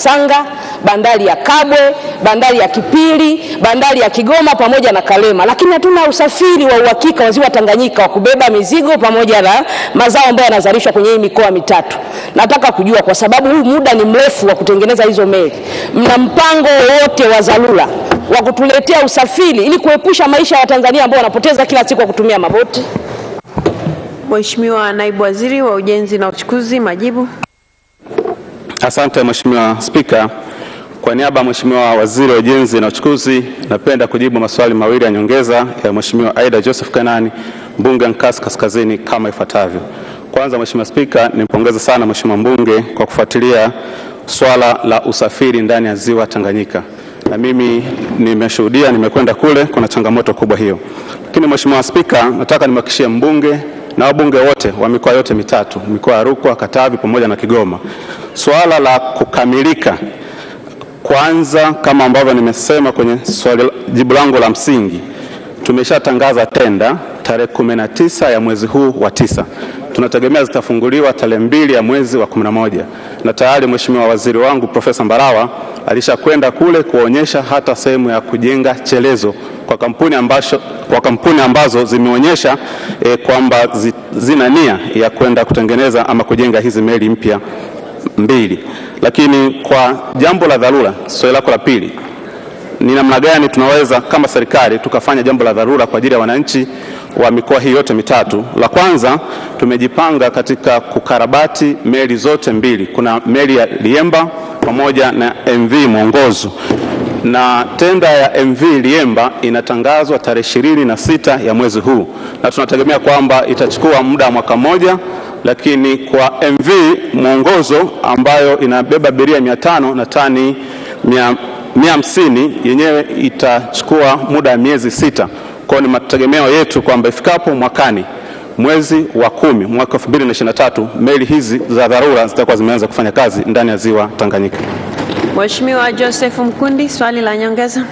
Sanga, bandari ya Kabwe, bandari ya Kipili, bandari ya Kigoma pamoja na Kalema. Lakini hatuna usafiri wa uhakika wa ziwa Tanganyika wa kubeba mizigo pamoja na mazao ambayo yanazalishwa kwenye hii mikoa mitatu. Nataka kujua, kwa sababu huu muda ni mrefu wa kutengeneza hizo meli, mna mpango wote wa dharura wa kutuletea usafiri ili kuepusha maisha ya Watanzania ambao wanapoteza kila siku kwa kutumia maboti? Mheshimiwa Naibu Waziri wa Ujenzi na Uchukuzi, majibu. Asante Mheshimiwa Spika. Kwa niaba ya Mheshimiwa Waziri wa Ujenzi na Uchukuzi, napenda kujibu maswali mawili ya nyongeza ya Mheshimiwa Aida Joseph Kanani, mbunge Nkasi Kaskazini, kama ifuatavyo. Kwanza, Mheshimiwa Spika, nimpongeze sana Mheshimiwa mbunge kwa kufuatilia swala la usafiri ndani ya ziwa Tanganyika. Na mimi nimeshuhudia, nimekwenda kule, kuna changamoto kubwa hiyo. Lakini Mheshimiwa Spika, nataka nimhakikishie mbunge na wabunge wote wa mikoa yote mitatu, mikoa ya Rukwa, Katavi pamoja na Kigoma, swala la kukamilika kwanza, kama ambavyo nimesema kwenye swali jibu langu la msingi, tumeshatangaza tenda tarehe 19 ya mwezi huu wa 9. Tunategemea zitafunguliwa tarehe 2 ya mwezi wa 11. Na tayari Mheshimiwa waziri wangu Profesa Mbarawa alishakwenda kule kuonyesha hata sehemu ya kujenga chelezo kwa kampuni ambazo zimeonyesha kwamba zina nia ya kwenda kutengeneza ama kujenga hizi meli mpya 2. Lakini kwa jambo la dharura, swali lako la pili, ni namna gani tunaweza kama serikali tukafanya jambo la dharura kwa ajili ya wananchi wa mikoa hii yote mitatu? La kwanza, tumejipanga katika kukarabati meli zote 2. Kuna meli ya Liemba pamoja na MV Mwongozo, na tenda ya MV Liemba inatangazwa tarehe 26 ya mwezi huu, na tunategemea kwamba itachukua muda wa mwaka mmoja. Lakini kwa MV Mwongozo ambayo inabeba abiria 500 na tani 150, yenyewe itachukua muda wa miezi 6. Kwa ni mategemeo yetu kwamba ifikapo mwakani mwezi wa 10 mwaka 2023 meli hizi za dharura zitakuwa zimeanza kufanya kazi ndani ya ziwa Tanganyika. Mheshimiwa Joseph Mkundi, swali la nyongeza.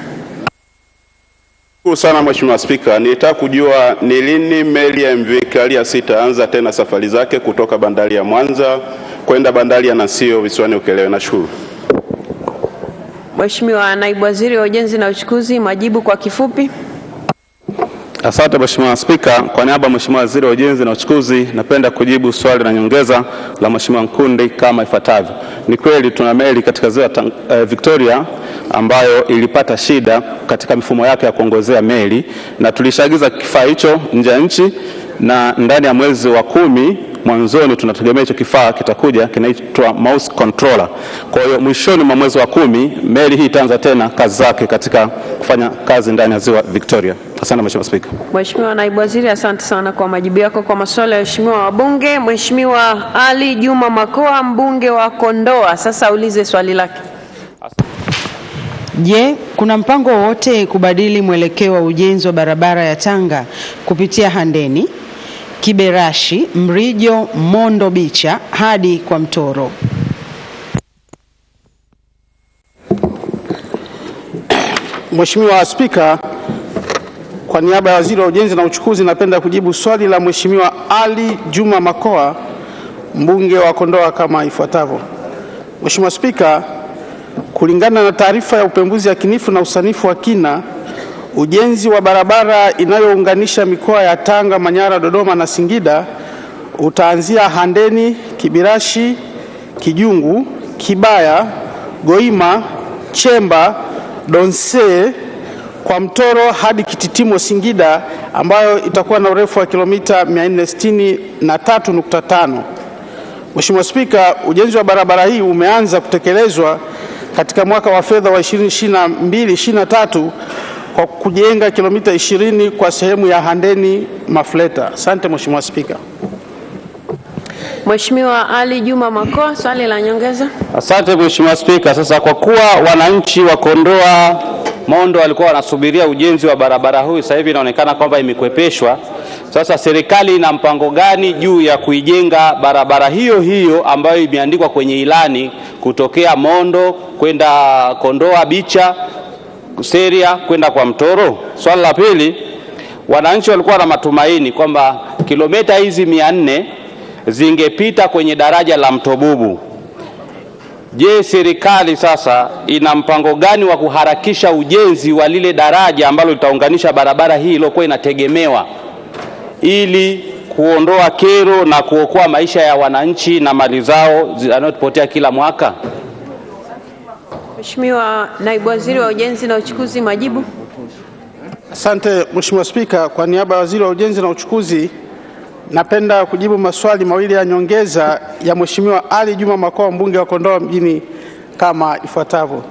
Sana Mheshimiwa Spika, nitaka kujua ni lini meli ya MV Kalia 6 anza tena safari zake kutoka bandari ya Mwanza kwenda bandari ya Nasio visiwani Ukerewe. Nashukuru. Mheshimiwa Naibu Waziri wa Ujenzi na Uchukuzi, majibu kwa kifupi. Asante Mheshimiwa Spika. Kwa niaba ya Mheshimiwa Waziri wa Ujenzi na Uchukuzi, napenda kujibu swali la nyongeza la Mheshimiwa Mkundi kama ifuatavyo. Ni kweli tuna meli katika ziwa Victoria ambayo ilipata shida katika mifumo yake ya kuongozea meli, na tulishagiza kifaa hicho nje ya nchi, na ndani ya mwezi wa 10 mwanzoni tunategemea hicho kifaa kitakuja, kinaitwa mouse controller. Kwa hiyo mwishoni mwa mwezi wa 10 meli hii itaanza tena kazi zake katika kufanya kazi ndani ya ziwa Victoria. Asante Mheshimiwa Spika. Mheshimiwa Naibu Waziri, asante sana kwa majibu yako kwa maswali ya Mheshimiwa wabunge. Mheshimiwa Ali Juma Makoa, mbunge wa Kondoa, sasa ulize swali lake. Je, kuna mpango wote kubadili mwelekeo wa ujenzi wa barabara ya Tanga kupitia Handeni, Kiberashi, Mrijo, Mondo Bicha hadi kwa Mtoro? Mheshimiwa Spika, kwa niaba ya Waziri wa Ujenzi na Uchukuzi, napenda kujibu swali la Mheshimiwa Ali Juma Makoa, mbunge wa Kondoa kama ifuatavyo. Mheshimiwa Spika, kulingana na taarifa ya upembuzi yakinifu na usanifu wa kina, ujenzi wa barabara inayounganisha mikoa ya Tanga, Manyara, Dodoma na Singida utaanzia Handeni, Kibirashi, Kijungu, Kibaya, Goima, Chemba, Donse, kwa Mtoro hadi Kititimo Singida, ambayo itakuwa na urefu wa kilomita 463.5. Mheshimiwa Spika, ujenzi wa barabara hii umeanza kutekelezwa katika mwaka wa fedha wa 2022/23 kwa kujenga kilomita 20 kwa sehemu ya Handeni Mafleta. Asante Mheshimiwa Spika. Mheshimiwa Ali Juma Makoa, swali la nyongeza. Asante Mheshimiwa Spika. Sasa kwa kuwa wananchi wa Kondoa Mondo walikuwa wanasubiria ujenzi wa barabara huu, sasa hivi inaonekana kwamba imekwepeshwa. Sasa serikali ina mpango gani juu ya kuijenga barabara hiyo hiyo ambayo imeandikwa kwenye ilani kutokea Mondo kwenda Kondoa Bicha, Seria kwenda kwa Mtoro? Swali la pili, wananchi walikuwa na matumaini kwamba kilomita hizi 400 zingepita kwenye daraja la Mtobubu. Je, serikali sasa ina mpango gani wa kuharakisha ujenzi wa lile daraja ambalo litaunganisha barabara hii iliyokuwa inategemewa ili kuondoa kero na kuokoa maisha ya wananchi na mali zao zinazopotea kila mwaka? Mheshimiwa Naibu Waziri wa Ujenzi na Uchukuzi, majibu. Asante Mheshimiwa Spika, kwa niaba ya Waziri wa Ujenzi na Uchukuzi napenda kujibu maswali mawili ya nyongeza ya Mheshimiwa Ali Juma Makoa, mbunge wa Kondoa mjini kama ifuatavyo.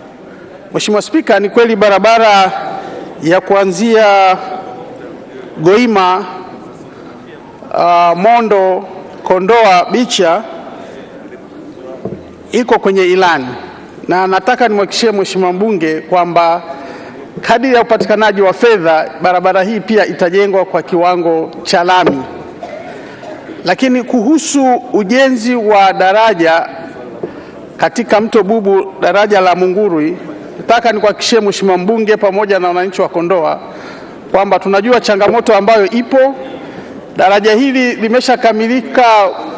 Mheshimiwa Spika, ni kweli barabara ya kuanzia Goima Mondo Kondoa Bicha iko kwenye ilani, na nataka nimhakikishie Mheshimiwa mbunge kwamba kadiri ya upatikanaji wa fedha barabara hii pia itajengwa kwa kiwango cha lami. Lakini kuhusu ujenzi wa daraja katika mto Bubu, daraja la Mungurwi, nataka nikuhakikishie Mheshimiwa mbunge pamoja na wananchi wa Kondoa kwamba tunajua changamoto ambayo ipo. Daraja hili limeshakamilika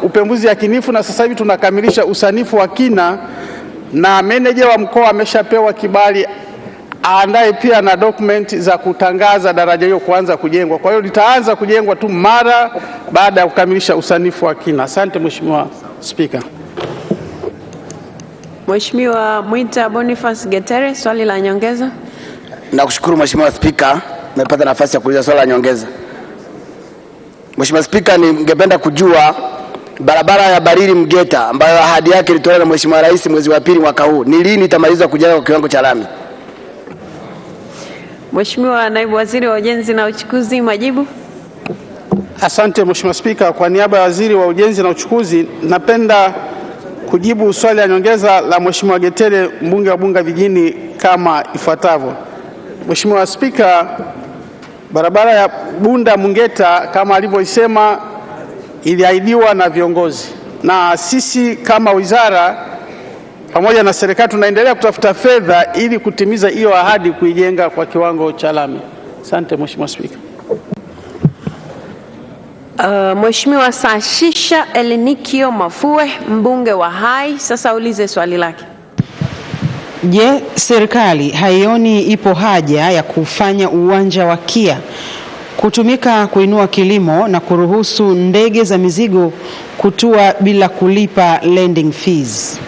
upembuzi yakinifu na sasa hivi tunakamilisha usanifu wa kina, na meneja wa mkoa ameshapewa kibali aandae pia na document za kutangaza daraja hiyo kuanza kujengwa. Kwa hiyo litaanza kujengwa tu mara baada ya kukamilisha usanifu wa kina. Asante Mheshimiwa Spika. Mheshimiwa Mwita Boniface Getere, swali la nyongeza. Nakushukuru Mheshimiwa Spika, nimepata nafasi ya kuuliza swali la nyongeza. Mheshimiwa Spika, ningependa kujua barabara ya Barili Mgeta ambayo ahadi yake ilitolewa na Mheshimiwa Rais mwezi wa pili mwaka huu, ni lini itamalizwa kujengwa kwa kiwango cha lami? Mheshimiwa Naibu Waziri wa Ujenzi na Uchukuzi, majibu. Asante Mheshimiwa Spika, kwa niaba ya Waziri wa Ujenzi na Uchukuzi napenda kujibu swali la nyongeza la Mheshimiwa Getere, mbunge wa Bunge Vijijini kama ifuatavyo. Mheshimiwa Spika, barabara ya Bunda Mungeta kama alivyoisema iliahidiwa na viongozi, na sisi kama wizara pamoja na serikali tunaendelea kutafuta fedha ili kutimiza hiyo ahadi, kuijenga kwa kiwango cha lami. Asante Mheshimiwa Spika. Mheshimiwa Sashisha Elinikio Mafue, mbunge wa Hai, sasa ulize swali lake. Je, serikali haioni ipo haja ya kufanya uwanja wa KIA kutumika kuinua kilimo na kuruhusu ndege za mizigo kutua bila kulipa landing fees?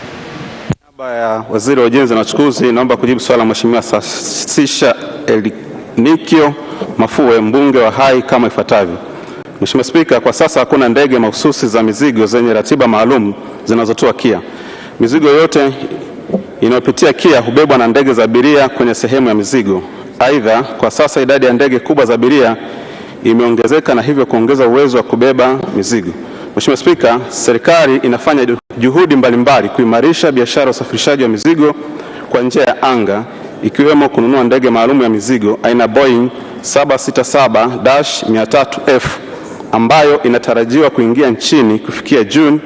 Niaba ya Waziri wa Ujenzi na Uchukuzi naomba kujibu swali la Mheshimiwa Sashisha Elinikio Mafue, mbunge wa Hai kama ifuatavyo. Mheshimiwa Spika, kwa sasa hakuna ndege mahususi za mizigo zenye ratiba maalum zinazotua KIA. Mizigo yote inayopitia KIA hubebwa na ndege za abiria kwenye sehemu ya mizigo. Aidha, kwa sasa idadi ya ndege kubwa za abiria imeongezeka na hivyo kuongeza uwezo wa kubeba mizigo. Mheshimiwa Spika, serikali inafanya juhudi mbalimbali kuimarisha biashara ya usafirishaji wa mizigo kwa njia ya anga, ikiwemo kununua ndege maalum ya mizigo aina Boeing 767-300F ambayo inatarajiwa kuingia nchini kufikia Juni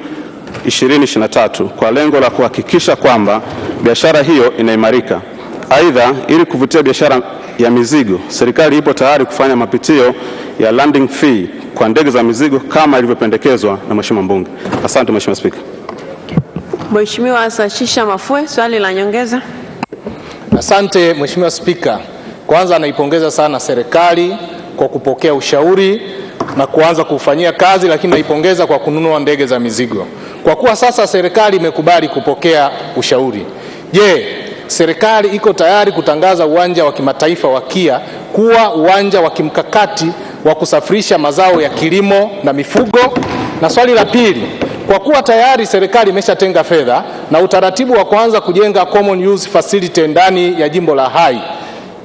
2023 kwa lengo la kuhakikisha kwamba biashara hiyo inaimarika. Aidha, ili kuvutia biashara ya mizigo, serikali ipo tayari kufanya mapitio ya landing fee kwa ndege za mizigo kama ilivyopendekezwa na Mheshimiwa mbunge. Asante Mheshimiwa Spika. Mheshimiwa Sashisha Mafue, swali la nyongeza. Asante Mheshimiwa Spika. Kwanza naipongeza sana serikali kwa kupokea ushauri na kuanza kufanyia kazi, lakini naipongeza kwa kununua ndege za mizigo. Kwa kuwa sasa serikali imekubali kupokea ushauri, je, serikali iko tayari kutangaza uwanja wa kimataifa wa KIA kuwa uwanja wa kimkakati wa kusafirisha mazao ya kilimo na mifugo? Na swali la pili, kwa kuwa tayari serikali imeshatenga fedha na utaratibu wa kuanza kujenga common use facility ndani ya jimbo la Hai,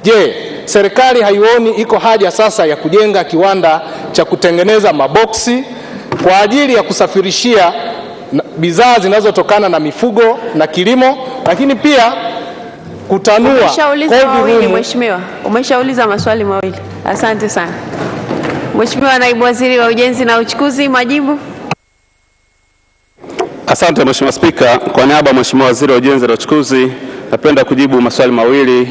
je, serikali haioni iko haja sasa ya kujenga kiwanda cha kutengeneza maboksi kwa ajili ya kusafirishia bidhaa zinazotokana na mifugo na kilimo, lakini pia kutanua? Umeshauliza mawili Mheshimiwa. Umeshauliza maswali mawili. Asante sana. Mheshimiwa Naibu Waziri wa Ujenzi na Uchukuzi, majibu. Asante Mheshimiwa Spika, kwa niaba ya Mheshimiwa Waziri wa Ujenzi na Uchukuzi napenda kujibu maswali mawili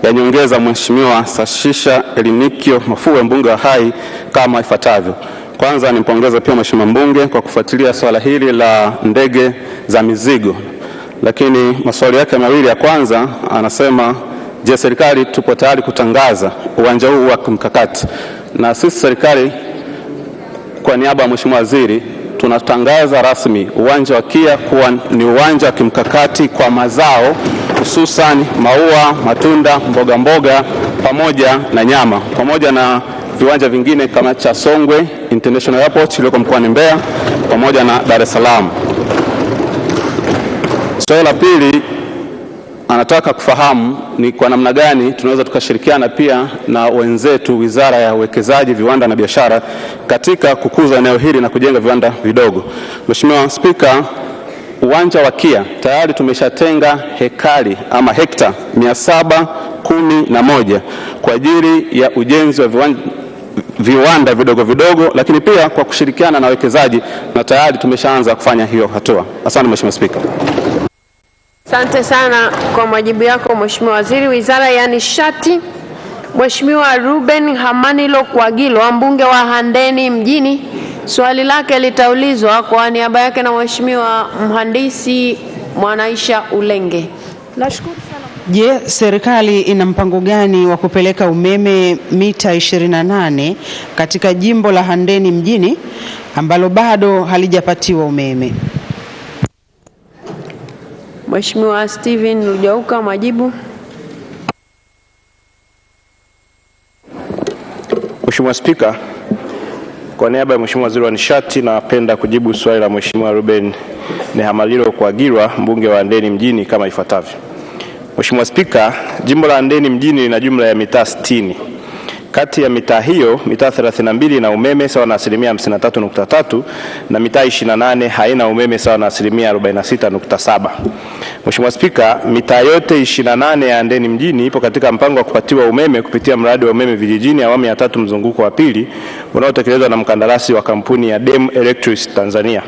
ya nyongeza Mheshimiwa Sashisha Elinikio Mafue, mbunge wa Hai kama ifuatavyo. Kwanza nimpongeza pia Mheshimiwa mbunge kwa kufuatilia swala hili la ndege za mizigo. lakini maswali yake mawili ya kwanza anasema, je, serikali tupo tayari kutangaza uwanja huu wa kimkakati? Na sisi serikali kwa niaba ya Mheshimiwa Waziri tunatangaza rasmi uwanja wa KIA kuwa ni uwanja wa kimkakati kwa mazao, hususan maua, matunda, mboga mboga pamoja na nyama, pamoja na viwanja vingine kama cha Songwe International Airport iliyoko mkoani Mbeya pamoja na Dar es Salaam. Swali la pili anataka kufahamu ni kwa namna gani tunaweza tukashirikiana pia na wenzetu Wizara ya Uwekezaji, Viwanda na Biashara katika kukuza eneo hili na kujenga viwanda vidogo. Mheshimiwa Spika, uwanja wa KIA tayari tumeshatenga hekari ama hekta 711 kwa ajili ya ujenzi wa viwanda vidogo vidogo, lakini pia kwa kushirikiana na wawekezaji, na tayari tumeshaanza kufanya hiyo hatua. Asante Mheshimiwa Spika. Asante sana kwa majibu yako Mheshimiwa Waziri. Wizara ya Nishati, Mheshimiwa Ruben Hamanilo Kwagilo, mbunge wa Handeni mjini, swali lake litaulizwa kwa niaba yake na Mheshimiwa Mhandisi Mwanaisha Ulenge. Nashukuru sana. Je, serikali ina mpango gani wa kupeleka umeme mita 28 katika jimbo la Handeni mjini ambalo bado halijapatiwa umeme? Mheshimiwa Steven Lujauka, majibu. Mheshimiwa Spika, kwa niaba ya Mheshimiwa Waziri wa Nishati napenda kujibu swali la Mheshimiwa Ruben Hamanilo Kwagilo, mbunge wa Handeni mjini kama ifuatavyo. Mheshimiwa Spika, jimbo la Handeni mjini lina jumla ya mitaa 60. Kati ya mitaa hiyo, mitaa 32 na umeme sawa na 53.3 na mitaa 28 haina umeme sawa na 46.7. Mheshimiwa Spika, mitaa yote 28 ya Handeni mjini ipo katika mpango wa kupatiwa umeme kupitia mradi wa umeme vijijini awamu ya 3 mzunguko wa pili unaotekelezwa na mkandarasi wa kampuni ya Dem Electric Tanzania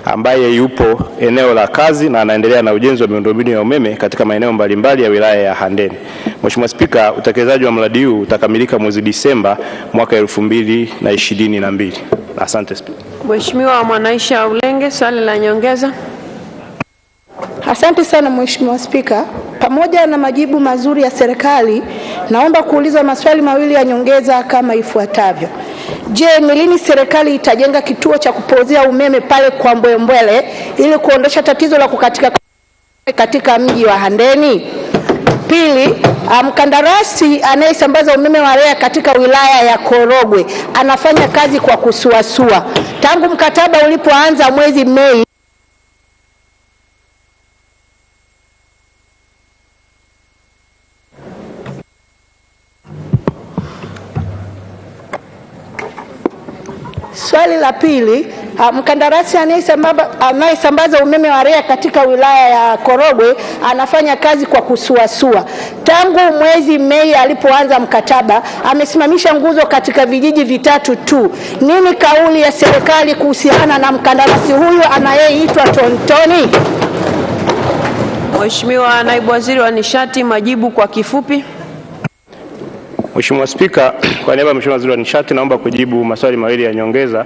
ambaye yupo eneo la kazi na anaendelea na ujenzi wa miundombinu ya umeme katika maeneo mbalimbali ya wilaya ya Handeni. Mheshimiwa Spika, utekelezaji wa mradi huu utakamilika mwezi Disemba mwaka 2022. Asante Spika. Mheshimiwa Mwanaisha Ulenge, swali la nyongeza. Asante sana Mheshimiwa Spika. Pamoja na majibu mazuri ya serikali, naomba kuuliza maswali mawili ya nyongeza kama ifuatavyo. Je, ni lini serikali itajenga kituo cha kupozea umeme pale kwa Mbwembwele ili kuondosha tatizo la kukatika katika mji wa Handeni? Pili, mkandarasi anayesambaza umeme wa REA katika wilaya ya Korogwe anafanya kazi kwa kusuasua. Tangu mkataba ulipoanza mwezi Mei Swali la pili, mkandarasi anayesambaza umeme wa REA katika wilaya ya Korogwe anafanya kazi kwa kusuasua. Tangu mwezi Mei alipoanza mkataba, amesimamisha nguzo katika vijiji vitatu tu. Nini kauli ya serikali kuhusiana na mkandarasi huyu anayeitwa Tontoni? Mheshimiwa Naibu Waziri wa Nishati, majibu kwa kifupi. Mheshimiwa Spika, kwa niaba ya Mheshimiwa Waziri wa Nishati naomba kujibu maswali mawili ya nyongeza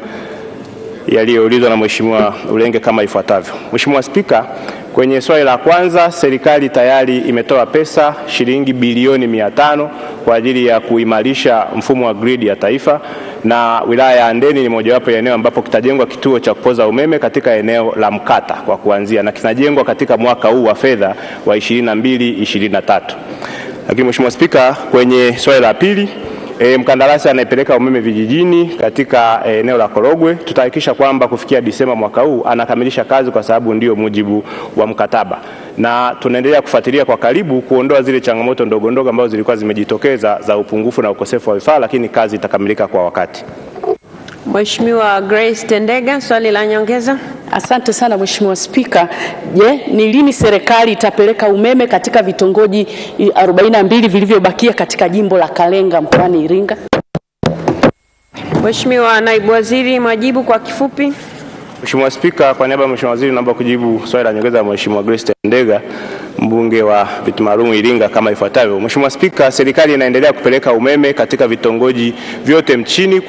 yaliyoulizwa na Mheshimiwa Ulenge kama ifuatavyo. Mheshimiwa Spika, kwenye swali la kwanza, serikali tayari imetoa pesa shilingi bilioni 500 kwa ajili ya kuimarisha mfumo wa grid ya taifa, na wilaya ya Handeni ni mojawapo ya eneo ambapo kitajengwa kituo cha kupoza umeme katika eneo la Mkata kwa kuanzia, na kinajengwa katika mwaka huu wa fedha wa 22-23. Lakini Mheshimiwa Spika, kwenye swali la pili, mkandarasi anayepeleka umeme vijijini katika eneo la Korogwe, tutahakikisha kwamba kufikia Disemba mwaka huu anakamilisha kazi kwa sababu ndio mujibu wa mkataba. Na tunaendelea kufuatilia kwa karibu kuondoa zile changamoto ndogo ndogo ambazo zilikuwa zimejitokeza za upungufu na ukosefu wa vifaa, lakini kazi itakamilika kwa wakati. Mheshimiwa Grace Tendega, swali la nyongeza. Asante sana Mheshimiwa Spika. Je, ni lini serikali itapeleka umeme katika vitongoji 42 vilivyobakia katika jimbo la Kalenga mkoani Iringa? Mheshimiwa Naibu Waziri, majibu kwa kifupi. Mheshimiwa Spika, kwa niaba ya Mheshimiwa Waziri naomba kujibu swali la nyongeza ya Mheshimiwa Grace Tendega mbunge wa viti maalum Iringa kama ifuatavyo. Mheshimiwa Spika, serikali inaendelea kupeleka umeme katika vitongoji vyote nchini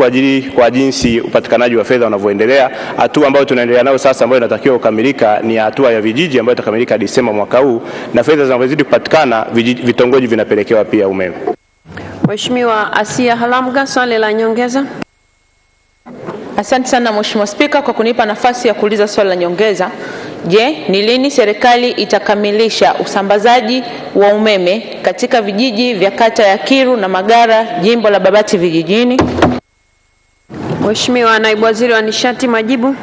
kwa jinsi upatikanaji wa fedha unavyoendelea. Hatua ambayo tunaendelea nayo sasa ambayo inatakiwa kukamilika ni hatua ya vijiji ambayo itakamilika Disemba mwaka huu, na fedha zinazozidi kupatikana vitongoji vinapelekewa pia umeme. Mheshimiwa Asia Halamga, swali la nyongeza. Asante sana Mheshimiwa Spika kwa kunipa nafasi ya kuuliza swali la nyongeza. Je, ni lini serikali itakamilisha usambazaji wa umeme katika vijiji vya kata ya Kiru na Magara, jimbo la Babati vijijini? Mheshimiwa Naibu Waziri wa Nishati, majibu.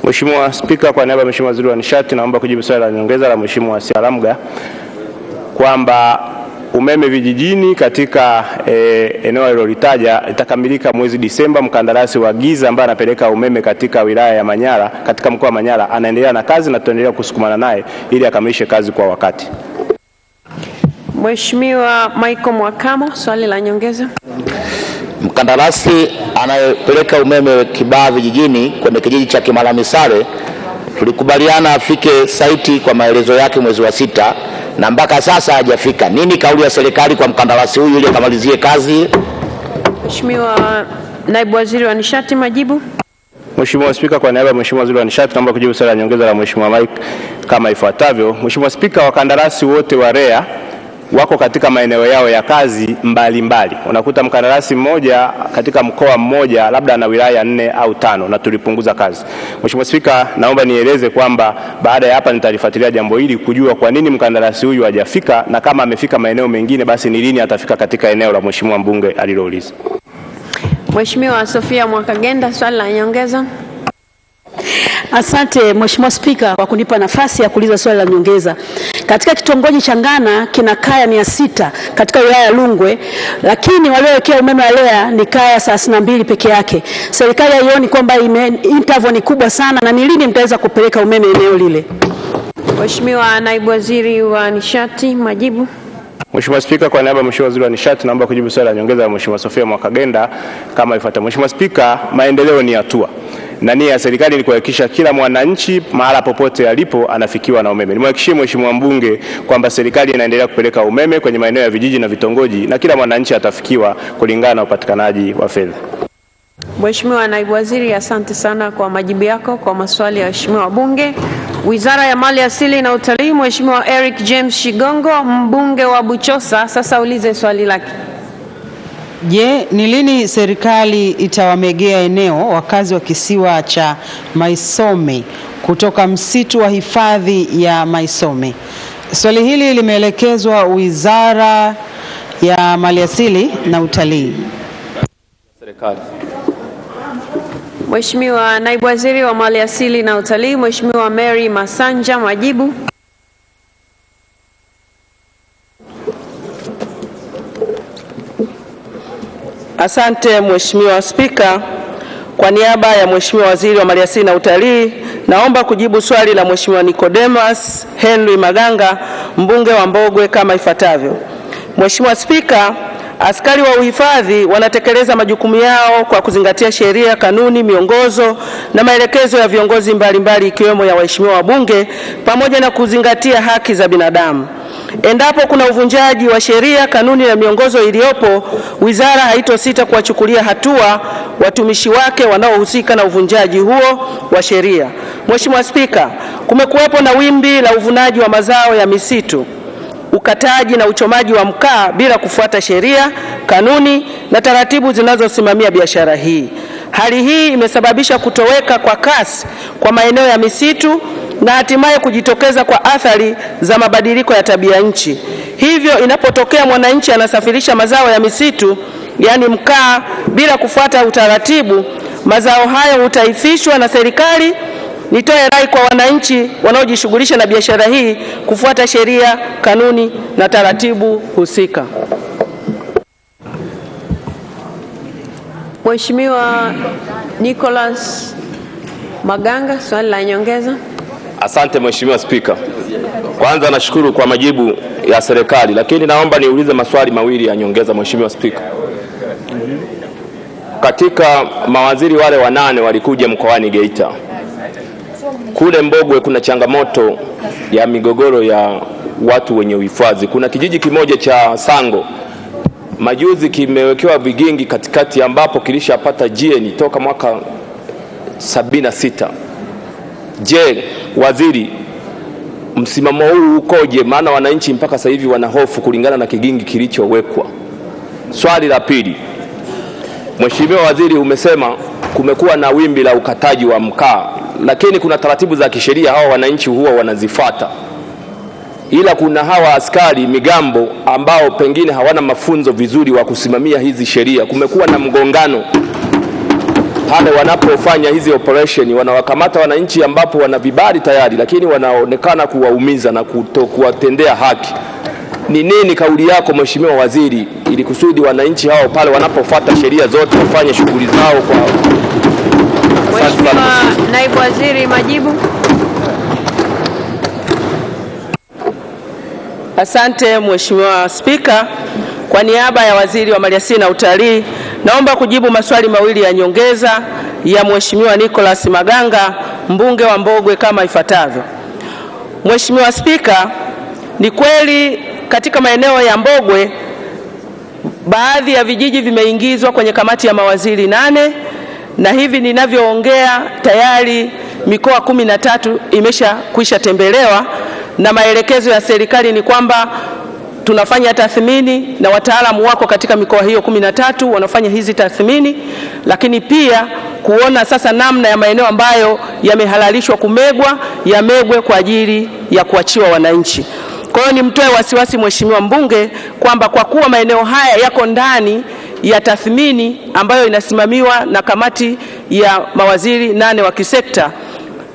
Mheshimiwa Spika, kwa niaba ya Mheshimiwa Waziri wa Nishati naomba kujibu swali la nyongeza la Mheshimiwa Asia Halamga kwamba umeme vijijini katika eneo alilolitaja itakamilika mwezi Disemba. Mkandarasi wa Giza ambaye anapeleka umeme katika wilaya ya Manyara, katika mkoa wa Manyara, anaendelea na kazi na tutaendelea kusukumana naye ili akamilishe kazi kwa wakati. Mheshimiwa Michael Mwakamo, swali la nyongeza. Mkandarasi anayepeleka umeme Kibaha vijijini kwenye kijiji cha Kimalamisare, tulikubaliana afike saiti kwa maelezo yake mwezi wa 6 na mpaka sasa hajafika. Nini kauli ya serikali kwa mkandarasi huyu ili akamalizie kazi? Mheshimiwa Naibu Waziri wa Nishati, majibu. Mheshimiwa Spika, kwa niaba ya Mheshimiwa Waziri wa Nishati naomba kujibu swali la nyongeza la Mheshimiwa Mike kama ifuatavyo. Mheshimiwa Spika, wakandarasi wote wa REA wako katika maeneo yao ya kazi mbalimbali. Unakuta mkandarasi mmoja katika mkoa mmoja labda na wilaya 4 au 5 na tulipunguza kazi. Mheshimiwa Spika, naomba nieleze kwamba baada ya hapa nitalifuatilia jambo hili kujua kwa nini mkandarasi huyu hajafika, na kama amefika maeneo mengine basi ni lini atafika katika eneo la Mheshimiwa mbunge alilouliza. Mheshimiwa Sofia Mwakagenda, swali la nyongeza. Asante Mheshimiwa Spika kwa kunipa nafasi ya kuuliza swali la nyongeza. Katika kitongoji cha Ngana kina kaya 600 katika wilaya ya Rungwe, lakini waliowekea umeme wa REA ni kaya 32 peke yake. Serikali haioni kwamba interval ni kubwa sana, na ni lini mtaweza kupeleka umeme eneo lile? Mheshimiwa Naibu Waziri wa Nishati, majibu. Mheshimiwa Spika, kwa niaba ya Mheshimiwa Waziri wa Nishati naomba kujibu swali la nyongeza la Mheshimiwa Sofia Mwakagenda kama ifuatavyo. Mheshimiwa Spika, maendeleo ni hatua, na nia ya serikali ni kuhakikisha kila mwananchi mahala popote alipo anafikiwa na umeme. Nimhakikishie Mheshimiwa mbunge kwamba serikali inaendelea kupeleka umeme kwenye maeneo ya vijiji na vitongoji na kila mwananchi atafikiwa kulingana na upatikanaji wa fedha. Mheshimiwa Naibu Waziri, asante sana kwa majibu yako kwa maswali ya Mheshimiwa wabunge. Wizara ya Mali Asili na Utalii, Mheshimiwa Eric James Shigongo, mbunge wa Buchosa, sasa ulize swali lake. Je, ni lini serikali itawamegea eneo wakazi wa kisiwa cha Maisome kutoka msitu wa hifadhi ya Maisome? Swali hili limeelekezwa Wizara ya Maliasili na Utalii. Serikali. Mheshimiwa Naibu Waziri wa Maliasili na Utalii, Mheshimiwa Mary Masanja, majibu. Asante Mheshimiwa Spika, kwa niaba ya Mheshimiwa Waziri wa Maliasili na Utalii naomba kujibu swali la Mheshimiwa Nicodemus Henry Maganga, mbunge wa Mbogwe kama ifuatavyo. Mheshimiwa Spika, askari wa uhifadhi wanatekeleza majukumu yao kwa kuzingatia sheria, kanuni, miongozo na maelekezo ya viongozi mbalimbali ikiwemo ya waheshimiwa wabunge pamoja na kuzingatia haki za binadamu. Endapo kuna uvunjaji wa sheria, kanuni na miongozo iliyopo, wizara haitosita kuwachukulia hatua watumishi wake wanaohusika na uvunjaji huo wa sheria. Mheshimiwa Spika, kumekuwepo na wimbi la uvunaji wa mazao ya misitu, ukataji na uchomaji wa mkaa bila kufuata sheria, kanuni na taratibu zinazosimamia biashara hii. Hali hii imesababisha kutoweka kwa kasi kwa maeneo ya misitu na hatimaye kujitokeza kwa athari za mabadiliko ya tabia nchi. Hivyo inapotokea mwananchi anasafirisha mazao ya misitu, yani mkaa, bila kufuata utaratibu, mazao hayo hutaifishwa na serikali. Nitoe rai kwa wananchi wanaojishughulisha na biashara hii kufuata sheria, kanuni na taratibu husika. Mheshimiwa Nicholas Maganga, swali la nyongeza. Asante Mheshimiwa Spika. Kwanza nashukuru kwa majibu ya serikali, lakini naomba niulize maswali mawili ya nyongeza Mheshimiwa Spika. Katika mawaziri wale wa 8 walikuja mkoani Geita kule Mbogwe kuna changamoto ya migogoro ya watu wenye uhifadhi. Kuna kijiji kimoja cha Sango majuzi kimewekewa vigingi katikati ambapo kilishapata GN toka mwaka 76. Je, waziri, msimamo huu ukoje? Maana wananchi mpaka sasa hivi wana hofu kulingana na kigingi kilichowekwa. Swali la pili, Mheshimiwa Waziri, umesema kumekuwa na wimbi la ukataji wa mkaa, lakini kuna taratibu za kisheria hawa wananchi huwa wanazifuata, ila kuna hawa askari migambo ambao pengine hawana mafunzo vizuri wa kusimamia hizi sheria. Kumekuwa na mgongano pale wanapofanya hizi operation, wanawakamata wananchi ambapo wana vibali tayari, lakini wanaonekana kuwaumiza na kuwatendea haki. Ni nini kauli yako Mheshimiwa Waziri, ili kusudi wananchi hao pale wanapofuata sheria zote wafanye shughuli zao kwa... Mheshimiwa Naibu Waziri, majibu. Asante Mheshimiwa Spika, kwa niaba ya Waziri wa Maliasili na Utalii naomba kujibu maswali mawili ya nyongeza ya Mheshimiwa Nicholas Maganga, mbunge wa Mbogwe kama ifuatavyo. Mheshimiwa Spika, ni kweli katika maeneo ya Mbogwe baadhi ya vijiji vimeingizwa kwenye kamati ya mawaziri 8 na hivi ninavyoongea tayari mikoa 13 imeshakwisha tembelewa, na maelekezo ya serikali ni kwamba tunafanya tathmini na wataalamu wako katika mikoa hiyo 13 wanafanya hizi tathmini, lakini pia kuona sasa namna ya maeneo ambayo yamehalalishwa kumegwa yamegwe kwa ajili ya kuachiwa wananchi. Kwa hiyo nimtoe wasiwasi Mheshimiwa mbunge kwamba kwa kuwa maeneo haya yako ndani ya tathmini ambayo inasimamiwa na kamati ya mawaziri 8 wa kisekta,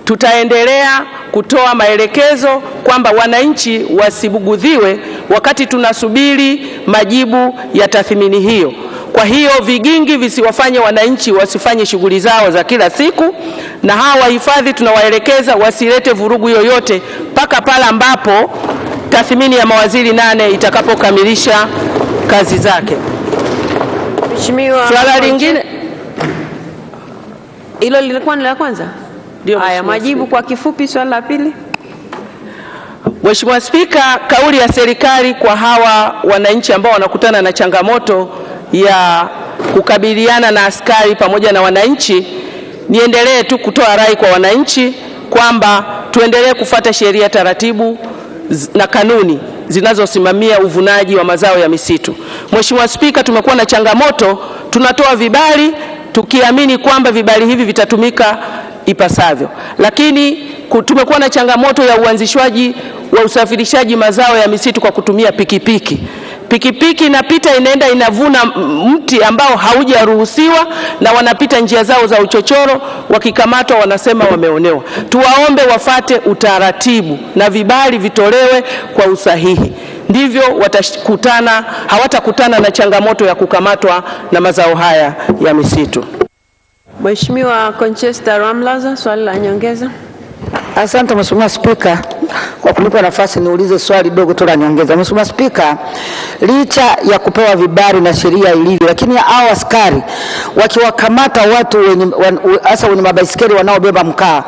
tutaendelea kutoa maelekezo kwamba wananchi wasibugudhiwe wakati tunasubiri majibu ya tathmini hiyo. Kwa hiyo vigingi visiwafanye wananchi wasifanye shughuli zao za kila siku, na hawa wahifadhi tunawaelekeza wasilete vurugu yoyote mpaka pale ambapo tathmini ya mawaziri 8 itakapokamilisha kazi zake. Mheshimiwa, swala lingine hilo lilikuwa ni la kwanza. Haya, majibu kwa kifupi swali la pili. Mheshimiwa Spika, kauli ya serikali kwa hawa wananchi ambao wanakutana na changamoto ya kukabiliana na askari pamoja na wananchi, niendelee tu kutoa rai kwa wananchi kwamba tuendelee kufuata sheria, taratibu na kanuni zinazosimamia uvunaji wa mazao ya misitu. Mheshimiwa Spika, tumekuwa na changamoto, tunatoa vibali tukiamini kwamba vibali hivi vitatumika ipasavyo, lakini tumekuwa na changamoto ya uanzishwaji wa usafirishaji mazao ya misitu kwa kutumia pikipiki. Pikipiki inapita inaenda inavuna mti ambao haujaruhusiwa na wanapita njia zao za uchochoro, wakikamatwa wanasema wameonewa. Tuwaombe wafate utaratibu na vibali vitolewe kwa usahihi, ndivyo hawatakutana na changamoto ya kukamatwa na mazao haya ya misitu. Mheshimiwa Conchester Ramlaza, swali la nyongeza. Asante Mheshimiwa Spika kwa kunipa nafasi niulize swali dogo tu la nyongeza. Mheshimiwa Spika, licha ya kupewa vibali na sheria ilivyo, lakini hao askari wakiwakamata watu hasa wenye mabaisikeli wanaobeba mkaa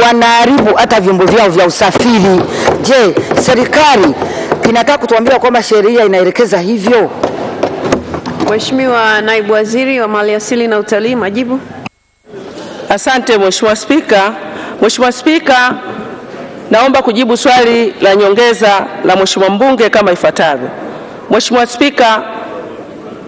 wanaharibu hata vyombo vyao vya usafiri. Je, serikali inataka kutuambia kwamba sheria inaelekeza hivyo? Mheshimiwa Naibu Waziri wa Maliasili na Utalii, majibu. Asante Mheshimiwa Spika. Mheshimiwa Spika, naomba kujibu swali la nyongeza la Mheshimiwa mbunge kama ifuatavyo. Mheshimiwa Spika,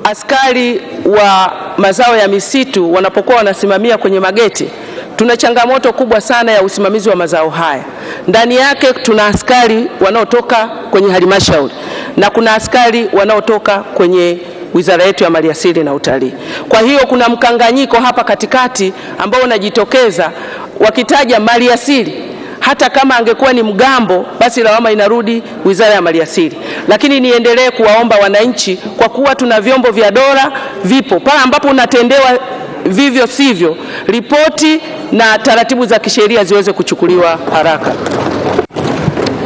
askari wa mazao ya misitu wanapokuwa wanasimamia kwenye mageti, tuna changamoto kubwa sana ya usimamizi wa mazao haya. Ndani yake tuna askari wanaotoka kwenye halmashauri na kuna askari wanaotoka kwenye wizara yetu ya Maliasili na Utalii. Kwa hiyo kuna mkanganyiko hapa katikati ambao unajitokeza wakitaja maliasili. Hata kama angekuwa ni mgambo, basi lawama inarudi wizara ya Maliasili. Lakini niendelee kuwaomba wananchi, kwa kuwa tuna vyombo vya dola vipo, pale ambapo unatendewa vivyo sivyo, ripoti na taratibu za kisheria ziweze kuchukuliwa haraka.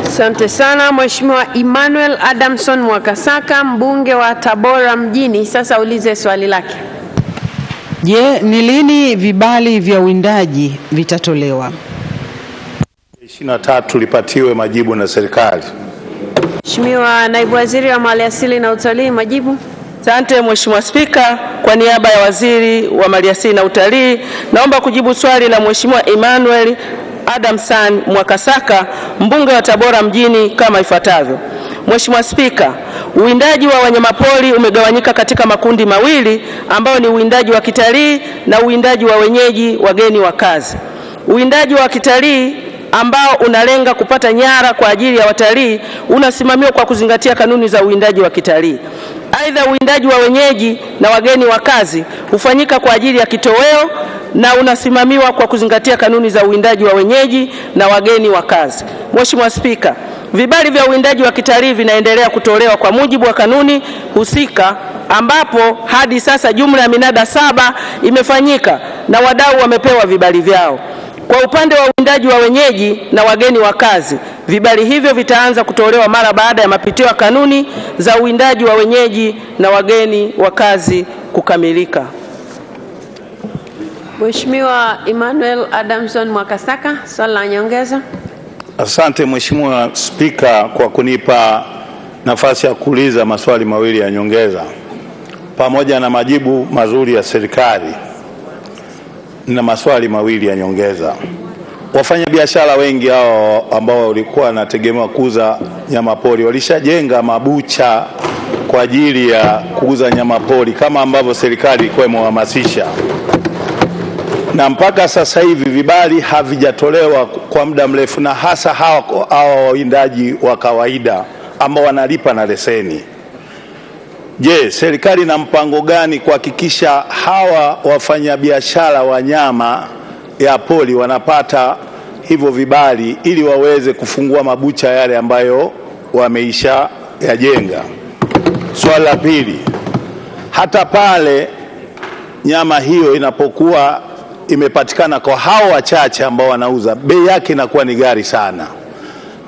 Asante sana. Mheshimiwa Emmanuel Adamson Mwakasaka, mbunge wa Tabora mjini, sasa ulize swali lake. Je, ni lini vibali vya uwindaji vitatolewa? 23 lipatiwe majibu na serikali. Mheshimiwa Naibu Waziri wa Maliasili na Utalii, majibu. Asante Mheshimiwa Spika, kwa niaba ya Waziri wa Maliasili na Utalii, naomba kujibu swali la Mheshimiwa Emmanuel Adamson Mwakasaka, mbunge wa Tabora mjini kama ifuatavyo. Mheshimiwa Spika, uwindaji wa wanyamapori umegawanyika katika makundi mawili ambao ni uwindaji wa kitalii na uwindaji wa wenyeji wageni wakazi. Uwindaji wa kitalii ambao unalenga kupata nyara kwa ajili ya watalii unasimamiwa kwa kuzingatia kanuni za uwindaji wa kitalii. Aidha, uwindaji wa wenyeji na wageni wakazi hufanyika kwa ajili ya kitoweo na unasimamiwa kwa kuzingatia kanuni za uwindaji wa wenyeji na wageni wakazi. Mheshimiwa Spika, vibali vya uwindaji wa kitalii vinaendelea kutolewa kwa mujibu wa kanuni husika, ambapo hadi sasa jumla ya minada 7 imefanyika na wadau wamepewa vibali vyao. Kwa upande wa uwindaji wa wenyeji na wageni wakazi, vibali hivyo vitaanza kutolewa mara baada ya mapitio ya kanuni za uwindaji wa wenyeji na wageni wakazi kukamilika. Mheshimiwa Emmanuel Adamson Mwakasaka, swali la nyongeza. Asante Mheshimiwa Spika kwa kunipa nafasi ya kuuliza maswali mawili ya nyongeza. Pamoja na majibu mazuri ya serikali, na maswali mawili ya nyongeza. Wafanyabiashara wengi hao ambao walikuwa wanategemewa kuuza nyama pori walishajenga mabucha kwa ajili ya kuuza nyama pori kama ambavyo serikali ilikuwa imehamasisha, na mpaka sasa hivi vibali havijatolewa kwa muda mrefu, na hasa hawa wawindaji wa kawaida ambao wanalipa na leseni. Je, serikali na mpango gani kuhakikisha hawa wafanyabiashara wa nyama ya pori wanapata hivyo vibali ili waweze kufungua mabucha yale ambayo wameisha yajenga? Swali la pili, hata pale nyama hiyo inapokuwa imepatikana kwa hao wachache ambao wanauza, bei yake inakuwa ni ghali sana,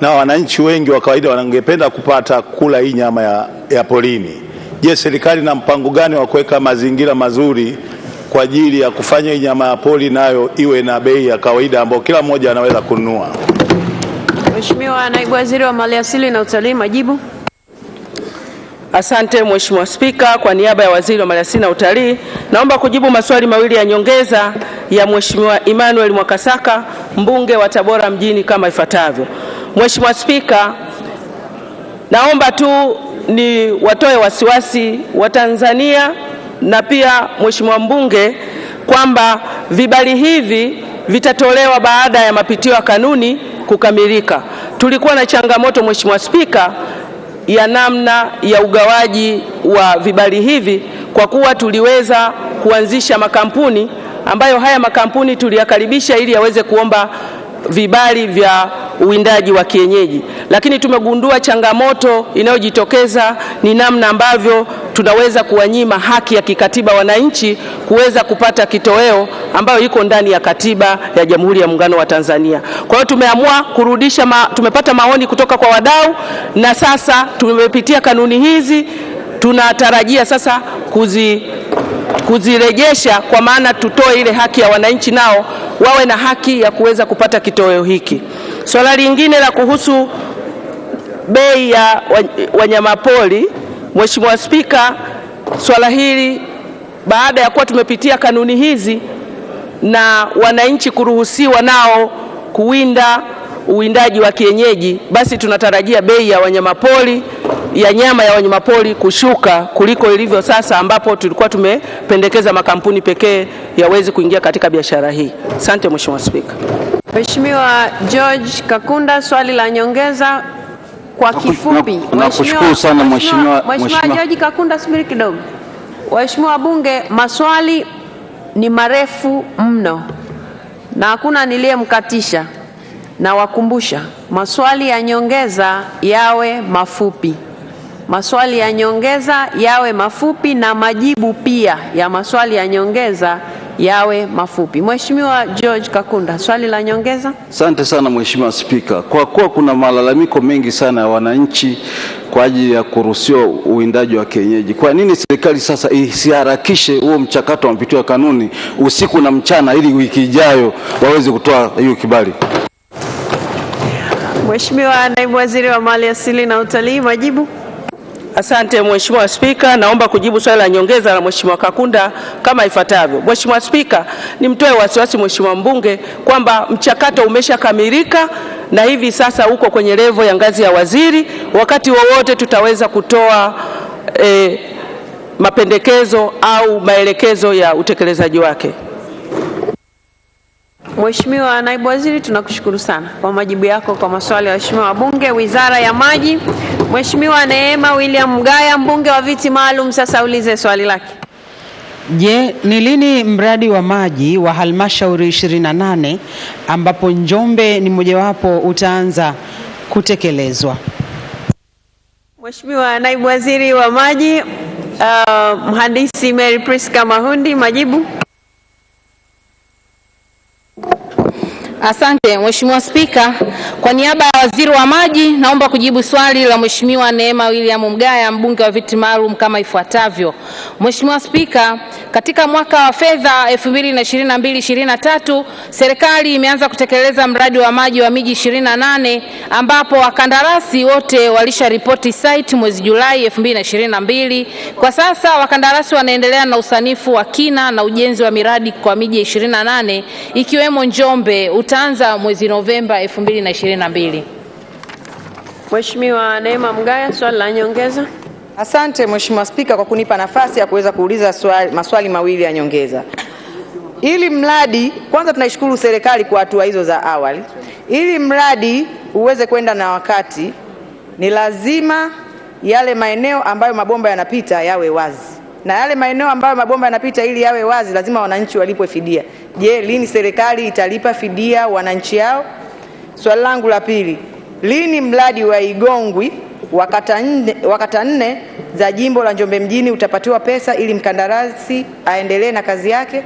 na wananchi wengi wa kawaida wangependa kupata kula hii nyama ya porini. Je, serikali na mpango gani wa kuweka mazingira mazuri kwa ajili ya kufanya nyama ya pori nayo iwe na bei ya kawaida ambayo kila mmoja anaweza kununua? Mheshimiwa Naibu Waziri wa Maliasili na Utalii, majibu. Asante Mheshimiwa Spika, kwa niaba ya Waziri wa Maliasili na Utalii, naomba kujibu maswali mawili ya nyongeza ya Mheshimiwa Emmanuel Mwakasaka, mbunge wa Tabora mjini kama ifuatavyo. Mheshimiwa Spika, naomba tu ni watoe wasiwasi wa Tanzania na pia Mheshimiwa mbunge kwamba vibali hivi vitatolewa baada ya mapitio ya kanuni kukamilika. Tulikuwa na changamoto Mheshimiwa Spika ya namna ya ugawaji wa vibali hivi, kwa kuwa tuliweza kuanzisha makampuni ambayo haya makampuni tuliyakaribisha ili yaweze kuomba vibali vya uwindaji wa kienyeji, lakini tumegundua changamoto inayojitokeza ni namna ambavyo tunaweza kuwanyima haki ya kikatiba wananchi kuweza kupata kitoweo ambayo iko ndani ya katiba ya Jamhuri ya Muungano wa Tanzania. Kwa hiyo tumeamua kurudisha tumepata maoni kutoka kwa wadau, na sasa tumepitia kanuni hizi, tunatarajia sasa kuzirejesha, kwa maana tutoe ile haki ya wananchi nao wawe na haki ya kuweza kupata kitoweo hiki. Swala lingine la kuhusu bei ya wanyamapori, Mheshimiwa Spika, swala hili baada ya kuwa tumepitia kanuni hizi na wananchi kuruhusiwa nao kuwinda uwindaji wa kienyeji, basi tunatarajia bei ya wanyamapori ya nyama ya wanyamapori kushuka kuliko ilivyo sasa, ambapo tulikuwa tumependekeza makampuni pekee yaweze kuingia katika biashara hii. Asante Mheshimiwa Spika. Mheshimiwa George Kakunda, swali la nyongeza kwa kifupi. Nakushukuru sana Mheshimiwa George Kakunda, subiri kidogo. Waheshimiwa wabunge, maswali ni marefu mno na hakuna niliyemkatisha, na wakumbusha maswali ya nyongeza yawe mafupi. Maswali ya nyongeza yawe mafupi na majibu pia ya maswali ya nyongeza yawe mafupi. Mheshimiwa George Kakunda, swali la nyongeza. Asante sana Mheshimiwa Spika. Kwa kuwa kuna malalamiko mengi sana ya wananchi kwa ajili ya kuruhusiwa uwindaji wa kienyeji, kwa nini serikali sasa isiharakishe huo mchakato wa mapitio ya kanuni usiku na mchana ili wiki ijayo waweze kutoa hiyo kibali? Mheshimiwa Naibu Waziri wa Mali Asili na Utalii, majibu. Asante Mheshimiwa Spika, naomba kujibu swali la nyongeza la Mheshimiwa Kakunda kama ifuatavyo. Mheshimiwa Spika, nimtoe wasiwasi Mheshimiwa mbunge kwamba mchakato umeshakamilika na hivi sasa uko kwenye levo ya ngazi ya waziri. Wakati wowote tutaweza kutoa mapendekezo au maelekezo ya utekelezaji wake. Mheshimiwa Naibu Waziri, tunakushukuru sana kwa majibu yako kwa maswali ya waheshimiwa wabunge. Wizara ya Maji, Mheshimiwa Neema William Mgaya, mbunge wa viti maalum, sasa ulize swali lake. Je, ni lini mradi wa maji wa halmashauri 28 ambapo Njombe ni mojawapo utaanza kutekelezwa? Mheshimiwa Naibu Waziri wa Maji, Mhandisi Mary Priska Mahundi, majibu. Asante Mheshimiwa Spika, kwa niaba ya Waziri wa Maji naomba kujibu swali la Mheshimiwa Neema William Mgaya, mbunge wa viti maalum kama ifuatavyo. Mheshimiwa Spika, katika mwaka wa fedha 2022/23 serikali imeanza kutekeleza mradi wa maji wa miji 28 ambapo wakandarasi wote walisharipoti site mwezi Julai 2022. Kwa sasa wakandarasi wanaendelea na usanifu wa kina na ujenzi wa miradi kwa miji 28 ikiwemo Njombe utaanza mwezi Novemba 2022. Mheshimiwa Neema Mgaya, swali la nyongeza. Asante Mheshimiwa Spika kwa kunipa nafasi ya kuweza kuuliza maswali mawili ya nyongeza. Ili mradi, kwanza tunaishukuru serikali kwa hatua hizo za awali. Ili mradi uweze kwenda na wakati, ni lazima yale maeneo ambayo mabomba yanapita yawe wazi. Na yale maeneo ambayo mabomba yanapita ili yawe wazi lazima wananchi walipwe fidia. Je, lini serikali italipa fidia wananchi hao? Swali langu la pili, lini mradi wa Igongwi wa kata 4 za jimbo la Njombe mjini utapatiwa pesa ili mkandarasi aendelee na kazi yake?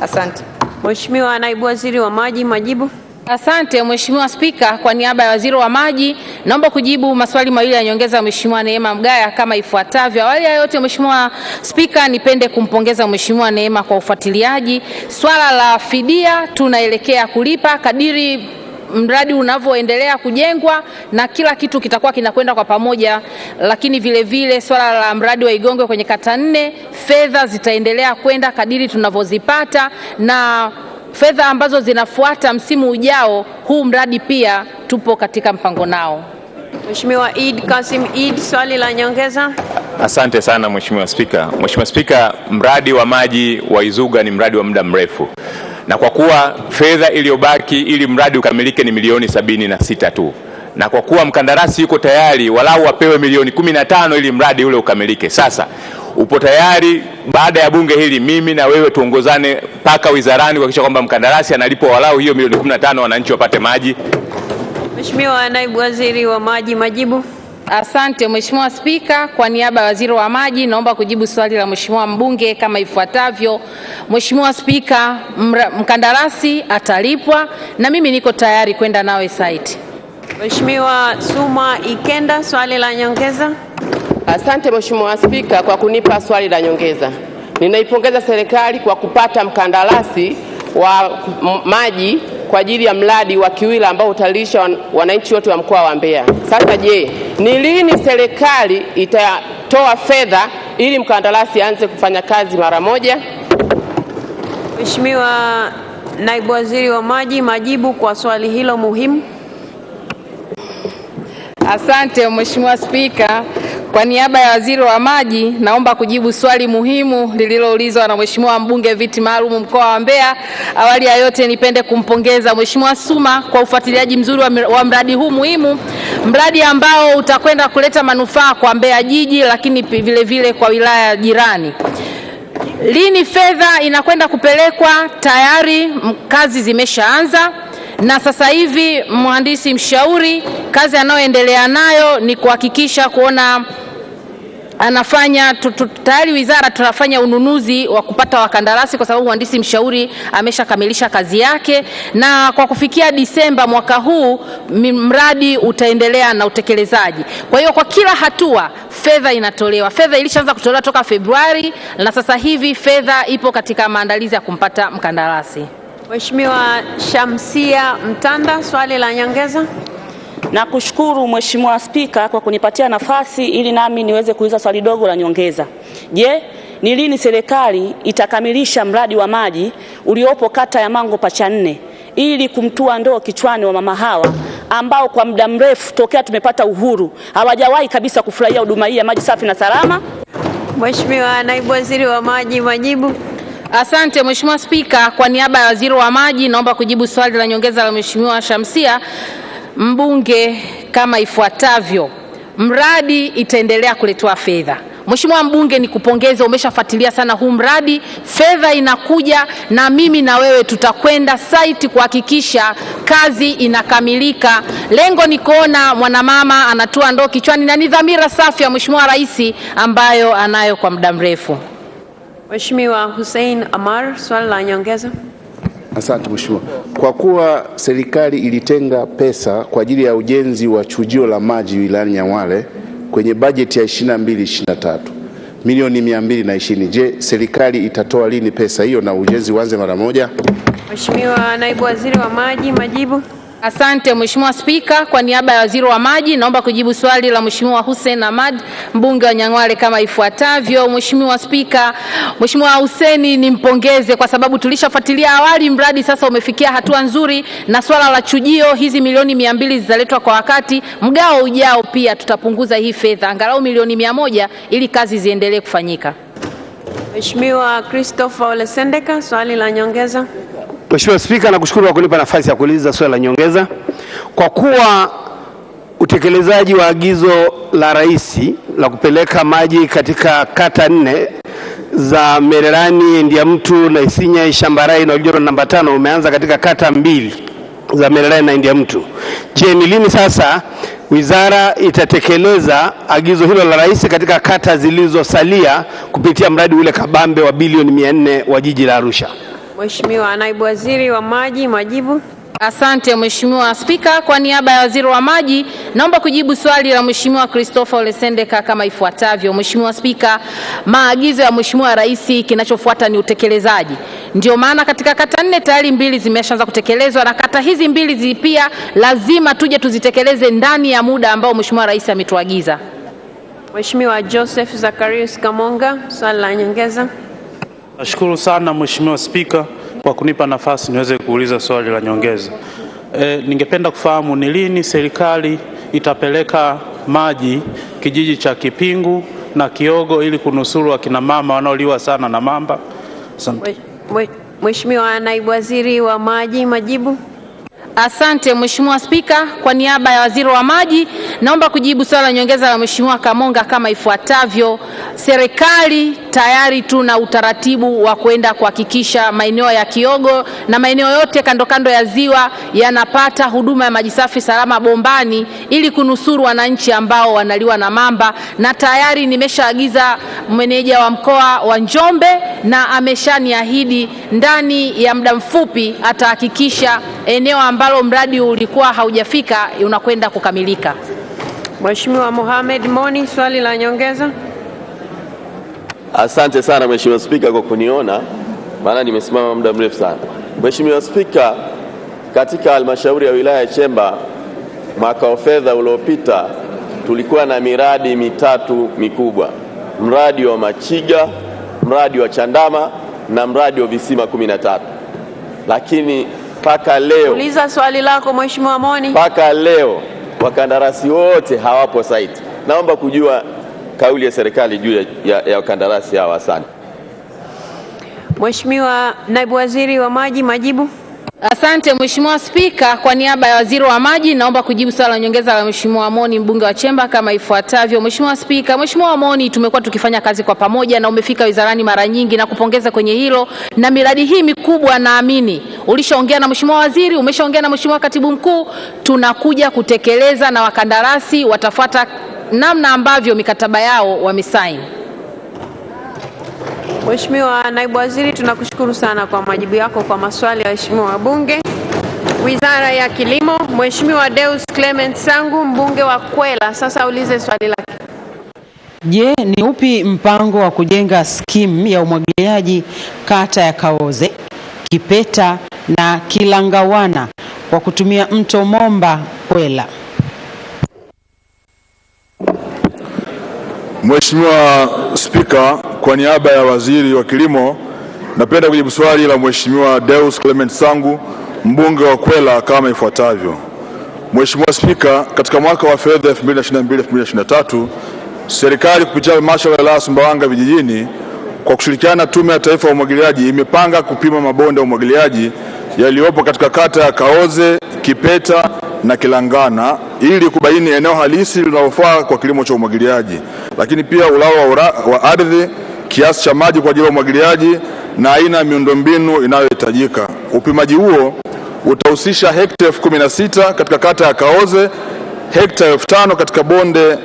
Asante. Mheshimiwa Naibu Waziri wa Maji, majibu. Asante Mheshimiwa Spika, kwa niaba ya Waziri wa Maji naomba kujibu maswali mawili ya nyongeza Mheshimiwa Neema Mgaya kama ifuatavyo. Awali ya yote Mheshimiwa Spika, nipende kumpongeza Mheshimiwa Neema kwa ufuatiliaji. Swala la fidia tunaelekea kulipa kadiri mradi unavyoendelea kujengwa na kila kitu kitakuwa kinakwenda kwa pamoja, lakini vile vile swala la mradi wa Igongwe kwenye kata 4 fedha zitaendelea kwenda kadiri tunavyozipata na fedha ambazo zinafuata msimu ujao. Huu mradi pia tupo katika mpango nao. Mheshimiwa Eid Kasim Eid, swali la nyongeza. Asante sana Mheshimiwa Spika. Mheshimiwa Spika, mradi wa maji wa Izuga ni mradi wa muda mrefu. Na kwa kuwa fedha iliyobaki ili mradi ukamilike ni milioni 76 tu. Na kwa kuwa mkandarasi yuko tayari walau apewe milioni 15 ili mradi ule ukamilike. Sasa upo tayari baada ya bunge hili mimi na wewe tuongozane paka wizarani kuhakikisha kwamba mkandarasi analipwa walau hiyo milioni 15 wananchi wapate maji? Mheshimiwa Naibu Waziri wa Maji, majibu. Asante Mheshimiwa Spika, kwa niaba ya Waziri wa Maji naomba kujibu swali la Mheshimiwa mbunge kama ifuatavyo. Mheshimiwa Spika, mkandarasi atalipwa na mimi niko tayari kwenda nawe site. Mheshimiwa Suma Ikenda, swali la nyongeza. Asante Mheshimiwa Spika kwa kunipa swali la nyongeza. Ninaipongeza serikali kwa kupata mkandarasi wa maji kwa ajili ya mradi wa Kiwila ambao utalisha wananchi wote wa mkoa wa Mbeya. Sasa je, ni lini serikali itatoa fedha ili mkandarasi aanze kufanya kazi mara moja? Mheshimiwa Naibu Waziri wa Maji, majibu kwa swali hilo muhimu. Asante Mheshimiwa Spika, kwa niaba ya Waziri wa Maji naomba kujibu swali muhimu lililoulizwa na Mheshimiwa mbunge viti maalum mkoa wa Mbeya. Awali ya yote nipende kumpongeza Mheshimiwa Suma kwa ufuatiliaji mzuri wa mradi huu muhimu, mradi ambao utakwenda kuleta manufaa kwa Mbeya jiji lakini vile vile kwa wilaya jirani. Lini fedha inakwenda kupelekwa? Tayari kazi zimeshaanza. Na sasa hivi mhandisi mshauri kazi anayoendelea nayo ni kuhakikisha kuona anafanya tayari wizara tunafanya ununuzi wa kupata wakandarasi kwa sababu mhandisi mshauri ameshakamilisha kazi yake, na kwa kufikia Disemba mwaka huu mradi utaendelea na utekelezaji. Kwa hiyo kwa kila hatua fedha inatolewa. Fedha ilishaanza kutolewa toka Februari na sasa hivi fedha ipo katika maandalizi ya kumpata mkandarasi. Mheshimiwa Shamsia Mtanda, swali la nyongeza. Na kushukuru Mheshimiwa Spika kwa kunipatia nafasi ili nami niweze kuuliza swali dogo la nyongeza. Je, ni lini serikali itakamilisha mradi wa maji uliopo kata ya Mango Pacha 4 ili kumtua ndoo kichwani wa mama hawa ambao kwa muda mrefu tokea tumepata uhuru hawajawahi kabisa kufurahia huduma hii ya maji safi na salama? Mheshimiwa Naibu Waziri wa Maji, majibu. Asante Mheshimiwa Spika, kwa niaba ya Waziri wa Maji naomba kujibu swali la nyongeza la Mheshimiwa Shamsia mbunge kama ifuatavyo. Mradi itaendelea kuletwa fedha. Mheshimiwa mbunge, nikupongeze, umeshafuatilia sana huu mradi, fedha inakuja na mimi na wewe tutakwenda site kuhakikisha kazi inakamilika. Lengo ni kuona mwanamama anatua ndoo kichwani na ni dhamira safi ya Mheshimiwa Rais ambayo anayo kwa muda mrefu. Mheshimiwa Hussein Amar, swali la nyongeza. Asante Mheshimiwa. Kwa kuwa serikali ilitenga pesa kwa ajili ya ujenzi wa chujio la maji wilayani Nyang'hwale kwenye bajeti ya 22-23 milioni 220, je, serikali itatoa lini pesa hiyo na ujenzi uanze mara moja? Mheshimiwa Naibu Waziri wa Maji, majibu. Asante Mheshimiwa Spika, kwa niaba ya Waziri wa Maji naomba kujibu swali la Mheshimiwa Hussein Ahmad mbunge wa Nyang'hwale kama ifuatavyo. Mheshimiwa Spika, Mheshimiwa Hussein nimpongeze kwa sababu tulishafuatilia awali, mradi sasa umefikia hatua nzuri, na swala la chujio hizi milioni 200 zitaletwa kwa wakati. Mgao ujao pia tutapunguza hii fedha angalau milioni 100 ili kazi ziendelee kufanyika. Mheshimiwa Christopher Ole Sendeka, swali la nyongeza. Mheshimiwa Spika, nakushukuru kwa kunipa nafasi ya kuuliza swali la nyongeza. Kwa kuwa utekelezaji wa agizo la Rais la kupeleka maji katika kata 4 za Mererani, Ndiamtu na Isinya, Ishambarai na Oljoro namba 5 umeanza katika kata 2 za Mererani na Ndiamtu, je, ni lini sasa wizara itatekeleza agizo hilo la Rais katika kata zilizosalia kupitia mradi ule kabambe wa bilioni 400 wa jiji la Arusha? Mheshimiwa Naibu Waziri wa Maji, majibu. Asante Mheshimiwa Spika, kwa niaba ya Waziri wa Maji naomba kujibu swali la Mheshimiwa Christopher Ole Sendeka kama ifuatavyo. Mheshimiwa Spika, maagizo ya Mheshimiwa Rais kinachofuata ni utekelezaji. Ndio maana katika kata 4 tayari 2 zimeshaanza kutekelezwa, na kata hizi 2 pia lazima tuje tuzitekeleze ndani ya muda ambao Mheshimiwa Rais ametuagiza. Mheshimiwa Joseph Zacharias Kamonga, swali la nyongeza. Nashukuru sana Mheshimiwa Spika kwa kunipa nafasi niweze kuuliza swali la nyongeza. Ningependa kufahamu ni lini serikali itapeleka maji kijiji cha Kipingu na Kiogo ili kunusuru akina mama wanaoliwa sana na mamba? Mheshimiwa Naibu Waziri wa Maji, majibu. Asante Mheshimiwa Spika, kwa niaba ya Waziri wa Maji naomba kujibu swali la nyongeza la Mheshimiwa Kamonga kama ifuatavyo. Serikali tayari tuna utaratibu wa kwenda kuhakikisha maeneo ya Kiogo na maeneo yote kando kando ya ziwa yanapata huduma ya maji safi salama bombani ili kunusuru wananchi ambao wanaliwa na mamba, na tayari nimeshaagiza meneja wa mkoa wa Njombe na ameshaniahidi ndani ya muda mfupi atahakikisha eneo ambalo mradi ulikuwa haujafika unakwenda kukamilika. Mheshimiwa Mohamed Moni, swali la nyongeza. Asante sana Mheshimiwa Spika kwa kuniona, maana nimesimama muda mrefu sana. Mheshimiwa Spika, katika halmashauri ya wilaya ya Chemba mwaka wa fedha uliopita tulikuwa na miradi 3 mikubwa: mradi wa Machiga, mradi wa Chandama na mradi wa visima 13. Lakini mpaka leo, uliza swali lako Mheshimiwa Moni. Mpaka leo wakandarasi wote hawapo site. Naomba kujua kauli ya serikali juu ya wakandarasi hawa. Asante. Mheshimiwa Naibu Waziri wa Maji, majibu. Asante Mheshimiwa Spika, kwa niaba ya Waziri wa Maji naomba kujibu swali la nyongeza la Mheshimiwa Moni mbunge wa Chemba kama ifuatavyo. Mheshimiwa Spika, Mheshimiwa Moni, tumekuwa tukifanya kazi kwa pamoja na umefika wizarani mara nyingi na kupongeza kwenye hilo, na miradi hii mikubwa naamini ulishaongea na Mheshimiwa Waziri, umeshaongea na Mheshimiwa Katibu Mkuu, tunakuja kutekeleza na wakandarasi watafuata namna ambavyo mikataba yao wamesaini. Mheshimiwa Naibu Waziri, tunakushukuru sana kwa majibu yako kwa maswali ya waheshimiwa wabunge. Wizara ya Kilimo, Mheshimiwa Deus Clement Sangu mbunge wa Kwela, sasa ulize swali lake. Je, ni upi mpango wa kujenga skimu ya umwagiliaji kata ya Kaoze, Kipeta na Kilangawana kwa kutumia mto Momba Kwela? Mheshimiwa Spika, kwa niaba ya Waziri wa Kilimo, napenda kujibu swali la Mheshimiwa Deus Clement Sangu, mbunge wa Kwela kama ifuatavyo. Mheshimiwa Spika, katika mwaka wa fedha 2022-2023, serikali kupitia halmashauri ya wilaya Sumbawanga vijijini kwa kushirikiana na Tume ya Taifa ya Umwagiliaji imepanga kupima mabonde ya umwagiliaji yaliyopo katika kata ya Kaoze, Kipeta na Kilangana ili kubaini eneo halisi linalofaa kwa kilimo cha umwagiliaji, lakini pia ulawa wa ardhi, kiasi cha maji kwa ajili ya umwagiliaji na aina ya miundombinu inayohitajika. Upimaji huo utahusisha hekta 16,000 katika kata ya Kaoze, hekta 5,000 katika bonde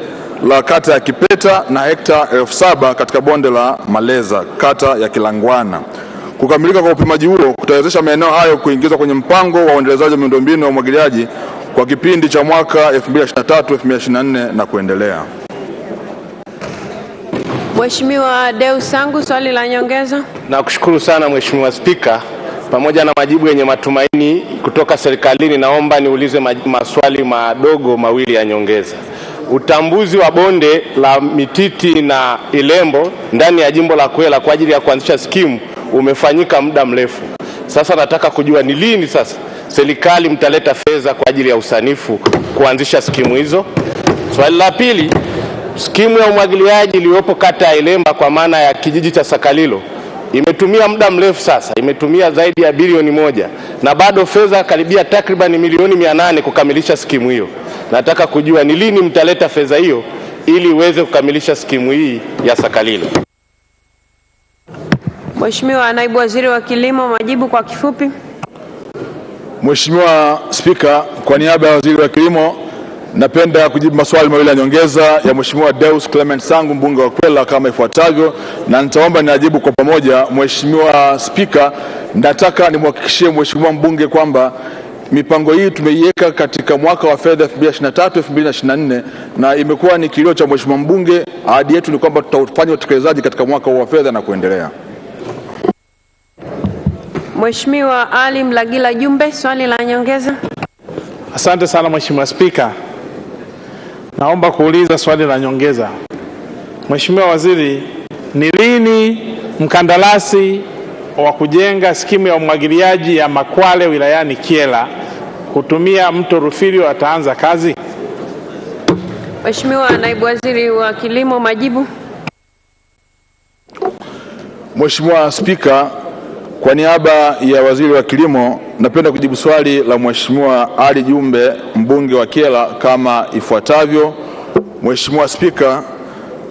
la kata ya Kipeta na hekta 7,000 katika bonde la Maleza kata ya Kilangwana. Kukamilika kwa upimaji huo kutawezesha maeneo hayo kuingizwa kwenye mpango wa uendelezaji wa miundombinu ya umwagiliaji kwa kipindi cha mwaka 2023-2024 na kuendelea. Mheshimiwa Deus Sangu, swali la nyongeza. Nakushukuru sana Mheshimiwa Spika. Pamoja na majibu yenye matumaini kutoka serikalini, naomba niulize maswali madogo mawili ya nyongeza. Utambuzi wa bonde la Mititi na Ilembo ndani ya jimbo la Kwela kwa ajili ya kuanzisha skimu umefanyika muda mrefu. Sasa nataka kujua ni lini sasa serikali mtaleta fedha kwa ajili ya usanifu kuanzisha skimu hizo. Swali la pili, skimu ya umwagiliaji iliyopo kata ya Ilemba kwa maana ya kijiji cha Sakalilo imetumia muda mrefu sasa, imetumia zaidi ya bilioni 1 na bado fedha karibia takriban milioni 800 kukamilisha skimu hiyo. Nataka kujua ni lini mtaleta fedha hiyo ili iweze kukamilisha skimu hii ya Sakalilo. Mheshimiwa Naibu Waziri wa Kilimo, majibu kwa kifupi. Mheshimiwa Spika, kwa niaba ya Waziri wa Kilimo napenda kujibu maswali mawili ya nyongeza ya Mheshimiwa Deus Clement Sangu, mbunge wa Kwela kama ifuatavyo, na nitaomba niajibu kwa pamoja. Mheshimiwa Spika, nataka nimhakikishie Mheshimiwa mbunge kwamba mipango hii tumeiweka katika mwaka wa fedha 2023-2024 na imekuwa ni kilio cha Mheshimiwa mbunge. Ahadi yetu ni kwamba tutafanya utekelezaji katika mwaka wa fedha na kuendelea. Mheshimiwa Ali Mlagila Jumbe, swali la nyongeza. Asante sana Mheshimiwa Spika. Naomba kuuliza swali la nyongeza. Mheshimiwa Waziri, ni lini mkandarasi wa kujenga skimu ya umwagiliaji ya Makwale wilayani Kyela kutumia mto Rufilio ataanza kazi? Mheshimiwa Naibu Waziri wa Kilimo, majibu. Mheshimiwa Spika, kwa niaba ya Waziri wa Kilimo napenda kujibu swali la Mheshimiwa Ali Jumbe, mbunge wa Kyela kama ifuatavyo. Mheshimiwa Spika,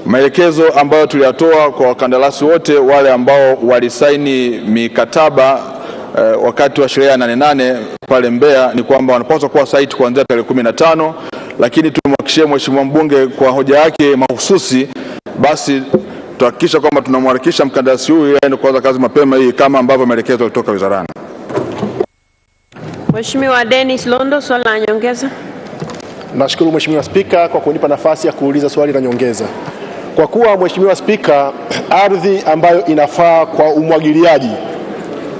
maelekezo ambayo tuliyatoa kwa wakandarasi wote wale ambao walisaini mikataba wakati wa sherehe ya Nane pale Mbeya ni kwamba wanapaswa kuwa site kuanzia tarehe 15, lakini tumhakikishie Mheshimiwa mbunge kwa hoja yake mahususi, basi tuhakikisha kwamba tunamharakisha mkandarasi huyu ili aende kuanza kazi mapema hii kama ambavyo maelekezo yalitoka wizarani. Mheshimiwa Dennis Londo, swali la nyongeza. Nashukuru Mheshimiwa Spika kwa kunipa nafasi ya kuuliza swali la nyongeza. Kwa kuwa Mheshimiwa Spika, ardhi ambayo inafaa kwa umwagiliaji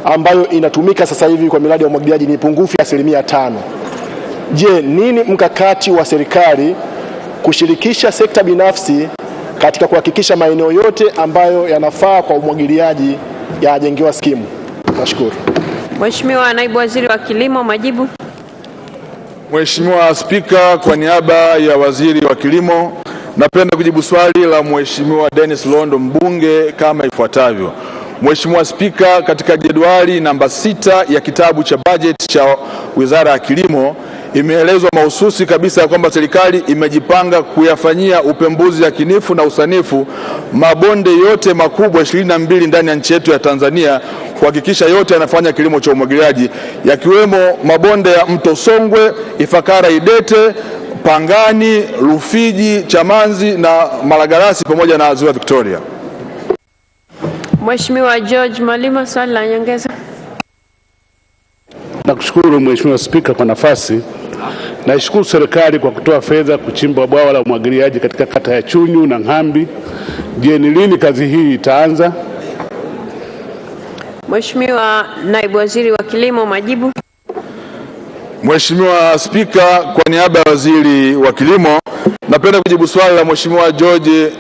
ambayo inatumika sasa hivi kwa miradi ya umwagiliaji ni pungufu ya 5%. Je, nini mkakati wa serikali kushirikisha sekta binafsi katika kuhakikisha maeneo yote ambayo yanafaa kwa umwagiliaji yajengewa skimu? Nashukuru. Mheshimiwa Naibu Waziri wa Kilimo, majibu. Mheshimiwa Spika, kwa niaba ya Waziri wa Kilimo napenda kujibu swali la Mheshimiwa Dennis Londo, mbunge kama ifuatavyo. Mheshimiwa Spika, katika jedwali namba 6 ya kitabu cha bajeti cha Wizara ya Kilimo imeelezwa mahususi kabisa ya kwamba serikali imejipanga kuyafanyia upembuzi yakinifu na usanifu mabonde yote makubwa 22 ndani ya nchi yetu ya Tanzania kuhakikisha yote yanafanya kilimo cha umwagiliaji, yakiwemo mabonde ya mto Songwe, Ifakara, Idete, Pangani, Rufiji, Chamanzi na Malagarasi pamoja na Ziwa Victoria. Mheshimiwa George Malima, swali la nyongeza. Nakushukuru Mheshimiwa Spika kwa nafasi. Naishukuru serikali kwa kutoa fedha kuchimba bwawa la umwagiliaji katika kata ya Chunyu na Ngambi. Je, ni lini kazi hii itaanza? Mheshimiwa Naibu Waziri wa Kilimo, majibu. Mheshimiwa Spika, kwa niaba ya Waziri wa Kilimo napenda kujibu swali la Mheshimiwa George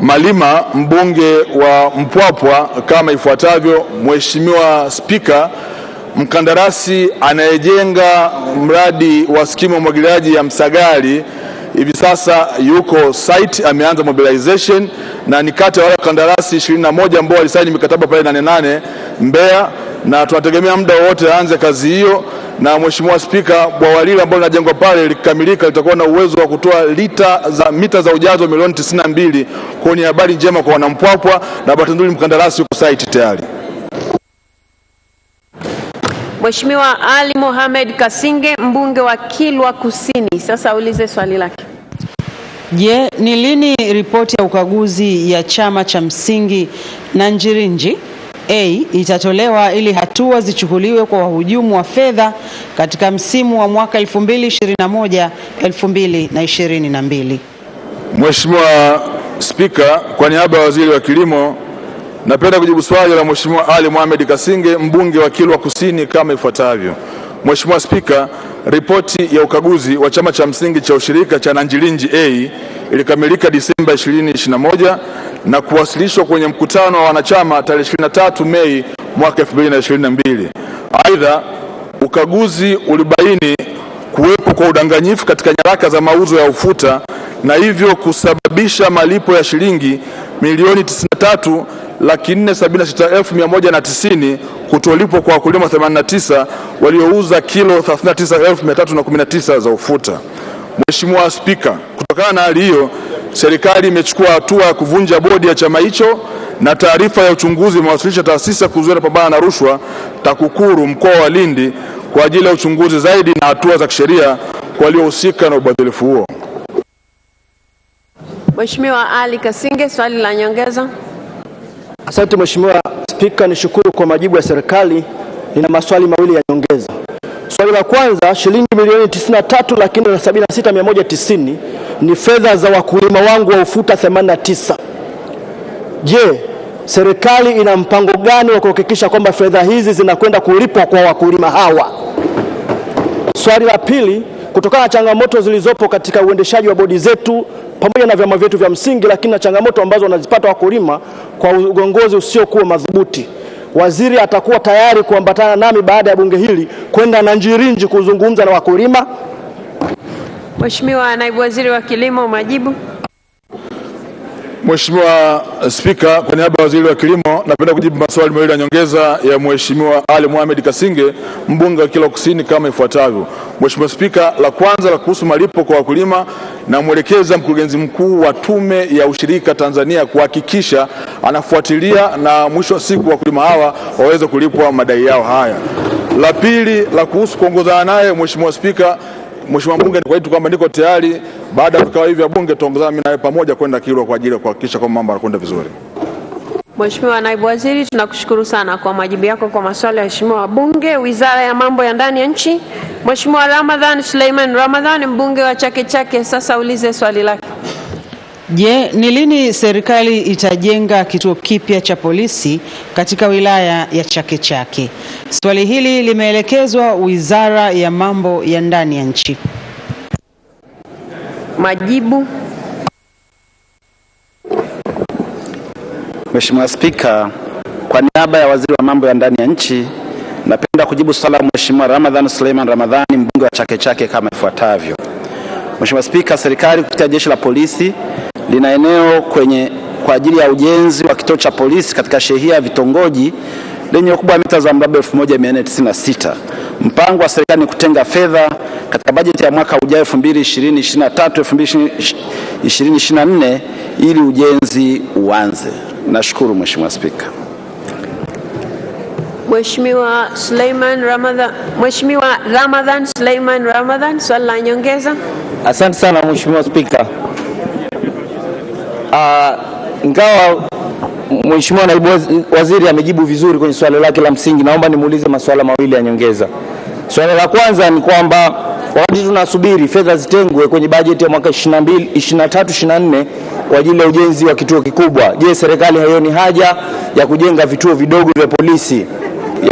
Malima, mbunge wa Mpwapwa, kama ifuatavyo. Mheshimiwa Spika, mkandarasi anayejenga mradi wa skimu ya umwagiliaji ya Msagali hivi sasa yuko site, ameanza mobilization na ni kati ya wale kandarasi 21 ambao walisaini mikataba pale Nane Mbeya, na tunategemea muda wote aanze kazi hiyo. Na Mheshimiwa Spika, bwawa lile ambalo linajengwa pale likikamilika litakuwa na uwezo wa kutoa mita za ujazo milioni 92. Kwa ni habari njema kwa wanampwapwa, na bahati nzuri mkandarasi yuko site tayari. Mheshimiwa Ali Mohamed Kasinge, mbunge wa Kilwa Kusini, sasa ulize swali lake. Je, ni lini ripoti ya ukaguzi ya chama cha msingi Nanjirinji itatolewa ili hatua zichukuliwe kwa wahujumu wa fedha katika msimu wa mwaka 2021-2022? Mheshimiwa Spika, kwa niaba ya Waziri wa Kilimo, napenda kujibu swali la Mheshimiwa Ali Mohamed Kasinge, mbunge wa Kilwa Kusini, kama ifuatavyo. Mheshimiwa Spika, ripoti ya ukaguzi wa chama cha msingi cha ushirika cha Nanjirinji ilikamilika Disemba 2021 na kuwasilishwa kwenye mkutano wa wanachama tarehe 23 Mei mwaka 2022. Aidha, ukaguzi ulibaini kuwepo kwa udanganyifu katika nyaraka za mauzo ya ufuta na hivyo kusababisha malipo ya shilingi milioni 93,476,190 kutolipwa kwa wakulima 89 waliouza kilo 39,319 za ufuta. Mheshimiwa Spika, kutokana na hali hiyo, serikali imechukua hatua ya kuvunja bodi ya chama hicho, na taarifa ya uchunguzi imewasilisha taasisi ya kuzuia na kupambana na rushwa TAKUKURU mkoa wa Lindi kwa ajili ya uchunguzi zaidi na hatua za kisheria kwa waliohusika na ubadhirifu huo. Mheshimiwa Ali Kasinge, swali la nyongeza. Asante Mheshimiwa Spika, nishukuru kwa majibu ya serikali. Nina maswali mawili ya nyongeza. Swali la kwanza, shilingi milioni 93,76,190 ni fedha za wakulima wangu wa ufuta 89. Je, serikali ina mpango gani wa kuhakikisha kwamba fedha hizi zinakwenda kulipwa kwa wakulima hawa? Swali la pili, kutokana na changamoto zilizopo katika uendeshaji wa bodi zetu pamoja na vyama vyetu vya msingi, lakini na changamoto ambazo wanazipata wakulima kwa uongozi usiokuwa madhubuti, waziri atakuwa tayari kuambatana nami baada ya bunge hili kwenda Nanjirinji kuzungumza na wakulima? Mheshimiwa Naibu Waziri wa Kilimo, majibu. Mheshimiwa Spika, kwa niaba ya Waziri wa Kilimo, napenda kujibu maswali mawili ya nyongeza ya Mheshimiwa Ali Mohamed Kasinge, mbunge wa Kilwa Kusini, kama ifuatavyo. Mheshimiwa Spika, la kwanza la kuhusu malipo kwa wakulima, na mwelekeza mkurugenzi mkuu wa Tume ya Ushirika Tanzania kuhakikisha anafuatilia na mwisho wa siku wakulima hawa waweze kulipwa madai yao haya. La pili la kuhusu kuongozana naye, Mheshimiwa Spika, Mheshimiwa mbunge, kwa hiyo kwamba niko tayari baada ya vikao hivi vya bunge tuongozana mimi naye pamoja kwenda Kilwa kwa ajili ya kuhakikisha kwamba mambo yanakwenda vizuri. Mheshimiwa Naibu Waziri, tunakushukuru sana kwa majibu yako kwa maswali ya Mheshimiwa wabunge. Wizara ya Mambo ya Ndani ya Nchi, Mheshimiwa Ramadhan Suleiman Ramadhan, mbunge wa Chake Chake, sasa ulize swali lake. Je, ni lini serikali itajenga kituo kipya cha polisi katika wilaya ya Chake Chake? Swali hili limeelekezwa Wizara ya Mambo ya Ndani ya Nchi. Majibu. Mheshimiwa Spika, kwa niaba ya Waziri wa Mambo ya Ndani ya Nchi, napenda kujibu swali la Mheshimiwa Ramadhan Suleiman Ramadhani, mbunge wa Chake Chake, kama ifuatavyo. Mheshimiwa Spika, serikali kupitia Jeshi la Polisi lina eneo kwa ajili ya ujenzi wa kituo cha polisi katika shehia ya vitongoji lenye ukubwa wa mita za mraba 1496. Mpango wa serikali ni kutenga fedha katika bajeti ya mwaka ujao 2023-2024 ili ujenzi uanze. Nashukuru Mheshimiwa Spika. Mheshimiwa Ramadhan Suleiman Ramadhan, swali la nyongeza. Asante sana Mheshimiwa Spika. Ingawa Mheshimiwa Naibu Waziri amejibu vizuri kwenye swali lake la msingi, naomba nimuulize maswala mawili ya nyongeza. Swali la kwanza ni kwamba wakati tunasubiri fedha zitengwe kwenye bajeti ya mwaka 23-24 kwa ajili ya ujenzi wa kituo kikubwa, je, serikali haioni haja ya kujenga vituo vidogo vya polisi,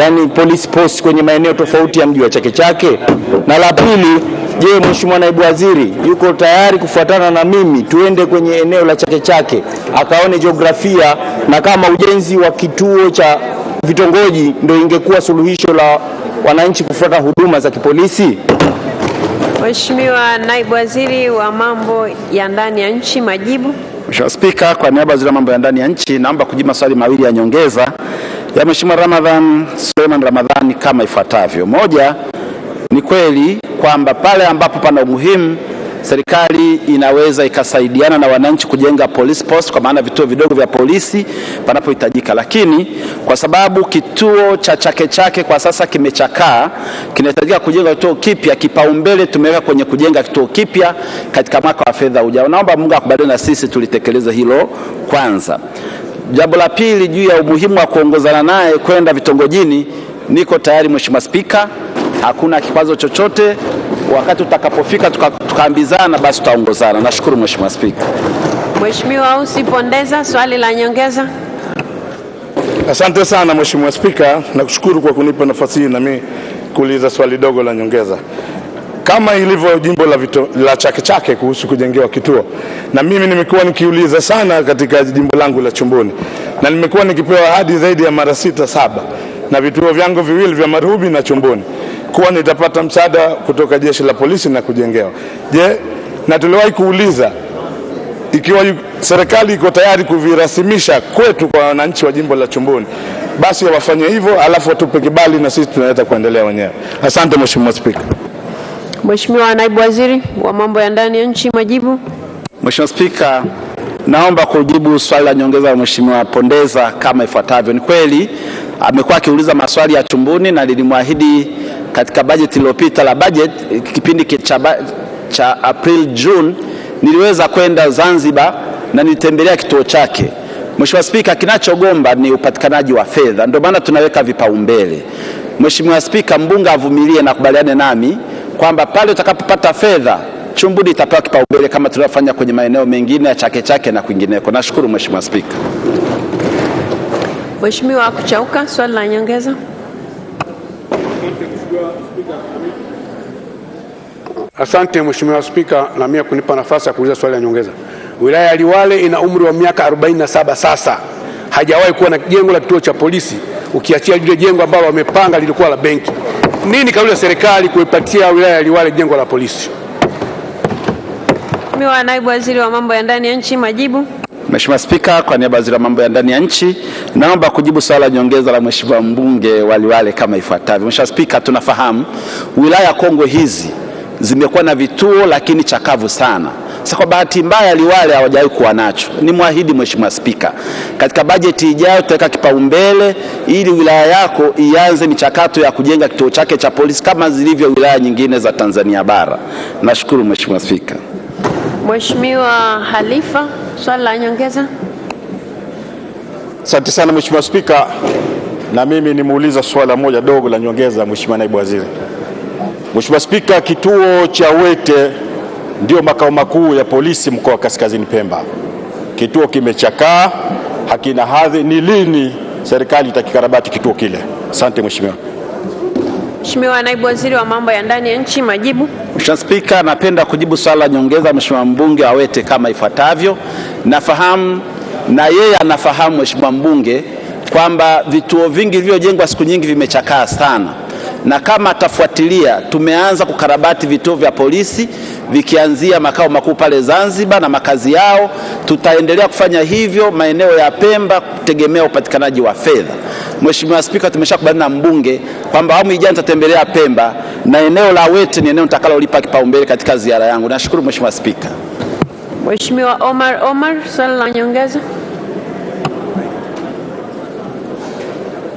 yani police post, kwenye maeneo tofauti ya mji wa Chake Chake? Na la pili, Je, Mheshimiwa Naibu Waziri yuko tayari kufuatana na mimi tuende kwenye eneo la Chake Chake akaone jiografia na kama ujenzi wa kituo cha vitongoji ndio ingekuwa suluhisho la wananchi kufuata huduma za kipolisi? Mheshimiwa Naibu Waziri wa Mambo ya Ndani ya Nchi, majibu. Mheshimiwa Spika, kwa niaba ya Waziri wa Mambo ya Ndani ya Nchi naomba kujibu maswali mawili ya nyongeza ya Mheshimiwa Suleiman Ramadhani kama ifuatavyo. Moja, ni kweli kwamba pale ambapo pana umuhimu serikali inaweza ikasaidiana na wananchi kujenga police post, kwa maana vituo vidogo vya polisi panapohitajika, lakini kwa sababu kituo cha Chake Chake kwa sasa kimechakaa, kinahitajika kujenga kituo kipya, kipaumbele tumeweka kwenye kujenga kituo kipya katika mwaka wa fedha ujao. Naomba Mungu akubaliane na sisi tulitekeleze hilo kwanza. Jambo la pili, juu ya umuhimu wa kuongozana naye kwenda vitongojini, niko tayari Mheshimiwa Spika, hakuna kikwazo chochote. Wakati utakapofika tukaambizana basi tutaongozana. Nashukuru Mheshimiwa Spika. Mheshimiwa Usipondeza, swali la nyongeza. Asante sana Mheshimiwa Spika, nakushukuru kwa kunipa nafasi hii na mimi kuuliza swali dogo la nyongeza. Kama ilivyo jimbo la Chake Chake kuhusu kujengewa kituo, na mimi nimekuwa nikiuliza sana katika jimbo langu la Chumbuni, na nimekuwa nikipewa ahadi zaidi ya mara 6-7 na vituo vyangu viwili vya Marubi na Chumbuni kuwa nitapata msaada kutoka jeshi la polisi na kujengewa. Je, na tuliwahi kuuliza ikiwa serikali iko tayari kuvirasimisha kwetu kwa wananchi wa jimbo la Chumbuni, basi wafanye hivyo alafu watupe kibali na sisi tunaweza kuendelea wenyewe. Asante Mheshimiwa Spika. Mheshimiwa Naibu Waziri wa Mambo ya Ndani ya Nchi, majibu. Mheshimiwa Spika, naomba kujibu swali la nyongeza la Mheshimiwa Pondeza kama ifuatavyo. Ni kweli amekuwa akiuliza maswali ya Chumbuni na nilimwahidi katika bajeti iliyopita la kipindi cha April June niliweza kwenda Zanzibar na nitembelea kituo chake. Mheshimiwa Spika, kinachogomba ni upatikanaji wa fedha, ndio maana tunaweka vipaumbele. Mheshimiwa Spika, mbunge avumilie na kubaliane nami kwamba pale utakapopata fedha Chumbuni itapewa kipaumbele kama tulivyofanya kwenye maeneo mengine ya Chake Chake na kwingineko. Nashukuru Mheshimiwa Spika. Mheshimiwa Kuchauka, swali la nyongeza. Asante Mheshimiwa Spika, na mimi kunipa nafasi ya kuuliza swali la nyongeza. Wilaya ya Liwale ina umri wa miaka 47 sasa. Hajawahi kuwa na jengo la kituo cha polisi, ukiachia lile jengo ambalo wamepanga lilikuwa la benki. Nini kauli ya serikali kuipatia wilaya ya Liwale jengo la polisi? Mheshimiwa Naibu Waziri wa Mambo ya Ndani ya Nchi, majibu. Mheshimiwa Spika, kwa niaba ya Waziri wa Mambo ya Ndani ya Nchi naomba kujibu swali la nyongeza la Mheshimiwa mbunge wa Liwale kama ifuatavyo. Mheshimiwa Spika, tunafahamu wilaya Kongwe hizi zimekuwa na vituo lakini chakavu sana. Sasa kwa bahati mbaya Liwale hawajawahi kuwa nacho. Nimwahidi Mheshimiwa Spika, katika bajeti ijayo tutaweka kipaumbele ili wilaya yako ianze michakato ya kujenga kituo chake cha polisi kama zilivyo wilaya nyingine za Tanzania bara. Nashukuru Mheshimiwa Spika. Mheshimiwa Halifa, swali la nyongeza. Asante sana Mheshimiwa Spika, na mimi nimuuliza swala moja dogo la nyongeza Mheshimiwa Naibu Waziri. Mheshimiwa Spika, kituo cha Wete ndio makao makuu ya polisi mkoa wa Kaskazini Pemba. Kituo kimechakaa, hakina hadhi. Ni lini serikali itakikarabati kituo kile? Asante Mheshimiwa. Mheshimiwa Naibu Waziri wa Mambo ya Ndani ya Nchi, majibu. Mheshimiwa Spika, napenda kujibu swali la nyongeza Mheshimiwa mbunge wa Wete kama ifuatavyo. Nafahamu na yeye anafahamu Mheshimiwa mbunge kwamba vituo vingi vilivyojengwa siku nyingi vimechakaa sana, na kama atafuatilia tumeanza kukarabati vituo vya polisi vikianzia makao makuu pale Zanzibar na makazi yao. Tutaendelea kufanya hivyo maeneo ya Pemba kutegemea upatikanaji wa fedha. Mheshimiwa Spika, tumeshakubaliana na mbunge kwamba awamu ijayo nitatembelea Pemba na eneo la Wete ni eneo nitakalolipa kipaumbele katika ziara yangu. Nashukuru Mheshimiwa Spika. Mheshimiwa Omar, swali la nyongeza.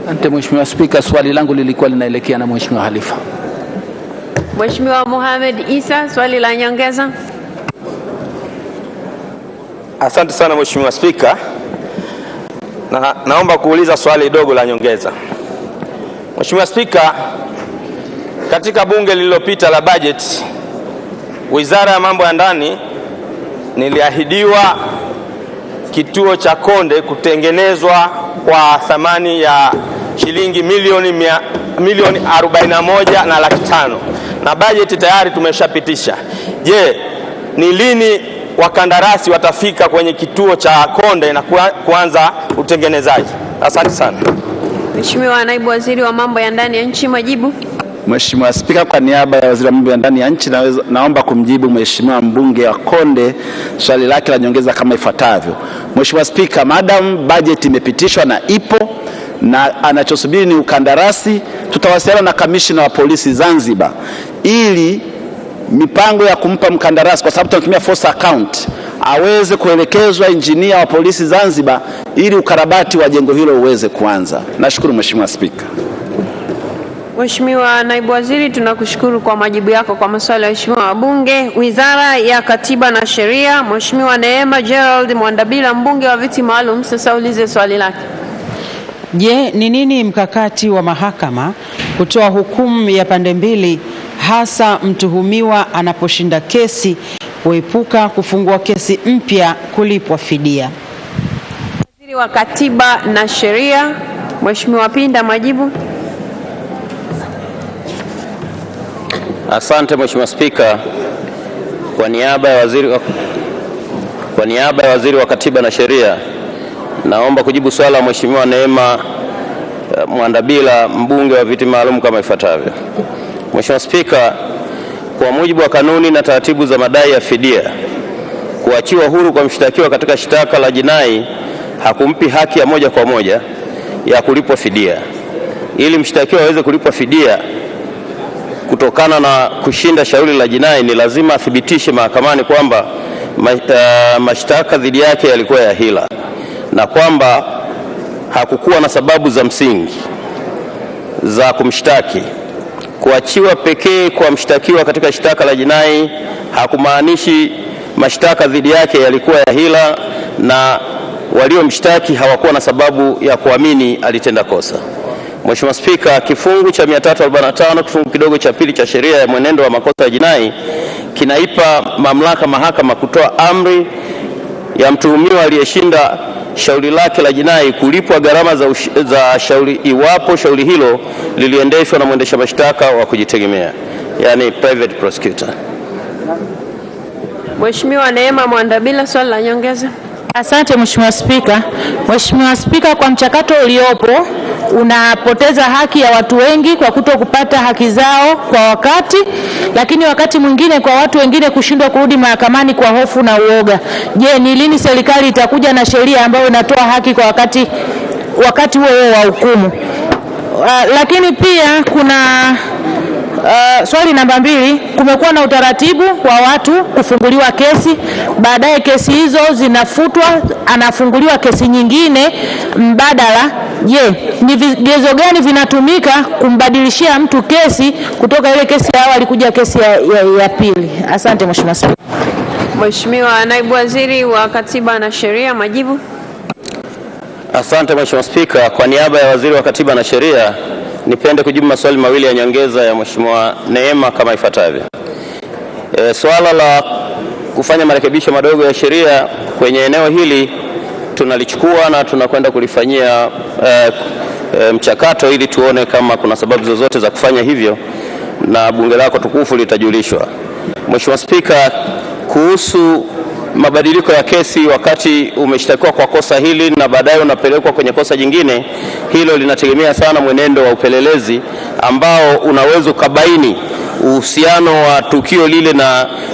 Asante Mheshimiwa Spika, swali langu lilikuwa linaelekea na Mheshimiwa Halifa. Mheshimiwa Mohamed Isa, swali la nyongeza. Asante sana Mheshimiwa Spika, naomba kuuliza swali dogo la nyongeza. Mheshimiwa Spika, katika bunge lililopita la bajeti, Wizara ya Mambo ya Ndani niliahidiwa kituo cha Konde kutengenezwa kwa thamani ya shilingi milioni 41.5 na bajeti tayari tumeshapitisha. Je, ni lini wakandarasi watafika kwenye kituo cha Konde na kuanza utengenezaji? Asante sana. Mheshimiwa Naibu Waziri wa Mambo ya Ndani ya Nchi, majibu. Mheshimiwa Spika, kwa niaba ya Waziri wa Mambo ya Ndani ya Nchi naomba kumjibu Mheshimiwa mbunge wa Konde swali lake la nyongeza kama ifuatavyo. Mheshimiwa Spika, madam budget imepitishwa na ipo na anachosubiri ni ukandarasi, tutawasiliana na kamishna wa polisi Zanzibar ili mipango ya kumpa mkandarasi, kwa sababu tunatumia force account, aweze kuelekezwa injinia wa polisi Zanzibar ili ukarabati wa jengo hilo uweze kuanza. Nashukuru Mheshimiwa Spika. Mheshimiwa Naibu Waziri, tunakushukuru kwa majibu yako kwa maswali ya Mheshimiwa wabunge. Wizara ya Katiba na Sheria, Mheshimiwa Neema Gerald Mwandabila, mbunge wa viti maalum, sasa ulize swali lake. Je, ni nini mkakati wa mahakama kutoa hukumu ya pande mbili, hasa mtuhumiwa anaposhinda kesi, kuepuka kufungua kesi mpya kulipwa fidia? Waziri wa Katiba na Sheria, Mheshimiwa Pinda, majibu. Asante Mheshimiwa Spika, kwa niaba ya Waziri wa Katiba na Sheria naomba kujibu swala la Mheshimiwa Neema Mwandabila, mbunge wa viti maalum kama ifuatavyo. Mheshimiwa Spika, kwa mujibu wa kanuni na taratibu za madai ya fidia, kuachiwa huru kwa mshtakiwa katika shtaka la jinai hakumpi haki ya moja kwa moja ya kulipwa fidia. Ili mshtakiwa aweze kulipwa fidia kutokana na kushinda shauri la jinai, ni lazima athibitishe mahakamani kwamba mashtaka dhidi yake yalikuwa ya hila na kwamba hakukuwa na sababu za msingi za kumshtaki. Kuachiwa pekee kwa mshtakiwa katika shtaka la jinai hakumaanishi mashtaka dhidi yake yalikuwa ya hila na waliomshtaki hawakuwa na sababu ya kuamini alitenda kosa. Mheshimiwa Spika, kifungu cha 345 kifungu kidogo cha pili cha sheria ya mwenendo wa makosa ya jinai kinaipa mamlaka mahakama kutoa amri ya mtuhumiwa aliyeshinda shauri lake la jinai kulipwa gharama za shauri iwapo shauri hilo liliendeshwa na mwendesha mashtaka wa kujitegemea, yani private prosecutor. Mheshimiwa Neema Mwandabila, swali la nyongeza. Asante Mheshimiwa Spika. Mheshimiwa Spika, kwa mchakato uliopo unapoteza haki ya watu wengi kwa kuto kupata haki zao kwa wakati, lakini wakati mwingine kwa watu wengine kushindwa kurudi mahakamani kwa hofu na uoga. Je, ni lini serikali itakuja na sheria ambayo inatoa haki kwa wakati huo wa hukumu? Lakini pia kuna swali namba 2, kumekuwa na utaratibu wa watu kufunguliwa kesi, baadaye kesi hizo zinafutwa, anafunguliwa kesi nyingine mbadala. Je, ni vigezo gani vinatumika kumbadilishia mtu kesi kutoka ile kesi ya awali kuja kesi ya pili? Asante Mheshimiwa Spika. Mheshimiwa Naibu Waziri wa Katiba na Sheria, majibu. Asante Mheshimiwa Spika, kwa niaba ya Waziri wa Katiba na Sheria nipende kujibu maswali mawili ya nyongeza ya Mheshimiwa Neema kama ifuatavyo. Swala la kufanya marekebisho madogo ya sheria kwenye eneo hili tunalichukua na tunakwenda kulifanyia mchakato ili tuone kama kuna sababu zozote za kufanya hivyo, na bunge lako tukufu litajulishwa. Mheshimiwa Spika, kuhusu mabadiliko ya kesi wakati umeshtakiwa kwa kosa hili na baadaye unapelekwa kwenye kosa jingine, hilo linategemea sana mwenendo wa upelelezi ambao unaweza kubaini uhusiano wa tukio lile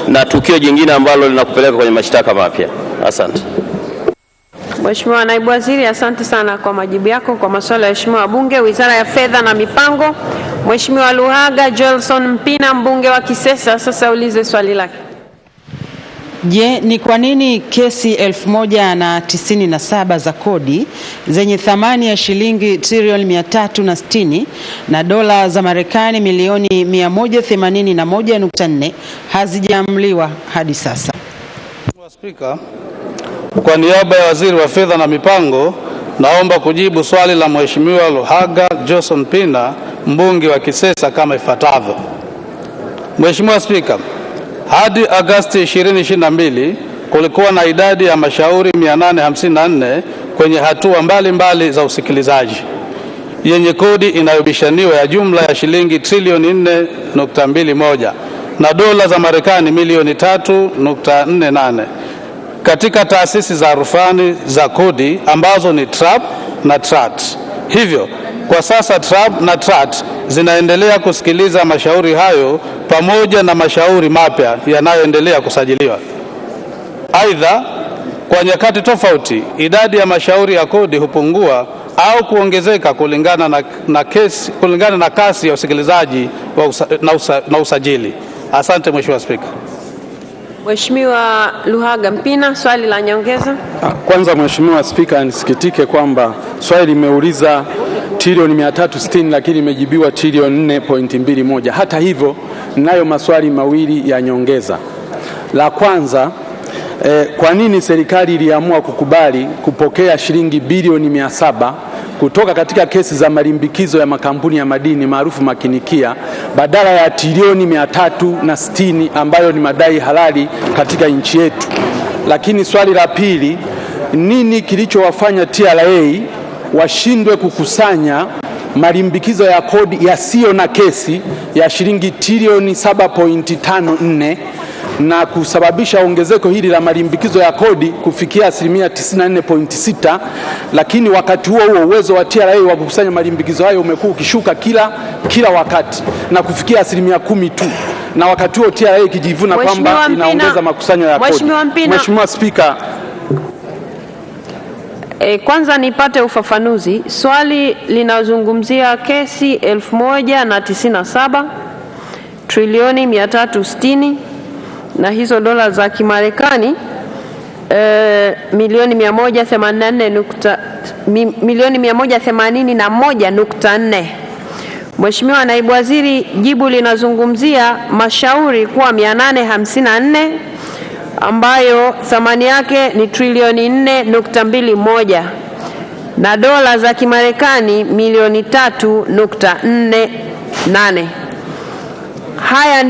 na tukio jingine ambalo linakupeleka kwenye mashtaka mapya. Asante. Mheshimiwa Naibu Waziri, asante sana kwa majibu yako kwa maswali ya Mheshimiwa wabunge. Wizara ya Fedha na Mipango, Mheshimiwa Luhaga Joelson Mpina, mbunge wa Kisesa, sasa ulize swali lake. Je, ni kwa nini kesi 1097 za kodi zenye thamani ya shilingi trilioni 360 na dola za Marekani milioni 181.4 hazijaamliwa hadi sasa? Mheshimiwa Spika, kwa niaba ya Waziri wa Fedha na Mipango naomba kujibu swali la Mheshimiwa Luhaga Joelson Mpina, mbunge wa Kisesa kama ifuatavyo. Mheshimiwa Spika, hadi Agosti 2022 kulikuwa na idadi ya mashauri 854 kwenye hatua mbalimbali za usikilizaji. yenye kodi inayobishaniwa ya jumla ya shilingi trilioni 4.21 na dola za Marekani milioni 3.48 katika taasisi za rufani za kodi ambazo ni TRAP na TRAT. Hivyo, kwa sasa TRAP na TRAT zinaendelea kusikiliza mashauri hayo pamoja na mashauri mapya yanayoendelea kusajiliwa. Aidha, kwa nyakati tofauti, idadi ya mashauri ya kodi hupungua au kuongezeka kulingana na kasi ya usikilizaji na usajili. Asante Mheshimiwa Spika. Mheshimiwa Luhaga Mpina, swali la nyongeza. Kwanza Mheshimiwa Spika, nisikitike kwamba swali limeuliza trilioni 360 lakini imejibiwa trilioni 4.21. Hata hivyo, ninayo maswali mawili ya nyongeza. La kwanza, kwa nini serikali iliamua kukubali kupokea shilingi bilioni 700 kutoka katika kesi za malimbikizo ya makampuni ya madini maarufu makinikia badala ya trilioni 360 ambayo ni madai halali katika nchi yetu? Lakini swali la pili, nini kilichowafanya TRA washindwe kukusanya malimbikizo ya kodi yasiyo na kesi ya shilingi trilioni 7.54 na kusababisha ongezeko hili la malimbikizo ya kodi kufikia 94.6, lakini wakati huo huo uwezo wa TRA wa kukusanya malimbikizo hayo umekuwa ukishuka kila wakati na kufikia 10% tu, na wakati huo TRA ikijivuna kwamba inaongeza makusanyo ya kodi. Mheshimiwa Spika, kwanza nipate ufafanuzi. Swali linazungumzia kesi 1097 trilioni 360 na hizo dola za Kimarekani milioni 181.4. Mheshimiwa Naibu Waziri, jibu linazungumzia mashauri kuwa 854 ambayo thamani yake ni trilioni 4.21 na dola za Kimarekani milioni 3.48. Haya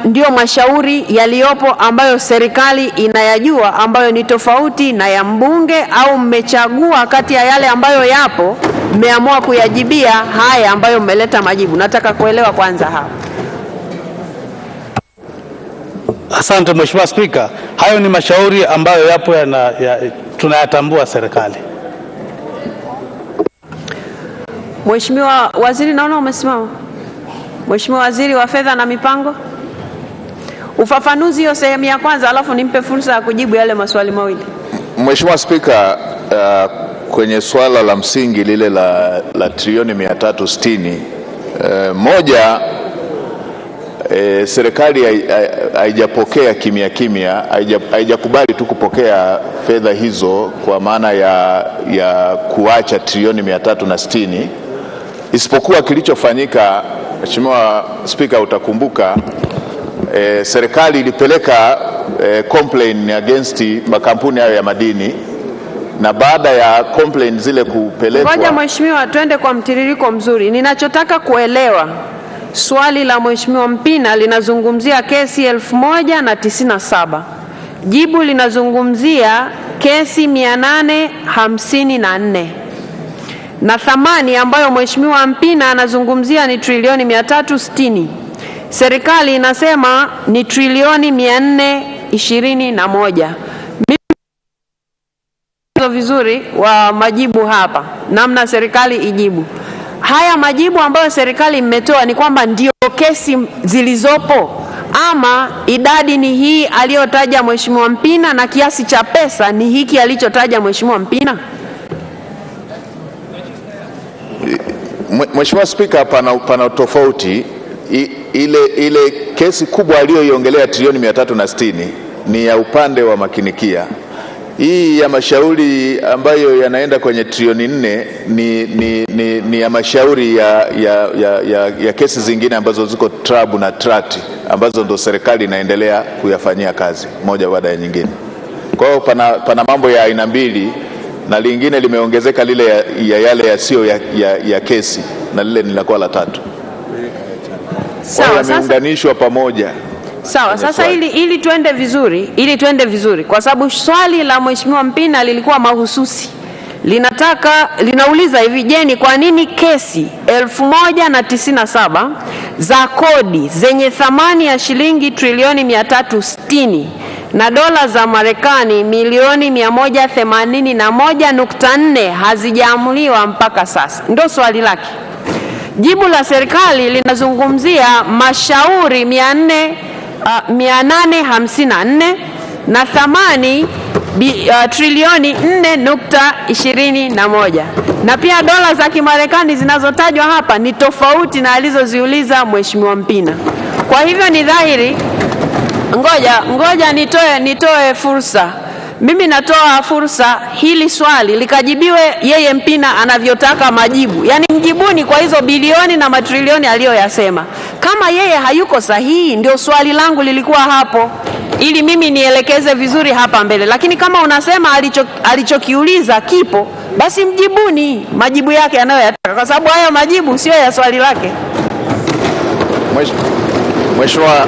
ndio mashauri yaliyopo ambayo serikali inayajua, ambayo ni tofauti na ya mbunge, au mmechagua kati ya yale ambayo yapo mmeamua kuyajibia haya ambayo mmeleta majibu? Nataka kuelewa kwanza hapo. Asante Mheshimiwa Spika. Hayo ni mashauri ambayo yapo tunayatambua serikali. Mheshimiwa Waziri, naona umesimama. Mheshimiwa Waziri wa Fedha na Mipango, ufafanuzi hiyo sehemu ya kwanza, alafu nimpe fursa ya kujibu yale maswali mawili. Mheshimiwa Spika, kwenye swala la msingi lile la trilioni 360, moja, serikali haijapokea kimya, haijakubali tu kupokea fedha hizo kwa maana ya kuacha trilioni 360, isipokuwa kilichofanyika, Mheshimiwa Spika, utakumbuka serikali ilipeleka complaint against makampuni hayo ya madini, na baada ya complaint zile kupelekwa. Ngoja Mheshimiwa, twende kwa mtiririko mzuri. Ninachotaka kuelewa, swali la Mheshimiwa Mpina linazungumzia kesi 1097. Jibu linazungumzia kesi 854. Na thamani ambayo Mheshimiwa Mpina anazungumzia ni trilioni 360. Serikali inasema ni trilioni 421. Vizuri wa majibu hapa, namna serikali ijibu. Haya majibu ambayo serikali mmetoa ni kwamba ndio kesi zilizopo, ama idadi ni hii aliyotaja Mheshimiwa Mpina na kiasi cha pesa ni hiki alichotaja Mheshimiwa Mpina? Mheshimiwa Spika, pana tofauti. Ile kesi kubwa aliyoiongelea trilioni 360 ni ya upande wa makinikia. Hii ya mashauri ambayo yanaenda kwenye trilioni 4 ni ya mashauri ya kesi zingine ambazo ziko trabu na trati, ambazo ndo serikali inaendelea kuyafanyia kazi moja baada ya nyingine. Kwa hiyo pana mambo ya aina mbili, na lingine limeongezeka lile yale yasiyo ya kesi, na lile linakuwa la tatu. Sawa, yameunganishwa pamoja. Sawa, sasa ili tuende vizuri, kwa sababu swali la Mheshimiwa Mpina lilikuwa mahususi. linauliza hivi: je, ni kwa nini kesi 1097 za kodi zenye thamani ya shilingi trilioni 360 na dola za Marekani milioni 181.4 hazijaamuliwa mpaka sasa? Ndio swali lake. Jibu la serikali linazungumzia mashauri 854 na thamani trilioni 4.21, na pia dola za Kimarekani zinazotajwa hapa ni tofauti na alizoziuliza Mheshimiwa Mpina. Kwa hivyo ni dhahiri, ngoja nitoe fursa. Mimi natoa fursa hili swali likajibiwe yeye Mpina anavyotaka majibu. Yaani mjibuni kwa hizo bilioni na matrilioni aliyoyasema. Kama yeye hayuko sahihi, ndio swali langu lilikuwa hapo, ili mimi nielekeze vizuri hapa mbele. Lakini kama unasema alichokiuliza kipo, basi mjibuni majibu yake anayoyataka, kwa sababu haya majibu sio ya swali lake. Mheshimiwa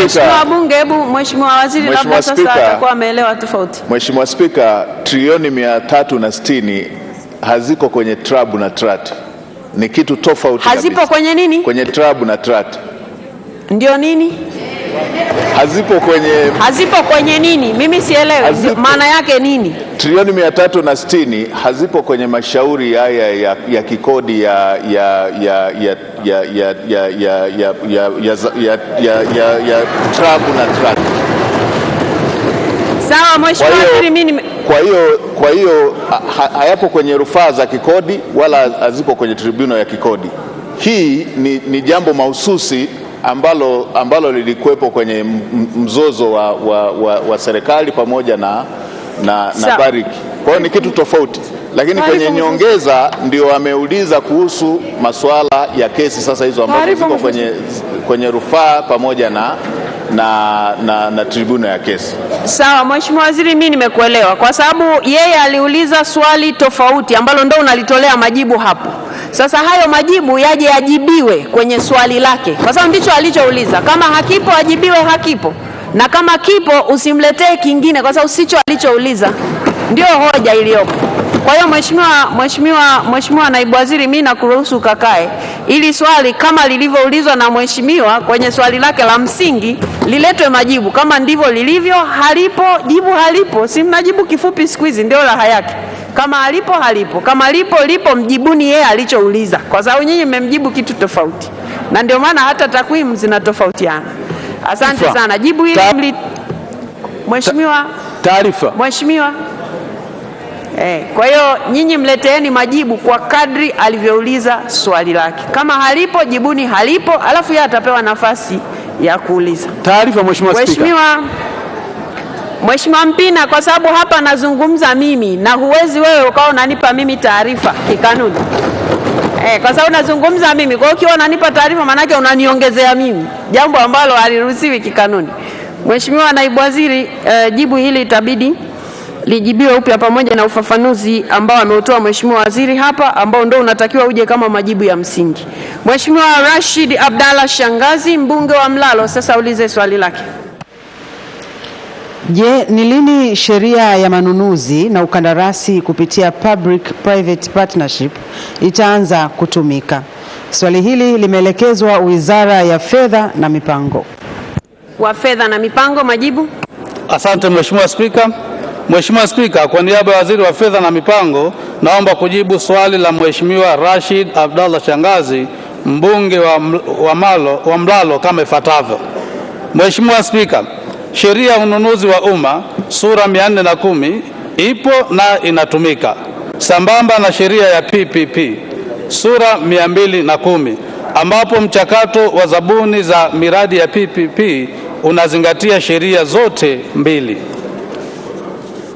Mheshimiwa Bunge, hebu Mheshimiwa Waziri labda sasa atakuwa ameelewa tofauti. Mheshimiwa Spika, trilioni 360 haziko kwenye trabu na trat. Ni kitu tofauti kabisa. Hazipo kwenye nini? Kwenye trabu na trat. Ndio nini? Hazipo kwenye nini? Mimi sielewi. Maana yake nini? Trilioni 360 hazipo kwenye mashauri haya ya kikodi ya trabu na trat. Sawa Mheshimiwa Waziri, mimi kwa hiyo hayapo kwenye rufaa za kikodi wala hazipo kwenye tribunal ya kikodi. Hii ni jambo mahususi ambalo lilikuwepo kwenye mzozo wa serikali pamoja na Bariki. Kwa hiyo ni kitu tofauti. Lakini kwenye nyongeza ndio ameuliza kuhusu masuala ya kesi sasa hizo ambazo ziko kwenye rufaa pamoja na tribunal ya kesi. Sawa Mheshimiwa Waziri, mimi nimekuelewa, kwa sababu yeye aliuliza swali tofauti ambalo ndo unalitolea majibu hapo. Sasa hayo majibu yaje yajibiwe kwenye swali lake, kwa sababu ndicho alichouliza. Kama hakipo ajibiwe hakipo, na kama kipo usimletee kingine, kwa sababu sicho alichouliza. Ndio hoja iliyopo. Kwa hiyo Mheshimiwa Naibu Waziri, mimi nakuruhusu kakae, ili swali kama lilivyoulizwa na mheshimiwa kwenye swali lake la msingi liletwe majibu. Kama ndivyo lilivyo, halipo jibu halipo. Si mnajibu kifupi siku hizi, ndio raha yake. Kama halipo halipo, kama lipo mjibuni yeye alichouliza, kwa sababu nyinyi mmemjibu kitu tofauti, na ndio maana hata takwimu zinatofautiana. Asante sana. Jibu hili Mheshimiwa, taarifa Mheshimiwa. Kwa hiyo nyinyi mleteeni majibu kwa kadri alivyouliza swali lake. Kama halipo jibuni halipo, alafu yeye atapewa nafasi ya kuuliza. Taarifa Mheshimiwa Spika. Mheshimiwa Mpina, kwa sababu hapa nazungumza mimi na huwezi wewe ukawa unanipa mimi taarifa kikanuni. Kwa sababu nazungumza mimi, kwa hiyo ukiwa unanipa taarifa maana yake unaniongezea mimi, jambo ambalo haliruhusiwi kikanuni. Mheshimiwa Naibu Waziri, jibu hili itabidi lijibiwe upya pamoja na ufafanuzi ambao ameutoa Mheshimiwa Waziri hapa, ambao ndio unatakiwa uje kama majibu ya msingi. Mheshimiwa Rashid Abdalla Shangazi, mbunge wa Mlalo, sasa ulize swali lake. Je, ni lini sheria ya manunuzi na ukandarasi kupitia Public Private Partnership itaanza kutumika? Swali hili limeelekezwa Wizara ya Fedha na Mipango. Wa Fedha na Mipango, majibu. Asante Mheshimiwa Spika. Mheshimiwa Spika, kwa niaba ya Waziri wa Fedha na Mipango, naomba kujibu swali la Mheshimiwa Rashid Abdalla Shangazi, mbunge wa Mlalo kama ifuatavyo. Mheshimiwa Spika, sheria ya ununuzi wa umma sura 410 ipo na inatumika sambamba na sheria ya PPP sura 210, ambapo mchakato wa zabuni za miradi ya PPP unazingatia sheria zote mbili.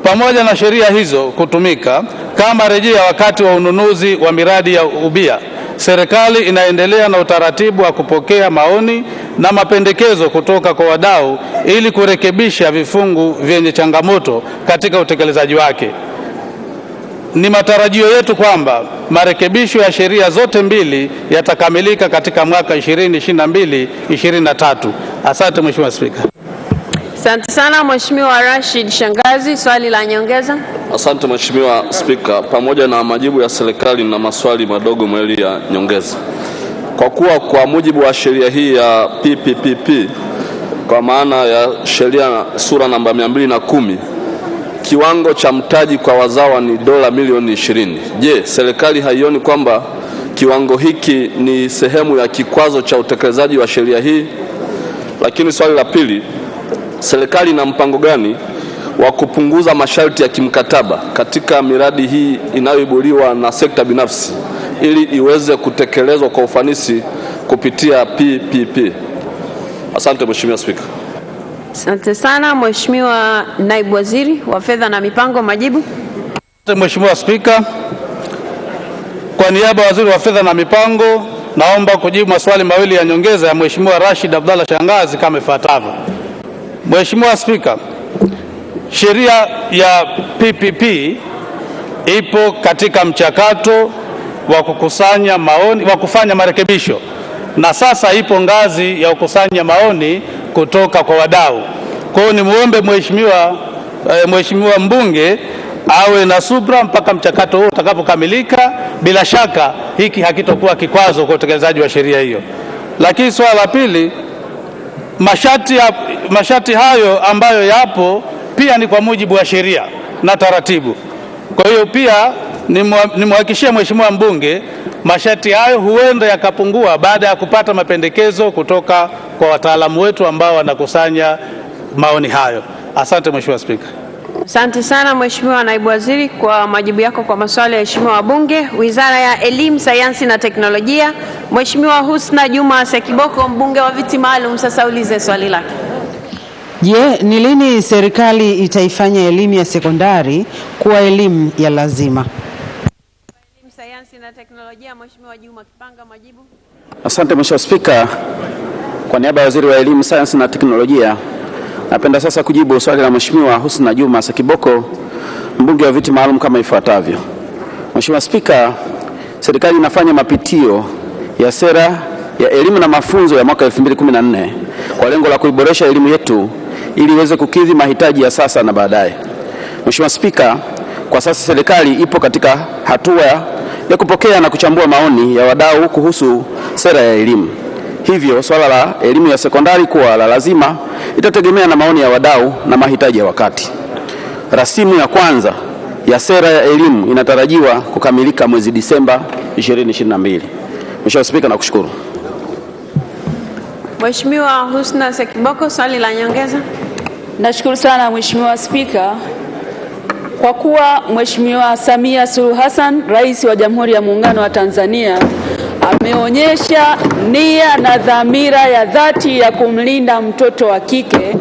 Pamoja na sheria hizo kutumika kama rejea wakati wa ununuzi wa miradi ya ubia, serikali inaendelea na utaratibu wa kupokea maoni na mapendekezo kutoka kwa wadau ili kurekebisha vifungu vyenye changamoto katika utekelezaji wake. ni matarajio yetu kwamba marekebisho ya sheria zote mbili yatakamilika katika mwaka 2022-2023. Asante Mheshimiwa Spika. Asante sana Mheshimiwa Rashid Shangazi, swali la nyongeza. Asante Mheshimiwa Spika, pamoja na majibu ya serikali na maswali madogo mawili ya nyongeza. Kwa kuwa kwa mujibu wa sheria hii ya PPPP, kwa maana ya sheria sura namba 210, kiwango cha mtaji kwa wazawa ni dola milioni 20. Je, serikali haioni kwamba kiwango hiki ni sehemu ya kikwazo cha utekelezaji wa sheria hii? Lakini swali la pili, serikali ina mpango gani wa kupunguza masharti ya kimkataba katika miradi hii inayoibuliwa na sekta binafsi ili iweze kutekelezwa kwa ufanisi kupitia PPP? Asante Mheshimiwa Spika. Asante sana Mheshimiwa Naibu Waziri wa Fedha na Mipango, majibu. Asante Mheshimiwa Spika, kwa niaba ya Waziri wa Fedha na Mipango naomba kujibu maswali mawili ya nyongeza ya Mheshimiwa Rashid Abdalla Shangazi kama ifuatavyo. Mheshimiwa Spika, sheria ya PPP ipo katika mchakato wa kukusanya maoni, wa kufanya marekebisho, na sasa ipo ngazi ya kukusanya maoni kutoka kwa wadau. Kwa hiyo nimuombe Mheshimiwa mbunge awe na subra mpaka mchakato huo utakapokamilika. Bila shaka hiki hakitokuwa kikwazo kwa utekelezaji wa sheria hiyo. Lakini swala la pili, masharti hayo ambayo yapo pia ni kwa mujibu wa sheria na taratibu. Kwa hiyo pia nimhakikishie Mheshimiwa mbunge masharti hayo huenda yakapungua baada ya kupata mapendekezo kutoka kwa wataalamu wetu ambao wanakusanya maoni hayo. Asante Mheshimiwa Spika. Asante sana Mheshimiwa Naibu Waziri kwa majibu yako kwa maswali ya Mheshimiwa wabunge. Wizara ya Elimu, Sayansi na Teknolojia, Mheshimiwa Husna Juma Sekiboko, mbunge wa viti maalum, sasa ulize swali lake. Je, ni lini serikali itaifanya elimu ya sekondari kuwa elimu ya lazima? Elimu, Sayansi na Teknolojia, Mheshimiwa Juma Kipanga, majibu. Asante Mheshimiwa Spika, kwa niaba ya Waziri wa Elimu, Sayansi na Teknolojia napenda sasa kujibu swali la Mheshimiwa Husna Juma Sekiboko, mbunge wa viti maalum kama ifuatavyo. Mheshimiwa Spika, serikali inafanya mapitio ya sera ya elimu na mafunzo ya mwaka 2014 kwa lengo la kuiboresha elimu yetu ili iweze kukidhi mahitaji ya sasa na baadaye. Mheshimiwa Spika, kwa sasa serikali ipo katika hatua ya kupokea na kuchambua maoni ya wadau kuhusu sera ya elimu. Hivyo swala la elimu ya sekondari kuwa la lazima itategemea na maoni ya wadau na mahitaji ya wakati. Rasimu ya kwanza ya sera ya elimu inatarajiwa kukamilika mwezi Disemba 2022. Mheshimiwa Spika, nakushukuru. Mheshimiwa Husna Sekiboko, swali la nyongeza. Nashukuru sana Mheshimiwa Spika. Kwa kuwa Mheshimiwa Samia Suluhu Hassan, Rais wa Jamhuri ya Muungano wa Tanzania, ameonyesha nia na dhamira ya dhati ya kumlinda mtoto wa kike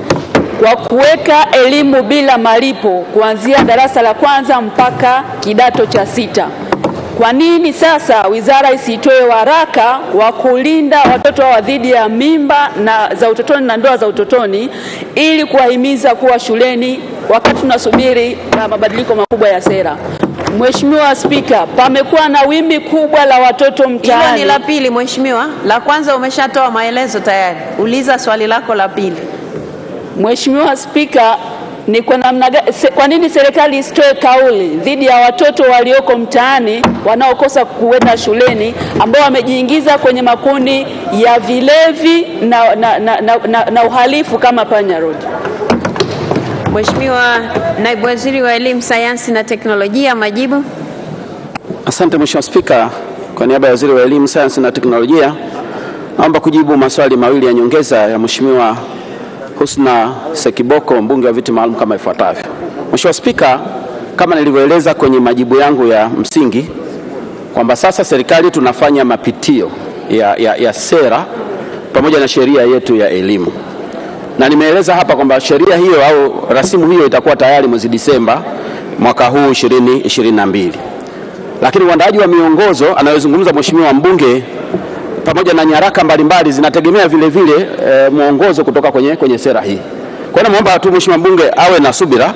kwa kuweka elimu bila malipo kuanzia darasa la kwanza mpaka kidato cha 6. Kwa nini sasa wizara isitoe waraka wa kulinda watoto wa dhidi ya mimba za utotoni na ndoa za utotoni ili kuwahimiza kuwa shuleni wakati tunasubiri mabadiliko makubwa ya sera? Mheshimiwa Spika, pamekuwa na wimbi kubwa la watoto mtaani. Hilo ni la pili Mheshimiwa. La kwanza umeshatoa maelezo tayari. Uliza swali lako la pili. Mheshimiwa Spika, ni kwa nini serikali isitoe kauli dhidi ya watoto walioko mtaani wanaokosa kuenda shuleni ambao wamejiingiza kwenye makundi ya vilevi na uhalifu kama Panya Road? Mheshimiwa Naibu Waziri wa Elimu, Sayansi na Teknolojia, majibu. Asante Mheshimiwa Spika, kwa niaba ya Waziri wa Elimu, Sayansi na Teknolojia naomba kujibu maswali mawili ya nyongeza ya Mheshimiwa Husna Sekiboko, mbunge wa viti maalum kama ifuatavyo. Mheshimiwa Spika, kama nilivyoeleza kwenye majibu yangu ya msingi kwamba sasa serikali tunafanya mapitio ya sera pamoja na sheria yetu ya elimu. Na nimeeleza hapa kwamba sheria hiyo au rasimu hiyo itakuwa tayari mwezi Disemba mwaka huu 2022. Lakini uandaaji wa miongozo anayozungumza Mheshimiwa mbunge pamoja na nyaraka mbalimbali zinategemea vile vile mwongozo kutoka kwenye sera hii. Kwa hiyo naomba tu Mheshimiwa mbunge awe na subira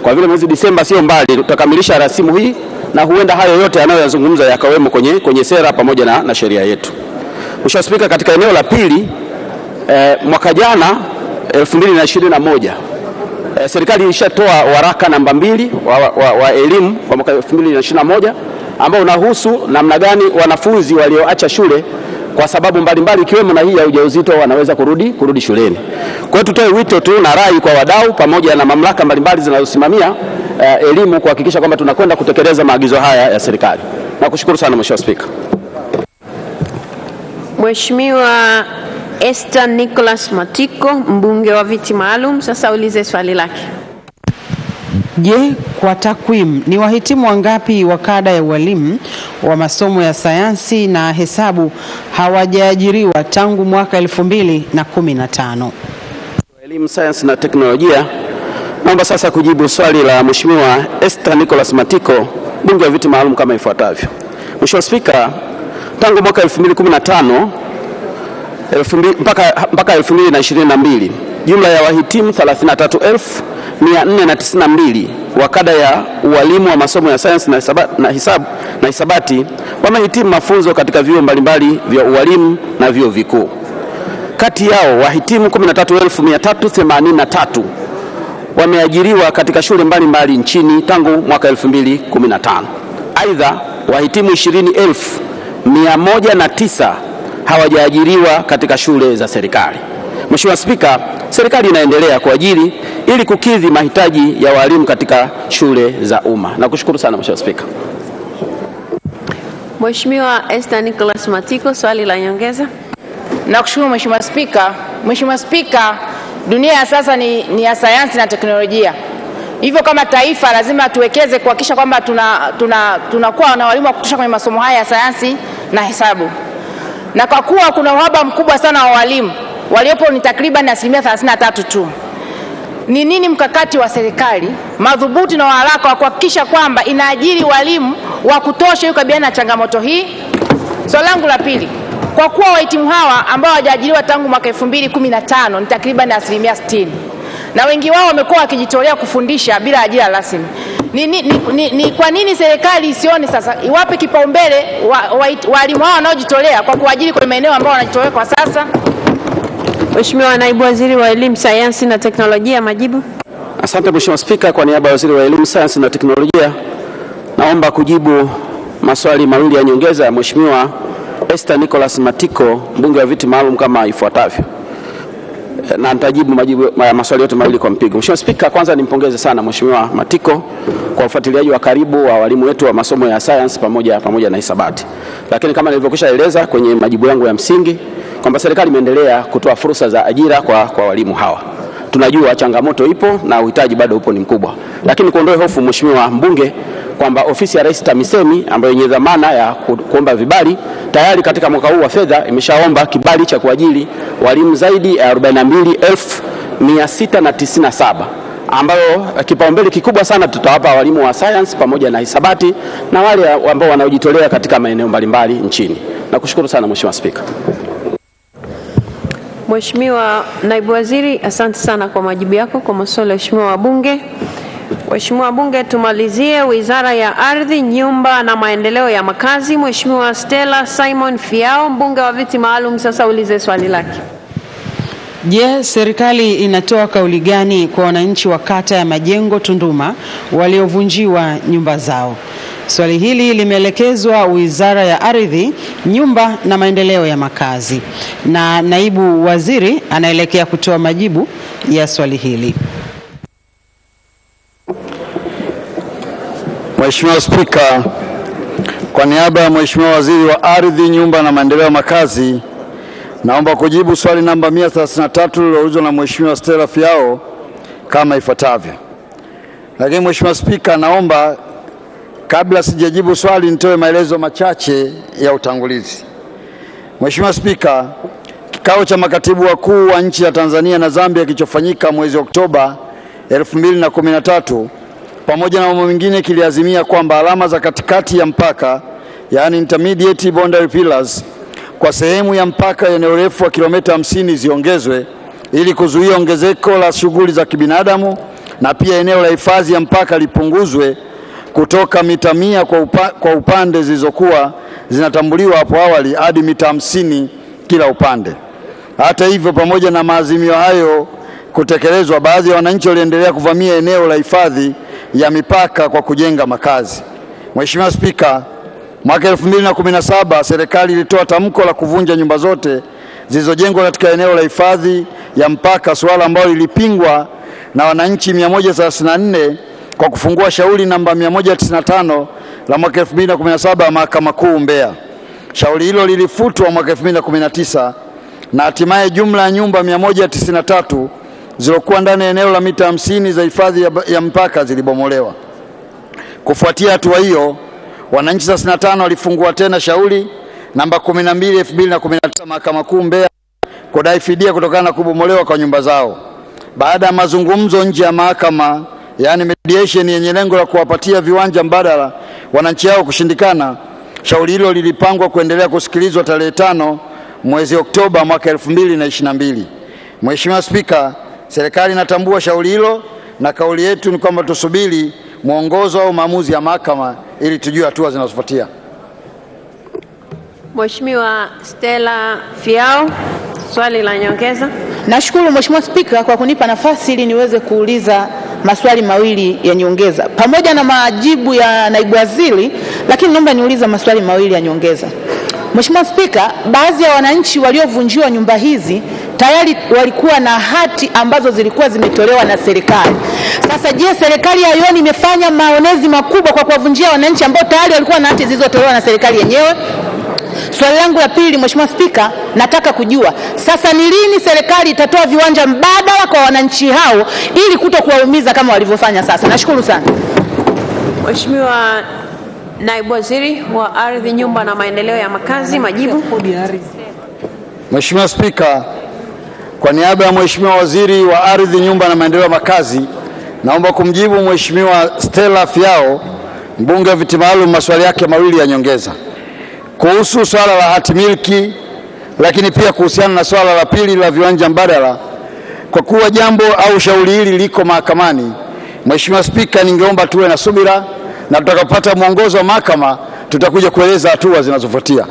Kwa vile mwezi Disemba sio mbali, tutakamilisha rasimu hii na huenda hayo yote yanayoyazungumza yakawemo kwenye sera pamoja na sheria yetu. Mheshimiwa Spika, katika eneo la pili, mwaka jana 2021 serikali ilishatoa waraka namba 2 wa elimu kwa mwaka 2021 ambao unahusu namna gani wanafunzi walioacha shule kwa sababu mbalimbali ikiwemo na hii ya ujauzito wanaweza kurudi shuleni. Kwa hiyo tutoe wito tu na rai kwa wadau pamoja na mamlaka mbalimbali zinazosimamia elimu kuhakikisha kwamba tunakwenda kutekeleza maagizo haya ya serikali. Nakushukuru sana Mheshimiwa Spika. Mheshimiwa Esther Nicholas Matiko, mbunge wa viti maalum, sasa ulize swali lake. Je, kwa takwimu ni wahitimu wangapi wa kada ya ualimu wa masomo ya sayansi na hesabu hawajaajiriwa tangu mwaka 2015? Elimu, sayansi na teknolojia. Naomba sasa kujibu swali la Mheshimiwa Esther Nicholas Matiko, mbunge wa viti maalum kama ifuatavyo. Mheshimiwa Spika, tangu mwaka 2015 mpaka 2022 jumla ya wahitimu 33,492 wa kada ya ualimu wa masomo ya sayansi na hisabati wamehitimu mafunzo katika vyuo mbalimbali vya ualimu na vyuo vikuu. Kati yao wahitimu 13,383 wameajiriwa katika shule mbalimbali nchini tangu mwaka 2015. Aidha, wahitimu 20,109 hawajaajiriwa katika shule za serikali. Mheshimiwa Spika, serikali inaendelea kuajiri ili kukidhi mahitaji ya walimu katika shule za umma. Nakushukuru sana Mheshimiwa Spika. Mheshimiwa Esther Nicholas Matiko, swali la nyongeza. Nakushukuru Mheshimiwa Spika. Mheshimiwa Spika, dunia ya sasa ni ya sayansi na teknolojia. Hivyo kama taifa lazima tuwekeze kuhakikisha kwamba tunakuwa na walimu wa kutosha kwenye masomo haya ya sayansi na hesabu. Na kwa kuwa kuna uhaba mkubwa sana wa walimu, waliopo ni takriban 33% tu. Ni nini mkakati wa serikali madhubuti na wa haraka wa kuhakikisha kwamba inaajiri walimu wa kutosha kukabiliana na changamoto hii? Swali langu la pili, kwa kuwa wahitimu hawa ambao hawajaajiriwa tangu mwaka 2015 ni takriban 60% na wengi wao wamekuwa wakijitolea kufundisha bila ajira rasmi, ni kwa nini serikali isione sasa iwape kipaumbele walimu hao wanaojitolea kwa kuajiri kwenye maeneo ambao wanajitolea kwa sasa? Mheshimiwa Naibu Waziri wa Elimu, Sayansi na Teknolojia, majibu. Asante Mheshimiwa Spika, kwa niaba ya Waziri wa Elimu, Sayansi na Teknolojia naomba kujibu maswali mawili ya nyongeza ya Mheshimiwa Esther Nicholas Matiko, mbunge wa viti maalum kama ifuatavyo. Na nitajibu maswali yote mawili kwa mpigo. Mheshimiwa Spika, kwanza nimpongeze sana Mheshimiwa Matiko kwa ufuatiliaji wa karibu wa walimu wetu wa masomo ya science pamoja na hisabati. Lakini kama nilivyokwisha eleza kwenye majibu yangu ya msingi kwamba serikali imeendelea kutoa fursa za ajira kwa walimu hawa. Tunajua changamoto ipo na uhitaji bado upo ni mkubwa. Lakini kuondoe hofu Mheshimiwa mbunge kwamba ofisi ya Rais TAMISEMI ambayo yenye dhamana ya kuomba vibali tayari katika mwaka huu wa fedha imeshaomba kibali cha kuajiri walimu zaidi ya 42,697 ambayo kipaumbele kikubwa sana tutawapa walimu wa science pamoja na hisabati na wale ambao wanaojitolea katika maeneo mbalimbali nchini. Nakushukuru sana Mheshimiwa Spika. Mheshimiwa Naibu Waziri, asante sana kwa majibu yako kwa maswali ya Mheshimiwa wabunge. Mheshimiwa wabunge, tumalizie Wizara ya Ardhi, Nyumba na Maendeleo ya Makazi. Mheshimiwa Stella Simon Fiao, mbunge wa viti maalum, sasa ulize swali lake. Je, serikali inatoa kauli gani kwa wananchi wa kata ya Majengo Tunduma waliovunjiwa nyumba zao? Swali hili limeelekezwa Wizara ya Ardhi, Nyumba na Maendeleo ya Makazi, na naibu waziri anaelekea kutoa majibu ya swali hili. Mheshimiwa Spika, kwa niaba ya Mheshimiwa Waziri wa Ardhi, Nyumba na Maendeleo ya Makazi, naomba kujibu swali namba 133 lililoulizwa na Mheshimiwa Stella Fiao kama ifuatavyo. Lakini Mheshimiwa Spika, naomba kabla sijajibu swali nitoe maelezo machache ya utangulizi. Mheshimiwa Spika, kikao cha makatibu wakuu wa nchi ya Tanzania na Zambia kilichofanyika mwezi Oktoba 2013 pamoja na mambo mengine kiliazimia kwamba alama za katikati ya mpaka, yani intermediate boundary pillars, kwa sehemu ya mpaka yenye urefu wa kilomita 50 ziongezwe ili kuzuia ongezeko la shughuli za kibinadamu na pia eneo la hifadhi ya mpaka lipunguzwe kutoka mita 100 kwa upande zilizokuwa zinatambuliwa hapo awali hadi mita 50 kila upande. Hata hivyo, pamoja na maazimio hayo kutekelezwa, baadhi ya wananchi waliendelea kuvamia eneo la hifadhi ya mipaka kwa kujenga makazi. Mheshimiwa Spika, mwaka 2017 serikali ilitoa tamko la kuvunja nyumba zote zilizojengwa katika eneo la hifadhi ya mpaka, suala ambalo lilipingwa na wananchi 134 kwa kufungua shauri namba 195 la mwaka 2017 Mahakama Kuu Mbeya. Shauri hilo lilifutwa mwaka 2019 na hatimaye jumla ya nyumba 193 zilizokuwa ndani ya eneo la mita 50 za hifadhi ya mpaka zilibomolewa. Kufuatia hatua hiyo, wananchi 35 walifungua tena shauri namba 12/2019 Mahakama Kuu Mbeya kudai fidia kutokana na kubomolewa kwa nyumba zao. Baada ya mazungumzo nje ya mahakama, yaani mediation, yenye lengo la kuwapatia viwanja mbadala wananchi hao kushindikana, shauri hilo lilipangwa kuendelea kusikilizwa tarehe 5 mwezi Oktoba mwaka 2022. Mheshimiwa Spika, serikali inatambua shauri hilo na kauli yetu ni kwamba tusubiri mwongozo au maamuzi ya mahakama ili tujue hatua zinazofuatia. Mheshimiwa Stella Fiao, swali la nyongeza. Nashukuru Mheshimiwa Spika kwa kunipa nafasi ili niweze kuuliza maswali mawili ya nyongeza. Pamoja na majibu ya naibu waziri, lakini naomba niulize maswali mawili ya nyongeza. Mheshimiwa Spika, baadhi ya wananchi waliovunjiwa nyumba hizi tayari walikuwa na hati ambazo zilikuwa zimetolewa na serikali. Sasa je, serikali ya Yoni imefanya maonezi makubwa kwa kuwavunjia wananchi ambao tayari walikuwa na hati zilizotolewa na serikali yenyewe? Swali langu la pili, Mheshimiwa Spika, nataka kujua sasa ni lini serikali itatoa viwanja mbadala kwa wananchi hao ili kutokuwaumiza kama walivyofanya sasa. Nashukuru sana. Mheshimiwa Naibu Waziri wa Ardhi, Nyumba na Maendeleo ya Makazi, majibu. Mheshimiwa Spika, kwa niaba ya Mheshimiwa Waziri wa Ardhi, Nyumba na Maendeleo ya Makazi, naomba kumjibu Mheshimiwa Stella Fiao, mbunge wa viti maalum, maswali yake mawili ya nyongeza kuhusu swala la hati miliki, lakini pia kuhusiana na swala la pili la viwanja mbadala. Kwa kuwa jambo au shauri hili liko mahakamani, Mheshimiwa Spika, ningeomba tuwe na subira na tutakapopata mwongozo wa mahakama tutakuja kueleza hatua zinazofuatia.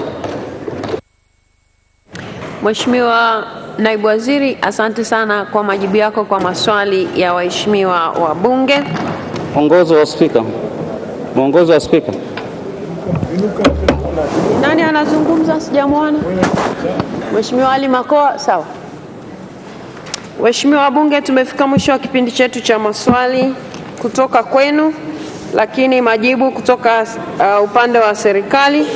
Mheshimiwa Naibu Waziri, asante sana kwa majibu yako kwa maswali ya waheshimiwa wabunge. Mwongozo wa Spika. Mwongozo wa Spika. Nani anazungumza? Sijamwona. Mheshimiwa Ali Makoa, sawa. Waheshimiwa wabunge, tumefika mwisho wa kipindi chetu cha maswali kutoka kwenu, lakini majibu kutoka upande wa serikali.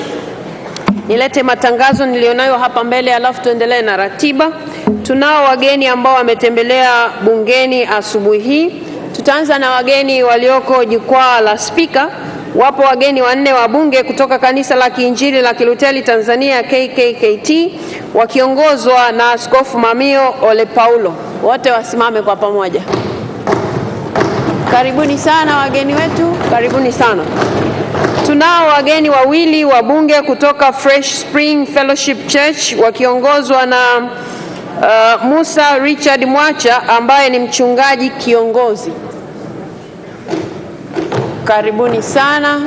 Nilete matangazo nilionayo hapa mbele alafu tuendelee na ratiba. Tunao wageni ambao wametembelea bungeni asubuhi hii. Tutaanza na wageni walioko jukwaa la Spika. Wapo wageni 4 wa bunge kutoka Kanisa la Kiinjili la Kiluteli Tanzania KKKT wakiongozwa na Askofu Mamio Ole Paulo. Wote wasimame kwa pamoja. Karibuni sana wageni wetu, karibuni sana. Tunao wageni wawili wa bunge kutoka Fresh Spring Fellowship Church wakiongozwa na Musa Richard Mwacha ambaye ni mchungaji kiongozi. Karibuni sana,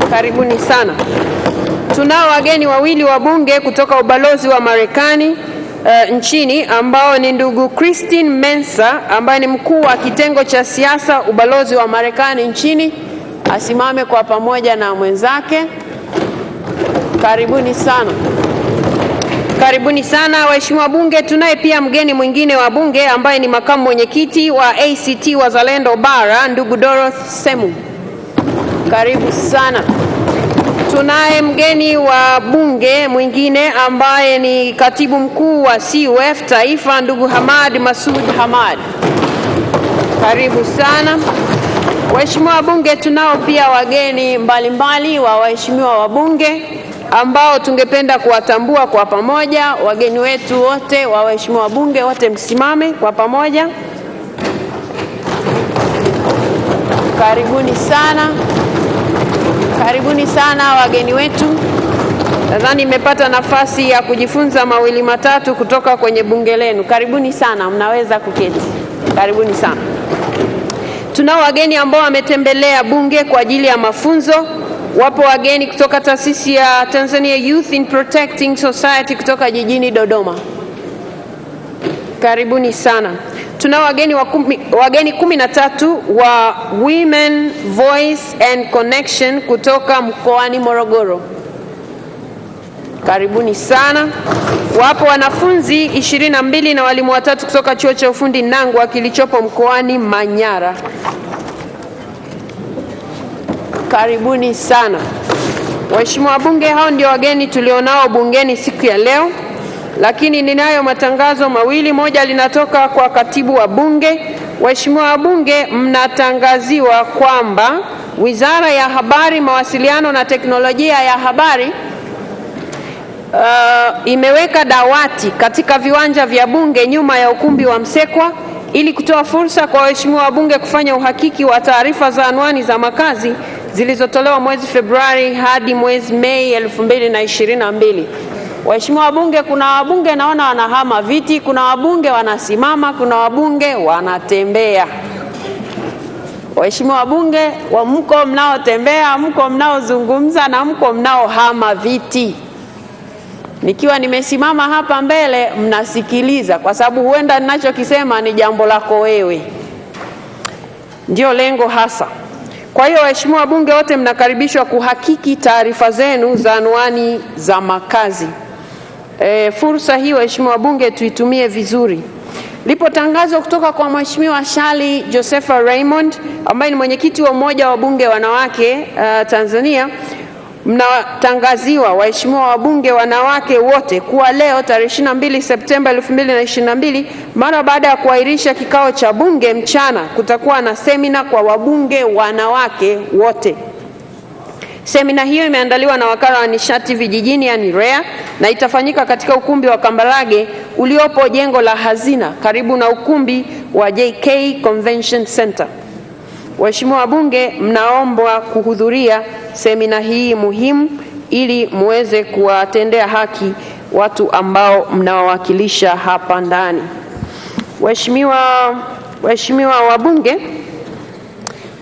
karibuni sana. Tunao wageni wawili wa bunge kutoka ubalozi wa Marekani nchini ambao ni ndugu Christine Mensa ambaye ni mkuu wa kitengo cha siasa ubalozi wa Marekani nchini. Asimame kwa pamoja na mwenzake. Karibuni sana. Karibuni sana waheshimiwa bunge. Tunaye pia mgeni mwingine wa bunge ambaye ni makamu mwenyekiti wa ACT Wazalendo Bara, ndugu Dorothy Semu. Karibu sana. Tunaye mgeni wa bunge mwingine ambaye ni katibu mkuu wa CUF Taifa, ndugu Hamad Masud Hamad. Karibu sana. Waheshimiwa wabunge, tunao pia wageni mbalimbali wa waheshimiwa wabunge ambao tungependa kuwatambua kwa pamoja. Wageni wetu wote wa waheshimiwa wabunge wote msimame kwa pamoja. Karibuni sana. Karibuni sana wageni wetu. Nadhani nimepata nafasi ya kujifunza mawili matatu kutoka kwenye bunge lenu. Karibuni sana, mnaweza kuketi. Karibuni sana. Tunao wageni ambao wametembelea bunge kwa ajili ya mafunzo. Wapo wageni kutoka taasisi ya Tanzania Youth in Protecting Society kutoka jijini Dodoma. Karibuni sana. Tunao wageni 13 wa Women Voice and Connection kutoka mkoani Morogoro. Karibuni sana. Wapo wanafunzi 22 na walimu 3 kutoka chuo cha ufundi Nangwa kilichopo mkoani Manyara. Karibuni sana. Waheshimiwa wabunge, hao ndio wageni tulionao bungeni siku ya leo. Lakini ninayo matangazo mawili. Moja linatoka kwa katibu wa bunge. Waheshimiwa wabunge, mnatangaziwa kwamba Wizara ya Habari, Mawasiliano na Teknolojia ya Habari imeweka dawati katika viwanja vya bunge nyuma ya ukumbi wa Msekwa ili kutoa fursa kwa waheshimiwa wabunge kufanya uhakiki wa taarifa za anwani za makazi zilizotolewa mwezi Februari hadi mwezi Mei 2022. Waheshimiwa wabunge, kuna wabunge naona wanahama viti, kuna wabunge wanasimama, kuna wabunge wanatembea. Waheshimiwa wabunge, mko mnaotembea, mko mnaozungumza na mko mnaohama viti. Nikiwa nimesimama hapa mbele mnasikiliza kwa sababu huenda ninachokisema ni jambo lako wewe. Ndio lengo hasa. Kwa hiyo waheshimiwa wabunge wote mnakaribishwa kuhakiki taarifa zenu za anwani za makazi. Fursa hii waheshimiwa wabunge tuitumie vizuri. Lipo tangazo kutoka kwa Mheshimiwa Shali Josepha Raymond ambaye ni mwenyekiti wa Umoja wa Bunge Wanawake Tanzania. Mnatangaziwa waheshimiwa wabunge wanawake wote kuwa leo tarehe 22 Septemba 2022 mara baada ya kuahirisha kikao cha bunge mchana kutakuwa na semina kwa wabunge wanawake wote. Semina hiyo imeandaliwa na wakala wa nishati vijijini yani REA na itafanyika katika ukumbi wa Kambarage uliopo jengo la Hazina karibu na ukumbi wa JK Convention Center. Waheshimiwa wabunge, mnaombwa kuhudhuria semina hii muhimu ili muweze kuwatendea haki watu ambao mnawawakilisha hapa ndani. Waheshimiwa wabunge,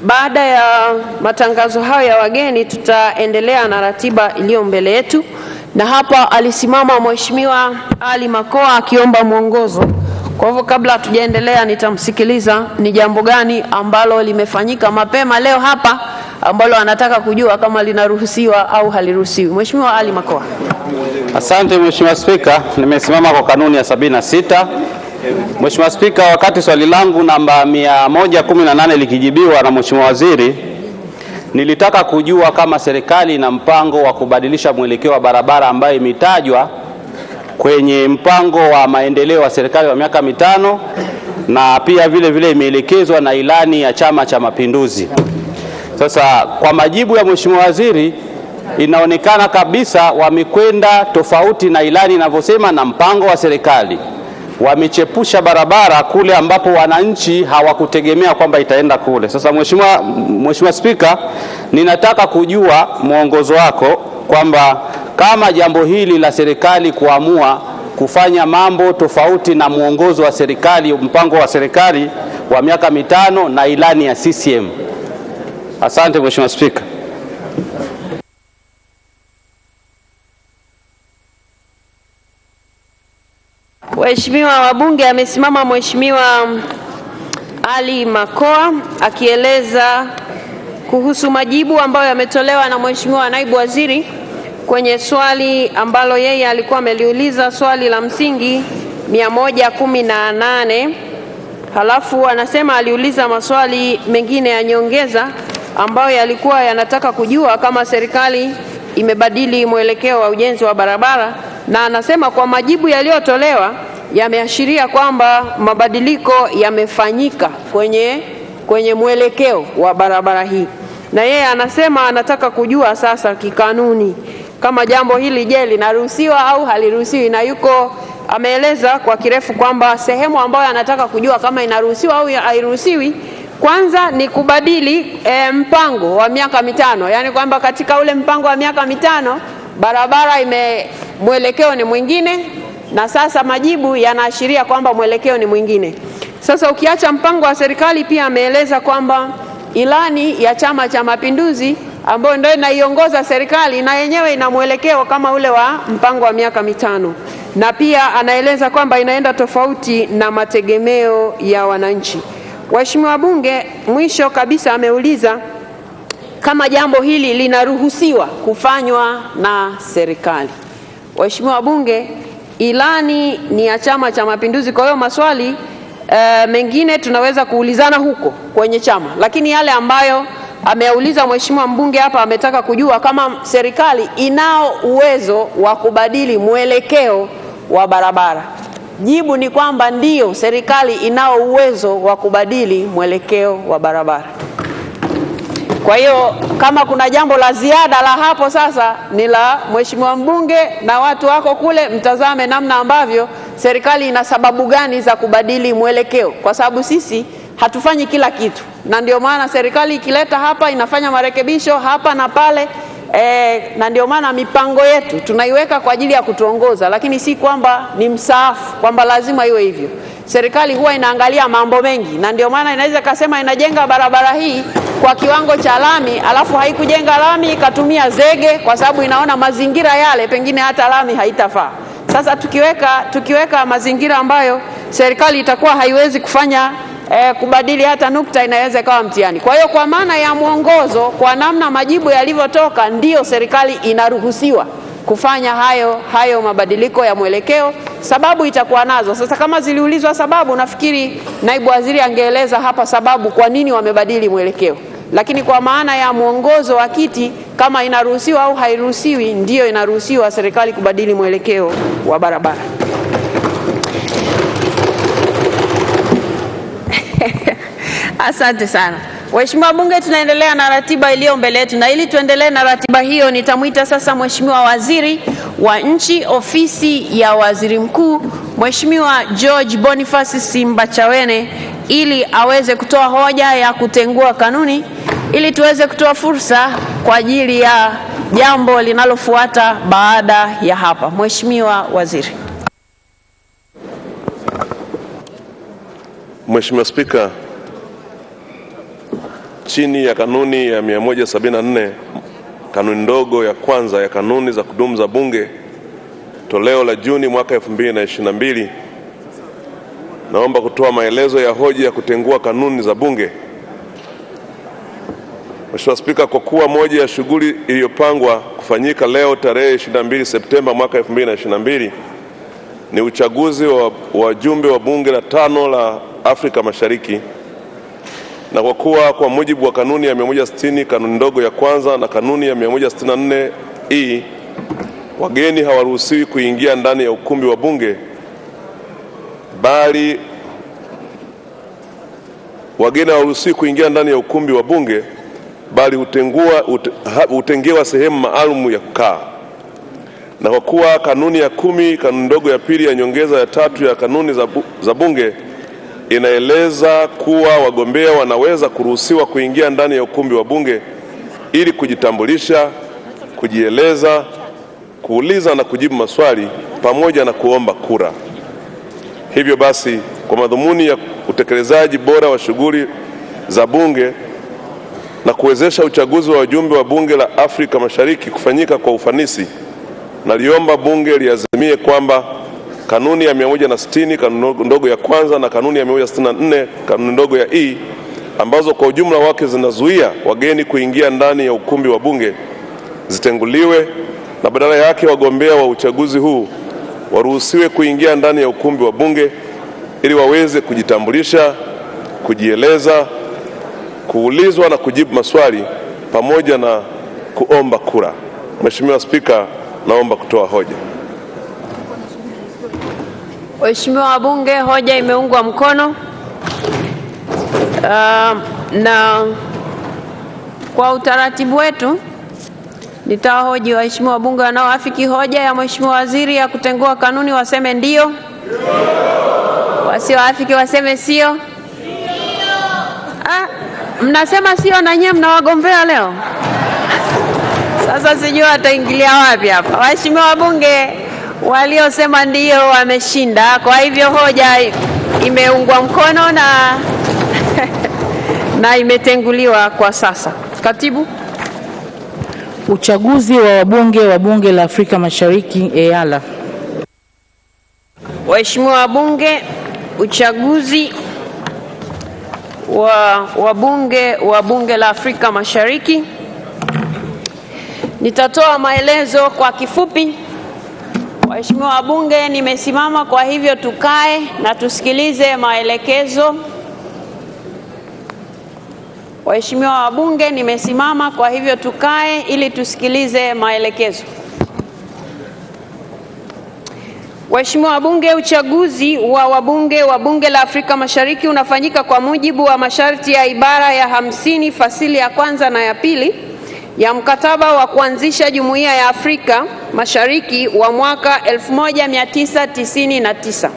baada ya matangazo hayo ya wageni tutaendelea na ratiba iliyo mbele yetu, na hapa alisimama Mheshimiwa Ali Makoa akiomba mwongozo. Kwa hivyo kabla hatujaendelea nitamsikiliza ni jambo gani ambalo limefanyika mapema leo hapa ambalo anataka kujua kama linaruhusiwa au haliruhusiwi. Mheshimiwa Ali Makoa. Asante Mheshimiwa Spika, nimesimama kwa kanuni ya 76. Mheshimiwa Spika, wakati swali langu namba 118 likijibiwa na Mheshimiwa Waziri, nilitaka kujua kama serikali ina mpango wa kubadilisha mwelekeo wa barabara ambayo imetajwa kwenye mpango wa maendeleo wa serikali wa miaka 5 na pia vile imeelekezwa na ilani ya Chama cha Mapinduzi. Sasa kwa majibu ya Mheshimiwa Waziri inaonekana kabisa wamekwenda tofauti na ilani inavyosema na mpango wa serikali. Wamechepusha barabara kule ambapo wananchi hawakutegemea kwamba itaenda kule. Sasa Mheshimiwa Spika, ninataka kujua mwongozo wako kwamba kama jambo hili la serikali kuamua kufanya mambo tofauti na mwongozo wa serikali, mpango wa serikali wa miaka 5 na ilani ya CCM. Asante Mheshimiwa Spika. Waheshimiwa wabunge, amesimama Mheshimiwa Ali Makoa akieleza kuhusu majibu ambayo yametolewa na Mheshimiwa Naibu Waziri kwenye swali ambalo yeye alikuwa ameliuliza, swali la msingi 118. Halafu anasema aliuliza maswali mengine ya nyongeza ambayo yalikuwa yanataka kujua kama serikali imebadili mwelekeo wa ujenzi wa barabara, na anasema kwa majibu yaliyotolewa yameashiria kwamba mabadiliko yamefanyika kwenye mwelekeo wa barabara hii. Na yeye anasema anataka kujua sasa kikanuni kama jambo hili je linaruhusiwa au haliruhusiwi, na ameeleza kwa kirefu kwamba sehemu ambayo anataka kujua kama inaruhusiwa au hairuhusiwi kwanza ni kubadili mpango wa miaka 5. Yaani kwamba katika ule mpango wa miaka 5 barabara mwelekeo ni mwingine, na sasa majibu yanaashiria kwamba mwelekeo ni mwingine. Sasa ukiacha mpango wa serikali, pia ameeleza kwamba ilani ya Chama cha Mapinduzi ambayo ndio inaiongoza serikali na yenyewe ina mwelekeo kama ule wa mpango wa miaka mitano, na pia anaeleza kwamba inaenda tofauti na mategemeo ya wananchi. Waheshimiwa Bunge, mwisho kabisa ameuliza kama jambo hili linaruhusiwa kufanywa na serikali. Waheshimiwa Bunge, ilani ni ya Chama cha Mapinduzi, kwa hiyo maswali mengine tunaweza kuulizana huko kwenye chama, lakini yale ambayo ameuliza mheshimiwa mbunge hapa, ametaka kujua kama serikali inao uwezo wa kubadili mwelekeo wa barabara. Jibu ni kwamba ndio, serikali inao uwezo wa kubadili mwelekeo wa barabara. Kwa hiyo kama kuna jambo la ziada la hapo sasa ni la mheshimiwa mbunge na watu wako kule, mtazame namna ambavyo serikali ina sababu gani za kubadili mwelekeo, kwa sababu sisi hatufanyi kila kitu, na ndio maana serikali ikileta hapa inafanya marekebisho hapa na pale, na ndio maana mipango yetu tunaiweka kwa ajili ya kutuongoza, lakini si kwamba ni msaafu kwamba lazima iwe hivyo. Serikali huwa inaangalia mambo mengi, na ndio maana inaweza kasema inajenga barabara hii kwa kiwango cha lami, alafu haikujenga lami ikatumia zege kwa sababu inaona mazingira yale pengine hata lami haitafaa. Sasa tukiweka mazingira ambayo serikali itakuwa haiwezi kufanya kubadili hata nukta, inaweza ikawa mtihani. Kwa hiyo kwa maana ya mwongozo, kwa namna majibu yalivyotoka, ndio serikali inaruhusiwa kufanya hayo mabadiliko ya mwelekeo. Sababu itakuwa nazo. Sasa kama ziliulizwa sababu, nafikiri naibu waziri angeeleza hapa sababu kwa nini wamebadili mwelekeo. Lakini kwa maana ya mwongozo wa kiti, kama inaruhusiwa au hairuhusiwi, ndio inaruhusiwa serikali kubadili mwelekeo wa barabara. Asante sana. Waheshimiwa Bunge, tunaendelea na ratiba iliyo mbele yetu, na ili tuendelee na ratiba hiyo nitamuita sasa Mheshimiwa Waziri wa Nchi, Ofisi ya Waziri Mkuu, Mheshimiwa George Boniface Simbachawene, ili aweze kutoa hoja ya kutengua kanuni, ili tuweze kutoa fursa kwa ajili ya jambo linalofuata baada ya hapa. Mheshimiwa Waziri. Mheshimiwa Spika, chini ya kanuni ya 174 kanuni ndogo ya kwanza ya kanuni za kudumu za Bunge toleo la Juni mwaka 2022, naomba kutoa maelezo ya hoja ya kutengua kanuni za Bunge. Mheshimiwa Spika, kwa kuwa moja ya shughuli iliyopangwa kufanyika leo tarehe 22 Septemba mwaka 2022 ni uchaguzi wa wajumbe wa Bunge la 5 la Afrika Mashariki, na kwa kuwa kwa mujibu wa kanuni ya 160 kanuni ndogo ya kwanza na kanuni ya 164E wageni hawaruhusiwi kuingia ndani ya ukumbi wa Bunge, bali hutengewa sehemu maalum ya kukaa. Na kwa kuwa kanuni ya 10 kanuni ndogo ya pili ya nyongeza ya 3 ya kanuni za Bunge inaeleza kuwa wagombea wanaweza kuruhusiwa kuingia ndani ya ukumbi wa Bunge ili kujitambulisha, kujieleza, kuuliza na kujibu maswali pamoja na kuomba kura. Hivyo basi, kwa madhumuni ya utekelezaji bora wa shughuli za Bunge na kuwezesha uchaguzi wa wajumbe wa Bunge la Afrika Mashariki kufanyika kwa ufanisi, naliomba Bunge liazimie kwamba kanuni ya 160 kanuni ndogo ya kwanza na kanuni ya 164 kanuni ndogo ya E ambazo kwa ujumla wake zinazuia wageni kuingia ndani ya ukumbi wa Bunge zitenguliwe, na badala yake wagombea wa uchaguzi huu waruhusiwe kuingia ndani ya ukumbi wa Bunge ili waweze kujitambulisha, kujieleza, kuulizwa na kujibu maswali pamoja na kuomba kura. Mheshimiwa Spika, naomba kutoa hoja. Waheshimiwa wabunge, hoja imeungwa mkono. Na kwa utaratibu wetu nitawahoji waheshimiwa wabunge wanaoafiki hoja ya Mheshimiwa Waziri ya kutengua kanuni waseme ndio. Wasioafiki waseme sio. Mnasema sio na nyinyi mnawagombea leo. Sasa sijui ataingilia wapi hapa. Waheshimiwa wabunge waliosema ndio wameshinda, kwa hivyo hoja imeungwa mkono na imetenguliwa kwa sasa. Katibu. Uchaguzi wa wabunge wa Bunge la Afrika Mashariki EALA. Waheshimiwa wabunge, uchaguzi wa wabunge wa Bunge la Afrika Mashariki. Nitatoa maelezo kwa kifupi. Waheshimiwa wabunge, nimesimama, kwa hivyo tukae na tusikilize maelekezo. Waheshimiwa wabunge, nimesimama, kwa hivyo tukae ili tusikilize maelekezo. Waheshimiwa wabunge, uchaguzi wa wabunge wa Bunge la Afrika Mashariki unafanyika kwa mujibu wa masharti ya ibara ya 50 fasili ya kwanza na ya pili ya mkataba wa kuanzisha Jumuiya ya Afrika Mashariki wa mwaka 1999.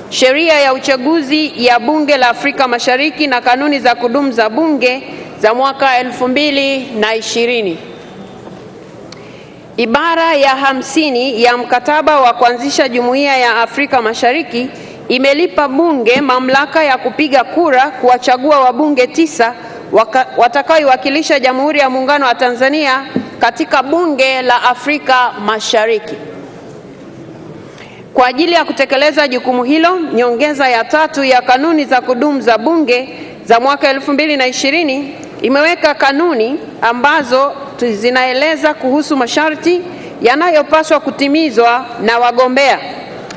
Sheria ya uchaguzi ya Bunge la Afrika Mashariki na kanuni za kudumu za bunge za mwaka 2020. Ibara ya 50 ya mkataba wa kuanzisha Jumuiya ya Afrika Mashariki imelipa bunge mamlaka ya kupiga kura kuwachagua wabunge 9 watakaoiwakilisha Jamhuri ya Muungano wa Tanzania katika Bunge la Afrika Mashariki. Kwa ajili ya kutekeleza jukumu hilo, nyongeza ya 3 ya kanuni za kudumu za bunge za mwaka 2020 imeweka kanuni ambazo zinaeleza kuhusu masharti yanayopaswa kutimizwa na wagombea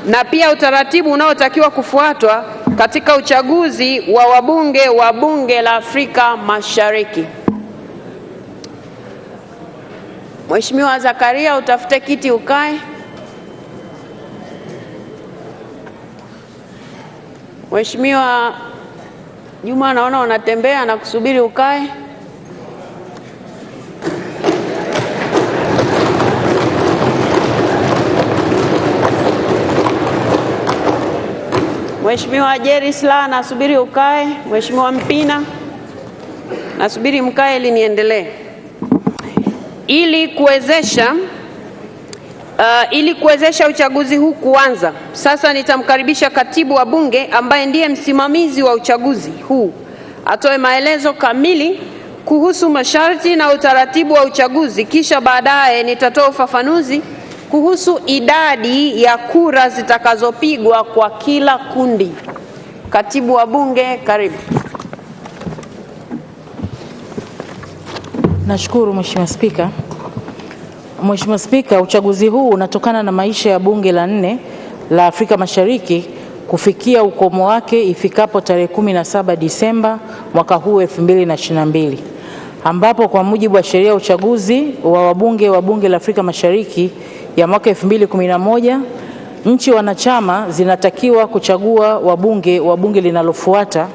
na pia utaratibu unaotakiwa kufuatwa katika uchaguzi wa wabunge wa Bunge la Afrika Mashariki. Mheshimiwa Zakaria, utafute kiti ukae. Mheshimiwa Juma, naona unatembea na kusubiri ukae. Mheshimiwa Jerisla, nasubiri ukae. Mheshimiwa Mpina, nasubiri mkae ili niendelee. Ili kuwezesha uchaguzi huu kuanza, sasa nitamkaribisha katibu wa bunge ambaye ndiye msimamizi wa uchaguzi huu atoe maelezo kamili kuhusu masharti na utaratibu wa uchaguzi, kisha baadaye nitatoa ufafanuzi kuhusu idadi ya kura zitakazopigwa kwa kila kundi. Katibu wa bunge, karibu. Nashukuru Mheshimiwa Spika. Mheshimiwa Spika, uchaguzi huu unatokana na maisha ya Bunge la 4 la Afrika Mashariki kufikia ukomo wake ifikapo tarehe 17 Disemba mwaka huu 2022, ambapo kwa mujibu wa sheria ya uchaguzi wa wabunge wa Bunge la Afrika Mashariki ya mwaka 2011, nchi wanachama zinatakiwa kuchagua wabunge wa bunge linalofuata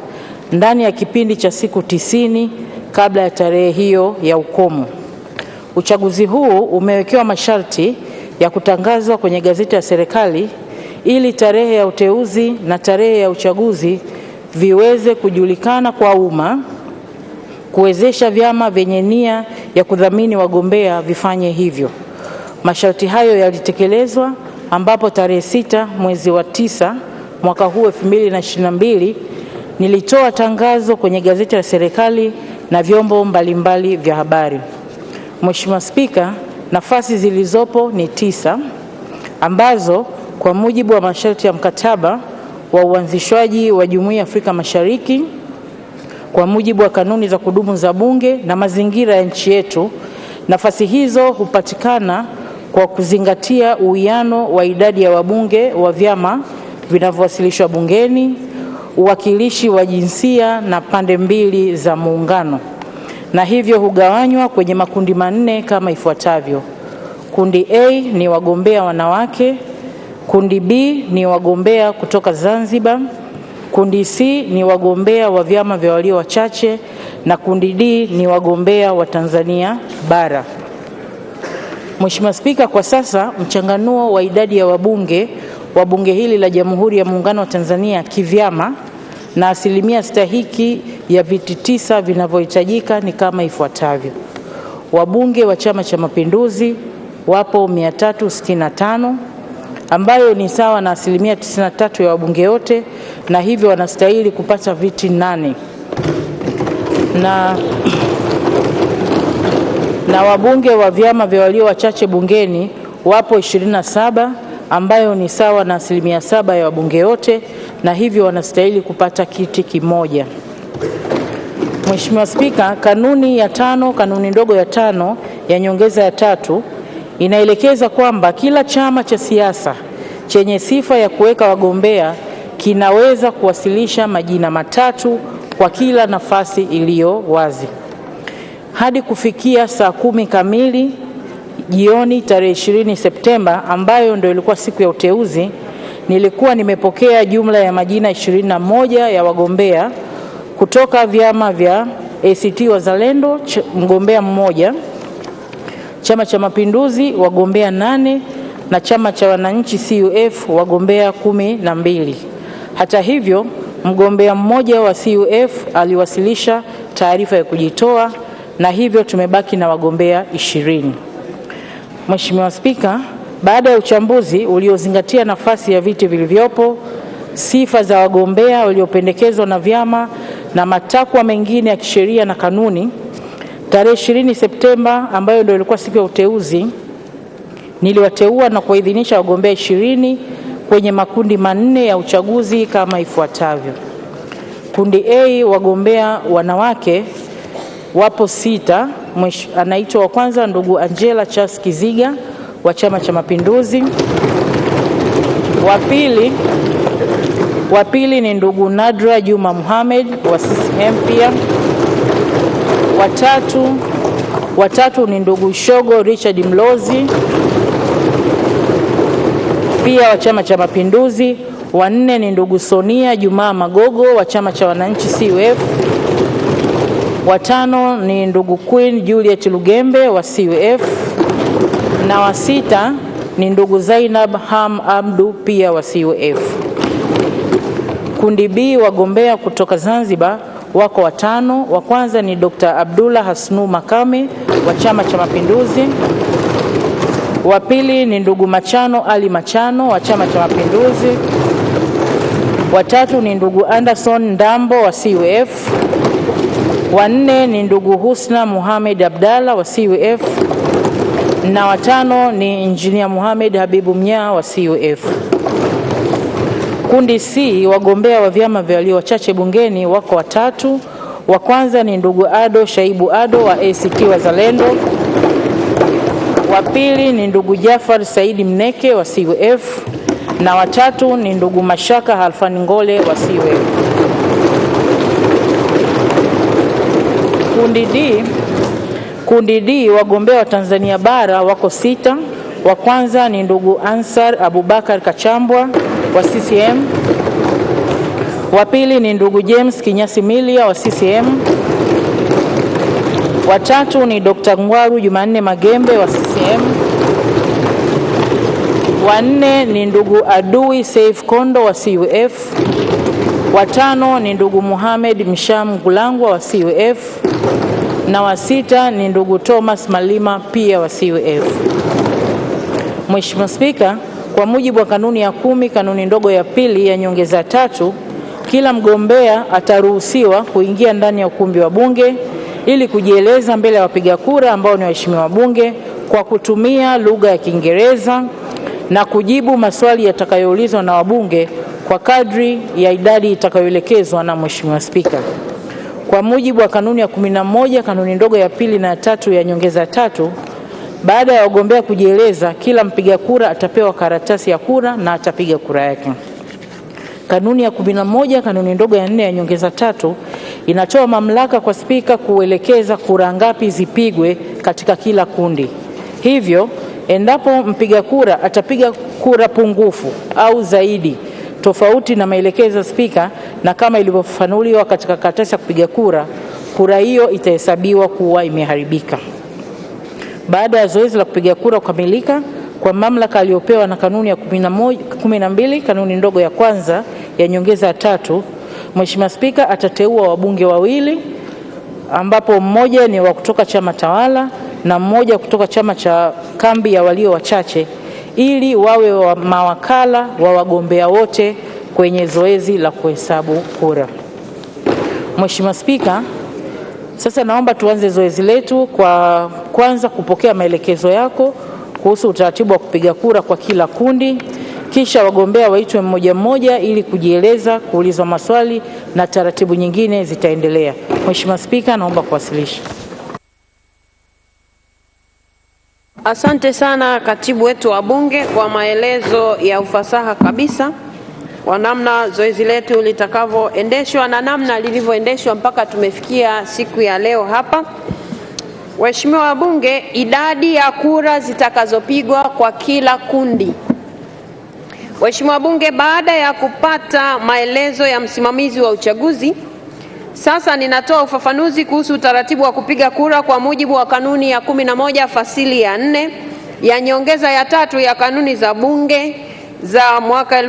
ndani ya kipindi cha siku 90 kabla ya tarehe hiyo ya ukomo. Uchaguzi huu umewekewa masharti ya kutangazwa kwenye gazeti ya serikali ili tarehe ya uteuzi na tarehe ya uchaguzi viweze kujulikana kwa umma, kuwezesha vyama vyenye nia ya kudhamini wagombea vifanye hivyo. Masharti hayo yalitekelezwa ambapo tarehe 6 mwezi wa 9 mwaka huu 2022 nilitoa tangazo kwenye gazeti la serikali na vyombo mbalimbali vya habari. Mheshimiwa Spika, nafasi zilizopo ni 9 ambazo kwa mujibu wa masharti ya mkataba wa uanzishwaji wa Jumuiya ya Afrika Mashariki, kwa mujibu wa kanuni za kudumu za bunge na mazingira ya nchi yetu, nafasi hizo hupatikana kwa kuzingatia uwiano wa idadi ya wabunge wa vyama vinavyowasilishwa bungeni, uwakilishi wa jinsia na pande mbili za muungano, na hivyo hugawanywa kwenye makundi 4 kama ifuatavyo. Kundi A ni wagombea wanawake, kundi B ni wagombea kutoka Zanzibar, kundi C ni wagombea wa vyama vya walio wachache, na kundi D ni wagombea wa Tanzania bara. Mheshimiwa Spika, kwa sasa mchanganuo wa idadi ya wabunge wa bunge hili la Jamhuri ya Muungano wa Tanzania kivyama na asilimia stahiki ya viti 9 vinavyohitajika ni kama ifuatavyo. Wabunge wa Chama cha Mapinduzi wapo 365, ambayo ni sawa na 93% ya wabunge wote, na hivyo wanastahili kupata viti 8. Na wabunge wa vyama vya walio wachache bungeni wapo 27, ambayo ni sawa na 7% ya wabunge wote, na hivyo wanastahili kupata kiti kimoja. Mheshimiwa Spika, kanuni ndogo ya 5 ya nyongeza ya 3 inaelekeza kwamba kila chama cha siasa chenye sifa ya kuweka wagombea kinaweza kuwasilisha majina matatu kwa kila nafasi iliyo wazi. Hadi kufikia saa 10 kamili jioni tarehe 20 Septemba, ambayo ndio ilikuwa siku ya uteuzi, nilikuwa nimepokea jumla ya majina 21 ya wagombea kutoka vyama vya ACT Wazalendo, mgombea mmoja, Chama cha Mapinduzi wagombea 8, na Chama cha Wananchi CUF wagombea 12. Hata hivyo, mgombea mmoja wa CUF aliwasilisha taarifa ya kujitoa, na hivyo tumebaki na wagombea 20. Mheshimiwa Spika, baada ya uchambuzi uliozingatia nafasi ya viti vilivyopo, sifa za wagombea waliopendekezwa na vyama na matakwa mengine ya kisheria na kanuni, tarehe 20 Septemba, ambayo ndio ilikuwa siku ya uteuzi, niliwateua na kuidhinisha wagombea 20 kwenye makundi 4 ya uchaguzi kama ifuatavyo. Kundi A, wagombea wanawake wapo 6. Anaitwa wa kwanza ndugu Angela Charles Kiziga wa Chama cha Mapinduzi. Wa pili ni ndugu Nadra Juma Mohamed wa CCM pia. Watatu ni ndugu Shogo Richard Mlozi pia wa Chama cha Mapinduzi. Wa 4 ni ndugu Sonia Jumaa Magogo wa Chama cha Wananchi CUF. Wa 5 ni ndugu Queen Juliet Lugembe wa CUF, na wa 6 ni ndugu Zainab Ham Abdu pia wa CUF. Kundi B, wagombea kutoka Zanzibar wako 5. Wa kwanza ni Dr. Abdullah Hasnu Makame wa Chama cha Mapinduzi. Wa pili ni ndugu Machano Ali Machano wa Chama cha Mapinduzi. Wa tatu ni ndugu Anderson Ndambo wa CUF. Wa 4 ni ndugu Husna Muhammad Abdalla wa CUF, na wa 5 ni Engineer Muhammad Habibu Mnyaa wa CUF. Kundi C, wagombea wa vyama vya walio wachache bungeni wako 3. Wa kwanza ni ndugu Ado Shaibu Ado wa ACT Wazalendo. Wa pili ni ndugu Jafar Saidi Mneke wa CUF, na wa 3 ni ndugu Mashaka Halfani Ngole wa CUF. Kundi D, wagombea wa Tanzania bara wako 6. Wa kwanza ni ndugu Ansar Abubakar Kachambwa wa CCM. Wa pili ni ndugu James Kinyasi Milia wa CCM. Wa 3 ni Dr. Ngwaru Jumanne Magembe wa CCM. Wa 4 ni ndugu Adui Saif Kondo wa CUF. Wa 5 ni ndugu Muhammad Msham Gulangwa wa CUF, na wa 6 ni ndugu Thomas Malima pia wa CUF. Mheshimiwa Spika, kwa mujibu wa kanuni ya 10 kanuni ndogo ya 2 ya nyongeza 3, kila mgombea ataruhusiwa kuingia ndani ya ukumbi wa Bunge ili kujieleza mbele ya wapiga kura ambao ni waheshimiwa wabunge kwa kutumia lugha ya Kiingereza na kujibu maswali yatakayoulizwa na wabunge kwa kadri ya idadi itakayoelekezwa na Mheshimiwa Spika. Kwa mujibu wa kanuni ya 11 kanuni ndogo ya 2 na 3 ya nyongeza 3, baada ya wagombea kujieleza, kila mpiga kura atapewa karatasi ya kura na atapiga kura yake. Kanuni ya 11 kanuni ndogo ya 4 ya nyongeza 3 inatoa mamlaka kwa Spika kuelekeza kura ngapi zipigwe katika kila kundi. Hivyo, endapo mpiga kura atapiga kura pungufu au zaidi tofauti na maelekezo ya Spika na kama ilivyofafanuliwa katika karatasi ya kupiga kura, kura hiyo itahesabiwa kuwa imeharibika. Baada ya zoezi la kupiga kura kukamilika, kwa mamlaka aliyopewa na kanuni ya 12 kanuni ndogo ya 1 ya nyongeza 3, Mheshimiwa Spika atateua wabunge 2 ambapo mmoja ni wa kutoka chama tawala na mmoja kutoka chama cha kambi ya walio wachache ili wawe mawakala wa wagombea wote kwenye zoezi la kuhesabu kura. Mheshimiwa Spika, sasa naomba tuanze zoezi letu kwa kwanza kupokea maelekezo yako kuhusu utaratibu wa kupiga kura kwa kila kundi, kisha wagombea waitwe mmoja mmoja ili kujieleza, kuulizwa maswali na taratibu nyingine zitaendelea. Mheshimiwa Spika, naomba kuwasilisha. Asante sana katibu wetu wa Bunge kwa maelezo ya ufasaha kabisa kwa namna zoezi letu litakavyoendeshwa na namna lilivyoendeshwa mpaka tumefikia siku ya leo hapa. Waheshimiwa wabunge, idadi ya kura zitakazopigwa kwa kila kundi. Waheshimiwa wabunge, baada ya kupata maelezo ya msimamizi wa uchaguzi, sasa ninatoa ufafanuzi kuhusu utaratibu wa kupiga kura kwa mujibu wa kanuni ya 11 fasili ya 4 ya nyongeza ya 3 ya kanuni za Bunge za mwaka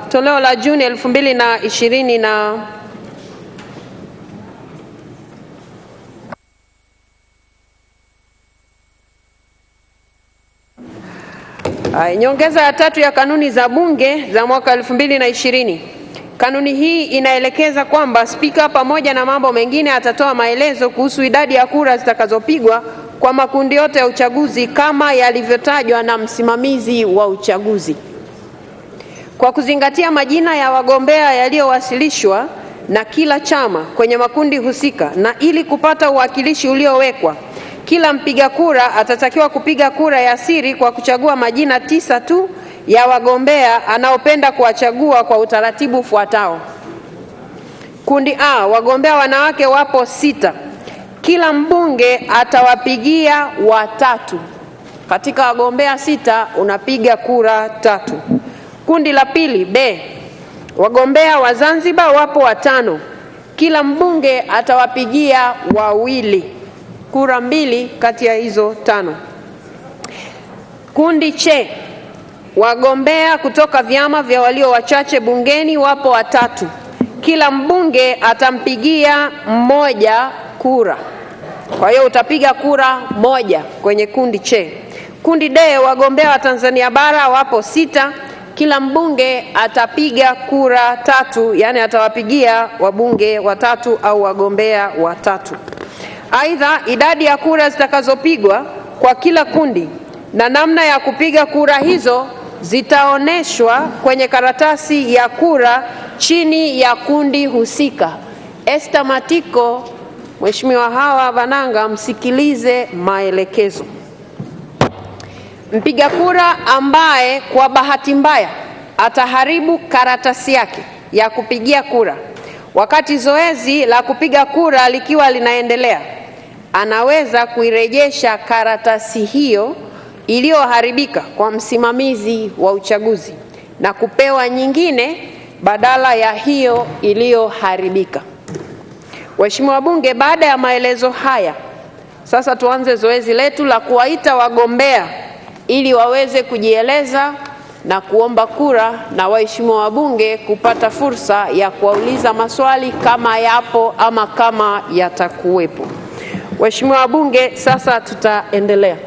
toleo la Juni 2020 na nyongeza ya 3 ya kanuni za Bunge za mwaka 2020. Kanuni hii inaelekeza kwamba Spika pamoja na mambo mengine atatoa maelezo kuhusu idadi ya kura zitakazopigwa kwa makundi yote ya uchaguzi kama yalivyotajwa na msimamizi wa uchaguzi. Kwa kuzingatia majina ya wagombea yaliyowasilishwa na kila chama kwenye makundi husika na ili kupata uwakilishi uliowekwa, kila mpiga kura atatakiwa kupiga kura ya siri kwa kuchagua majina 9 tu ya wagombea anaopenda kuwachagua kwa utaratibu ufuatao. Kundi A, wagombea wanawake wapo 6. Kila mbunge atawapigia watatu. Katika wagombea 6 unapiga kura 3. Kundi la pili B, wagombea wa Zanzibar wapo 5. Kila mbunge atawapigia 2. Kura 2 kati ya hizo 5. Kundi C, wagombea kutoka vyama vya walio wachache bungeni wapo 3. Kila mbunge atampigia 1 kura. Kwa hiyo utapiga kura 1 kwenye kundi C. Kundi D, wagombea wa Tanzania bara wapo 6. Kila mbunge atapiga kura 3, yani atawapigia wabunge 3 au wagombea 3. Aidha, idadi ya kura zitakazopigwa kwa kila kundi na namna ya kupiga kura hizo zitaoneshwa kwenye karatasi ya kura chini ya kundi husika. Esther Matiko, Mheshimiwa Hawa Bananga, msikilize maelekezo. Mpiga kura ambaye kwa bahati mbaya ataharibu karatasi yake ya kupigia kura wakati zoezi la kupiga kura likiwa linaendelea, anaweza kuirejesha karatasi hiyo iliyoharibika kwa msimamizi wa uchaguzi na kupewa nyingine badala ya hiyo iliyoharibika. Waheshimiwa wabunge, baada ya maelezo haya, sasa tuanze zoezi letu la kuwaita wagombea ili waweze kujieleza na kuomba kura, na waheshimiwa wabunge kupata fursa ya kuwauliza maswali kama yapo ama kama yatakuwepo. Waheshimiwa wabunge, sasa tutaendelea.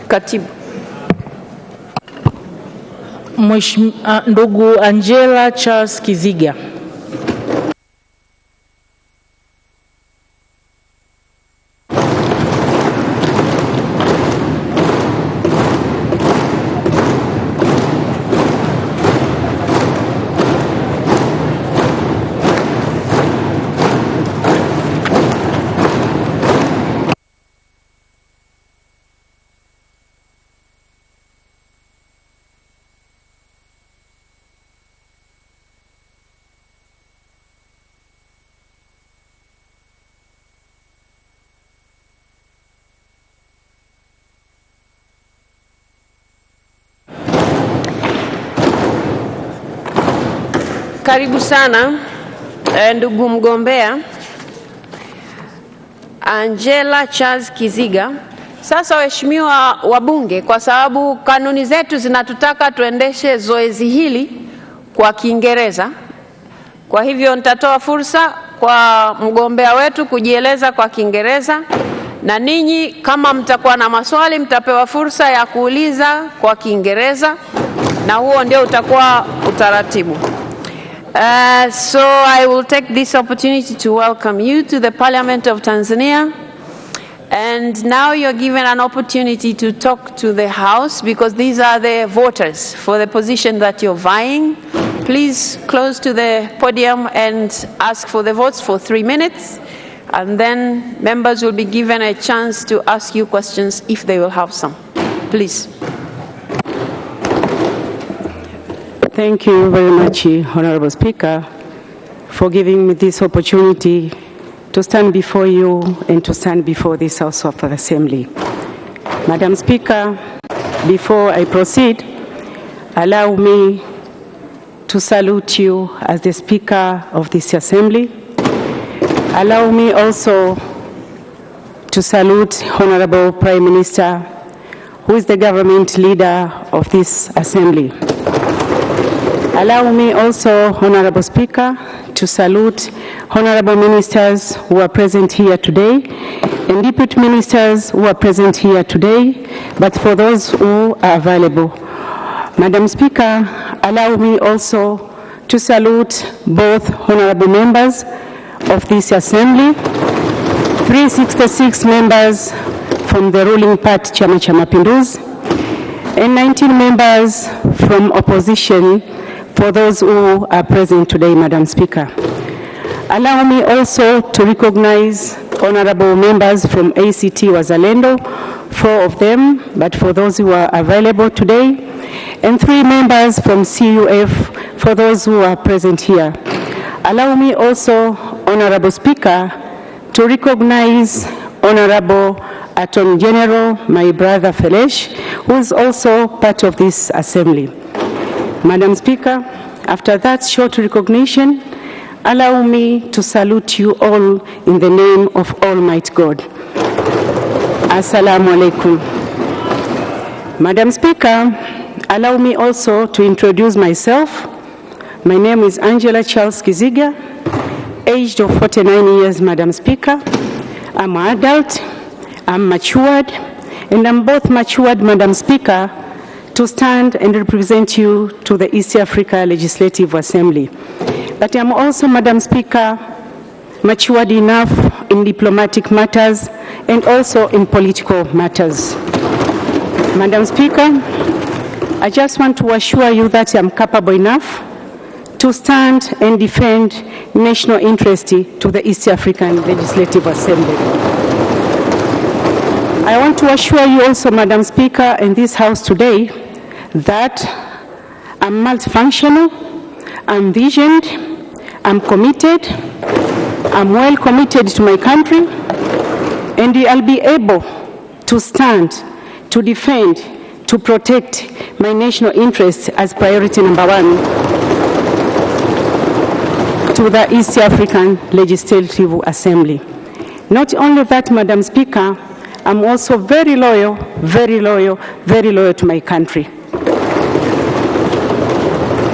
Katibu. Mheshimiwa ndugu Angela Charles Kiziga. Karibu sana ndugu mgombea Angela Charles Kiziga. Sasa waheshimiwa wabunge, kwa sababu kanuni zetu zinatutaka tuendeshe zoezi hili kwa Kiingereza, kwa hivyo nitatoa fursa kwa mgombea wetu kujieleza kwa Kiingereza, na ninyi kama mtakuwa na maswali mtapewa fursa ya kuuliza kwa Kiingereza, na huo ndio utakuwa utaratibu. So I will take this opportunity to welcome you to the Parliament of Tanzania. And now you're given an opportunity to talk to the House, because these are the voters for the position that you're vying. Please close to the podium and ask for the votes for 3 minutes. And then members will be given a chance to ask you questions if they will have some. Please. Thank you very much, Honorable Speaker, for giving me this opportunity to stand before you and to stand before this House of Assembly. Madam Speaker, before I proceed, allow me to salute you as the Speaker of this Assembly. Allow me also to salute Honorable Prime Minister, who is the government leader of this Assembly. Allow me also, Honorable Speaker, to salute Honorable Ministers who are present here today and Deputy Ministers who are present here today, but for those who are available. Madam Speaker, allow me also to salute both Honorable members of this Assembly, 366 members from the ruling party Chama cha Mapinduzi, and 19 members from opposition, for those who are present today, Madam Speaker. Allow me also to recognize honorable members from ACT Wazalendo, 4 of them, but for those who are available today, and 3 members from CUF, for those who are present here. Allow me also, Honorable Speaker, to recognize Honorable Attorney General, my brother Felesh, who is also part of this Assembly. Madam Speaker, after that short recognition, allow me to salute you all in the name of Almighty God. Assalamu alaikum. Madam Speaker, allow me also to introduce myself. My name is Angela Charles Kiziga, aged of 49 years, Madam Speaker. I'm an adult, I'm matured, and I'm both matured, Madam Speaker, to stand and represent you to the East Africa Legislative Assembly. But I'm also, Madam Speaker, matured enough in diplomatic matters and also in political matters. Madam Speaker, I just want to assure you that I'm capable enough to stand and defend national interest to the East African Legislative Assembly. I want to assure you also, Madam Speaker, in this House today, that I'm multifunctional, I'm visioned, I'm committed, I'm well committed to my country, and I'll be able to stand, to defend, to protect my national interests as priority number 1 to the East African Legislative Assembly. Not only that, Madam Speaker, I'm also very loyal to my country.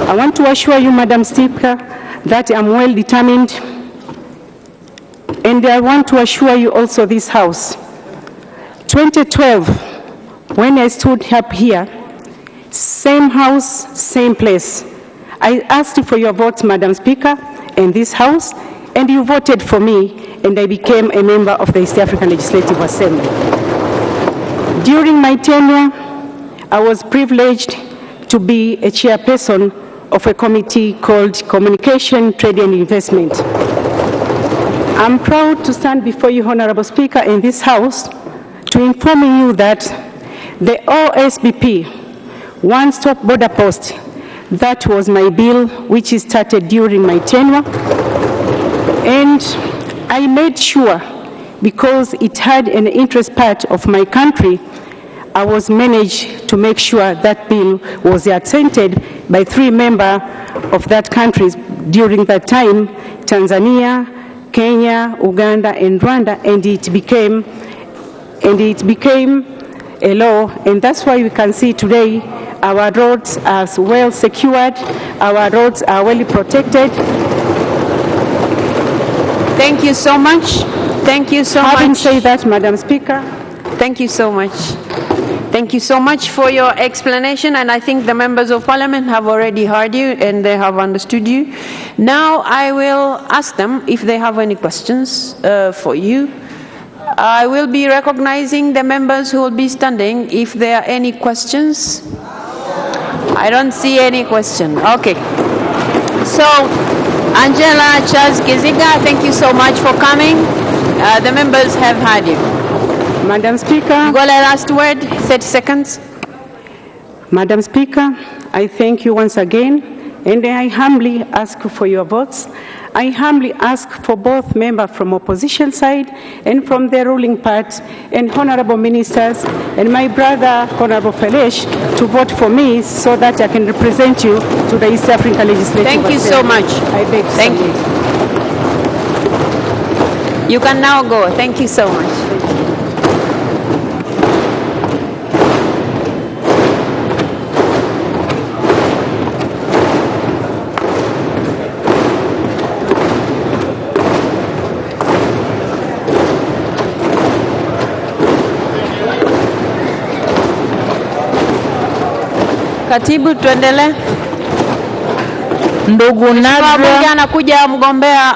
I want to assure you, Madam Speaker, that I'm well determined, and I want to assure you also this House. 2012, when I stood up here, same house, same place, I asked for your votes, Madam Speaker, in this House, and you voted for me, and I became a member of the East African Legislative Assembly. During my tenure, I was privileged to be a chairperson of a committee called Communication, Trade and Investment. I'm proud to stand before you, Honorable Speaker, in this House to inform you that the OSBP, One-Stop Border Post, that was my bill which started during my tenure, and I made sure, because it had an interest part of my country, I was managed to make sure that bill was assented by 3 members of that country during that time, Tanzania, Kenya, Uganda, and Rwanda, and it became a law, and that's why we can see today our roads are well secured, our roads are well protected. Thank you so much. Thank you so much. Having said that, Madam Speaker. Thank you so much. Thank you so much for your explanation, and I think the members of parliament have already heard you and they have understood you. Now I will ask them if they have any questions for you. I will be recognizing the members who will be standing if there are any questions. I don't see any question. Okay. So, Angela Charles Kiziga, thank you so much for coming. The members have heard you. Madam Speaker. Go the last word, 30 seconds. Madam Speaker, I thank you once again, and I humbly ask for your votes. I humbly ask for both members from opposition side and from the ruling part, and honorable ministers, and my brother, Honorable Felesh, to vote for me so that I can represent you to the East African Legislative Thank you so much. I beg to Thank you. You can now go. Thank you so much. Katibu, tuendelee. Ndugu Nadra, anakuja mgombea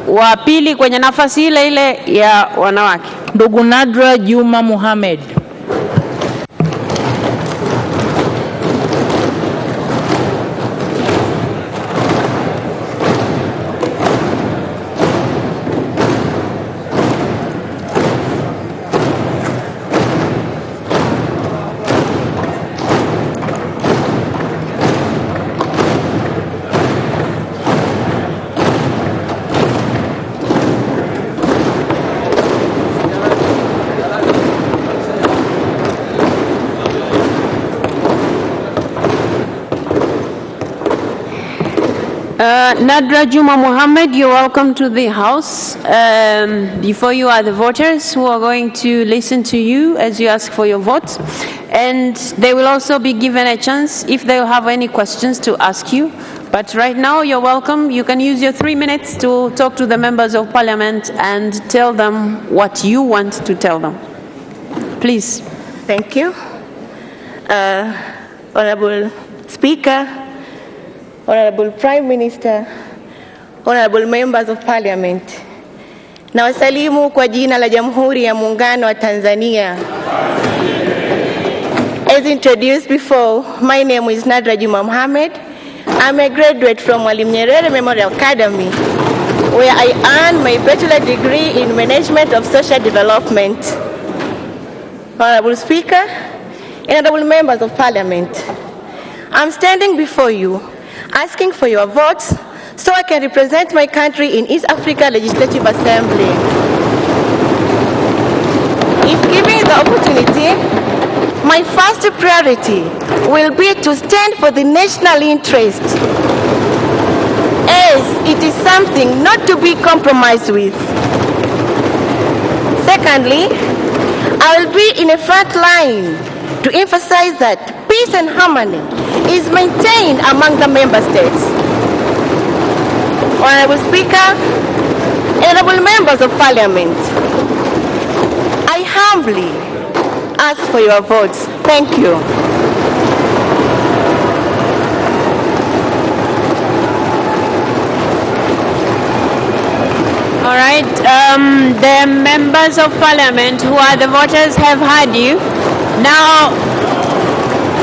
wa pili kwenye nafasi ile ile ya wanawake. Ndugu Nadra Juma Mohamed. Nadra Juma Mohammed, you're welcome to the House. Before you are the voters who are going to listen to you as you ask for your vote. And they will also be given a chance if they have any questions to ask you. But right now, you're welcome. You can use your 3 minutes to talk to the members of parliament and tell them what you want to tell them. Please. Thank you. Honorable Speaker, Honorable Prime Minister, Honorable Members of Parliament, na wasalimu kwa jina la Jamhuri ya Muungano wa Tanzania. As introduced before, my name is Nadra Juma Mohamed. I'm a graduate from Mwalimu Nyerere Memorial Academy, where I earned my bachelor degree in Management of Social Development. Honorable Speaker, honorable members of Parliament, I'm standing before you asking for your votes so I can represent my country in East Africa Legislative Assembly. If given the opportunity, my first priority will be to stand for the national interest, as it is something not to be compromised with. Secondly, I will be in a front line to emphasize that peace and harmony is maintained among the member states. Honorable Speaker, honorable members of Parliament, I humbly ask for your votes. Thank you. All right, the members of Parliament who are the voters have heard you. Now,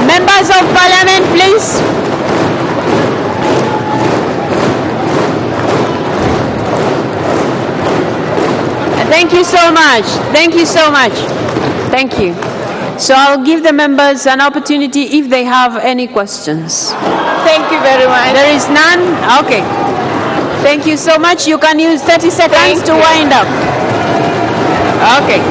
members of Parliament, please. Thank you so much. Thank you so much. Thank you. So I'll give the members an opportunity if they have any questions. Thank you very much. There is none? Okay. Thank you so much. You can use 30 seconds to wind up. Okay.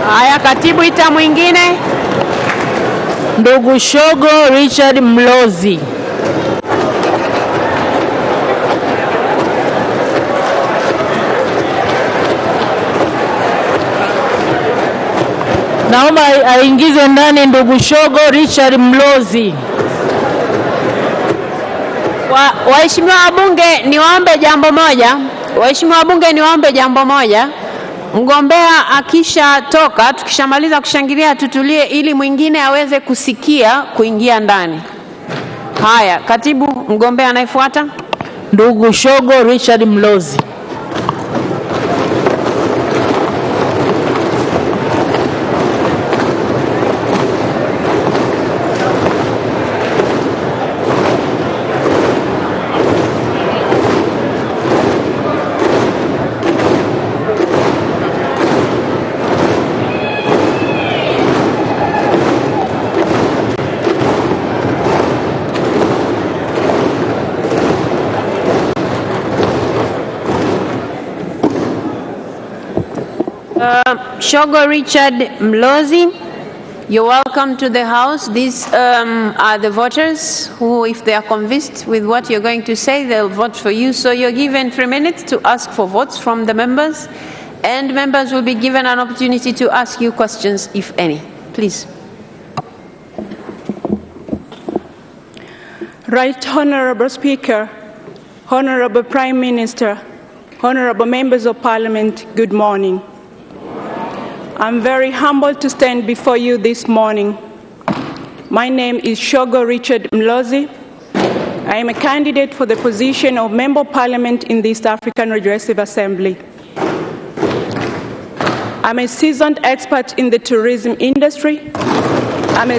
Haya, katibu, ita mwingine. Ndugu Shogo Richard Mlozi. Naomba aingize ndani ndugu Shogo Richard Mlozi. Waheshimiwa wabunge, niwaombe jambo moja. Waheshimiwa wabunge, niwaombe jambo moja. Mgombea akisha toka, tukishamaliza kushangilia tutulie ili mwingine aweze kusikia kuingia ndani. Haya, katibu, mgombea anayefuata. Ndugu Shogo Richard Mlozi. Shogo Richard Mlozi, you're welcome to the House. These are the voters who, if they are convinced with what you're going to say, they'll vote for you. So you're given 3 minutes to ask for votes from the members, and members will be given an opportunity to ask you questions, if any. Please. Right Honorable Speaker, Honorable Prime Minister, Honorable Members of Parliament, good morning. I'm very humbled to stand before you this morning. My name is Shogo Richard Mlozi. I am a candidate for the position of Member of Parliament in the East African Regressive Assembly. I'm a seasoned expert in the tourism industry. I'm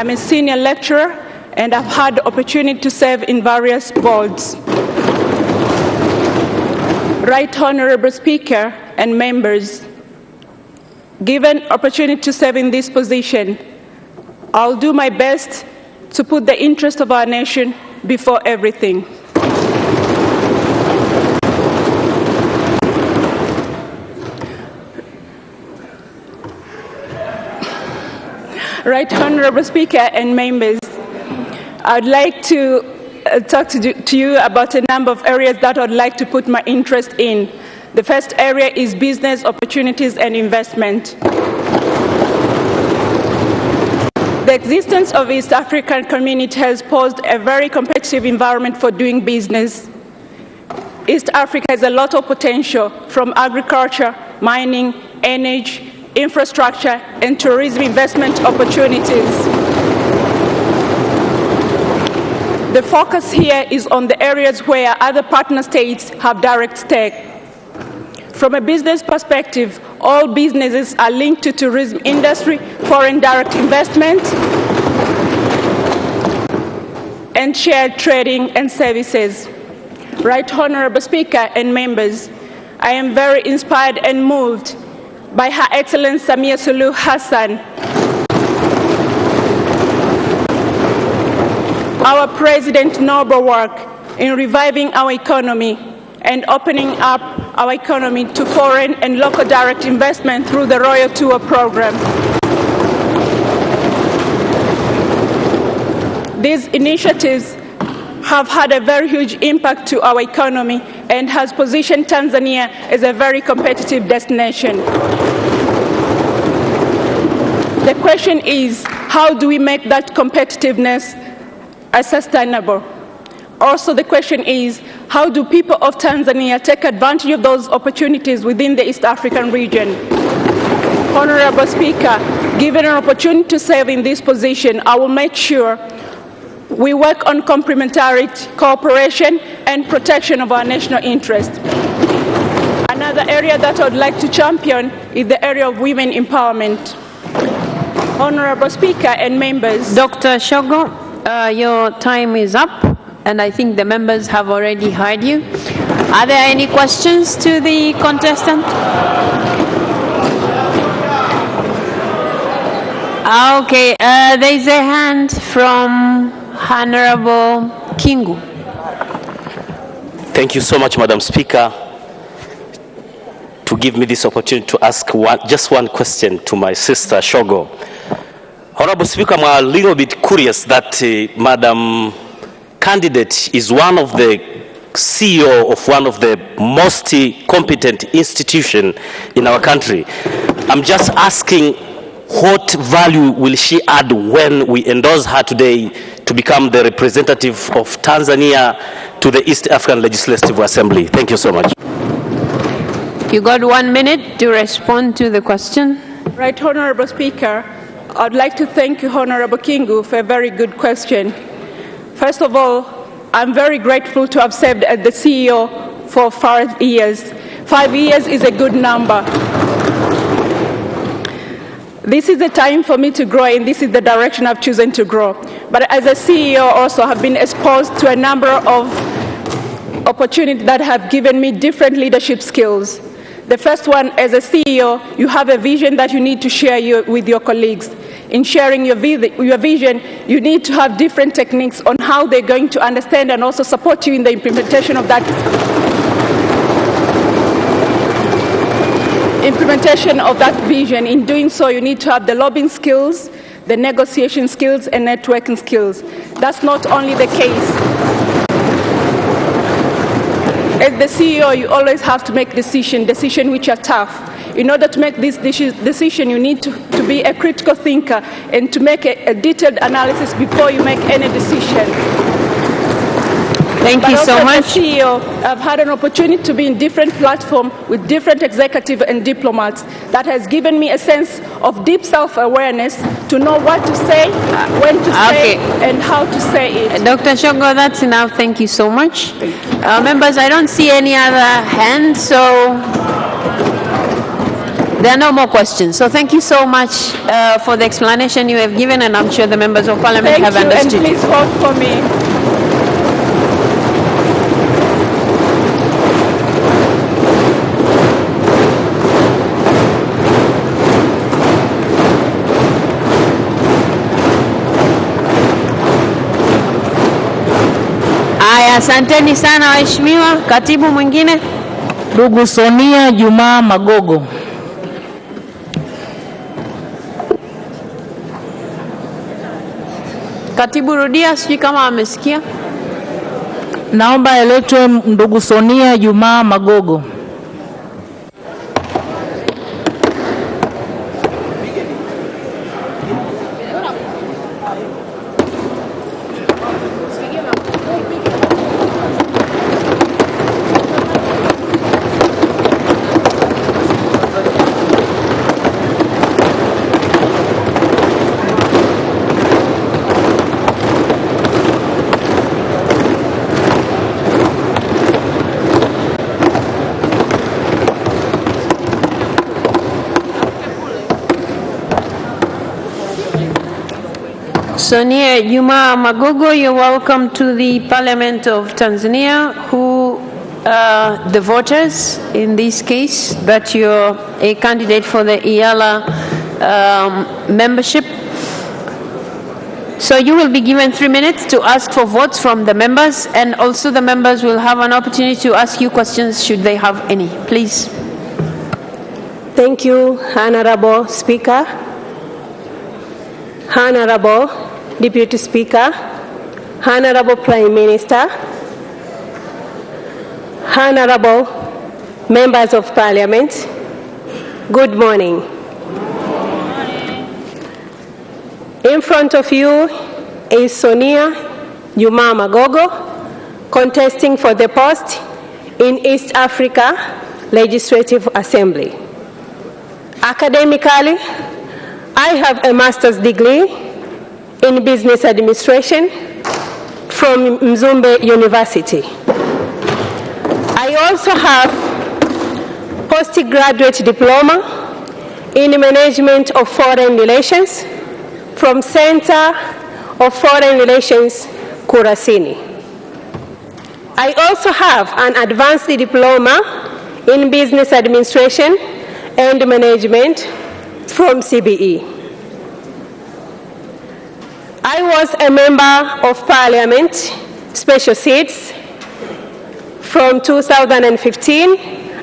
a senior lecturer, and I've had the opportunity to serve in various boards. Right Honorable Speaker and members, given opportunity to serve in this position, I'll do my best to put the interest of our nation before everything. Right Honorable Speaker and members, I'd like to talk to you about a number of areas that I'd like to put my interest in. The first area is business opportunities and investment. The existence of East African community has posed a very competitive environment for doing business. East Africa has a lot of potential from agriculture, mining, energy, infrastructure, and tourism investment opportunities. The focus here is on the areas where other partner states have direct stake. From a business perspective, all businesses are linked to tourism industry, foreign direct investment, and shared trading and services. Right Honorable Speaker and members, I am very inspired and moved by Her Excellency Samia Suluhu Hassan, our President's noble work in reviving our economy and opening up our economy to foreign and local direct investment through the Royal Tour program. These initiatives have had a very huge impact to our economy and has positioned Tanzania as a very competitive destination. The question is, how do we make that competitiveness sustainable? Also, the question is, how do people of Tanzania take advantage of those opportunities within the East African region? Honorable Speaker, given an opportunity to serve in this position, I will make sure we work on complementarity, cooperation, and protection of our national interest. Another area that I would like to champion is the area of women empowerment. Honorable Speaker and members. Dr. Shogo, your time is up, and I think the members have already heard you. Are there any questions to the contestant? Okay, there is a hand from Honorable Kingu. Thank you so much, Madam Speaker, to give me this opportunity to ask just one question to my sister Shogo. Honorable Speaker, I'm a little bit curious that Madam Candidate is one of the CEO of one of the most competent institutions in our country. I'm just asking, what value will she add when we endorse her today to become the representative of Tanzania to the East African Legislative Assembly? Thank you so much. You got 1 minute to respond to the question. Right, Honorable Speaker, I'd like to thank you, Honorable Kingu, for a very good question. First of all, I'm very grateful to have served as the CEO for 5 years. 5 years is a good number. This is the time for me to grow, and this is the direction I've chosen to grow. But as a CEO also, I have been exposed to a number of opportunities that have given me different leadership skills. The first one, as a CEO, you have a vision that you need to share with your colleagues. In sharing your vision, you need to have different techniques on how they're going to understand and also support you in the implementation of that vision. In doing so, you need to have the lobbying skills, the negotiation skills, and networking skills. That's not only the case. As the CEO, you always have to make decisions which are tough. In order to make this decision, you need to be a critical thinker and to make a detailed analysis before you make any decision. Thank you so much. As a CEO, I've had an opportunity to be in different platforms with different executives and diplomats. That has given me a sense of deep self-awareness to know what to say, when to say, and how to say it. Dr. Shogo, that's enough. Thank you so much. Members, I don't see any other hands, so there are no more questions. So thank you so much for the explanation you have given, and I'm sure the members of Parliament have understood. And please vote for me. Asanteni sana waheshimiwa. Katibu mwingine. Ndugu Sonia Juma Magogo. Katibu rudia, sijui kama amesikia. Naomba aletwe ndugu Sonia Juma Magogo. Sonia Juma Magogo, you're welcome to the Parliament of Tanzania, who the voters in this case that you're a candidate for the IALA membership. So you will be given 3 minutes to ask for votes from the members, and also the members will have an opportunity to ask you questions should they have any. Please. Thank you, Honorable Speaker. Honorable Deputy Speaker, Honorable Prime Minister, Honorable Members of Parliament, good morning. In front of you is Sonia Juma Magogo, contesting for the post in East Africa Legislative Assembly. Academically, I have a master's degree in business administration from Mzumbe University. I also have postgraduate diploma in management of foreign relations from Center of Foreign Relations, Kurasini. I also have an advanced diploma in business administration and management from CBE. I was a member of Parliament, special seats, from 2015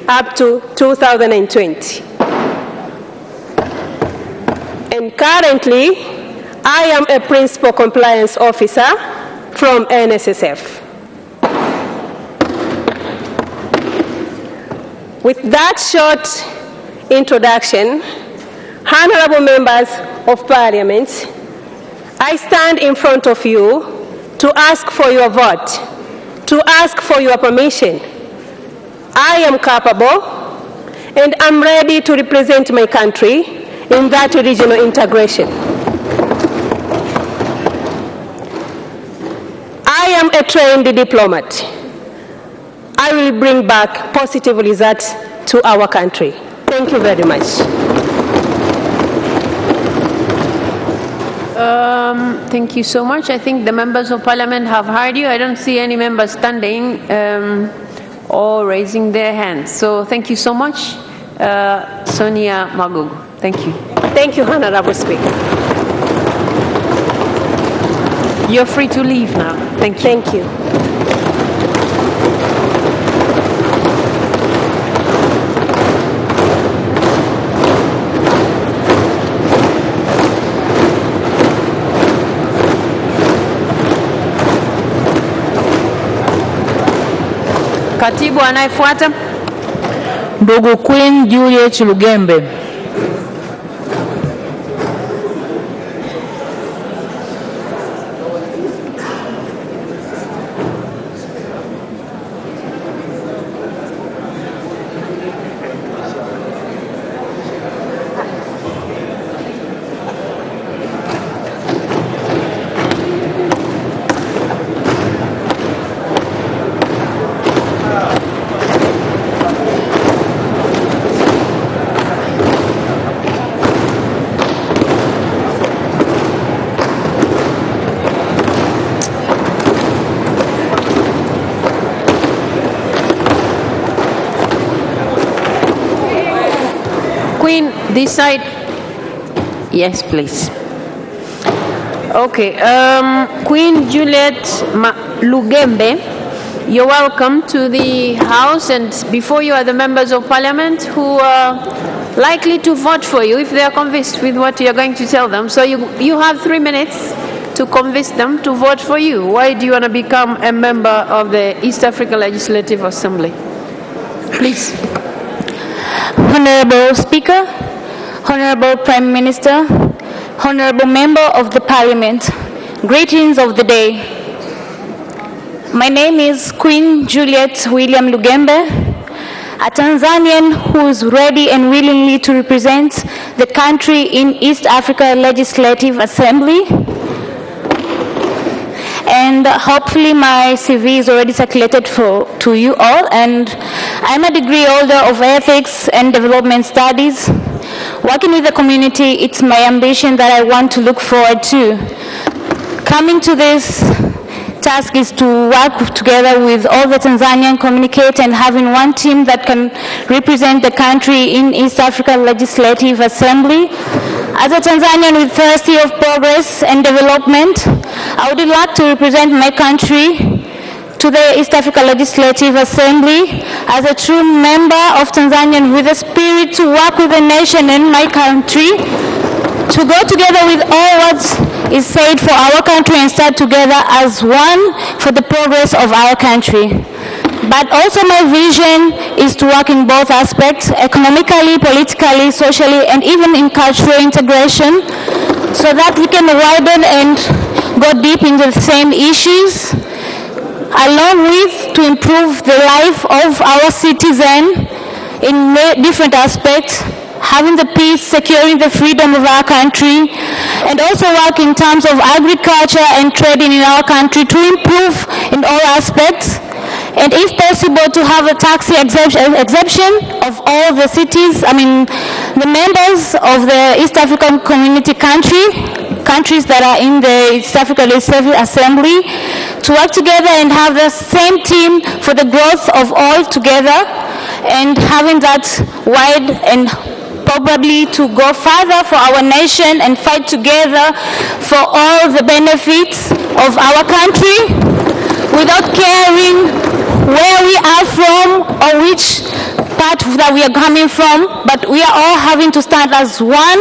up to 2020. And currently, I am a Principal Compliance Officer from NSSF. With that short introduction, honorable members of Parliament, I stand in front of you to ask for your vote, to ask for your permission. I am capable and I'm ready to represent my country in that regional integration. I am a trained diplomat. I will bring back positive results to our country. Thank you very much. Thank you so much. I think the members of Parliament have heard you. I don't see any members standing or raising their hands. So thank you so much, Sonia Magugu. Thank you. Thank you, Honorable Speaker. You're free to leave now. Thank you. Thank you. Katibu anayefuata. Ndugu Queen Juliet Lugembe. Queen, this side. Yes, please. Okay. Queen Juliet Lugembe, you're welcome to the House, and before you are the members of Parliament who are likely to vote for you if they are convinced with what you're going to tell them. So you have 3 minutes to convince them to vote for you. Why do you want to become a member of the East Africa Legislative Assembly? Please. Honorable Speaker, Honorable Prime Minister, Honorable Member of the Parliament, greetings of the day. My name is Queen Juliet William Lugembe, a Tanzanian who is ready and willingly to represent the country in East Africa Legislative Assembly. And hopefully my CV is already circulated to you all, and I'm a degree holder of ethics and development studies. Working with the community, it's my ambition that I want to look forward to. Coming to this task is to work together with all the Tanzanian communicate and having one team that can represent the country in East Africa Legislative Assembly. As a Tanzanian with thirsty of progress and development, I would like to represent my country to the East Africa Legislative Assembly as a true member of Tanzania with a spirit to work with the nation and my country, to go together with all what is said for our country and start together as one for the progress of our country. But also my vision is to work in both aspects, economically, politically, socially, and even in cultural integration, so that we can widen and go deep into the same issues, along with to improve the life of our citizen in different aspects, having the peace, securing the freedom of our country, and also work in terms of agriculture and trading in our country to improve in all aspects, and if possible to have a tax exemption of all the cities, the members of the East African Community countries that are in the East Africa Legislative Assembly, to work together and have the same team for the growth of all together, and having that wide and probably to go further for our nation and fight together for all the benefits of our country without caring where we are from or which part that we are coming from, but we are all having to stand as one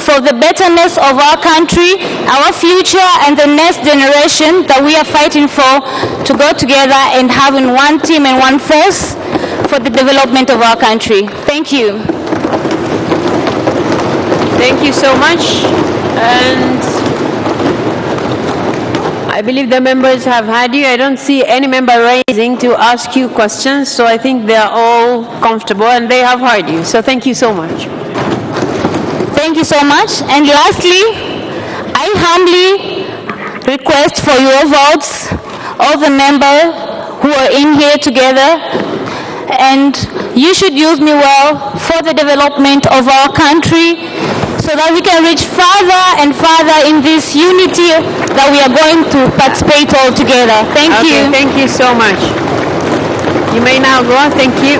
for the betterness of our country, our future, and the next generation that we are fighting for, to go together and having one team and one force for the development of our country. Thank you. Thank you so much. And I believe the members have had you. I don't see any member raising to ask you questions, so I think they are all comfortable and they have heard you. So thank you so much. Thank you so much. And lastly, I humbly request for your votes, all the members who are in here together, and you should use me well for the development of our country so that we can reach farther and farther in this unity that we are going to participate all together. Thank you. Thank you so much. You may now go on. Thank you.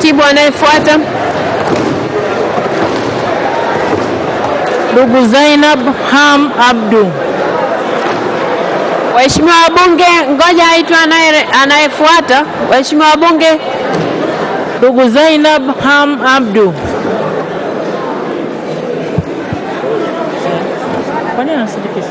Katibu anayefuata. Ndugu Zainab Ham Abdu. Waheshimiwa wabunge, ngoja aitwe anayefuata. Waheshimiwa wabunge. Ndugu Zainab Ham Abdu. Kwa nini anasindikiza?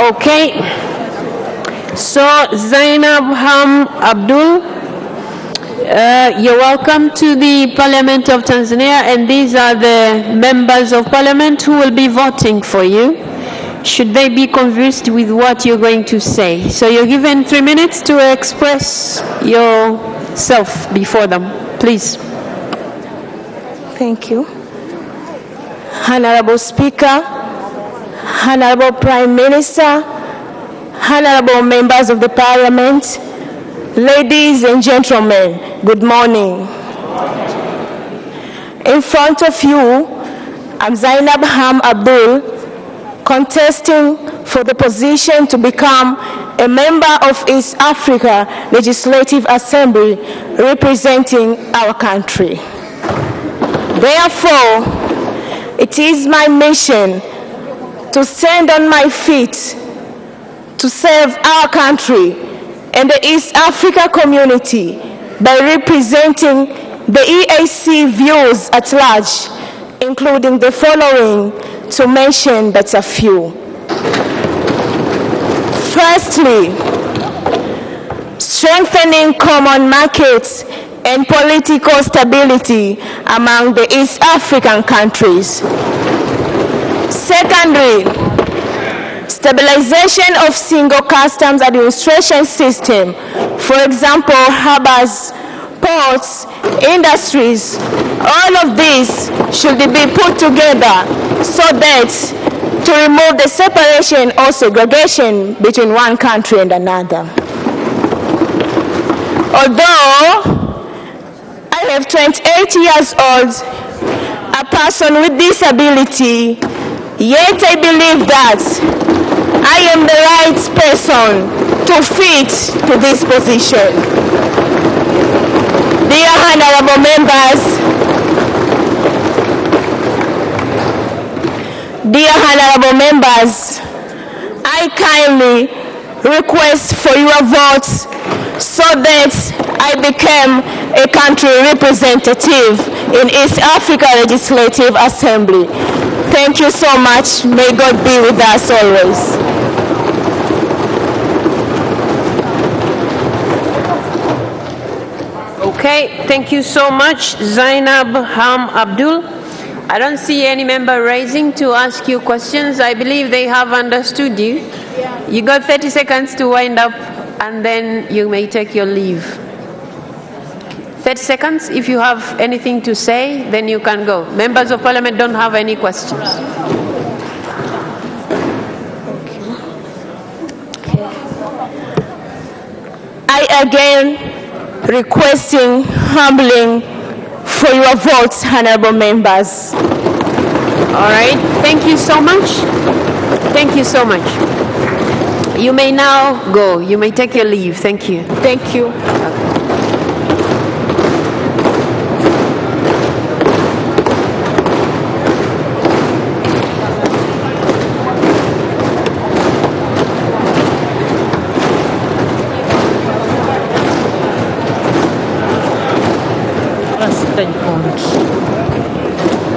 Okay, so Zainab Ham Abdul, you're welcome to the Parliament of Tanzania, and these are the members of Parliament who will be voting for you, should they be convinced with what you're going to say. So you're given 3 minutes to express yourself before them, please. Thank you. Honorable Speaker, Honorable Prime Minister, honorable members of the Parliament, ladies and gentlemen, good morning. In front of you, I'm Zainab Ham Abdul, contesting for the position to become a member of East Africa Legislative Assembly representing our country. Therefore, it is my mission to stand on my feet to serve our country and the East Africa community by representing the EAC views at large, including the following, to mention but a few. Firstly, strengthening common markets and political stability among the East African countries. Secondly, stabilization of single customs administration system, for example, harbors, ports, industries. All of these should be put together so that to remove the separation or segregation between one country and another. Although I have 28 years old, a person with disability, yet I believe that I am the right person to fit to this position. Dear honorable members, I kindly request for your votes so that I become a country representative in East Africa Legislative Assembly. Thank you so much. May God be with us always. Okay, thank you so much, Zainab Ham Abdul. I don't see any member raising to ask you questions. I believe they have understood you. You got 30 seconds to wind up, and then you may take your leave. 30 seconds. If you have anything to say, then you can go. Members of Parliament don't have any questions. I again requesting humbling for your votes, honorable members. All right, thank you so much. Thank you so much. You may now go. You may take your leave. Thank you. Thank you.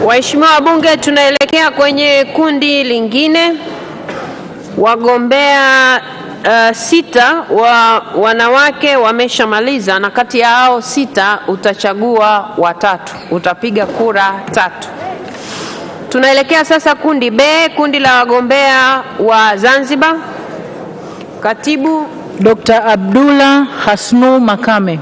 Waheshimiwa wabunge, tunaelekea kwenye kundi lingine. Wagombea 6 wa wanawake wameshamaliza, na kati ya hao 6 utachagua watatu, utapiga kura 3. Tunaelekea sasa kundi B, kundi la wagombea wa Zanzibar. Katibu Dr. Abdullah Hasnu Makame.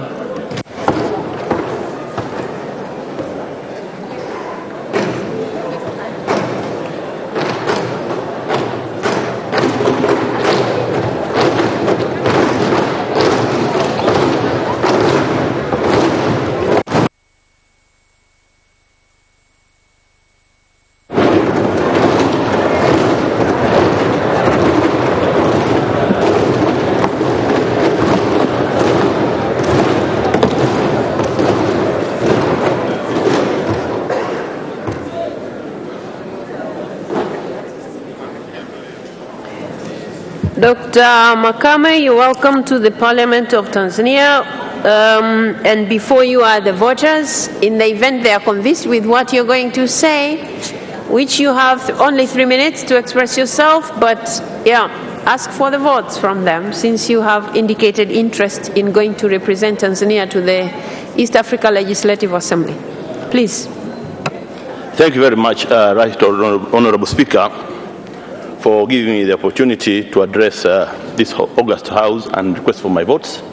Dr. Makame, you're welcome to the Parliament of Tanzania. And before you are the voters, in the event they are convinced with what you're going to say, which you have only 3 minutes to express yourself, but yeah, ask for the votes from them, since you have indicated interest in going to represent Tanzania to the East Africa Legislative Assembly. Please. Thank you very much, Right Honorable Speaker, for giving me the opportunity to address this August House and request for my votes.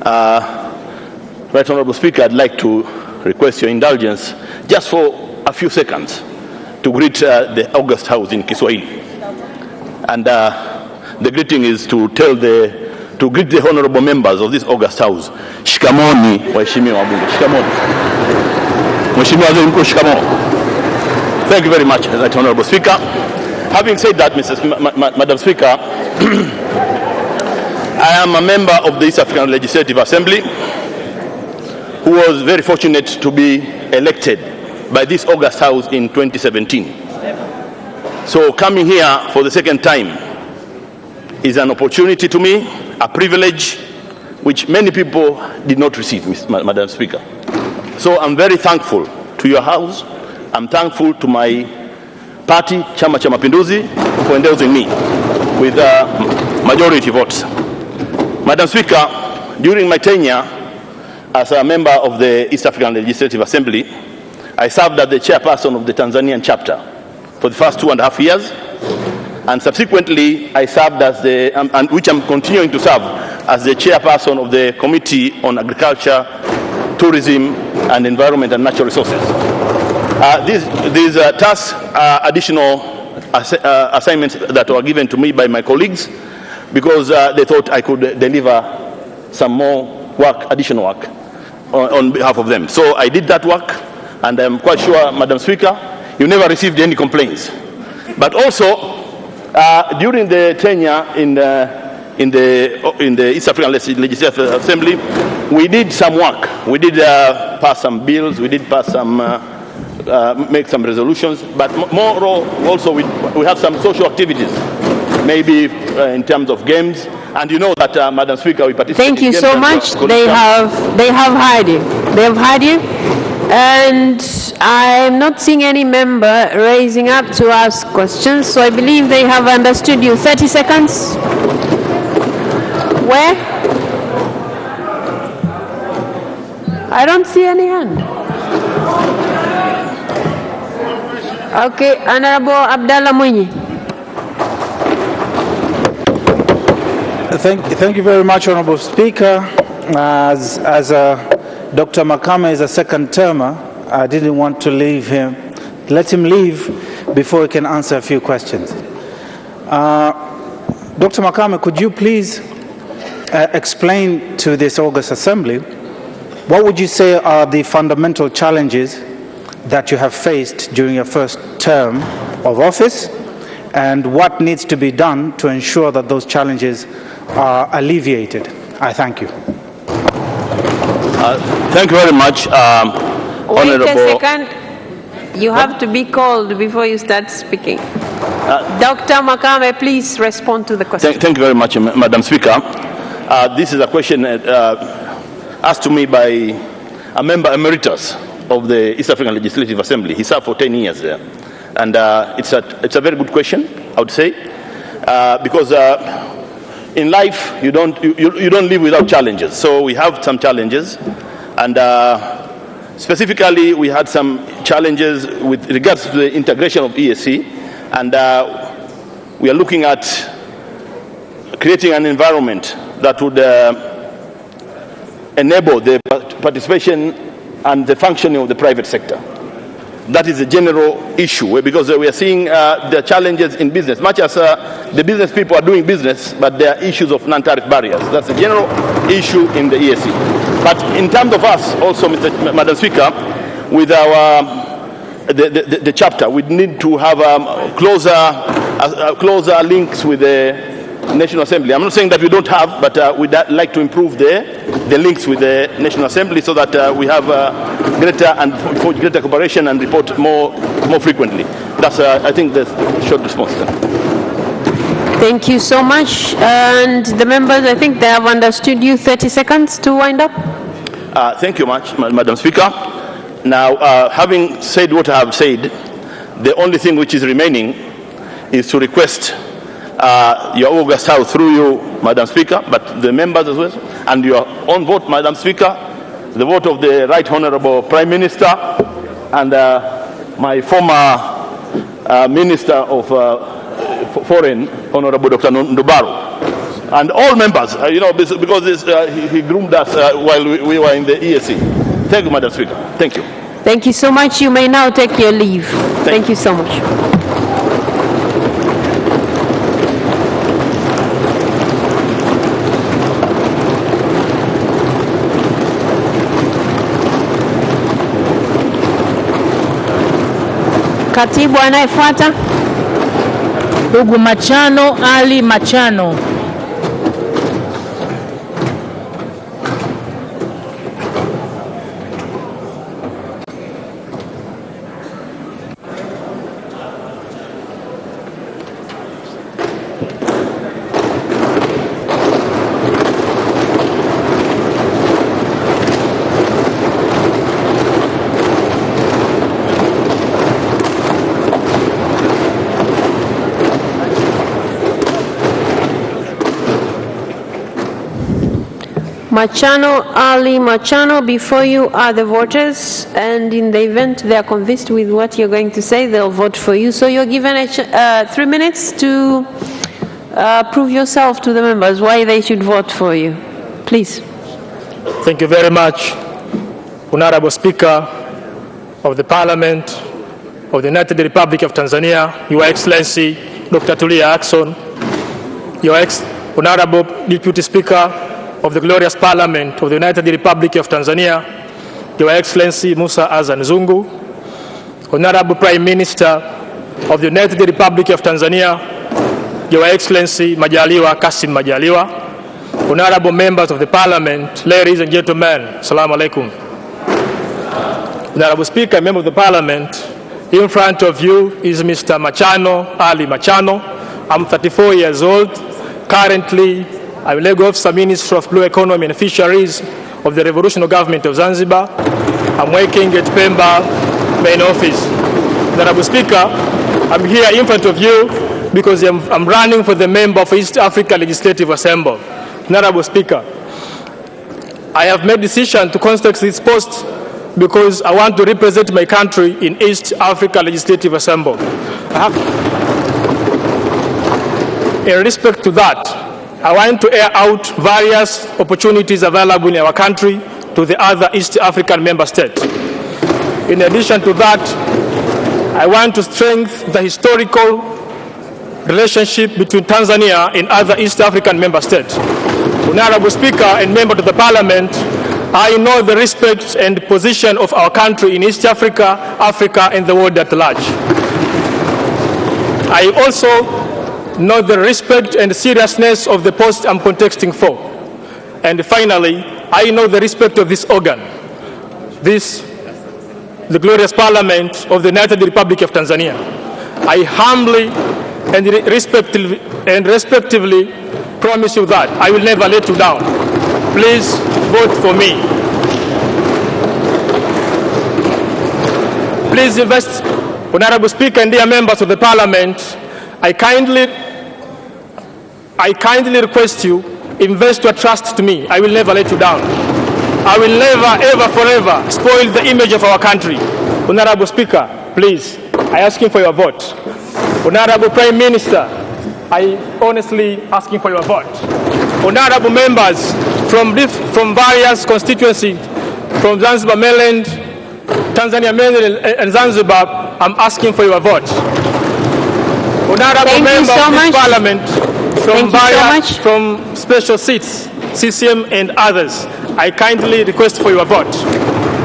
Right Honorable Speaker, I'd like to request your indulgence just for a few seconds to greet the August House in Kiswahili. And the greeting is to greet the honorable members of this August House. Shikamoni, waheshimiwa wabunge. Shikamoni. Mheshimiwa Waziri Mkuu, shikamoo. Thank you very much, Right Honorable Speaker. Having said that, Madam Speaker, I am a member of the East African Legislative Assembly who was very fortunate to be elected by this August House in 2017. So coming here for the second time is an opportunity to me, a privilege which many people did not receive, Madam Speaker. So I'm very thankful to your House. I'm thankful to my party, Chama cha Mapinduzi, for endorsing me with majority votes. Madam Speaker, during my tenure as a member of the East African Legislative Assembly, I served as the chairperson of the Tanzanian chapter for the first 2.5 years, and subsequently I served as which I'm continuing to serve as the chairperson of the Committee on Agriculture, Tourism and Environment and Natural Resources. These tasks are additional assignments that were given to me by my colleagues because they thought I could deliver some more work, additional work on behalf of them. So I did that work, and I'm quite sure, Madam Speaker, you never received any complaints. But also, during the tenure in the East African Legislative Assembly, we did some work. We did pass some bills, we did pass some make some resolutions, but more also we have some social activities, maybe in terms of games. And you know that, Madam Speaker, we participate. Thank you so much. They have heard you. They have heard you, and I'm not seeing any member raising up to ask questions. So I believe they have understood you. 30 seconds. Where? I don't see any hand. Okay, Honorable Abdallah Mwinyi. Thank you very much, Honorable Speaker. As Dr. Makame is a second termer, I didn't want to leave him. Let him leave before he can answer a few questions. Dr. Makame, could you please explain to this August Assembly, what would you say are the fundamental challenges that you have faced during your first term of office, and what needs to be done to ensure that those challenges are alleviated? I thank you. Thank you very much, Honorable. Wait a second. You have to be called before you start speaking. Dr. Makame, please respond to the question. Thank you very much, Madam Speaker. This is a question asked to me by a member emeritus of the East African Legislative Assembly. He served for 10 years there. And it's a very good question, I would say, because in life you don't live without challenges. So we have some challenges, and specifically we had some challenges with regards to the integration of EAC, and we are looking at creating an environment that would enable the participation and the functioning of the private sector. That is a general issue, because we are seeing the challenges in business, much as the business people are doing business, but there are issues of non-tariff barriers. That's a general issue in the EAC. But in terms of us also, Madam Speaker, with our the chapter, we need to have closer links with the National Assembly. I'm not saying that we don't have, but we'd like to improve the links with the National Assembly so that we have greater cooperation and report more frequently. That's, I think, the short response. Thank you so much. And the members, I think they have understood you. 30 seconds to wind up. Thank you much, Madam Speaker. Now, having said what I have said, the only thing which is remaining is to request your August House through you, Madam Speaker, but the members as well, and your own vote, Madam Speaker, the vote of the Right Honourable Prime Minister and my former Minister of Foreign, Honourable Dr. Ndubaru, and all members, because he groomed us while we were in the EAC. Thank you, Madam Speaker. Thank you. Thank you so much. You may now take your leave. Thank you so much. Katibu anayefuata. Ndugu Machano Ali Machano. Machano Ali Machano, before you are the voters, and in the event they are convinced with what you're going to say, they'll vote for you. So you're given 3 minutes to prove yourself to the members why they should vote for you. Please. Thank you very much, Honorable Speaker of the Parliament of the United Republic of Tanzania, Your Excellency Dr. Tulia Ackson, Your Honorable Deputy Speaker of the glorious Parliament of the United Republic of Tanzania, Your Excellency Musa Azan Zungu, Honorable Prime Minister of the United Republic of Tanzania, Your Excellency Majaliwa Kassim Majaliwa, Honorable members of the Parliament, ladies and gentlemen, Assalamu alaikum. Honorable Speaker, member of the Parliament, in front of you is Mr. Machano Ali Machano. I'm 34 years old. Currently, I'm Legal Officer, Minister of Blue Economy and Fisheries of the Revolutionary Government of Zanzibar. I'm working at Pemba main office. Honorable Speaker, I'm here in front of you because I'm running for the member of East Africa Legislative Assembly. Honorable Speaker, I have made decision to contest this post because I want to represent my country in East Africa Legislative Assembly. In respect to that, I want to air out various opportunities available in our country to the other East African member states. In addition to that, I want to strengthen the historical relationship between Tanzania and other East African member states. Honorable Speaker and members of the Parliament, I know the respect and position of our country in East Africa, Africa, and the world at large. I also know the respect and seriousness of the post I'm contesting for. And finally, I know the respect of this organ, the glorious Parliament of the United Republic of Tanzania. I humbly and respectively promise you that I will never let you down. Please vote for me. Please invest, Honorable Speaker and dear members of the Parliament, I kindly request you, invest your trust to me. I will never let you down. I will never, ever, forever spoil the image of our country. Honorable Speaker, please, I ask you for your vote. Honorable Prime Minister, I honestly asking for your vote. Honorable members from various constituencies, from Zanzibar mainland, Tanzania mainland, and Zanzibar, I'm asking for your vote. Honorable members of this Parliament, from special seats, CCM and others, I kindly request for your vote.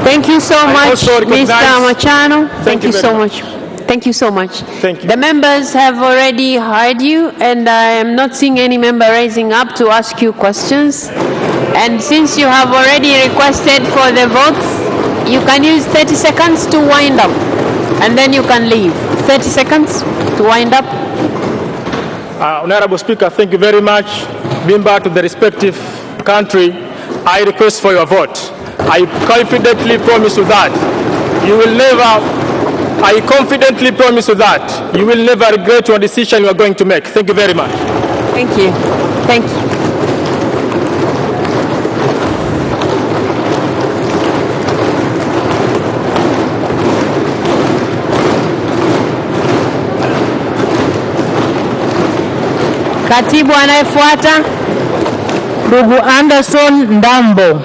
Thank you so much, Mr. Machano. Thank you so much. Thank you so much. Thank you. The members have already heard you, and I am not seeing any member raising up to ask you questions. And since you have already requested for the votes, you can use 30 seconds to wind up, and then you can leave. 30 seconds to wind up. Honorable Speaker, thank you very much. Being back to the respective country, I request for your vote. I confidently promise you that you will never, I confidently promise you that you will never regret your decision you are going to make. Thank you very much. Thank you. Thank you. Katibu anayefuata, ndugu Anderson Ndambo.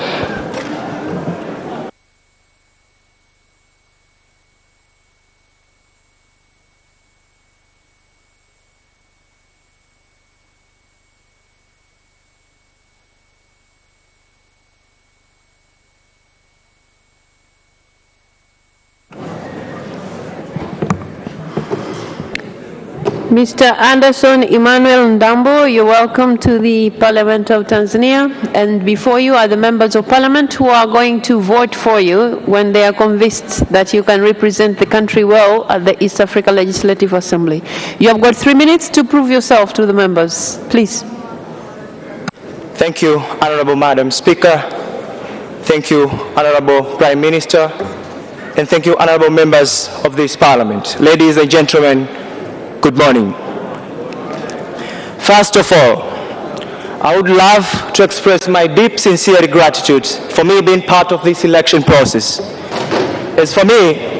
Mr. Anderson Emmanuel Ndambo, you're welcome to the Parliament of Tanzania. And before you are the members of Parliament who are going to vote for you when they are convinced that you can represent the country well at the East Africa Legislative Assembly. You have got 3 minutes to prove yourself to the members. Please. Thank you, Honorable Madam Speaker. Thank you, Honorable Prime Minister. And thank you, Honorable members of this Parliament. Ladies and gentlemen, good morning. First of all, I would love to express my deep, sincere gratitude for me being part of this election process. As for me,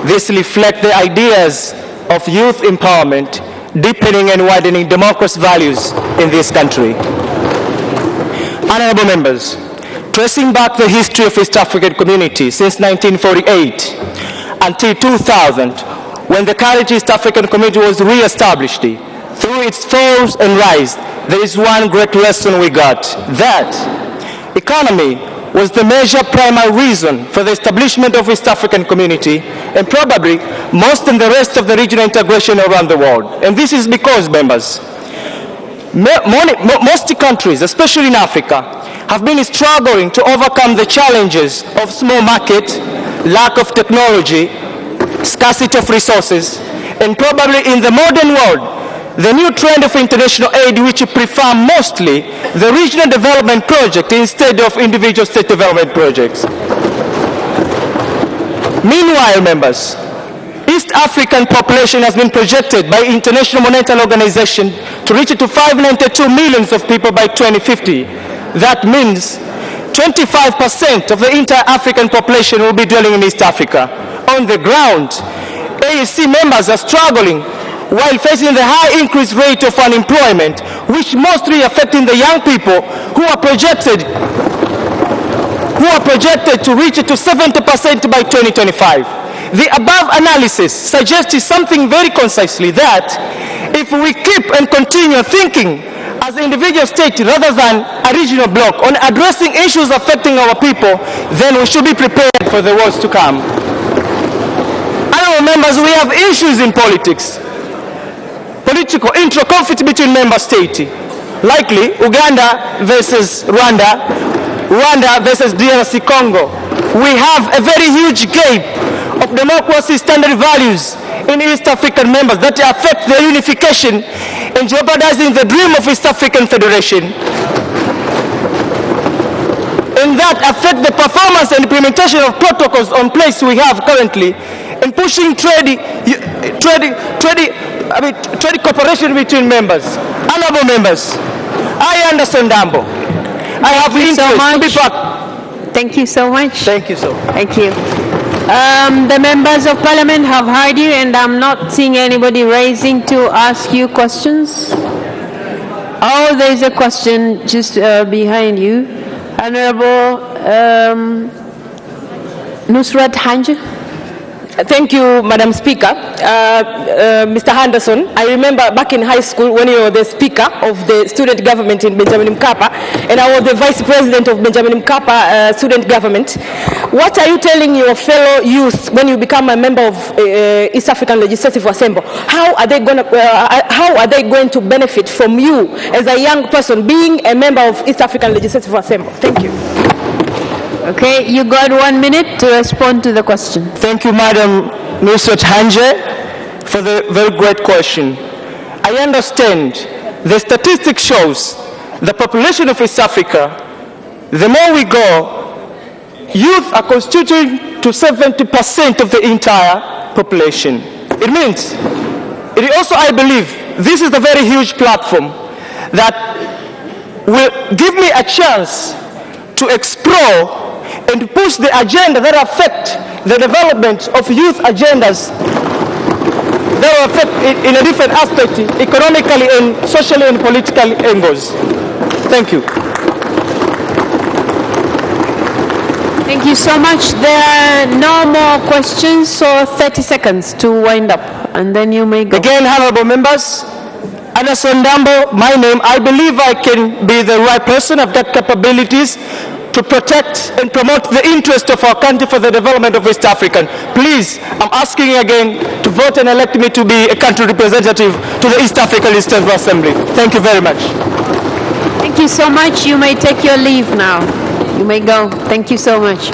this reflects the ideas of youth empowerment, deepening and widening democracy values in this country. Honorable members, tracing back the history of East African community since 1948 until 2000, when the current East African community was re-established, through its falls and rise, there is one great lesson we got, that economy was the major primary reason for the establishment of East African community, and probably most in the rest of the regional integration around the world. And this is because, members, most countries, especially in Africa, have been struggling to overcome the challenges of small market, lack of technology, scarcity of resources, and probably in the modern world, the new trend of international aid which prefer mostly the regional development project instead of individual state development projects. Meanwhile, members, East African population has been projected by International Monetary Organization to reach to 592 million of people by 2050. That means 25% of the entire African population will be dwelling in East Africa. On the ground, AEC members are struggling while facing the high increased rate of unemployment, which mostly affecting the young people who are projected to reach to 70% by 2025. The above analysis suggests something very concisely, that if we keep and continue thinking as an individual state rather than a regional bloc on addressing issues affecting our people, then we should be prepared for the wars to come. Honorable members, we have issues in politics. Political intra-conflict between member states. Likely, Uganda versus Rwanda, Rwanda versus DRC Congo. We have a very huge gap of democracy standard values in East African members that affect their unification and jeopardizing the dream of East African Federation. And that affect the performance and implementation of protocols on place we have currently in pushing trade cooperation between members. Honorable members, I understand Dambo. I have interest to be part. Thank you so much. Thank you so much. Thank you. The members of parliament have heard you, and I'm not seeing anybody raising to ask you questions. Oh, there's a question just behind you. Honorable Nusrat Hanje. Thank you, Madam Speaker. Mr. Henderson, I remember back in high school when you were the Speaker of the student government in Benjamin Mkapa, and I was the Vice President of Benjamin Mkapa student government. What are you telling your fellow youth when you become a member of East African Legislative Assembly? How are they going to benefit from you as a young person being a member of East African Legislative Assembly? Thank you. Okay, you got 1 minute to respond to the question. Thank you, Madam Nusrat Hanje, for the very great question. I understand the statistic shows the population of East Africa, the more we go, youth are constituting to 70% of the entire population. It means, it also, I believe, this is a very huge platform that will give me a chance to explore and push the agenda that affect the development of youth agendas that will affect it in a different aspect, economically and socially and politically angles. Thank you. Thank you so much. There are no more questions, so 30 seconds to wind up, and then you may go. Again, honorable members, Anderson Dambo, my name, I believe I can be the right person. I've got capabilities to protect and promote the interest of our country for the development of East African. Please, I'm asking you again to vote and elect me to be a country representative to the East African Legislative Assembly. Thank you very much. Thank you so much. You may take your leave now. You may go. Thank you so much.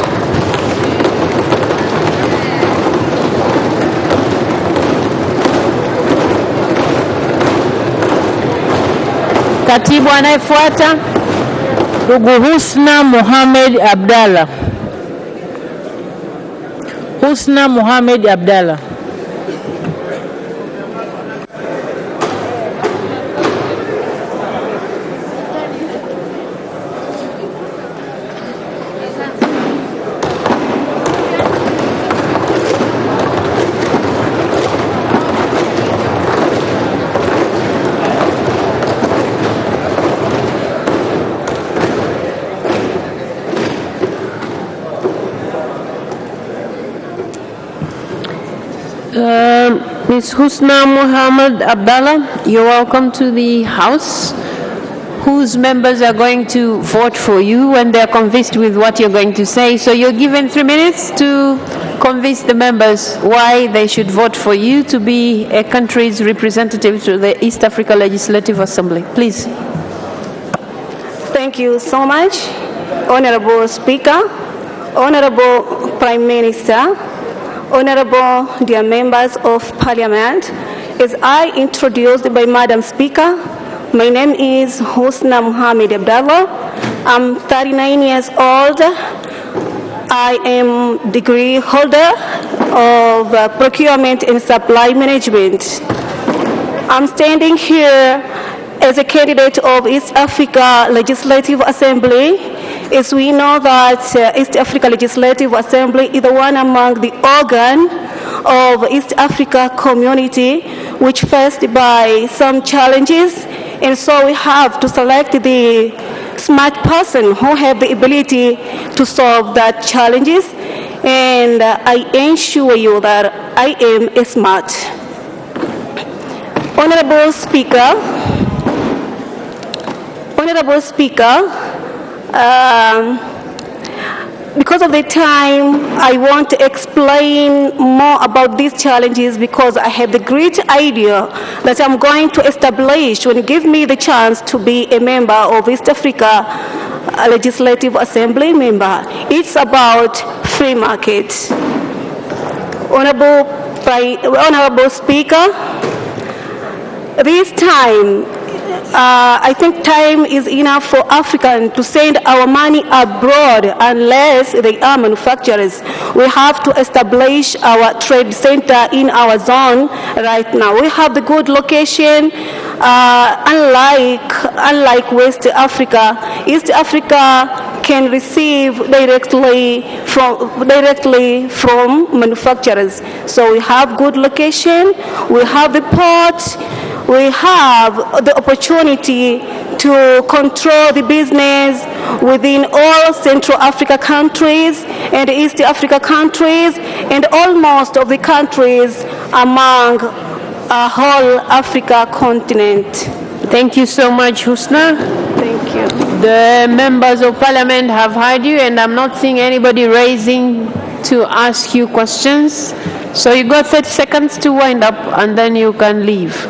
Katibu anayefuata ndugu Husna Mohamed Abdalla. Husna Mohamed Abdalla. Ms. Husna Mohamed Abdalla, you're welcome to the House, whose members are going to vote for you when they're convinced with what you're going to say. So you're given 3 minutes to convince the members why they should vote for you to be a country's representative to the East Africa Legislative Assembly. Please. Thank you so much, Honorable Speaker, Honorable Prime Minister, Honorable dear members of Parliament. As I introduced by Madam Speaker, my name is Husna Mohamed Abdalla. I'm 39 years old. I am degree holder of procurement and supply management. I'm standing here as a candidate of East Africa Legislative Assembly. As we know that East Africa Legislative Assembly is the one among the organ of East Africa community which faced by some challenges, and so we have to select the smart person who have the ability to solve that challenges, and I ensure you that I am a smart. Honorable Speaker, Honorable Speaker, because of the time, I want to explain more about these challenges because I have the great idea that I'm going to establish when you give me the chance to be a member of East Africa Legislative Assembly member. It's about free market. Honorable Speaker, this time, I think time is enough for Africans to send our money abroad unless they are manufacturers. We have to establish our trade center in our zone right now. We have the good location, unlike West Africa. East Africa can receive directly from manufacturers. So we have good location, we have the port, we have the opportunity to control the business within all Central Africa countries and East Africa countries and almost of the countries among a whole Africa continent. Thank you so much, Husna. Thank you. The members of parliament have heard you, and I'm not seeing anybody raising to ask you questions. So you got 30 seconds to wind up, and then you can leave.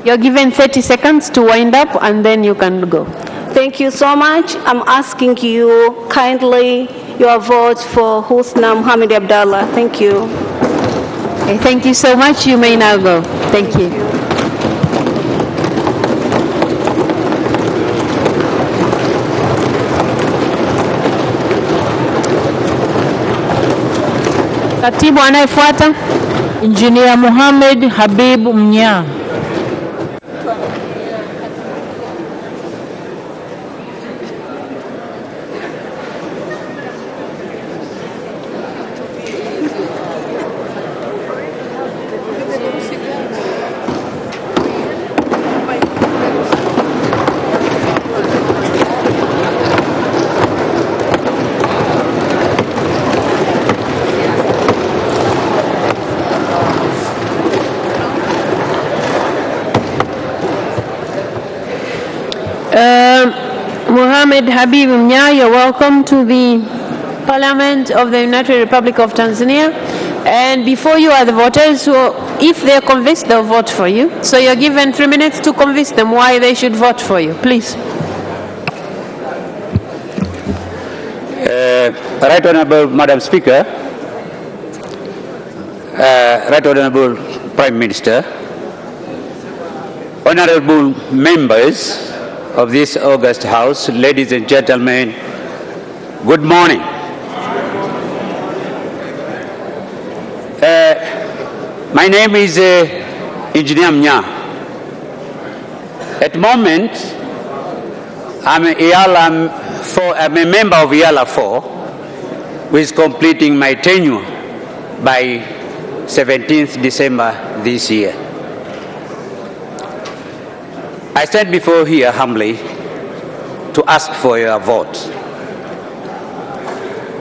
You're given 30 seconds to wind up, and then you can go. Thank you so much. I'm asking you kindly your vote for Husna Mohamed Abdallah. Thank you. Okay, thank you so much. You may now go. Thank you. Katibu anayefuata, Engineer Mohamed Habib Mnya. Mohamed Habib Mnya, you're welcome to the Parliament of the United Republic of Tanzania. And before you are the voters, so if they're convinced, they'll vote for you. So you're given 3 minutes to convince them why they should vote for you. Please. Right Honorable Madam Speaker, Right Honorable Prime Minister, Honorable members of this august House, ladies and gentlemen, good morning. My name is Engineer Mnya. At the moment, I'm a member of IALA 4, who is completing my tenure by 17th December this year. I stand before here humbly to ask for your vote.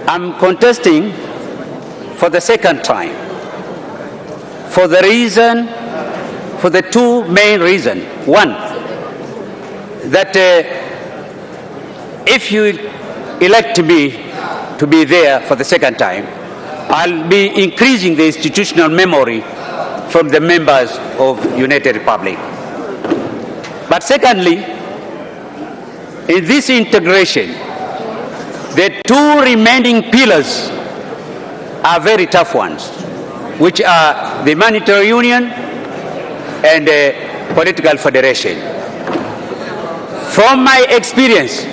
I'm contesting for the second time for the two main reasons. One, that if you elect me to be there for the second time, I'll be increasing the institutional memory from the members of United Republic. But secondly, in this integration, the two remaining pillars are very tough ones, which are the monetary union and the political federation. From my experience,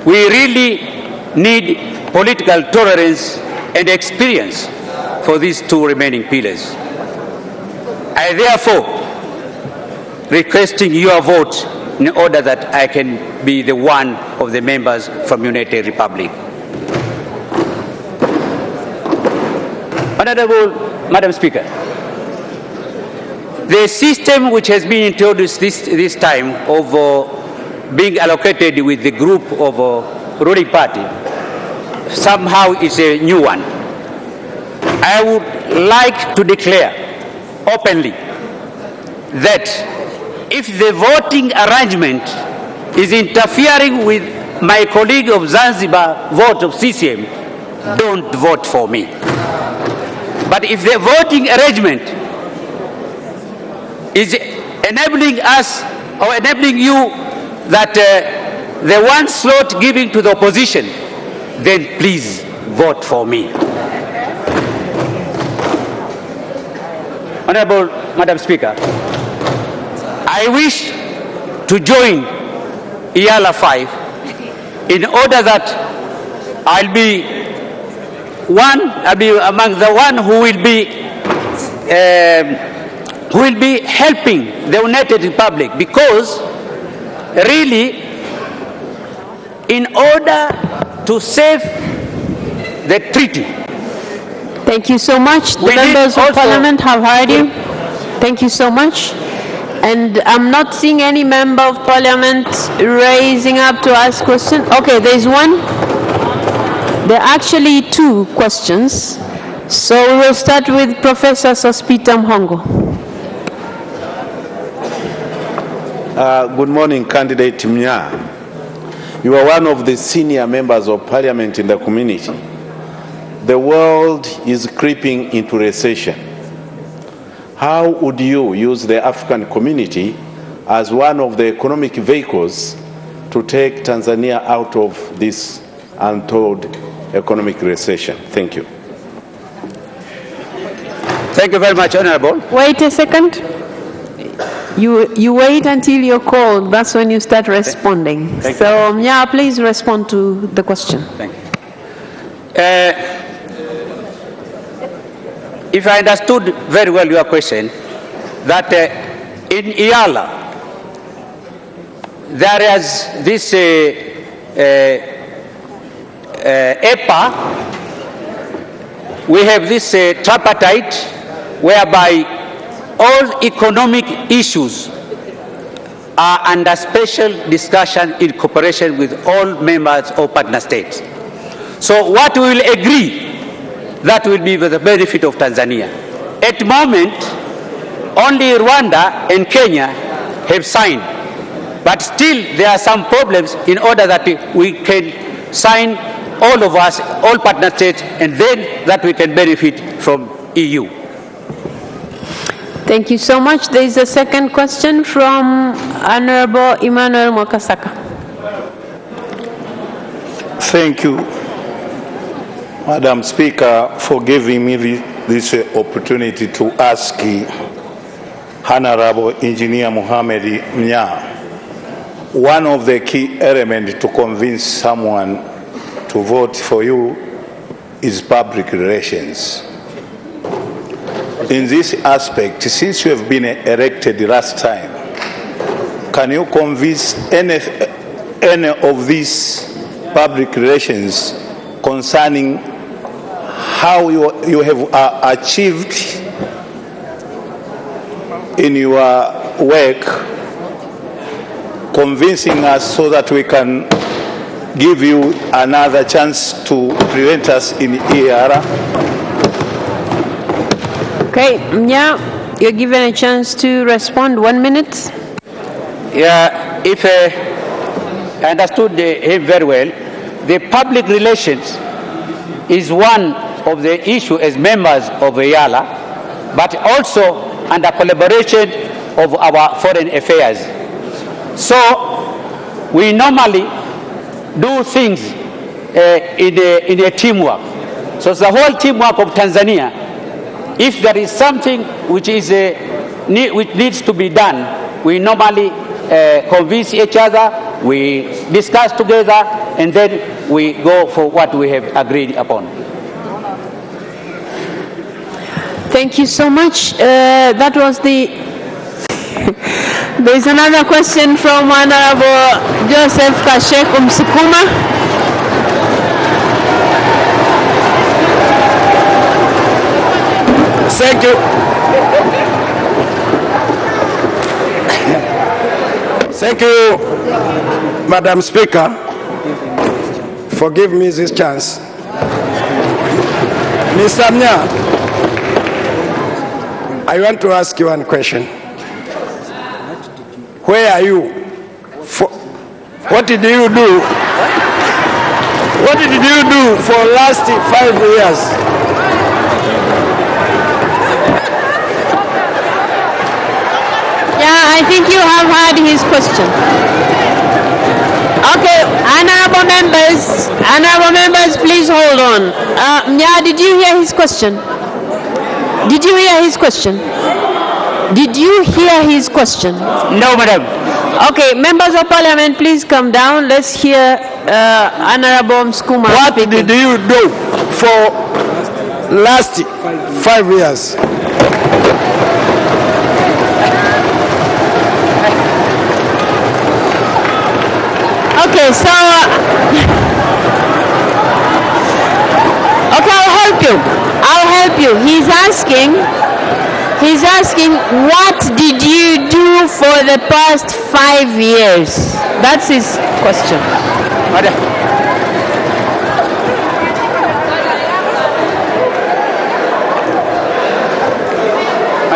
we really need political tolerance and experience for these two remaining pillars. I therefore requesting your vote in order that I can be the one of the members from United Republic. Honorable Madam Speaker, the system which has been introduced this time of being allocated with the group of ruling party somehow is a new one. I would like to declare openly that if the voting arrangement is interfering with my colleague of Zanzibar vote of CCM, don't vote for me. But if the voting arrangement is enabling us or enabling you that the one slot giving to the opposition, then please vote for me. Honorable Madam Speaker, I wish to join IALA 5 in order that I'll be among the one who will be helping the United Republic, because really, in order to save the treaty. Thank you so much. The members of Parliament have heard you. Thank you so much. And I'm not seeing any member of Parliament raising up to ask question. Okay, there's one. There are actually two questions. So we will start with Professor Sospita Mhongo. Good morning, Candidate Mnya. You are one of the senior members of Parliament in the community. The world is creeping into recession. How would you use the African community as one of the economic vehicles to take Tanzania out of this untold economic recession? Thank you. Thank you very much, Honorable. Wait a second. You wait until you're called. That's when you start responding. Thank so, Mnya, please respond to the question. Thank you. If I understood very well your question, that in IALA, there is this EPA, we have this tripartite whereby all economic issues are under special discussion in cooperation with all members of partner states. So what we will agree, that will be for the benefit of Tanzania. At the moment, only Rwanda and Kenya have signed, but still there are some problems in order that we can sign all of us, all partner states, and then that we can benefit from EU. Thank you so much. There is a second question from Honorable Emmanuel Mwakasaka. Thank you, Madam Speaker, for giving me this opportunity to ask Honorable Engineer Mohamed Mnya. One of the key elements to convince someone to vote for you is public relations. In this aspect, since you have been elected last time, can you convince any of these public relations concerning how you have achieved in your work, convincing us so that we can give you another chance to present us in EARA? Okay, Mnya, you're given a chance to respond. 1 minute. Yeah, if I understood him very well, the public relations is one of the issues as members of IALA, but also under collaboration of our foreign affairs. So we normally do things in a teamwork. So the whole teamwork of Tanzania, if there is something which is which needs to be done, we normally convince each other, we discuss together, and then we go for what we have agreed upon. Thank you so much. That was the... There's another question from Honorable Joseph Kashek Msukuma. Thank you. Thank you, Madam Speaker, for giving me this chance. Mr. Mnya, I want to ask you one question. where are you? What did you do? What did you do for last 5 years? Yeah, I think you have heard his question. Okay, honorable members, please hold on. Mnya, did you hear his question? Did you hear his question? Did you hear his question? No, madam. Okay, members of parliament, please come down. Let's hear Honorable Mskuma. What did you do for last 5 years? Okay, so okay, I'll help you. He's asking, what did you do for the past 5 years? That's his question.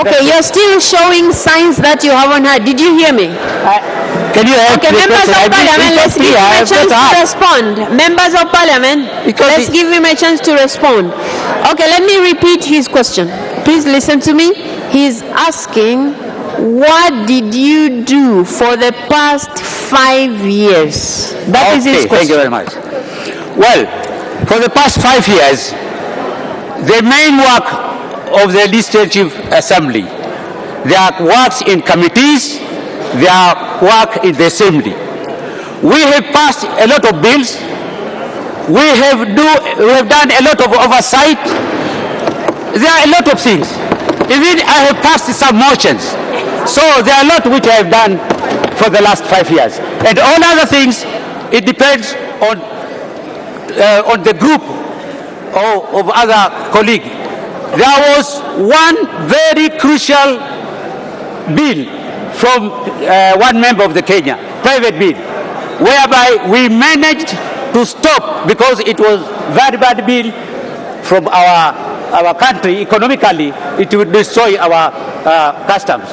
Okay, you're still showing signs that you haven't heard. Did you hear me? Can you help? Okay, members of parliament, let's give him a chance to respond. Members of parliament, let's give him a chance to respond. Okay, let me repeat his question. Please listen to me. He's asking, what did you do for the past 5 years? That is his question. Thank you very much. Well, for the past 5 years, the main work of the Legislative Assembly, their works in committees, their work in the Assembly. We have passed a lot of bills. We have done a lot of oversight. There are a lot of things. Even I have passed some motions. So there are a lot which I have done for the last 5 years. And all other things, it depends on the group of other colleagues. There was one very crucial bill from one member of the Kenya, private bill, whereby we managed to stop, because it was very bad bill from our country. Economically, it would destroy our customs.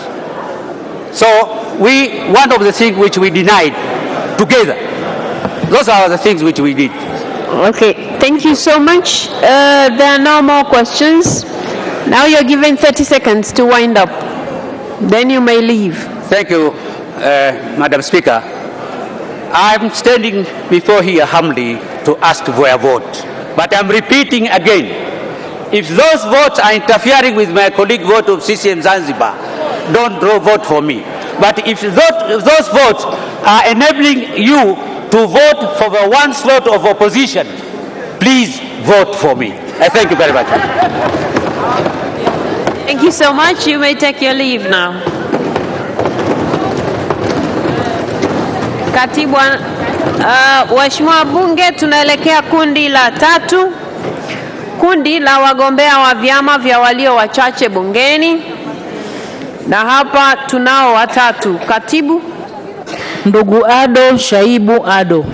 So one of the things which we denied together, those are the things which we did. Okay, thank you so much. There are no more questions. Now you're given 30 seconds to wind up. Then you may leave. Thank you, Madam Speaker. I'm standing before here humbly to ask for a vote. But I'm repeating again, if those votes are interfering with my colleague vote of CCM Zanzibar, don't vote for me. But if those votes are enabling you to vote for the one slot of opposition, please vote for me. I thank you very much. Thank you so much. You may take your leave now. Katibu, waheshimiwa bunge, tunaelekea kundi la 3. Kundi la wagombea wa vyama vya walio wachache bungeni. Na hapa tunao watatu. Katibu. Ndugu Ado Shaibu Ado.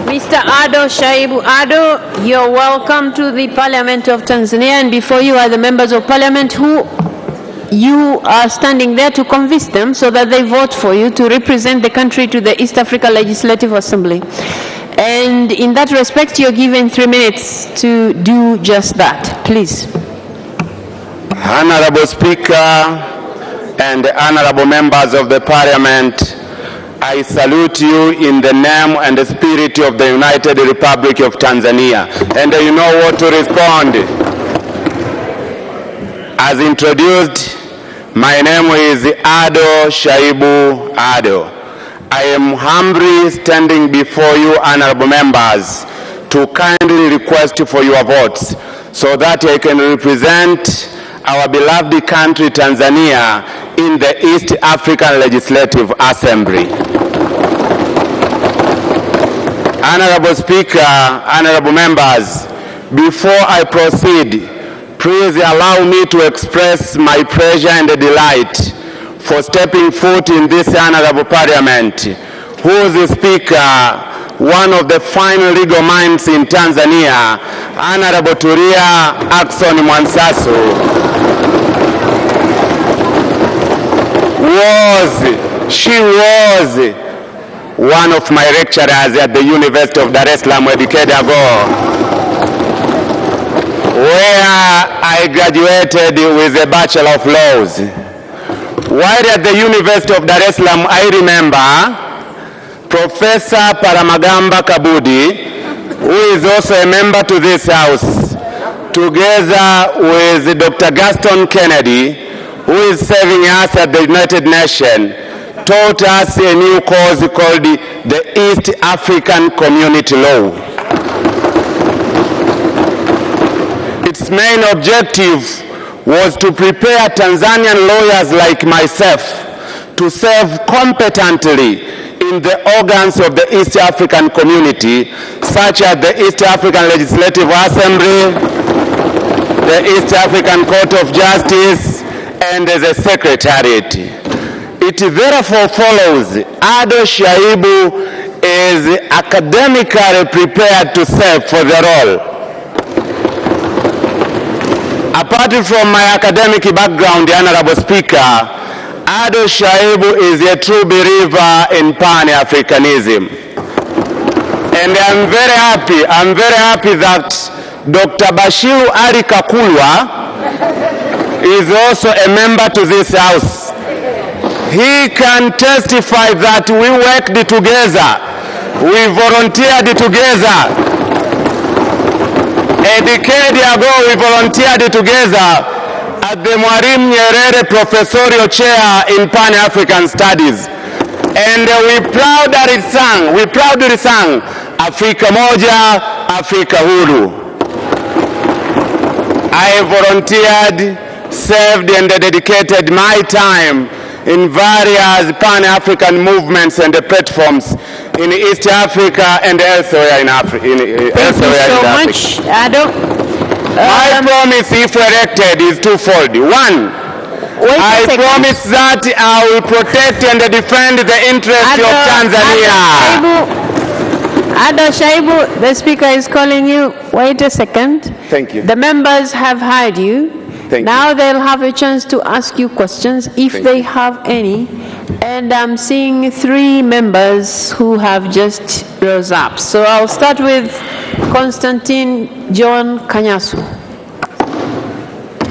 Mr. Ado Shaibu Ado, you're welcome to the Parliament of Tanzania, and before you are the members of Parliament who you are standing there to convince them so that they vote for you to represent the country to the East Africa Legislative Assembly. And in that respect, you're given 3 minutes to do just that. Please. Honorable Speaker and honorable members of the Parliament, I salute you in the name and the spirit of the United Republic of Tanzania. And you know what to respond. As introduced, my name is Ado Shaibu Ado. I am humbly standing before you, honorable members, to kindly request for your votes so that I can represent our beloved country, Tanzania, in the East African Legislative Assembly. Honorable Speaker, honorable members, before I proceed, please allow me to express my pleasure and delight for stepping foot in this honorable parliament, whose Speaker, one of the fine legal minds in Tanzania, Honorable Tulia Ackson Mwansasu, was one of my lecturers at the University of Dar es Salaam a decade ago, where I graduated with a Bachelor of Laws. While at the University of Dar es Salaam, I remember Professor Paramagamba Kabudi, who is also a member to this house, together with Dr. Gaston Kennedy, who is serving us at the United Nations, taught us a new course called the East African Community Law. Its main objective was to prepare Tanzanian lawyers like myself to serve competently in the organs of the East African community, such as the East African Legislative Assembly, the East African Court of Justice, and the Secretariat. It therefore follows Ado Shaibu is academically prepared to serve for the role. Apart from my academic background, Honorable Speaker, Ado Shaibu is a true believer in Pan-Africanism. And I'm very happy that Dr. Bashiru Ali Kakulwa is also a member to this house. He can testify that we worked together, we volunteered together. A decade ago, we volunteered together at the Mwalimu Nyerere Professorial Chair in Pan-African Studies. And we proudly sang, Afrika Moja, Afrika Huru. I volunteered, served and dedicated my time in various Pan-African movements and platforms in East Africa and elsewhere in Africa. Thank you so much, Ado. My promise, if elected, is twofold. One, I promise that I will protect and defend the interests of Tanzania. Ado Shaibu, the Speaker is calling you. Wait a second. Thank you. The members have heard you. Now they'll have a chance to ask you questions if they have any. And I'm seeing 3 members who have just rose up. So I'll start with Constantine John Kanyasu.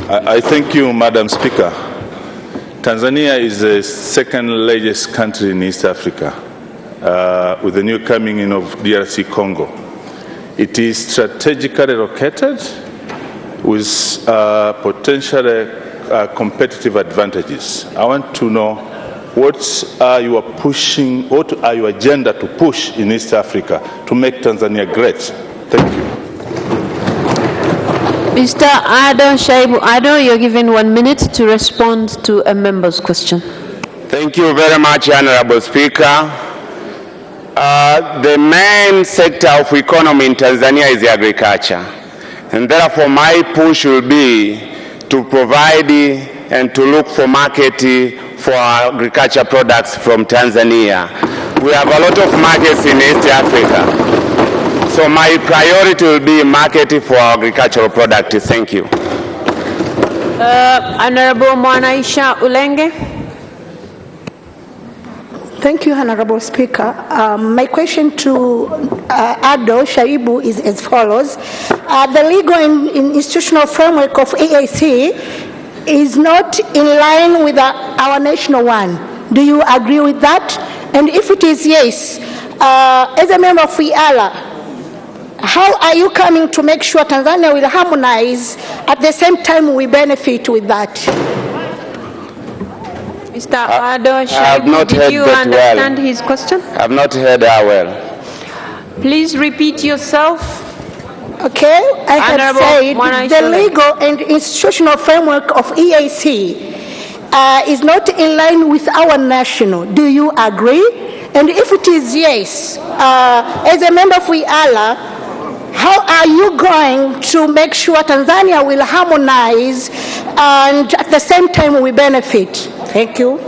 I thank you, Madam Speaker. Tanzania is the second largest country in East Africa, with the new coming in of DRC Congo. It is strategically located with potential competitive advantages. I want to know what are your agenda to push in East Africa to make Tanzania great? Thank you. Mr. Ado Shaibu Ado, you're given 1 minute to respond to a member's question. Thank you very much, Honorable Speaker. The main sector of economy in Tanzania is agriculture. And therefore, my push will be to provide and to look for market for agriculture products from Tanzania. We have a lot of markets in East Africa. So my priority will be market for agricultural products. Thank you. Honorable Mwanaisha Ulenge. Thank you, Honorable Speaker. My question to Ado Shaibu is as follows. The legal and institutional framework of EAC is not in line with our national one. Do you agree with that? And if it is yes, as a member of WEWE, how are you coming to make sure Tanzania will harmonize at the same time we benefit with that? Mr. Ado Shaibu, did you understand his question? I have not heard her well. Please repeat yourself. Okay, I have said the legal and institutional framework of EAC is not in line with our national. Do you agree? And if it is yes, as a member of WEALA, how are you going to make sure Tanzania will harmonize and at the same time we benefit? Thank you.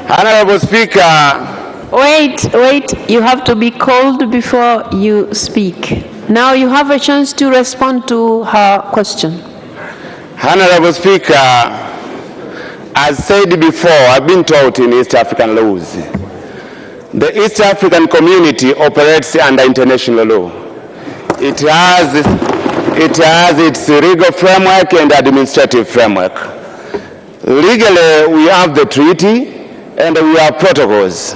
Honorable Speaker. Wait, you have to be called before you speak. Now you have a chance to respond to her question. Honorable Speaker, as said before, I've been taught in East African laws. The East African community operates under international law. It has its legal framework and administrative framework. Legally, we have the treaty and we have protocols.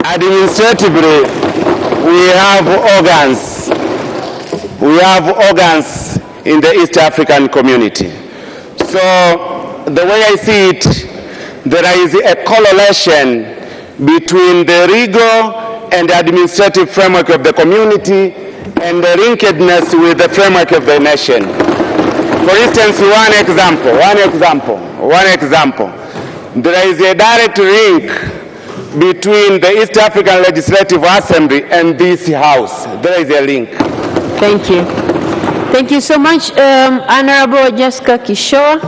Administratively, we have organs. We have organs in the East African community. So, the way I see it, there is a correlation between the legal and administrative framework of the community and the linkedness with the framework of the nation. For instance, one example. There is a direct link between the East African Legislative Assembly and this House. There is a link. Thank you. Thank you so much. Honorable Jessica Kishoa.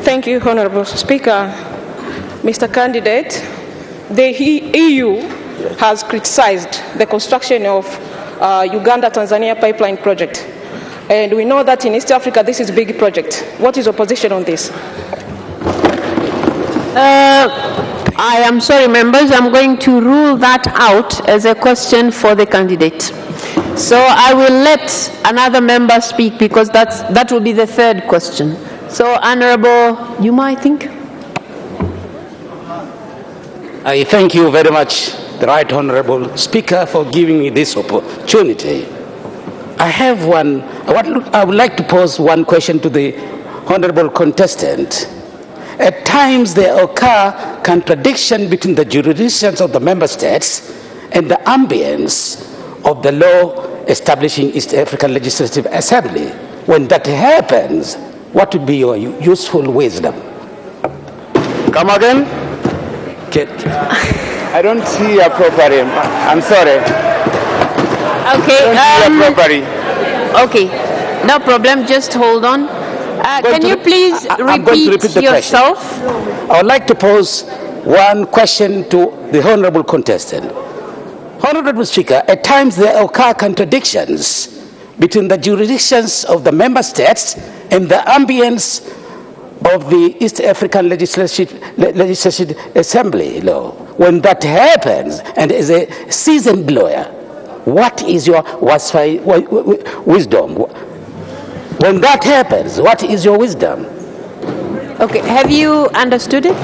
Thank you, Honorable Speaker. Mr. Candidate, the EU has criticized the construction of Uganda-Tanzania pipeline project. And we know that in East Africa, this is a big project. What is your position on this? I am sorry, members, I'm going to rule that out as a question for the candidate. So I will let another member speak because that will be the third question. So, Honorable Juma, I think. I thank you very much, the Right Honorable Speaker, for giving me this opportunity. I would like to pose one question to the Honorable contestant. At times there occur contradiction between the jurisdictions of the member states and the ambience of the law establishing East African Legislative Assembly. When that happens, what would be your useful wisdom? Come again? I don't see you properly. I'm sorry. Okay. Okay. No problem. Just hold on. Can you please repeat yourself? I would like to pose one question to the honorable contestant. Honorable Speaker, at times there occur contradictions between the jurisdictions of the member states and the ambience of the East African Legislative Assembly law. When that happens, and as a seasoned lawyer, what is your wisdom? When that happens, what is your wisdom? Okay, have you understood it?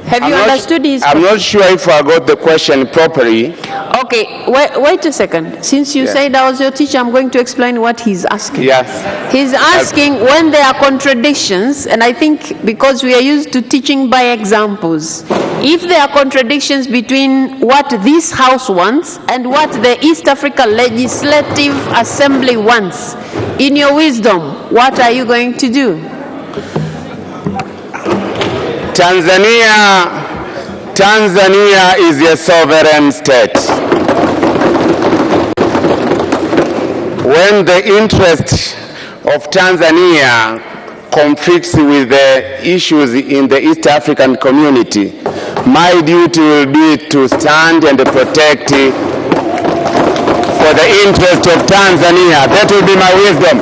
Have you understood his question? I'm not sure if I got the question properly. Okay, wait a second. Since you said I was your teacher, I'm going to explain what he's asking. Yes. He's asking when there are contradictions, and I think because we are used to teaching by examples, if there are contradictions between what this House wants and what the East Africa Legislative Assembly wants, in your wisdom, what are you going to do? Tanzania is a sovereign state. When the interest of Tanzania conflicts with the issues in the East African community, my duty will be to stand and protect for the interest of Tanzania. That will be my wisdom.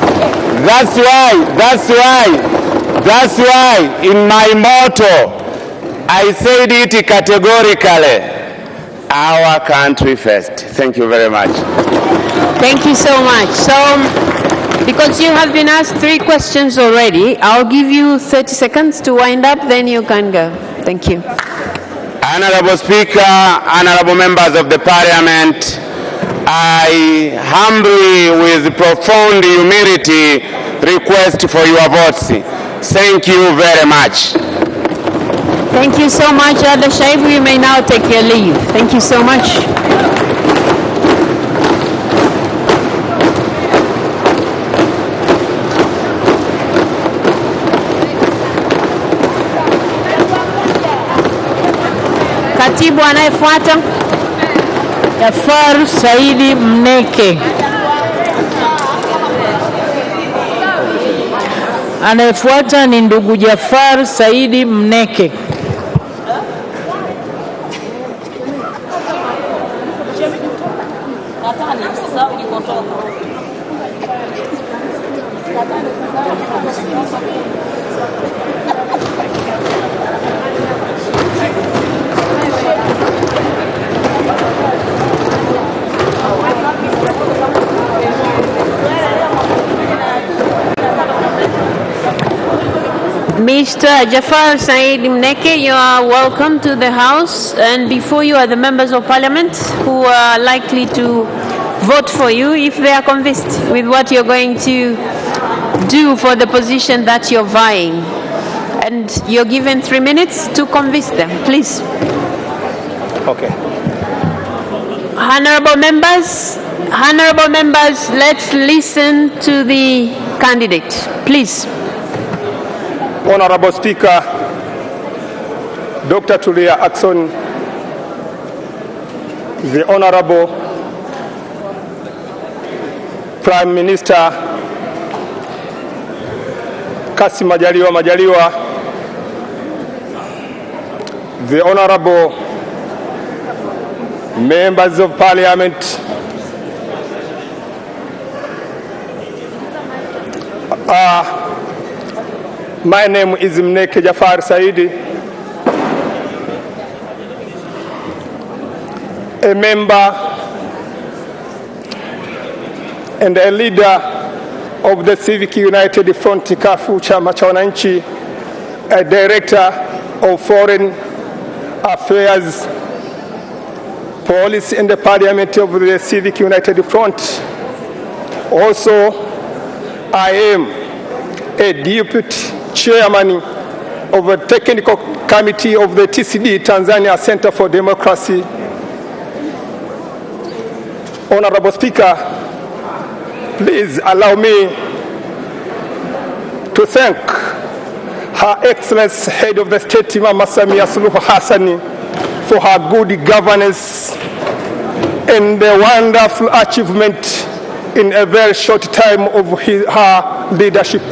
That's why in my motto, I said it categorically, our country first. Thank you very much. Thank you so much. So, because you have been asked 3 questions already, I'll give you 30 seconds to wind up, then you can go. Thank you. Honorable Speaker, honorable members of the Parliament, I humbly, with profound humility, request for your votes. Thank you very much. Thank you so much, Ado Shaibu. You may now take your leave. Thank you so much. Katibu anayefuata. Jafar Saidi Mneke. Anayefuata ni ndugu Jafar Saidi Mneke. Mr. Jafar Said Mneke, you are welcome to the House, and before you are the members of Parliament who are likely to vote for you if they are convinced with what you're going to do for the position that you're vying. And you're given 3 minutes to convince them, please. Okay. Honorable members, let's listen to the candidate, please. Honorable Speaker, Dr. Tulia Ackson, the Honorable Prime Minister Kassim Majaliwa, the Honorable Members of Parliament, my name is Mneke Jafar Saidi, a member and a leader of the Civic United Front Kafu Chama cha Wananchi, a director of Foreign Affairs Policy in the Parliament of the Civic United Front. Also, I am a deputy chairman of a technical committee of the TCD, Tanzania Center for Democracy. Honorable Speaker, please allow me to thank Her Excellency Head of the State, Mama Samia Suluhu Hassan, for her good governance and the wonderful achievement in a very short time of her leadership.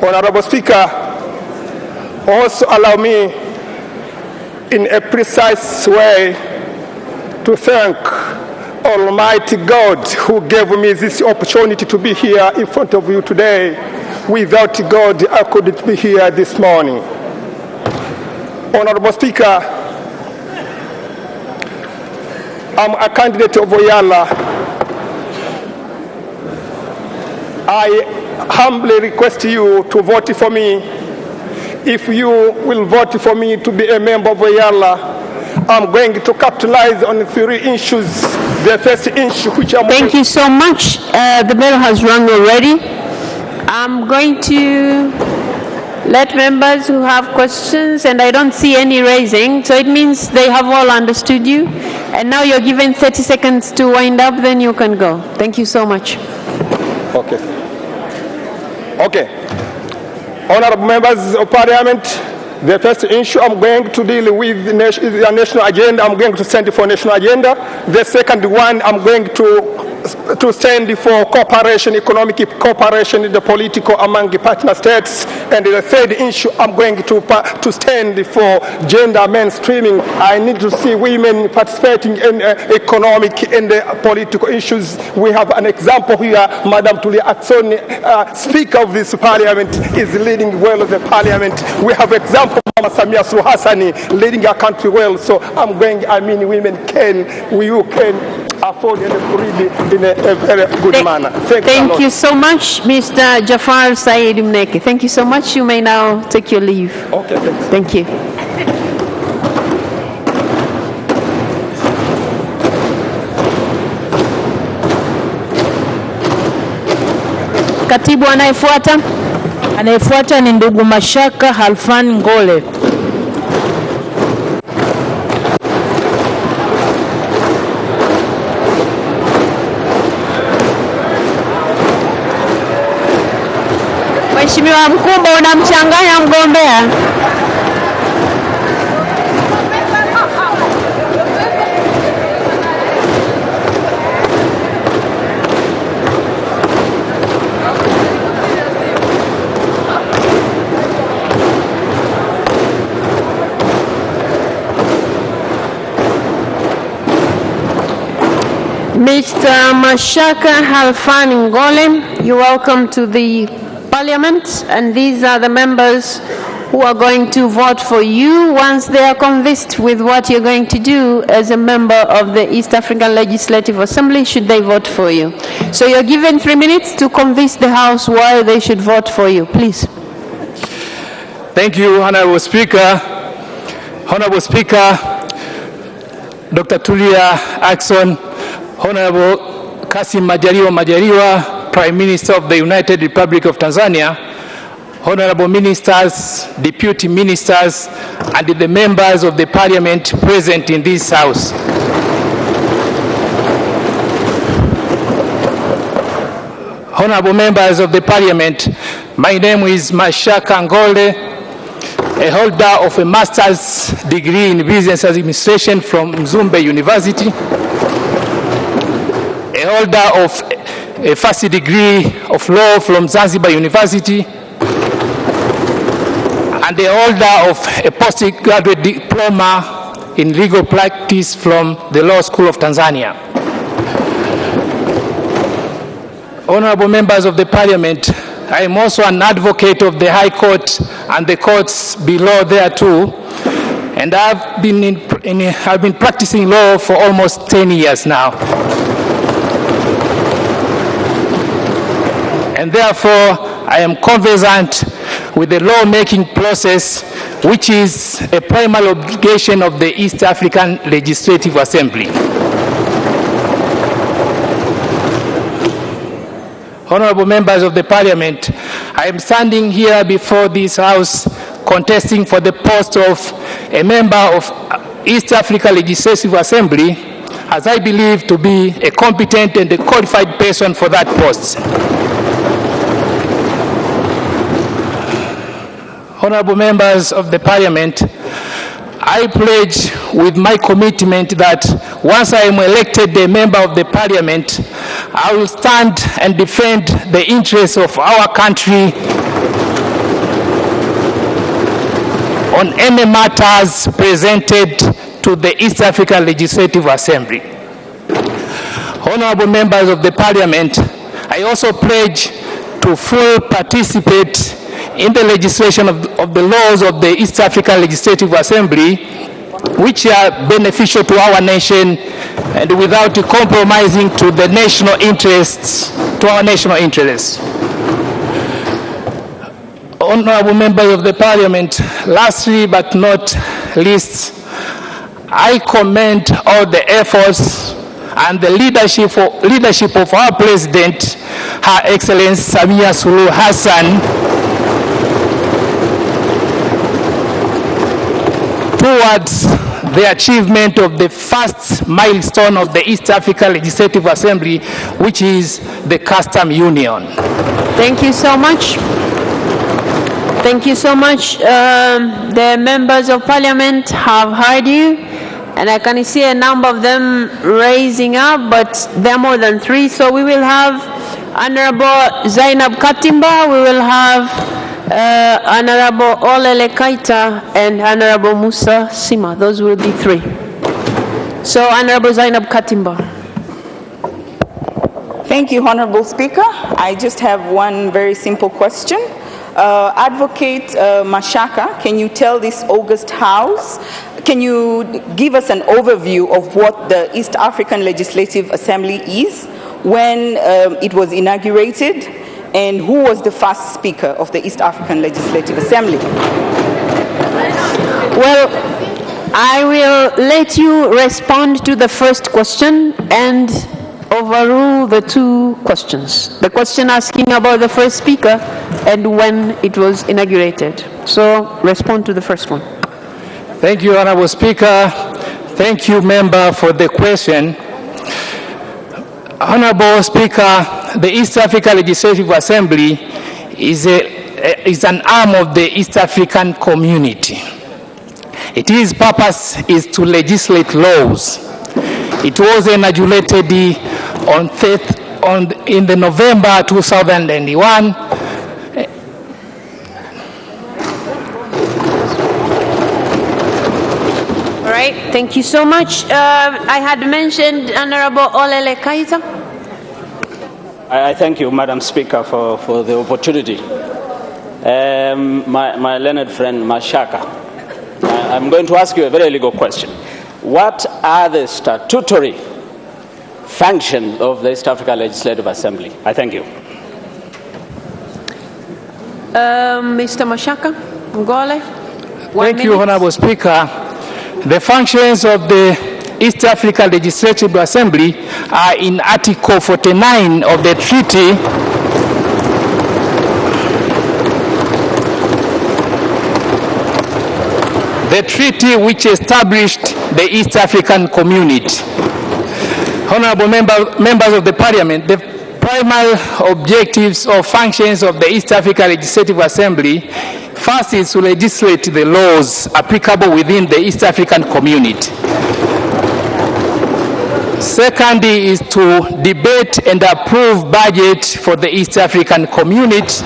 Honorable Speaker, also allow me in a precise way to thank Almighty God who gave me this opportunity to be here in front of you today. Without God, I couldn't be here this morning. Honorable Speaker, I'm a candidate of Oyala. I humbly request you to vote for me. If you will vote for me to be a member of Oyala, I'm going to capitalize on 3 issues. The first issue which I'm... Thank you so much. The bell has rung already. I'm going to let members who have questions, and I don't see any raising, so it means they have all understood you. And now you're given 30 seconds to wind up, then you can go. Thank you so much. Okay. Honorable members of Parliament, the first issue I'm going to deal with is the national agenda. I'm going to send for national agenda. The second one, I'm going to send for cooperation, economic cooperation, the political among the partner states. And the third issue, I'm going to stand for gender mainstreaming. I need to see women participating in economic and political issues. We have an example here. Madam Tulia Ackson, Speaker of this Parliament, is leading well the Parliament. We have example Mama Samia Suluhu Hassan leading our country well. So women can afford and really in a very good manner. Thank you so much, Mr. Jafar Said Mneke. Thank you so much. You may now take your leave. Okay, thanks. Thank you. Katibu anayefuata. Anayefuata ni ndugu Mashaka Halfan Ngole. Mheshimiwa Mkumbo, unamchanganya mgombea. Mr. Mashaka Halfan Ngole, you're welcome to the Parliament, and these are the members who are going to vote for you once they are convinced with what you're going to do as a member of the East African Legislative Assembly, should they vote for you. So you're given 3 minutes to convince the House why they should vote for you. Please. Thank you, Honorable Speaker. Honorable Speaker, Dr. Tulia Ackson, Honorable Kassim Majaliwa, Prime Minister of the United Republic of Tanzania, Honorable Ministers, Deputy Ministers, and the members of the Parliament present in this House. Honorable members of the Parliament, my name is Mashaka Ngole, a holder of a master's degree in business administration from Mzumbe University, a holder of a first degree of law from Zanzibar University, and the holder of a postgraduate diploma in legal practice from the Law School of Tanzania. Honorable members of the Parliament, I am also an advocate of the High Court and the courts below there too, and I've been practicing law for almost 10 years now. And therefore, I am conversant with the lawmaking process, which is a primary obligation of the East African Legislative Assembly. Honorable members of the Parliament, I am standing here before this House contesting for the post of a member of East Africa Legislative Assembly, as I believe to be a competent and a qualified person for that post. Honorable members of the Parliament, I pledge with my commitment that once I am elected a member of the Parliament, I will stand and defend the interests of our country on any matters presented to the East Africa Legislative Assembly. Honorable members of the Parliament, I also pledge to fully participate in the legislation of the laws of the East African Legislative Assembly, which are beneficial to our nation and without compromising to the national interests, to our national interests. Honorable members of the Parliament, lastly but not least, I commend all the efforts and the leadership of our President, Her Excellency Samia Suluhu Hassan, towards the achievement of the first milestone of the East Africa Legislative Assembly, which is the Custom Union. Thank you so much. Thank you so much. The members of Parliament have heard you, and I can see a number of them raising up, but there are more than 3. So we will have Honorable Zainab Katimba, we will have Honorable Olele Kaita, and Honorable Musa Sima. Those will be 3. So Honorable Zainab Katimba. Thank you, Honorable Speaker. I just have one very simple question. Advocate Mashaka, can you tell this august House, can you give us an overview of what the East African Legislative Assembly is, when it was inaugurated, and who was the first speaker of the East African Legislative Assembly? Well, I will let you respond to the first question and overrule the 2 questions. The question asking about the first speaker and when it was inaugurated. So respond to the first one. Thank you, Honorable Speaker. Thank you, member, for the question. Honorable Speaker, the East Africa Legislative Assembly is an arm of the East African community. Its purpose is to legislate laws. It was inaugurated in the November 2001. All right. thank you so much. I had mentioned Honorable Olele Kaita. I thank you, Madam Speaker, for the opportunity. My learned friend Mashaka, I'm going to ask you a very legal question. What are the statutory functions of the East Africa Legislative Assembly? I thank you. Mr. Mashaka Ngole. Thank you, Honorable Speaker. The functions of the East Africa Legislative Assembly are in Article 49 of the treaty which established the East African Community. Honorable members of the Parliament, the primary objectives or functions of the East Africa Legislative Assembly, first is to legislate the laws applicable within the East African Community. Second is to debate and approve budget for the East African Community.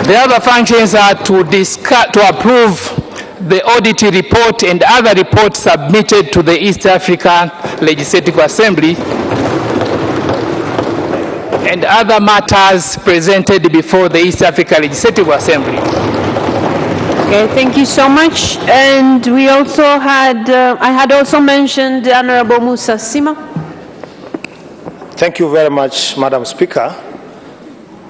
The other functions are to approve the audit report and other reports submitted to the East Africa Legislative Assembly and other matters presented before the East Africa Legislative Assembly. Okay, thank you so much. And we also had, I had also mentioned Honorable Musa Sima. Thank you very much, Madam Speaker.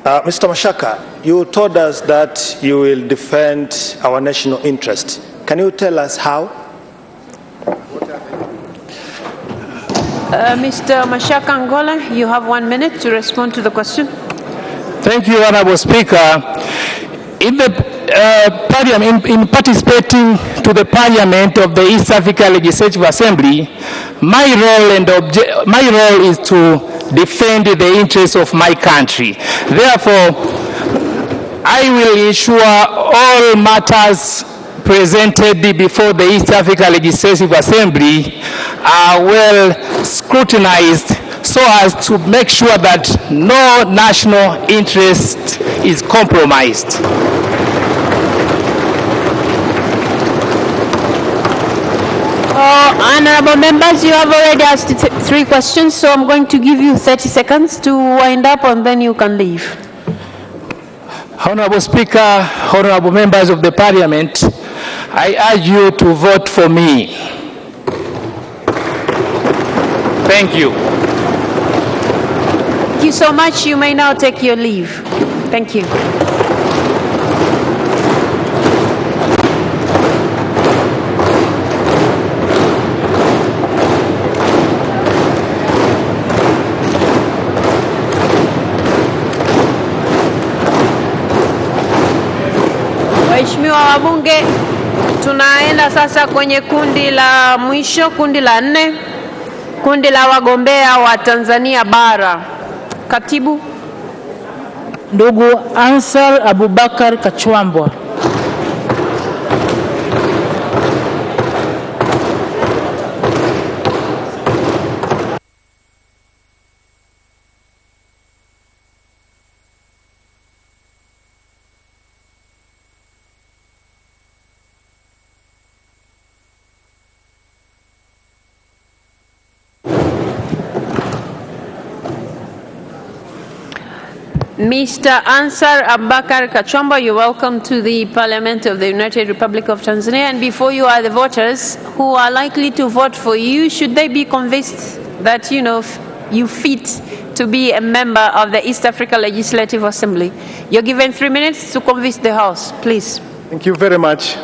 Mr. Mashaka, you told us that you will defend our national interest. Can you tell us how? Mr. Mashaka Ngola, you have 1 minute to respond to the question. Thank you, Honorable Speaker. In the Parliament, in participating to the Parliament of the East Africa Legislative Assembly, my role is to defend the interests of my country. Therefore, I will ensure all matters presented before the East Africa Legislative Assembly are well scrutinized so as to make sure that no national interest is compromised. Honorable members, you have already asked 3 questions, so I'm going to give you 30 seconds to wind up and then you can leave. Honorable Speaker, honorable members of the Parliament, I urge you to vote for me. Thank you. Thank you so much. You may now take your leave. Thank you. Waheshimiwa wabunge, tunaenda sasa kwenye kundi la mwisho, kundi la 4, kundi la wagombea wa Tanzania bara. Katibu. Ndugu Ansar Abubakar Kachwambwa. Mr. Ansar Abubakar Kachwamba, you're welcome to the Parliament of the United Republic of Tanzania. And before you are the voters who are likely to vote for you, should they be convinced that, you fit to be a member of the East Africa Legislative Assembly. You're given 3 minutes to convince the House, please. Thank you very much.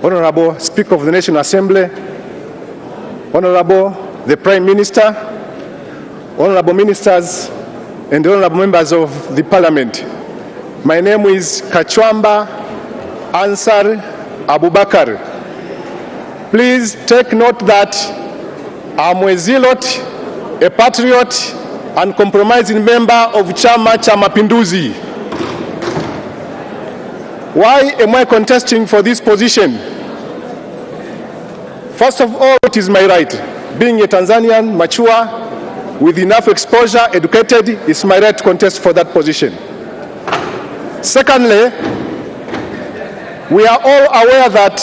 Honorable Speaker of the National Assembly, Honorable the Prime Minister, Honorable Ministers, and honorable members of the Parliament. My name is Kachwamba Ansar Abubakar. Please take note that I'm a zealot, a patriot, and compromising member of Chama cha Mapinduzi. Why am I contesting for this position? First of all, it is my right. Being a Tanzanian, mature, with enough exposure, educated, it's my right to contest for that position. Secondly, we are all aware that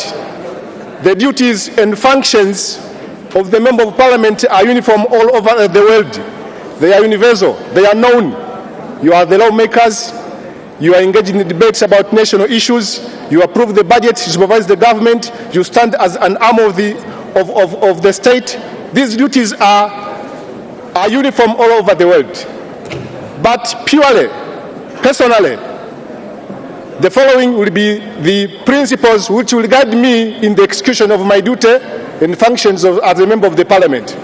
the duties and functions of the Member of Parliament are uniform all over the world. They are universal. They are known. You are the lawmakers. You are engaged in debates about national issues. You approve the budget. You supervise the government. You stand as an arm of the state. These duties are uniform all over the world. But purely, personally, the following will be the principles which will guide me in the execution of my duty and functions as a member of the Parliament.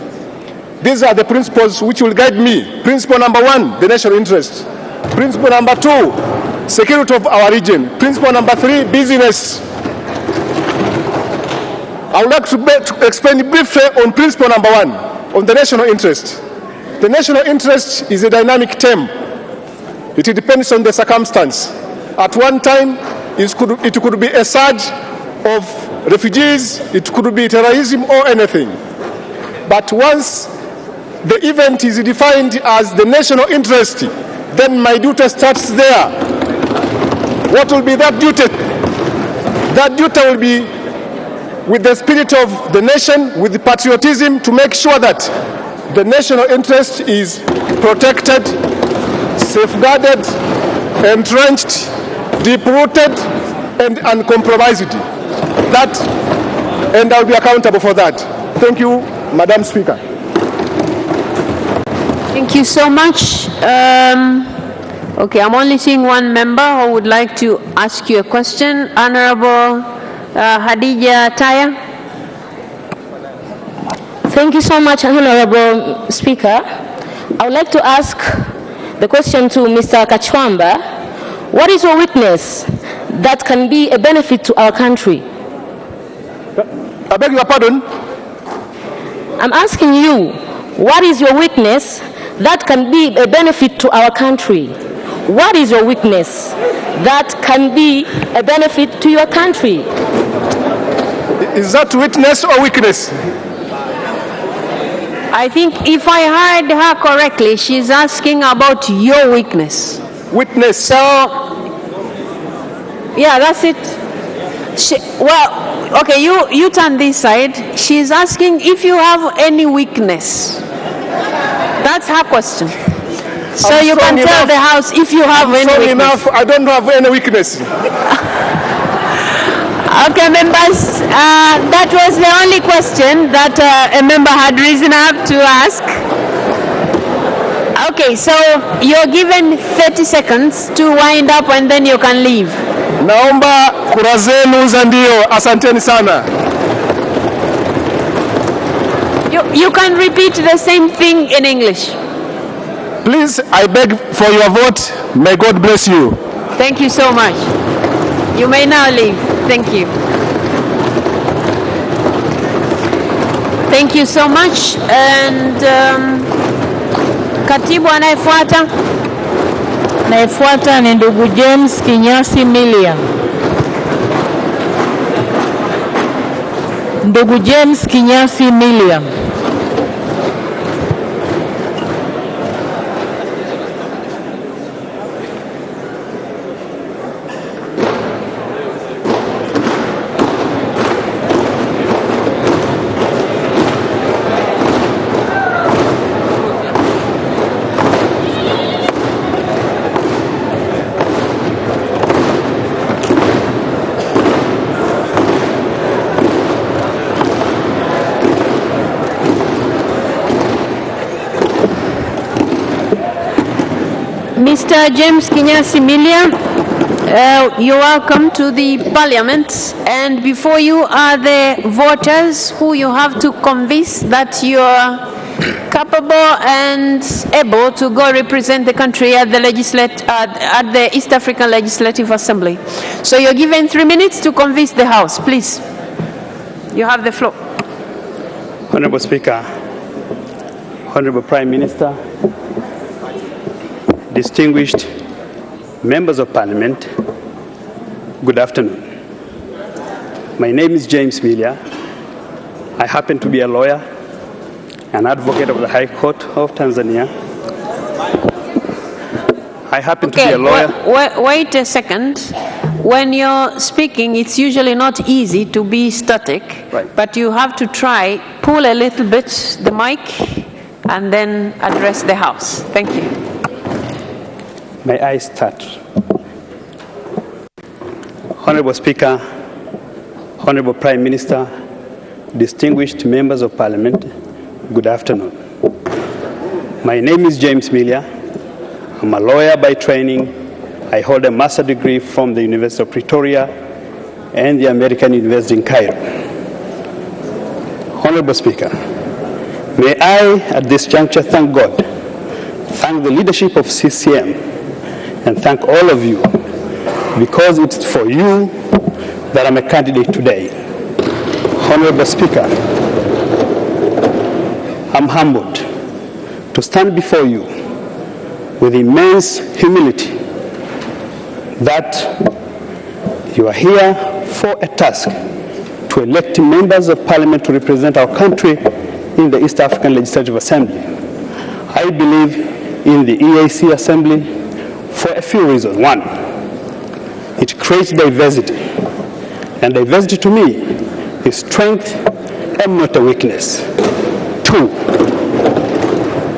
These are the principles which will guide me. Principle number 1, the national interest. Principle number 2, security of our region. Principle number 3, business. I would like to explain briefly on principle number 1, on the national interest. The national interest is a dynamic term. It depends on the circumstance. At one time, it could be a surge of refugees, it could be terrorism or anything. But once the event is defined as the national interest, then my duty starts there. What will be that duty? That duty will be with the spirit of the nation, with the patriotism, to make sure that the national interest is protected, safeguarded, entrenched, deep-rooted, and uncompromised. And I'll be accountable for that. Thank you, Madam Speaker. Thank you so much. Okay, I'm only seeing one member who would like to ask you a question. Honorable Hadija Taya. Thank you so much, Honorable Speaker. I would like to ask the question to Mr. Kachwamba. What is your witness that can be a benefit to our country? I beg your pardon? I'm asking you, what is your witness that can be a benefit to our country? What is your witness that can be a benefit to your country? Is that witness or weakness? I think if I heard her correctly, she's asking about your weakness. Witness. So, yeah, that's it. Well, okay, you turn this side. She's asking if you have any weakness. That's her question. So you can tell the House if you have any weakness. Enough, I don't have any weakness. Okay, members, that was the only question that a member had risen up to ask. Okay, so you're given 30 seconds to wind up and then you can leave. Naomba kura zenu za ndio. Asanteni sana. You can repeat the same thing in English. Please, I beg for your vote. May God bless you. Thank you so much. You may now leave. Thank you. Thank you so much. And katibu anayefuata. Anayefuata ni ndugu James Kinyasi Millian. Ndugu James Kinyasi Millian. Mr. James Kinyasi Millian, you're welcome to the Parliament, and before you are the voters who you have to convince that you're capable and able to go represent the country at the East African Legislative Assembly. So you're given 3 minutes to convince the House. Please, you have the floor. Honorable Speaker, Honorable Prime Minister, distinguished members of Parliament, good afternoon. My name is James Millian. I happen to be a lawyer, an advocate of the High Court of Tanzania. I happen to be a lawyer. Wait a second. when you're speaking, it's usually not easy to be static, but you have to try, pull a little bit the mic, and then address the House. Thank you. May I start? Honorable Speaker, Honorable Prime Minister, distinguished members of Parliament, good afternoon. My name is James Miller. I'm a lawyer by training. I hold a master's degree from the University of Pretoria and the American University in Cairo. Honorable Speaker, may I at this juncture thank God, thank the leadership of CCM, and thank all of you, because it's for you that I'm a candidate today. Honorable Speaker, I'm humbled to stand before you with immense humility that you are here for a task to elect members of Parliament to represent our country in the East African Legislative Assembly. I believe in the EAC Assembly for a few reasons. One, it creates diversity, and diversity to me is strength and not a weakness. Two,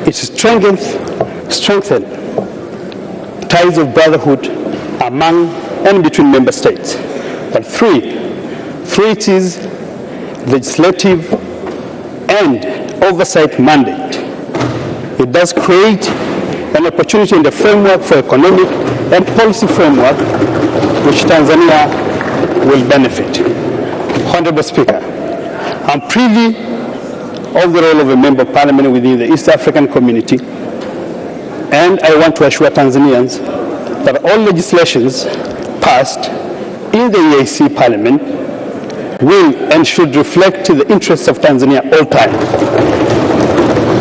it strengthens ties of brotherhood among and between member states. But three, it is legislative and oversight mandate. It does create an opportunity in the framework for economic and policy framework which Tanzania will benefit. Honorable Speaker, I'm privy of the role of a member of Parliament within the East African community, and I want to assure Tanzanians that all legislations passed in the EAC Parliament will and should reflect the interests of Tanzania all time.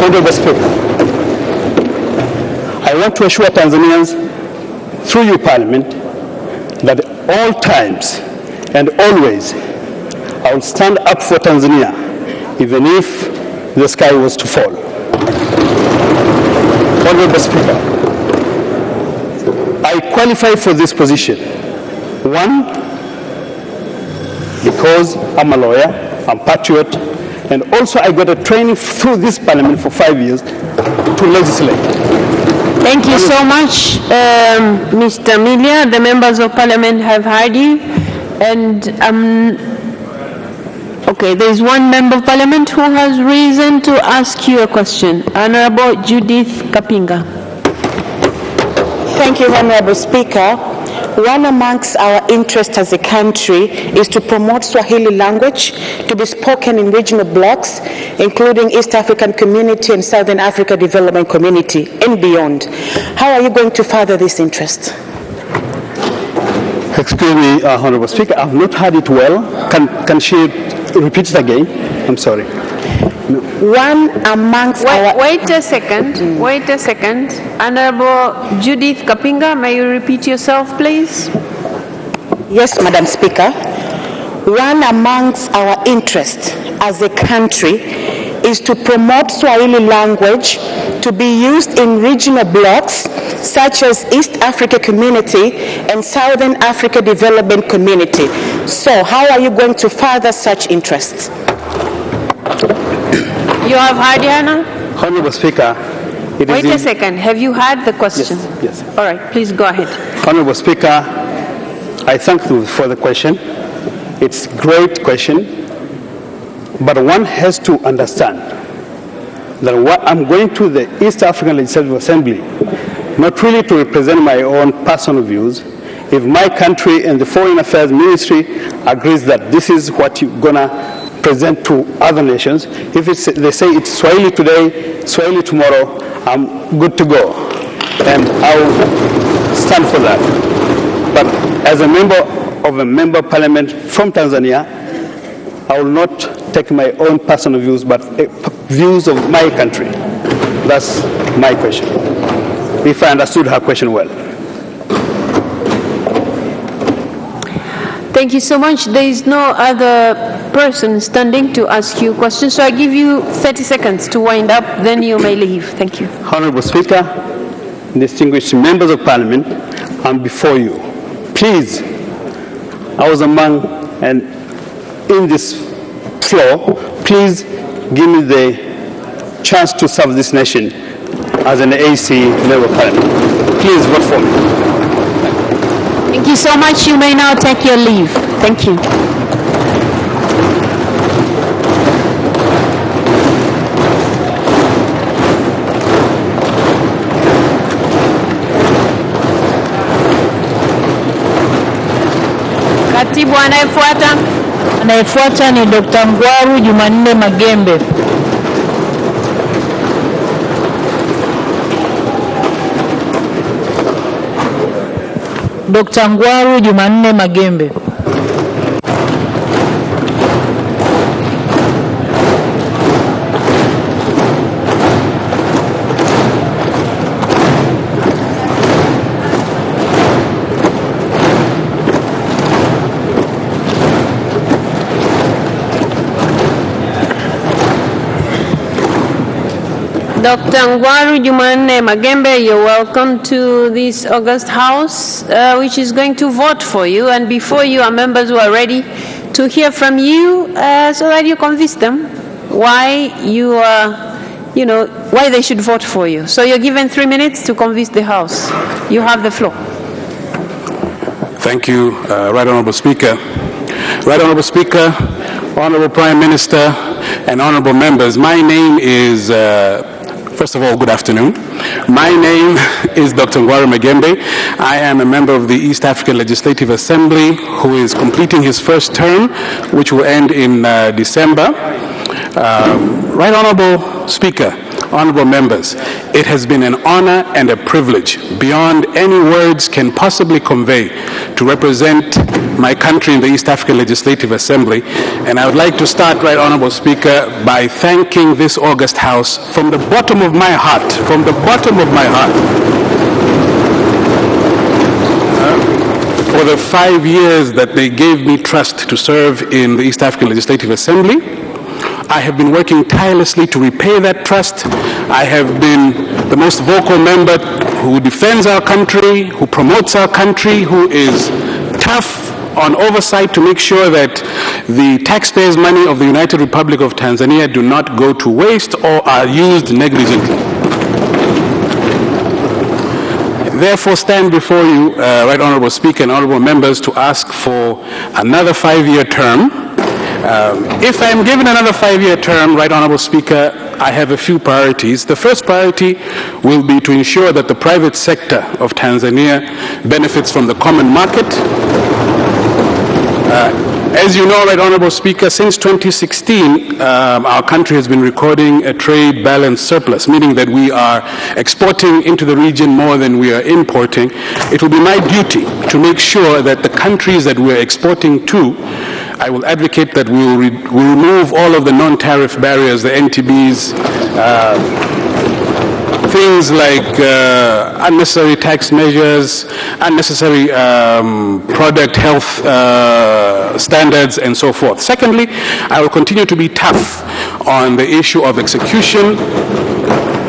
Honorable Speaker, I want to assure Tanzanians through your Parliament that at all times and always I will stand up for Tanzania even if the sky was to fall. Honorable Speaker, I qualify for this position. One, because I'm a lawyer, I'm patriot, and also I got a training through this Parliament for 5 years to legislate. Thank you so much, Mr. Milia. The members of Parliament have heard you, and okay, there is one member of Parliament who has reason to ask you a question. Honorable Judith Kapinga. Thank you, Honorable Speaker. One amongst our interests as a country is to promote Swahili language to be spoken in regional blocks, including East African Community and Southern Africa Development Community and beyond. How are you going to further this interest? Excuse me, Honorable Speaker, I've not heard it well. Can she repeat it again? I'm sorry. No. One amongst Wait a second. Wait a second. Honorable Judith Kapinga, may you repeat yourself, please? Yes, Madam Speaker. One amongst our interests as a country is to promote Swahili language to be used in regional blocks such as East Africa Community and Southern Africa Development Community. So how are you going to further such interests? You have heard, Yana? Honorable Speaker, wait a second. Have you heard the question? Yes. All right, please go ahead. Honorable Speaker, I thank you for the question. It's a great question, but one has to understand that I'm going to the East African Legislative Assembly not really to represent my own personal views. If my country and the Foreign Affairs Ministry agrees that this is what you're gonna present to other nations, if they say it's Swahili today, Swahili tomorrow, I'm good to go, and I'll stand for that. But as a member of Parliament from Tanzania, I will not take my own personal views, but views of my country. That's my question, if I understood her question well. Thank you so much. There is no other person standing to ask you questions, so I give you 30 seconds to wind up, then you may leave. Thank you. Honorable Speaker, distinguished members of Parliament, I'm before you. Please I was among and in this floor, please give me the chance to serve this nation as an AC member of Parliament. Please vote for me. Thank you so much. You may now take your leave. Thank you. Katibu anayefuata. Anayefuata ni Dr. Ngwaru Jumanne Magembe. Dr. Ngwaru Jumanne Magembe. Dr. Ngwaru Jumanne Magembe, you're welcome to this August House, which is going to vote for you. And before you are members who are ready to hear from you, so that you convince them why you are, why they should vote for you. So you're given 3 minutes to convince the House. You have the floor. Thank you, Right Honorable Speaker. Right Honorable Speaker, Honorable Prime Minister, and honorable members, my name is, first of all, good afternoon. My name is Dr. Ngwaru Magembe. I am a member of the East African Legislative Assembly who is completing his first term, which will end in December. Right Honorable Speaker, honorable members, it has been an honor and a privilege beyond any words can possibly convey to represent my country in the East African Legislative Assembly. And I would like to start, Right Honorable Speaker, by thanking this August House from the bottom of my heart, for the 5 years that they gave me trust to serve in the East African Legislative Assembly. I have been working tirelessly to repay that trust. I have been the most vocal member who defends our country, who promotes our country, who is tough on oversight to make sure that the taxpayers' money of the United Republic of Tanzania do not go to waste or are used negligently. Therefore, stand before you, Right Honorable Speaker and honorable members, to ask for another 5-year term. If I am given another 5-year term, Right Honorable Speaker, I have a few priorities. The first priority will be to ensure that the private sector of Tanzania benefits from the common market. As you know, Right Honorable Speaker, since 2016, our country has been recording a trade balance surplus, meaning that we are exporting into the region more than we are importing. It will be my duty to make sure that the countries that we are exporting to, I will advocate that we will remove all of the non-tariff barriers, the NTBs, things like unnecessary tax measures, unnecessary product health standards, and so forth. Secondly, I will continue to be tough on the issue of execution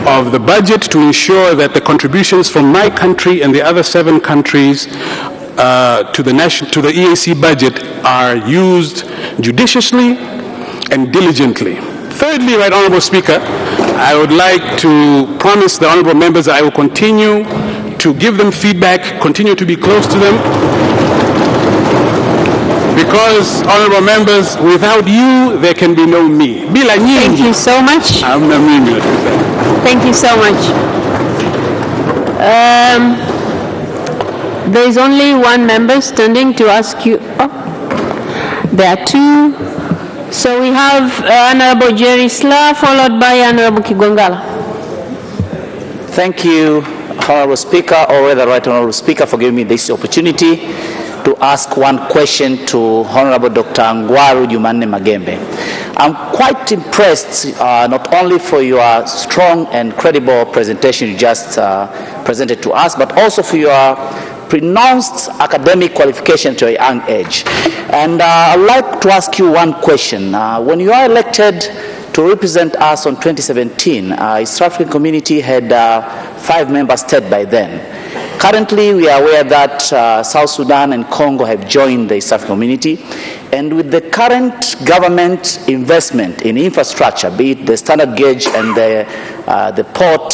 of the budget to ensure that the contributions from my country and the other 7 countries to the EAC budget are used judiciously and diligently. Thirdly, Right Honorable Speaker, I would like to promise the honorable members that I will continue to give them feedback, continue to be close to them, because, honorable members, without you, there can be no me. Thank you so much. Thank you so much. There is only one member standing to ask you. Oh, there are 2. So we have Honorable Jerry Sla, followed by Honorable Kigwangala. Thank you, Honorable Speaker, or rather Right Honorable Speaker, for giving me this opportunity to ask one question to Honorable Dr. Ngwaru Jumanne Magembe. I'm quite impressed, not only for your strong and credible presentation you just presented to us, but also for your pronounced academic qualification to a young age. And I'd like to ask you one question. When you are elected to represent us on 2017, East African Community had 5 member states by then. Currently, we are aware that South Sudan and Congo have joined the East African Community, and with the current government investment in infrastructure, be it the standard gauge and the port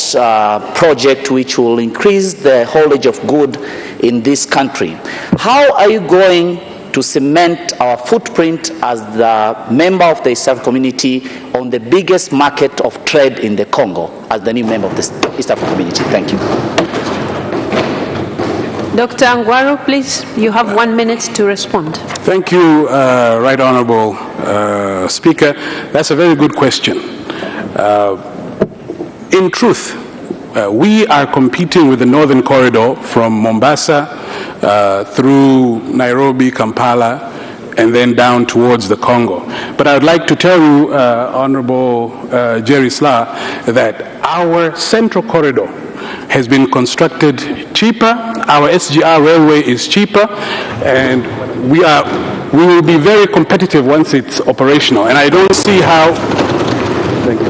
project, which will increase the haulage of goods in this country, how are you going to cement our footprint as the member of the East African Community on the biggest market of trade in the Congo as the new member of the East African Community? Thank you. Dr. Angwaru, please, you have 1 minute to respond. Thank you, Right Honorable Speaker. That's a very good question. In truth, we are competing with the Northern Corridor from Mombasa through Nairobi, Kampala, and then down towards the Congo. But I would like to tell you, Honorable Jerry Sla, that our Central Corridor has been constructed cheaper. Our SGR railway is cheaper, and we will be very competitive once it's operational. And I don't see how. Thank you.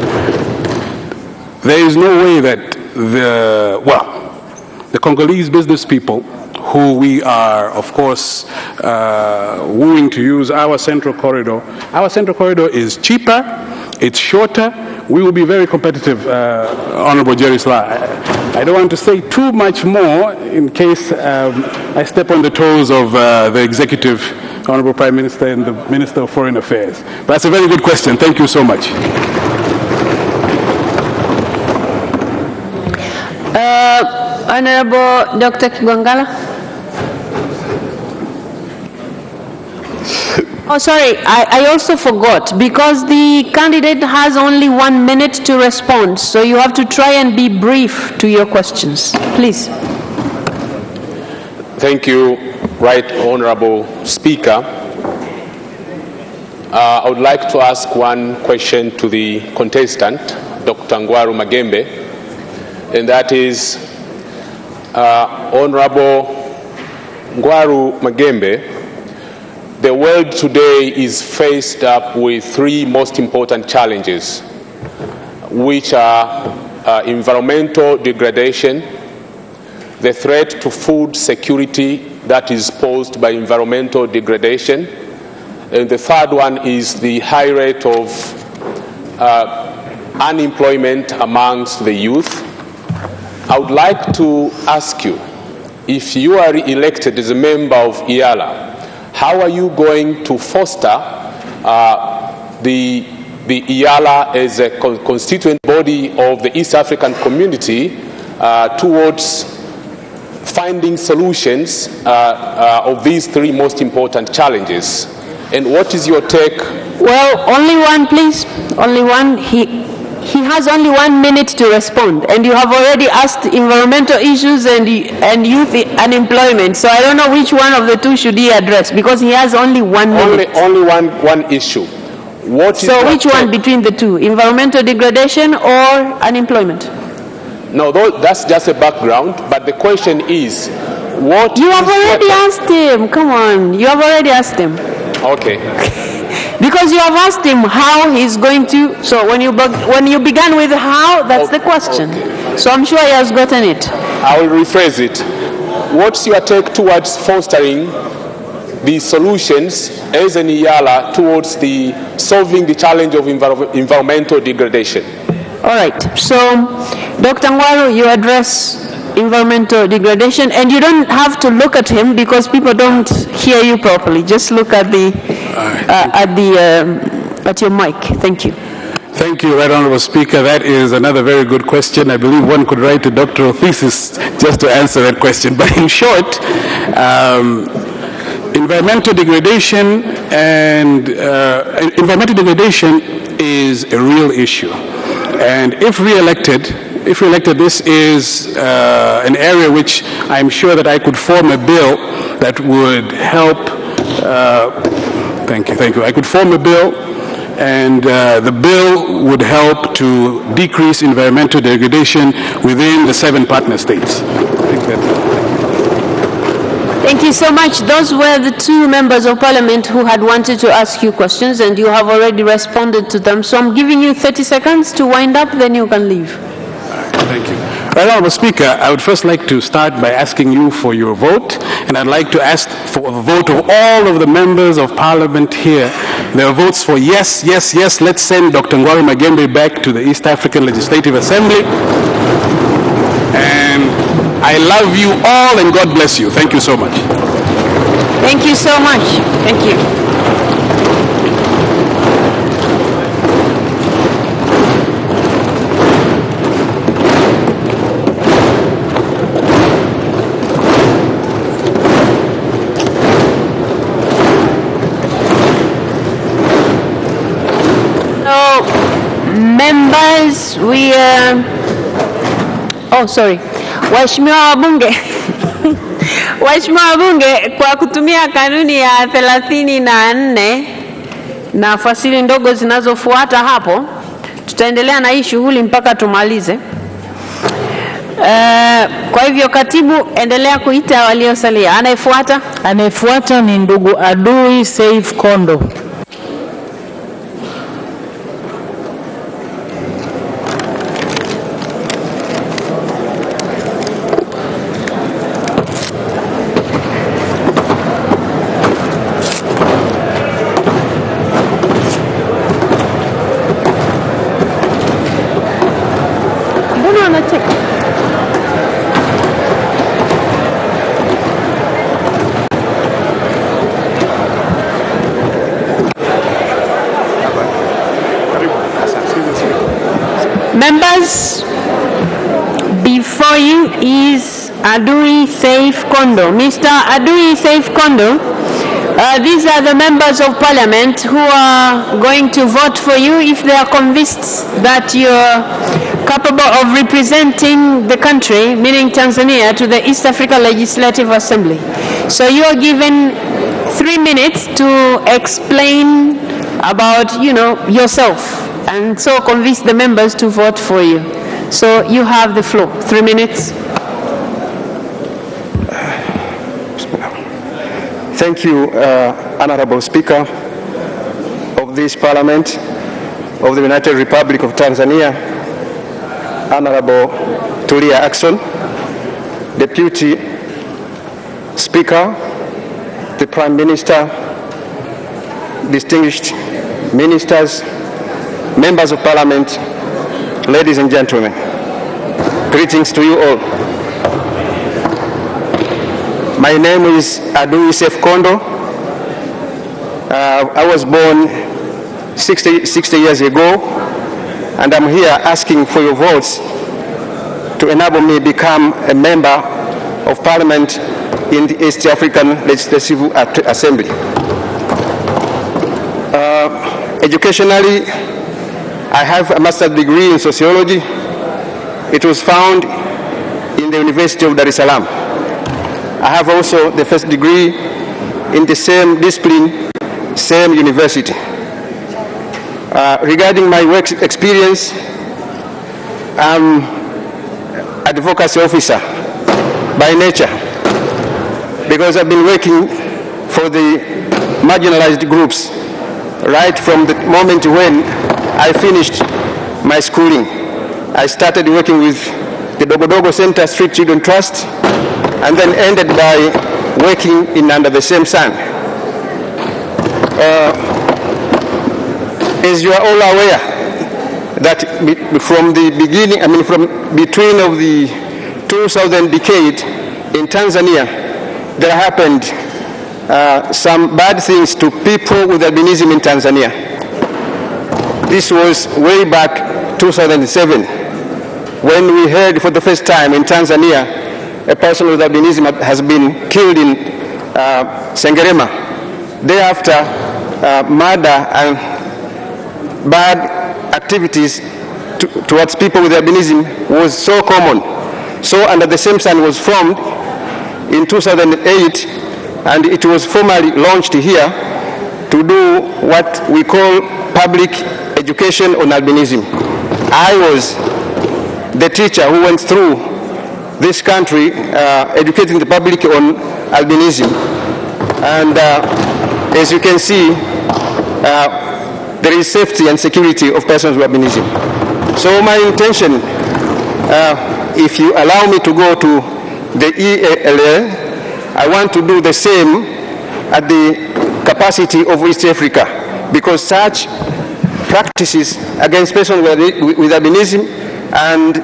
There is no way that the Congolese business people, who we are, of course, wooing to use our Central Corridor. Our Central Corridor is cheaper, it's shorter. We will be very competitive, Honorable Jerry Sla. I don't want to say too much more in case I step on the toes of the Executive, Honorable Prime Minister, and the Minister of Foreign Affairs. But that's a very good question. Thank you so much. Honorable Dr. Kigwangala. Oh, sorry, I also forgot, because the candidate has only 1 minute to respond, so you have to try and be brief to your questions. Please. Thank you, Right Honorable Speaker. I would like to ask one question to the contestant, Dr. Ngwaru Magembe, and that is, Honorable Ngwaru Magembe, the world today is faced up with three most important challenges, which are environmental degradation, the threat to food security that is posed by environmental degradation, and the third one is the high rate of unemployment amongst the youth. I would like to ask you, if you are elected as a member of IALA, how are you going to foster the IALA as a constituent body of the East African community towards finding solutions of these three most important challenges? And what is your take? Well, only one, please. Only one. He has only 1 minute to respond, and you have already asked environmental issues and youth unemployment. So I don't know which one of the two should he address, because he has only 1 minute. Only one issue. So which one between the two, environmental degradation or unemployment? No, that's just a background. But the question is, what? You have already asked him. Come on, you have already asked him. Okay. Because you have asked him how he's going to. So when you began with how, that's the question. Okay. So I'm sure he has gotten it. I will rephrase it. What's your take towards fostering the solutions as an IALA towards solving the challenge of environmental degradation? All right. So, Dr. Ngwaru, you address environmental degradation, and you don't have to look at him because people don't hear you properly. Just look at your mic. Thank you. Thank you, Right Honorable Speaker. That is another very good question. I believe one could write a doctoral thesis just to answer that question. But in short, environmental degradation is a real issue. And if re-elected, this is an area which I'm sure that I could form a bill that would help. Thank you. I could form a bill, and the bill would help to decrease environmental degradation within the 7 partner states. Thank you so much. Those were the 2 members of parliament who had wanted to ask you questions, and you have already responded to them. So I'm giving you 30 seconds to wind up, then you can leave. Thank you. Right, Honourable Speaker, I would first like to start by asking you for your vote, and I'd like to ask for a vote of all of the members of Parliament here. There are votes for yes, yes, yes. Let's send Dr. Ngwaru Magembe back to the East African Legislative Assembly. And I love you all, and God bless you. Thank you so much. Thank you so much. Thank you. Members, Waheshimiwa wabunge Waheshimiwa wabunge, kwa kutumia kanuni ya 34 na fasili ndogo zinazofuata hapo, tutaendelea na hii shughuli mpaka tumalize. Kwa hivyo katibu, endelea kuita waliosalia. Anayefuata ni ndugu Adui Saif Kondo. Members, before you is Adui Saif Kondo. Mr. Adui Saif Kondo, these are the members of Parliament who are going to vote for you if they are convinced that you're capable of representing the country, meaning Tanzania, to the East Africa Legislative Assembly. So you are given 3 minutes to explain about, yourself, and so convince the members to vote for you. So you have the floor. 3 minutes. Thank you, Honorable Speaker of this Parliament of the United Republic of Tanzania, Honorable Tulia Ackson, Deputy Speaker, the Prime Minister, distinguished ministers, members of Parliament, ladies and gentlemen, greetings to you all. My name is Adui Saif Kondo. I was born 60 years ago, and I'm here asking for your votes to enable me become a member of Parliament in the East African Legislative Assembly. Educationally, I have a master's degree in sociology. It was found in the University of Dar es Salaam. I have also the first degree in the same discipline, same university. Regarding my work experience, I'm an advocacy officer by nature, because I've been working for the marginalized groups right from the moment when I finished my schooling. I started working with the Dogodogo Center Street Children Trust, and then ended by working in Under the Same Sun. As you are all aware, that from the beginning, from between of the 2000 decade in Tanzania, there happened some bad things to people with albinism in Tanzania. This was way back 2007, when we heard for the first time in Tanzania a person with albinism has been killed in Sengerema. Thereafter, murder and bad activities towards people with albinism was so common. So Under the Same Sun was formed in 2008, and it was formally launched here to do what we call public education on albinism. I was the teacher who went through this country educating the public on albinism. And as you can see, there is safety and security of persons with albinism. So my intention if you allow me to go to the EALA, I want to do the same at the capacity of East Africa, because such practices against persons with albinism and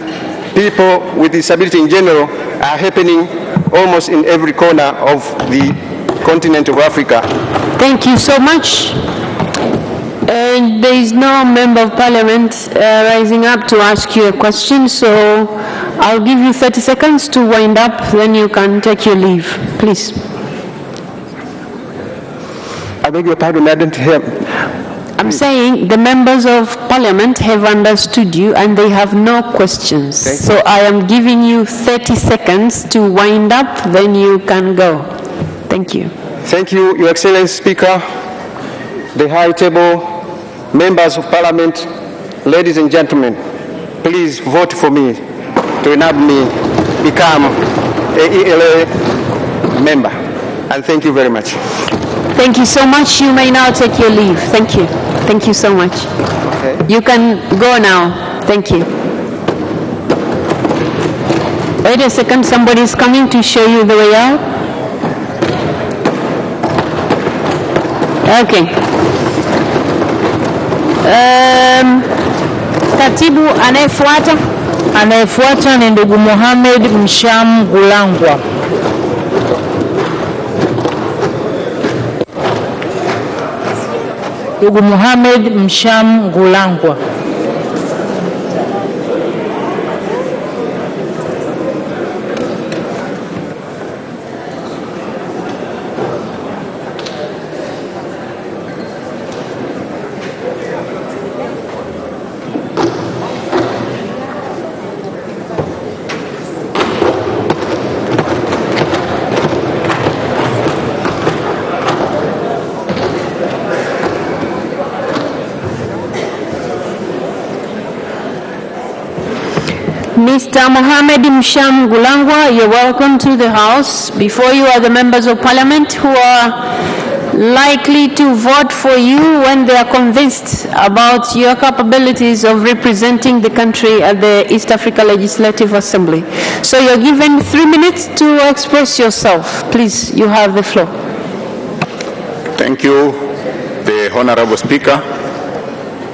people with disability in general are happening almost in every corner of the continent of Africa. Thank you so much. And there is no member of parliament rising up to ask you a question, so I'll give you 30 seconds to wind up, then you can take your leave, please. I beg your pardon, I didn't hear. I'm saying the members of parliament have understood you and they have no questions. So I am giving you 30 seconds to wind up, then you can go. Thank you. Thank you, Your Excellency Speaker, the High Table, members of parliament, ladies and gentlemen, please vote for me to enable me become a ELA member. And thank you very much. Thank you so much. You may now take your leave. Thank you. Thank you so much. Okay. You can go now. Thank you. Wait a second. Somebody is coming to show you the way out. Okay. Katibu anayefuata ni ndugu Mohamed Msham Gulangwa. Ndugu Mohamed Msham Gulangwa. Mr. Mohamed Msham Gulangwa, you're welcome to the House. Before you are the members of parliament who are likely to vote for you when they are convinced about your capabilities of representing the country at the East Africa Legislative Assembly. So you're given 3 minutes to express yourself. Please, you have the floor. Thank you, the Honorable Speaker,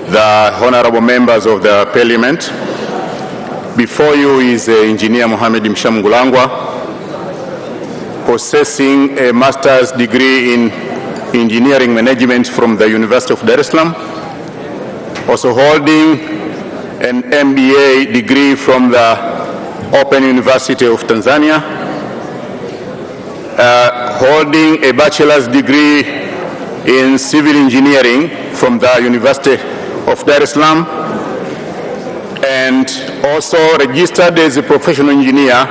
the honorable members of the Parliament. Before you is Engineer Mohamed Msham Gulangwa, possessing a master's degree in engineering management from the University of Dar es Salaam, also holding an MBA degree from the Open University of Tanzania, holding a bachelor's degree in civil engineering from the University of Dar es Salaam, and also registered as a professional engineer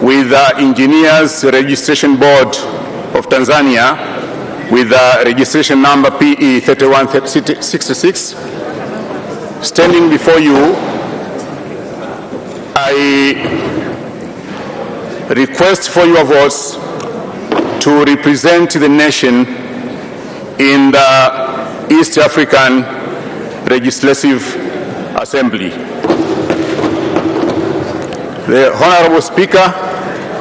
with the Engineers Registration Board of Tanzania with the registration number PE 3166. Standing before you, I request for your votes to represent the nation in the East African Legislative Assembly. The Honorable Speaker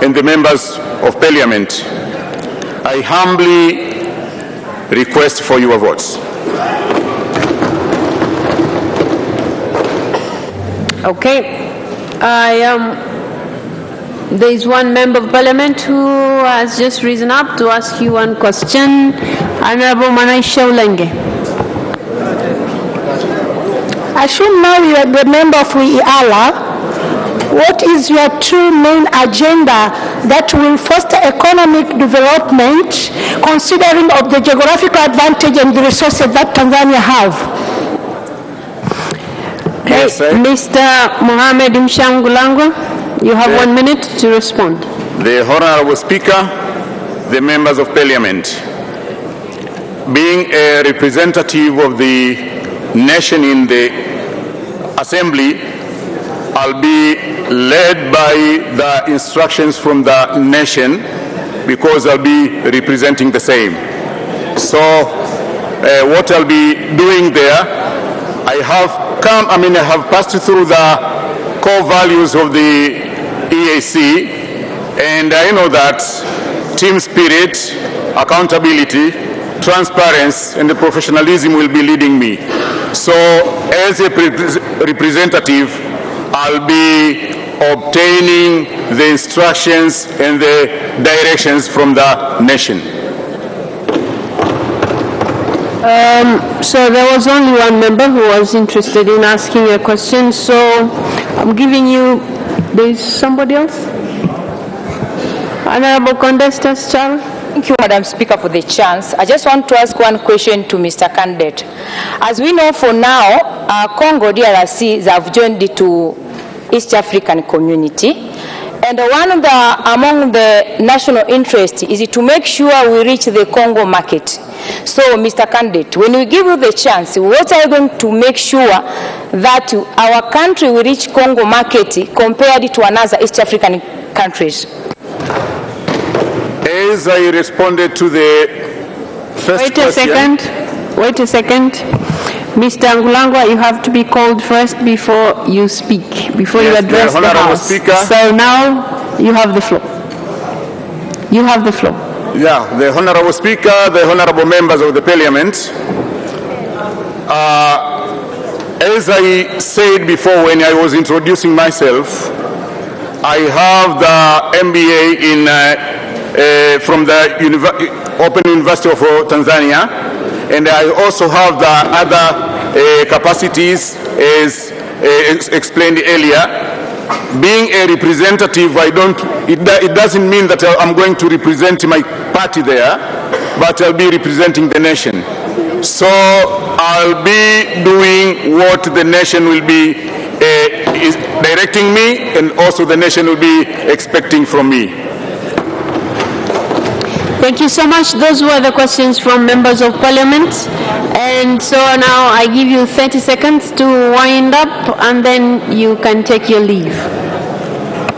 and the members of Parliament, I humbly request for your votes. Okay. There is one member of parliament who has just risen up to ask you one question. Honorable Manai. I should know you are the member of WEALA. What is your two main agenda that will foster economic development, considering of the geographical advantage and the resources that Tanzania have? Okay, yes, Mr. Mohamed Msham Gulangwa, you have 1 minute to respond. The Honorable Speaker, the members of Parliament, being a representative of the nation in the Assembly, I'll be led by the instructions from the nation because I'll be representing the same. So what I'll be doing there, I have passed through the core values of the EAC, and I know that team spirit, accountability, transparency, and professionalism will be leading me. So as a representative, I'll be obtaining the instructions and the directions from the nation. So there was only one member who was interested in asking a question, so I'm giving you, there's somebody else? Honorable Contestants, Charles. Thank you, Madam Speaker, for the chance. I just want to ask one question to Mr. Candidate. As we know, for now, Congo DRC have joined to East African community, and among the national interest is to make sure we reach the Congo market. So, Mr. Candidate, when we give you the chance, what are you going to make sure that our country will reach Congo market compared to another East African countries? As I responded to the first question. Wait a second. Mr. Angulangwa, you have to be called first before you speak, before you address the House. Speaker. So now you have the floor. You have the floor. Yeah, the Honorable Speaker, the Honorable Members of the Parliament. As I said before when I was introducing myself, I have the MBA in from the Open University of Tanzania, and I also have the other capacities as explained earlier. Being a representative, it doesn't mean that I'm going to represent my party there, but I'll be representing the nation. So I'll be doing what the nation will be is directing me, and also the nation will be expecting from me. Thank you so much. Those were the questions from members of parliament. And so now I give you 30 seconds to wind up, and then you can take your leave.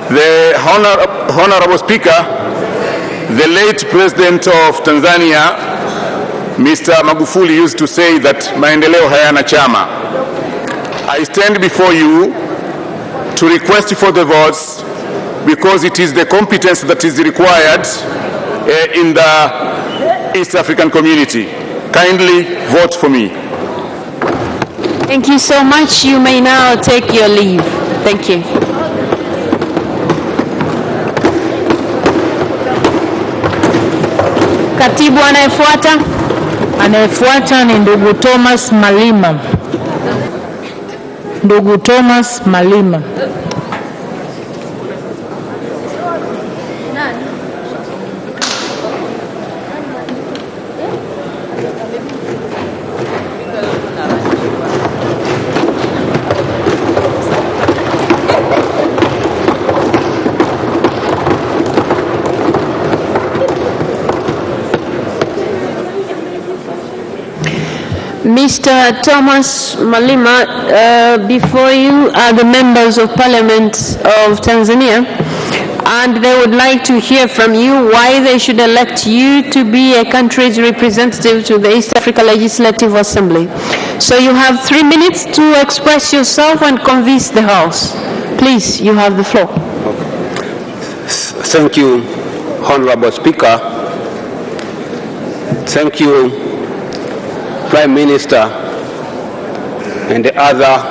The Honorable Speaker, the late President of Tanzania, Mr. Magufuli, used to say that maendeleo hayana chama. I stand before you to request for the votes because it is the competence that is required in the East African community. Kindly vote for me. Thank you so much. You may now take your leave. Thank you. Katibu anayefuata. Anayefuata ni ndugu Thomas Malima. Ndugu Thomas Malima. Mr. Thomas Malima, before you are the members of Parliament of Tanzania, and they would like to hear from you why they should elect you to be a country's representative to the East Africa Legislative Assembly. So you have 3 minutes to express yourself and convince the House. Please, you have the floor. Thank you, Honorable Speaker. Thank you, Prime Minister and the other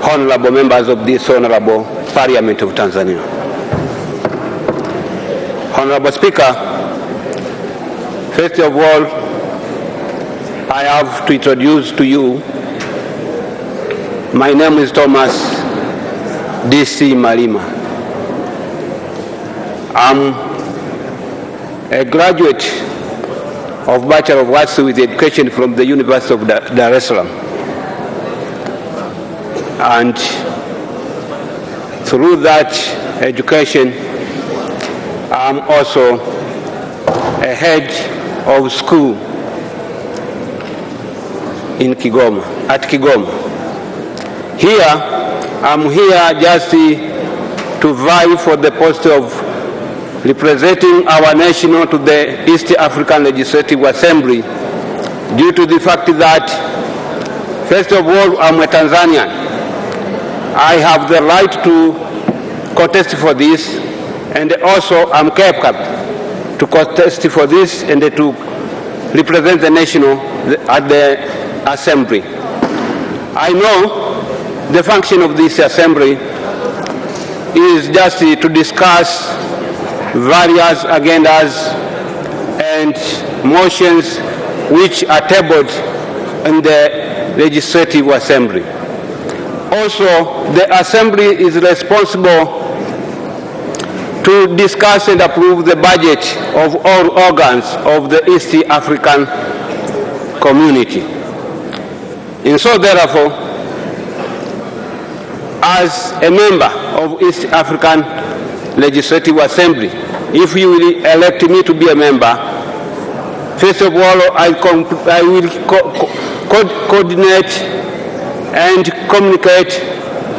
honorable members of this honorable Parliament of Tanzania. Honorable Speaker, first of all, I have to introduce to you, my name is Thomas D.C. Malima. I'm a graduate of Bachelor of Arts with Education from the University of Dar es Salaam. And through that education, I'm also a head of school in Kigoma, at Kigoma. I'm here just to vie for the post of representing our nation to the East African Legislative Assembly due to the fact that, first of all, I'm a Tanzanian, I have the right to contest for this, and also I'm capable to contest for this and to represent the nation at the assembly. I know the function of this assembly is just to discuss various agendas and motions which are tabled in the legislative assembly. Also, the assembly is responsible to discuss and approve the budget of all organs of the East African community. And so therefore, as a member of East African Legislative Assembly, if you will elect me to be a member, first of all, I will coordinate and communicate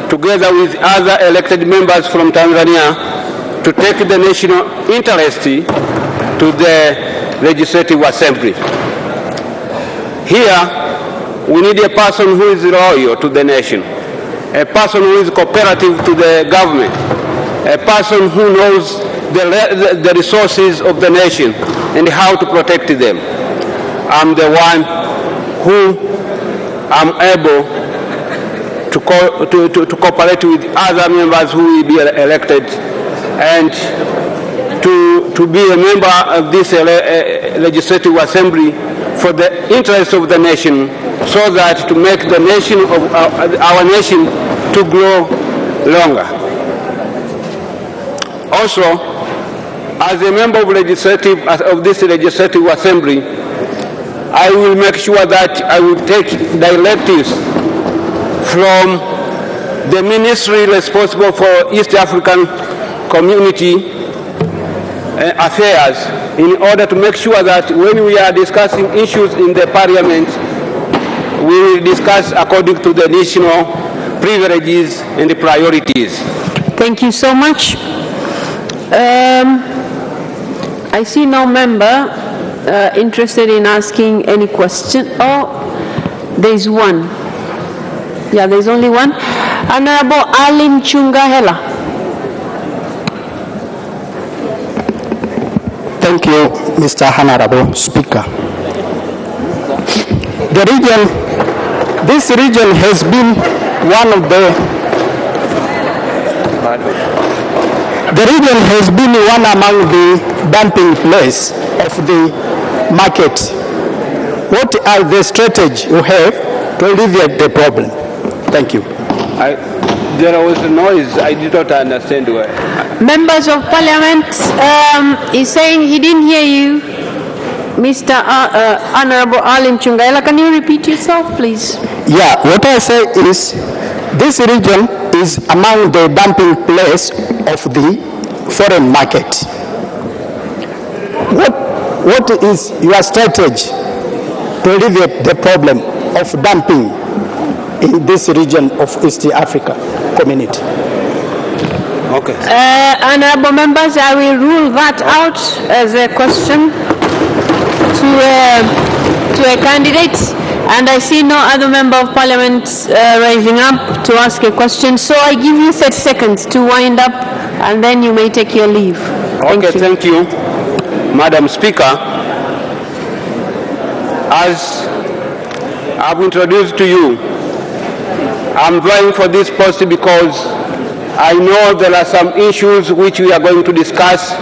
together with other elected members from Tanzania to take the national interest to the Legislative Assembly. Here, we need a person who is loyal to the nation, a person who is cooperative to the government, a person who knows the resources of the nation and how to protect them. I'm the one who am able to cooperate with other members who will be elected and to be a member of this legislative assembly for the interest of the nation, so that to make the nation of our nation to grow longer. Also, as a member of this legislative assembly, I will make sure that I will take directives from the ministry responsible for East African community affairs, in order to make sure that when we are discussing issues in the parliament, we will discuss according to the national privileges and priorities. Thank you so much. I see no member interested in asking any question. Oh, there's one. Yeah, there's only one. Honorable Alim Chungahela. Thank you, Mr. Honorable Speaker. This region has been one among the dumping place of the market. What are the strategies you have to alleviate the problem? Thank you. There was a noise. I did not understand where. Members of Parliament, he's saying he didn't hear you. Mr. Honorable Alim Chungaila, can you repeat yourself, please? Yeah, what I say is this region is among the dumping place of the foreign market. What is your strategy to alleviate the problem of dumping in this region of East Africa community? Okay. Honorable members, I will rule that out as a question to a candidate, and I see no other member of parliament rising up to ask a question, so I give you 30 seconds to wind up, and then you may take your leave. Thank you, Madam Speaker. As I've introduced to you, I'm vying for this post because I know there are some issues which we are going to discuss,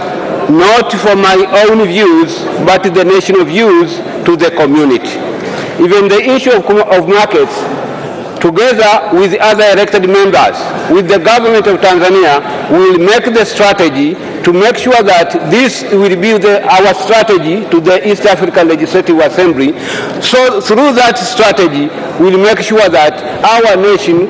not for my own views, but the national views to the community. Even the issue of markets, together with other elected members, with the government of Tanzania, will make the strategy to make sure that this will be our strategy to the East African Legislative Assembly. So through that strategy, we'll make sure that our nation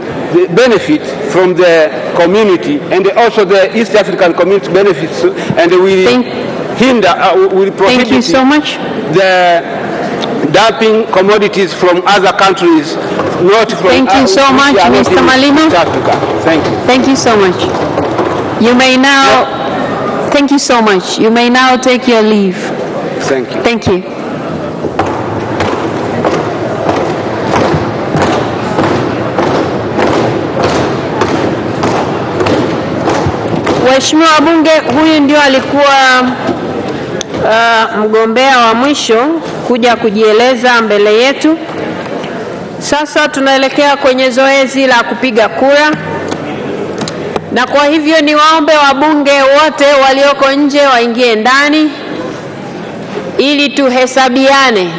benefit from the community, and also the East African community benefits, and will prohibit the dumping commodities from other countries, not from Thank you so much, Mr. Malima. Thank you. Thank you so much. You may now, thank you so much. You may now take your leave. Thank you. Thank you. Waheshimiwa wabunge, huyu ndio alikuwa mgombea wa mwisho kuja kujieleza mbele yetu. Sasa tunaelekea kwenye zoezi la kupiga kura. Na kwa hivyo niwaombe wabunge wote walioko nje waingie ndani ili tuhesabiane.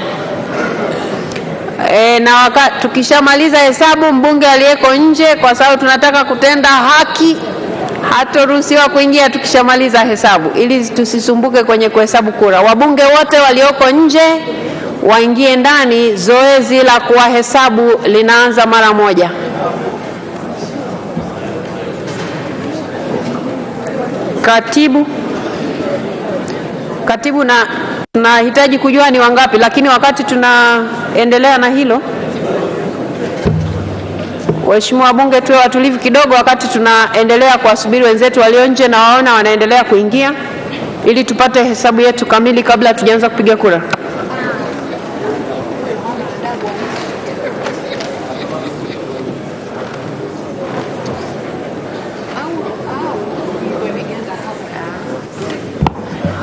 Na tukishamaliza hesabu, mbunge aliyeko nje, kwa sababu tunataka kutenda haki, hataruhusiwa kuingia tukishamaliza hesabu, ili tusisumbuke kwenye kuhesabu kura. Wabunge wote walioko nje waingie ndani, zoezi la kuwahesabu linaanza mara moja. Katibu, na tunahitaji kujua ni wangapi, lakini wakati tunaendelea na hilo, waheshimiwa wabunge, tuwe watulivu kidogo wakati tunaendelea kuwasubiri wenzetu walio nje na waona wanaendelea kuingia, ili tupate hesabu yetu kamili kabla tujaanza kupiga kura.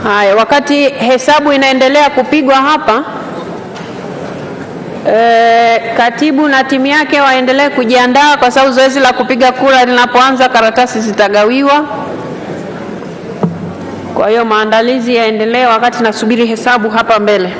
Haya, wakati hesabu inaendelea kupigwa hapa, katibu na timu yake waendelee kujiandaa, kwa sababu zoezi la kupiga kura linapoanza karatasi zitagawiwa. Kwa hiyo maandalizi yaendelee wakati nasubiri hesabu hapa mbele.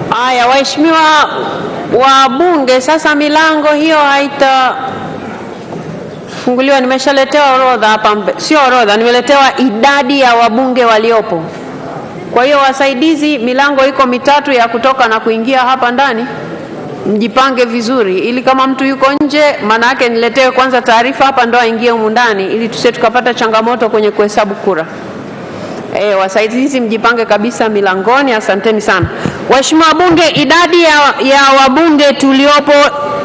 Haya, waheshimiwa wabunge, sasa milango hiyo haitafunguliwa. Nimeshaletewa orodha hapa, sio orodha, nimeletewa idadi ya wabunge waliopo. Kwa hiyo wasaidizi, milango iko mitatu ya kutoka na kuingia hapa ndani. Mjipange vizuri, ili kama mtu yuko nje, maana yake niletewe kwanza taarifa hapa ndo aingie humu ndani, ili tusije tukapata changamoto kwenye kuhesabu kura. Wasaidizi mjipange kabisa milangoni. Asanteni sana. Waheshimiwa wabunge, idadi ya wabunge tuliopo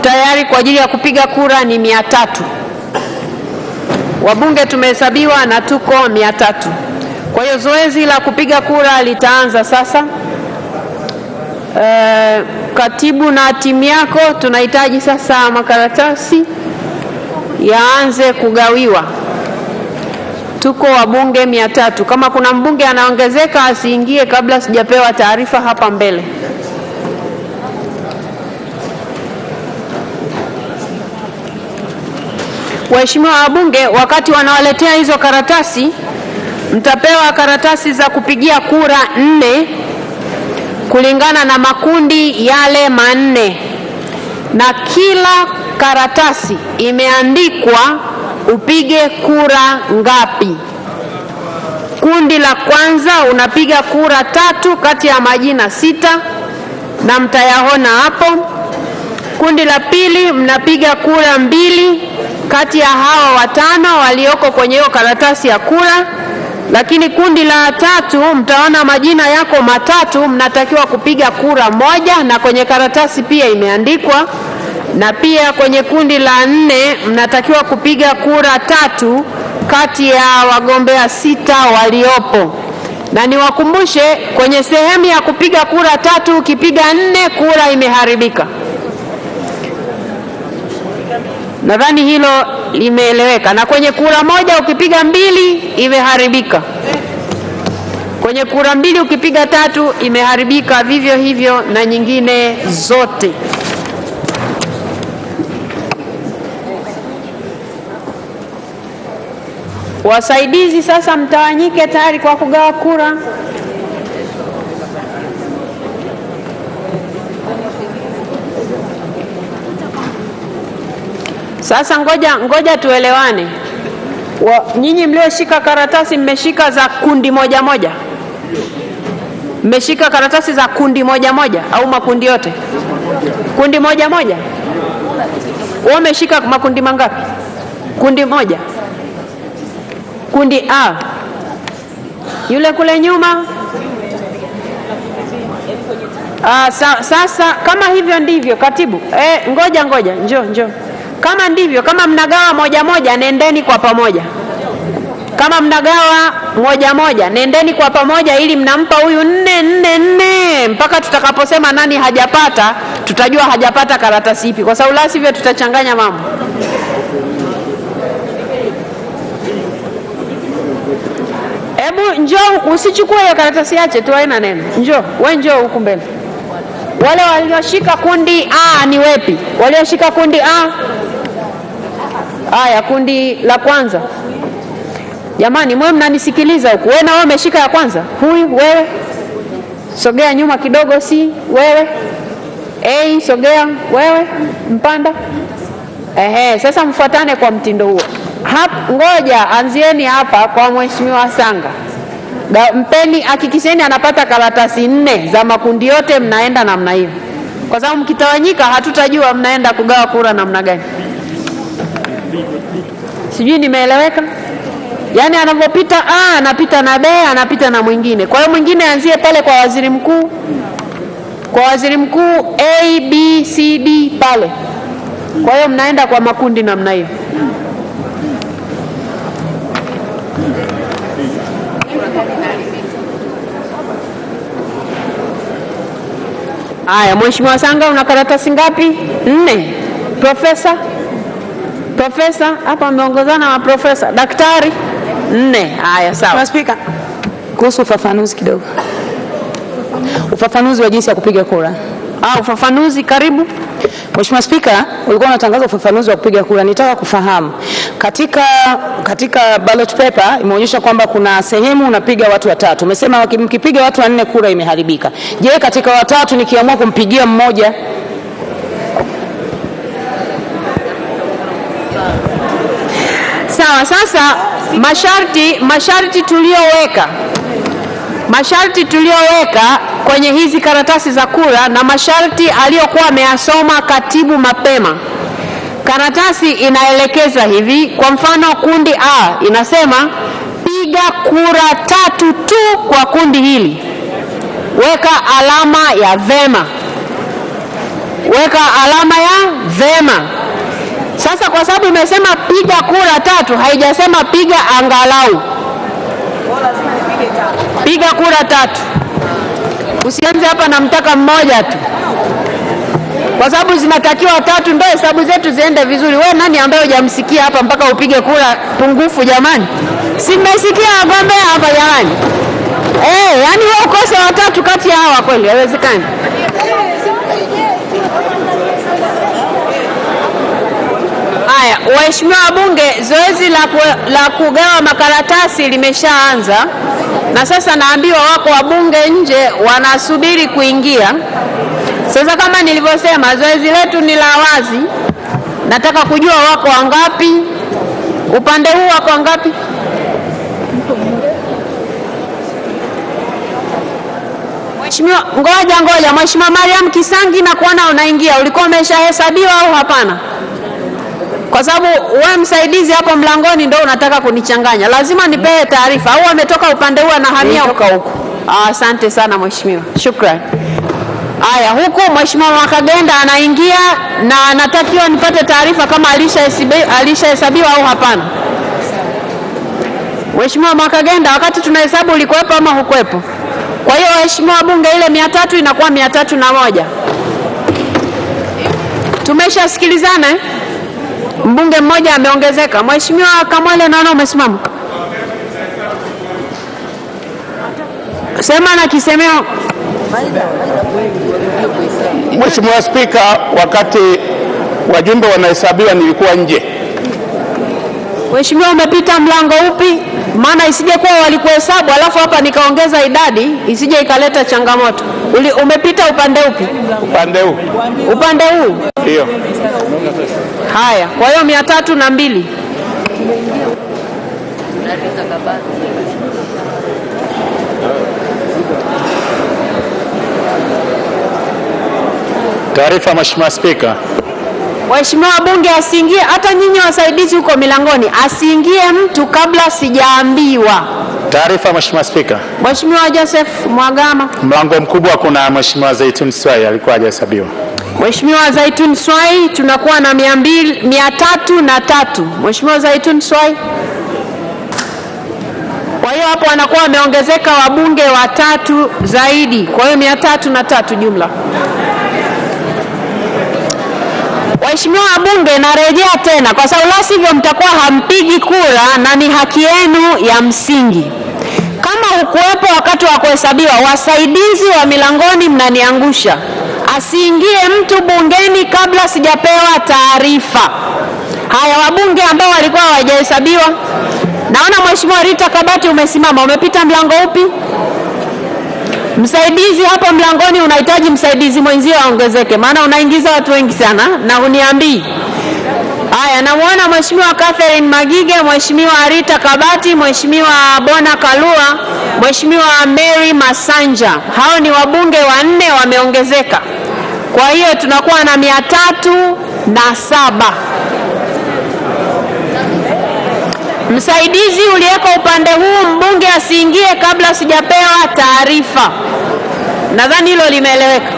tayari kwa ajili ya kupiga kura ni 300. Wabunge tumehesabiwa na tuko 300. Kwa hiyo zoezi la kupiga kura litaanza sasa. Katibu na timu yako, tunahitaji sasa makaratasi yaanze kugawiwa. Tuko wabunge 300. Kama kuna mbunge anaongezeka asiingie kabla sijapewa taarifa hapa mbele. Waheshimiwa wabunge, wakati wanawaletea hizo karatasi, mtapewa karatasi za kupigia kura 4 kulingana na makundi yale 4. Na kila karatasi imeandikwa upige kura ngapi. Kundi la kwanza unapiga kura 3 kati ya majina 6 na mtayaona hapo. Kundi la pili mnapiga kura 2 kati ya hawa 5 walioko kwenye hiyo karatasi ya kura. Lakini kundi la 3 mtaona majina yako 3, mnatakiwa kupiga kura 1 na kwenye karatasi pia imeandikwa. Na pia kwenye kundi la 4 mnatakiwa kupiga kura 3 kati ya wagombea 6 waliopo. Na niwakumbushe, kwenye sehemu ya kupiga kura 3 ukipiga 4 kura imeharibika. Nadhani hilo limeeleweka. Na kwenye kura 1 ukipiga 2 imeharibika. Kwenye kura 2 ukipiga 3 imeharibika, vivyo hivyo na nyingine zote. Wasaidizi sasa mtawanyike tayari kwa kugawa kura. Sasa ngoja tuelewane. Nyinyi mlioshika karatasi mmeshika za kundi moja moja? Mmeshika karatasi za kundi moja moja au makundi yote? Kundi moja moja. Wewe umeshika makundi mangapi? Kundi moja. Kundi A. Yule kule nyuma. Sasa kama hivyo ndivyo katibu. Ngoja njoo. Kama ndivyo, kama mnagawa moja moja, nendeni kwa pamoja. Kama mnagawa moja moja, nendeni kwa pamoja ili mnampa huyu 4 mpaka tutakaposema nani hajapata, tutajua hajapata karatasi ipi, kwa sababu la sivyo tutachanganya mambo. Hebu njoo, usichukue hiyo karatasi yache tu, haina neno. Njoo huku mbele. Wale walioshika kundi A ni wepi? Walioshika kundi A? Haya, kundi la kwanza. Jamani, mwe mnanisikiliza huku. Wewe na wewe umeshika ya kwanza. Huyu wewe. Sogea nyuma kidogo, si wewe. Sogea wewe, mpanda. Sasa mfuatane kwa mtindo huo. Ngoja anzieni hapa kwa Mheshimiwa Sanga. Mpeni, hakikisheni anapata karatasi 4 za makundi yote, mnaenda namna hiyo. Kwa sababu mkitawanyika hatutajua mnaenda kugawa kura namna gani. Sijui nimeeleweka? Yaani anapopita A, anapita na B, anapita na mwingine. Kwa hiyo mwingine anzie pale kwa waziri mkuu. Kwa waziri mkuu A, B, C, D pale. Kwa hiyo mnaenda kwa makundi namna hiyo. Haya, Mheshimiwa Sanga una karatasi ngapi? 4. Profesa, hapa ameongozana na profesa. Daktari 4. Haya, sawa. Mheshimiwa Spika, kuhusu ufafanuzi kidogo. Ufafanuzi wa jinsi ya kupiga kura. Ufafanuzi, karibu. Mheshimiwa Spika, ulikuwa unatangaza ufafanuzi wa kupiga kura. Nitaka kufahamu. Katika ballot paper imeonyesha kwamba kuna sehemu unapiga watu 3. Umesema mkipiga watu 4 kura imeharibika. Je, katika 3 nikiamua kumpigia mmoja? Sawa, sasa masharti tulioweka kwenye hizi karatasi za kura na masharti aliyokuwa ameyasoma katibu mapema. Karatasi inaelekeza hivi, kwa mfano kundi A inasema piga kura 3 tu kwa kundi hili. Weka alama ya vema. Sasa kwa sababu imesema piga kura 3, haijasema piga angalau. Piga kura 3. Usianze hapa na mtaka mmoja tu. Kwa sababu zinatakiwa 3 ndio hesabu zetu ziende vizuri. Wewe nani ambaye hujamsikia hapa mpaka upige kura pungufu jamani? Si mmesikia wagombea hapa jamani? Yani wewe ukose watatu kati ya hawa kweli haiwezekani. Haya, waheshimiwa wabunge, zoezi la kugawa makaratasi limeshaanza. Na sasa naambiwa wako wabunge nje wanasubiri kuingia. Sasa kama nilivyosema, zoezi letu ni la wazi. Nataka kujua wako wangapi? Upande huu wako wangapi? Mheshimiwa, ngoja. Mheshimiwa Mariam Kisangi, na kuona unaingia. Ulikuwa umeshahesabiwa au hapana? Kwa sababu wewe msaidizi hapo mlangoni ndio unataka kunichanganya. Lazima nipee taarifa. Au ametoka upande huu anahamia huko huko. Asante sana mheshimiwa. Shukrani. Haya, huku Mheshimiwa Mwakagenda anaingia na anatakiwa nipate taarifa kama alishahesabiwa au hapana. Mheshimiwa Mwakagenda, wakati tunahesabu ulikuwepo ama hukuwepo? Kwa hiyo waheshimiwa bunge, ile 300 inakuwa 301. Tumeshasikilizana eh? Mbunge mmoja ameongezeka. Mheshimiwa Kamwele, naona umesimama. Sema na kisemeo. Mheshimiwa Spika, wakati wajumbe wanahesabiwa nilikuwa nje. Mheshimiwa, umepita mlango upi? Maana isije kuwa walikuhesabu alafu hapa nikaongeza idadi, isije ikaleta changamoto. Umepita upande upi? Upande huu. Upande huu? Ndio. Haya, kwa hiyo 302. Taarifa Mheshimiwa Spika. Waheshimiwa wabunge, asiingie, hata nyinyi wasaidizi huko milangoni, asiingie mtu kabla sijaambiwa. Taarifa Mheshimiwa Spika. Mheshimiwa Joseph Mwagama. Mlango mkubwa kuna Mheshimiwa Zaituni Swai alikuwa hajahesabiwa. Mheshimiwa Zaituni Swai, tunakuwa na 303. Mheshimiwa Zaituni Swai. Kwa hiyo hapo wanakuwa wameongezeka wabunge watatu zaidi. Kwa hiyo 303 jumla. Waheshimiwa wabunge, narejea tena kwa sababu la sivyo mtakuwa hampigi kura na ni haki yenu ya msingi. Kama hukuwepo wakati wa kuhesabiwa, wasaidizi wa milangoni mnaniangusha. Asiingie mtu bungeni kabla sijapewa taarifa. Haya, wabunge ambao walikuwa hawajahesabiwa. Naona Mheshimiwa Rita Kabati umesimama. Umepita mlango upi? Msaidizi hapo mlangoni, unahitaji msaidizi mwenzio aongezeke, maana unaingiza watu wengi sana na uniambii. Haya, namuona Mheshimiwa Catherine Magige, Mheshimiwa Rita Kabati, Mheshimiwa Bona Kalua, Mheshimiwa Mary Masanja. Hao ni wabunge 4 wameongezeka. Kwa hiyo tunakuwa na 307. Msaidizi uliyeko upande huu, mbunge asiingie kabla sijapewa taarifa. Nadhani hilo limeeleweka.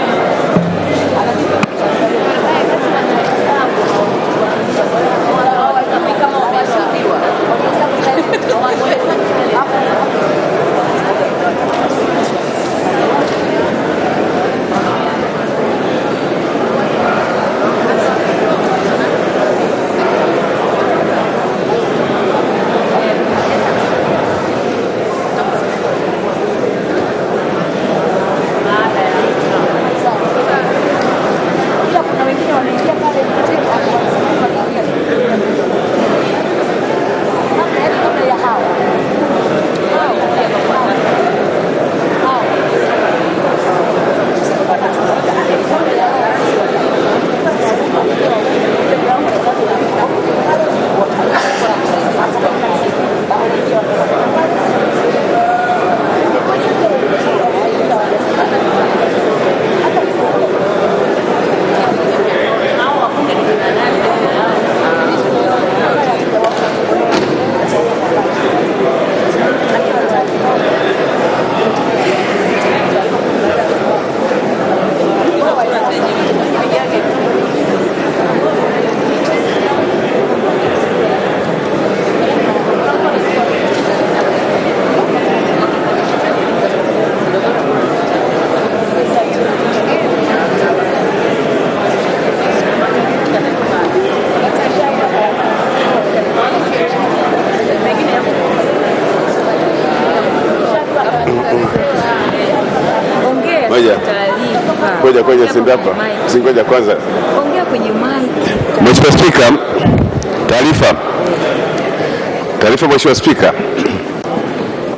Ngoja simba hapa. Singoja kwanza. Ongea kwenye mic. Mheshimiwa Spika, taarifa Mheshimiwa Spika.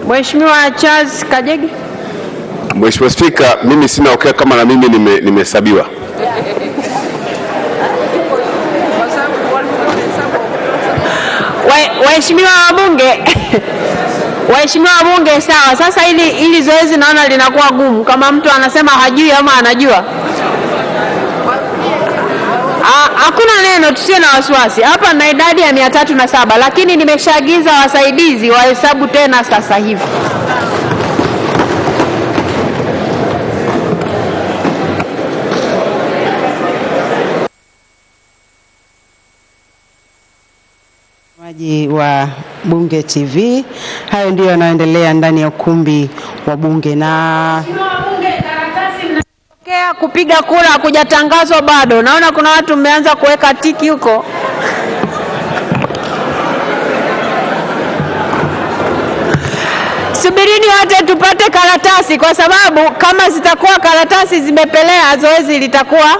Mheshimiwa Charles Kajegi. Mheshimiwa Spika, mimi sina okay kama na mimi nimehesabiwa. Waheshimiwa wabunge. Waheshimiwa wabunge, sawa. Sasa ili zoezi naona linakuwa gumu kama mtu anasema hajui ama anajua. Hakuna neno, tusiwe na wasiwasi. Hapa na idadi ya 307, lakini nimeshaagiza wasaidizi wahesabu tena sasa hivi. Wa Bunge TV, hayo ndio yanaendelea ndani ya ukumbi wa bunge. Na kupiga kura hakujatangazwa bado. Naona kuna watu mmeanza kuweka tiki huko. Subirini wote tupate karatasi, kwa sababu kama zitakuwa karatasi zimepelea zoezi litakuwa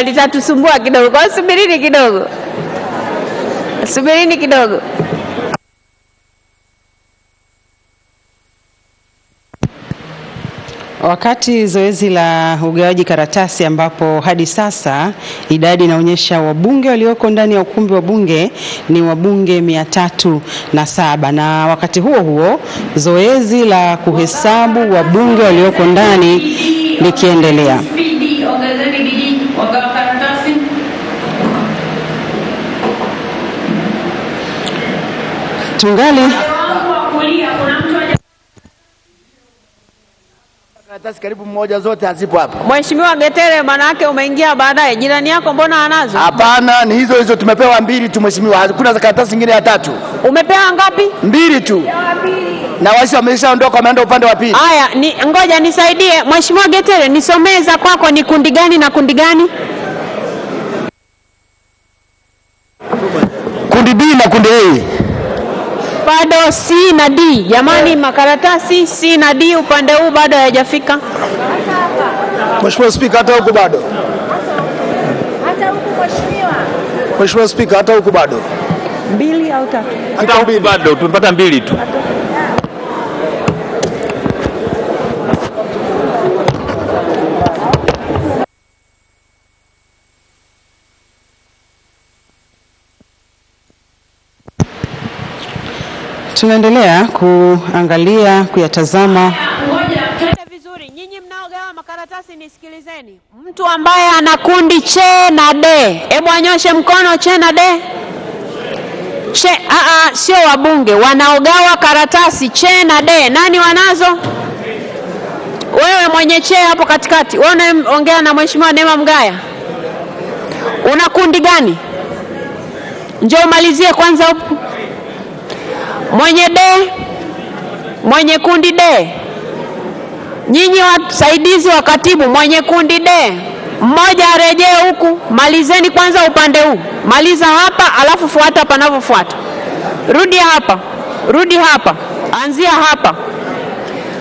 litatusumbua kidogo. Kwa subirini kidogo. Subirini kidogo. Wakati zoezi la ugawaji karatasi, ambapo hadi sasa idadi inaonyesha wabunge walioko ndani ya ukumbi wa bunge ni wabunge 307, na wakati huo huo zoezi la kuhesabu wabunge walioko ndani likiendelea. Tungali karatasi karibu mmoja zote hazipo hapa. Mheshimiwa Getere, manake umeingia baadaye. Jirani yako mbona anazo? Hapana, ni hizo tumepewa 2 tu mheshimiwa. Hakuna karatasi nyingine ya 3. Umepewa ngapi? 2 tu. Na wasi wameshaondoka, wameenda upande wa pili. Haya, ngoja nisaidie. Mheshimiwa Getere, nisomee za kwako ni kundi gani na kundi gani? Kundi B na kundi A. Bado C na D. Jamani, makaratasi C na D upande huu bado hayajafika. Mheshimiwa Spika, hata huko bado. Hata huko mheshimiwa. Mheshimiwa Spika, hata huko bado. 2 au 3? Hata huko bado tumepata 2 tu. Tunaendelea kuangalia, kuyatazama. Ngoja, twende vizuri. Nyinyi mnaogawa makaratasi nisikilizeni. Mtu ambaye ana kundi C na D, hebu anyoshe mkono. C na D. Sio wabunge wanaogawa karatasi C na D. Nani wanazo? Wewe mwenye C hapo katikati. Wewe unaongea na Mheshimiwa Neema Mgaya. Una kundi gani? Njoo malizie kwanza hapo. Mwenye D, mwenye kundi D. Nyinyi wasaidizi wa katibu, mwenye kundi D, mmoja arejee huku. Malizeni kwanza upande huu. Maliza hapa, alafu fuata panavyofuata. Rudi hapa. Rudi hapa. Anzia hapa.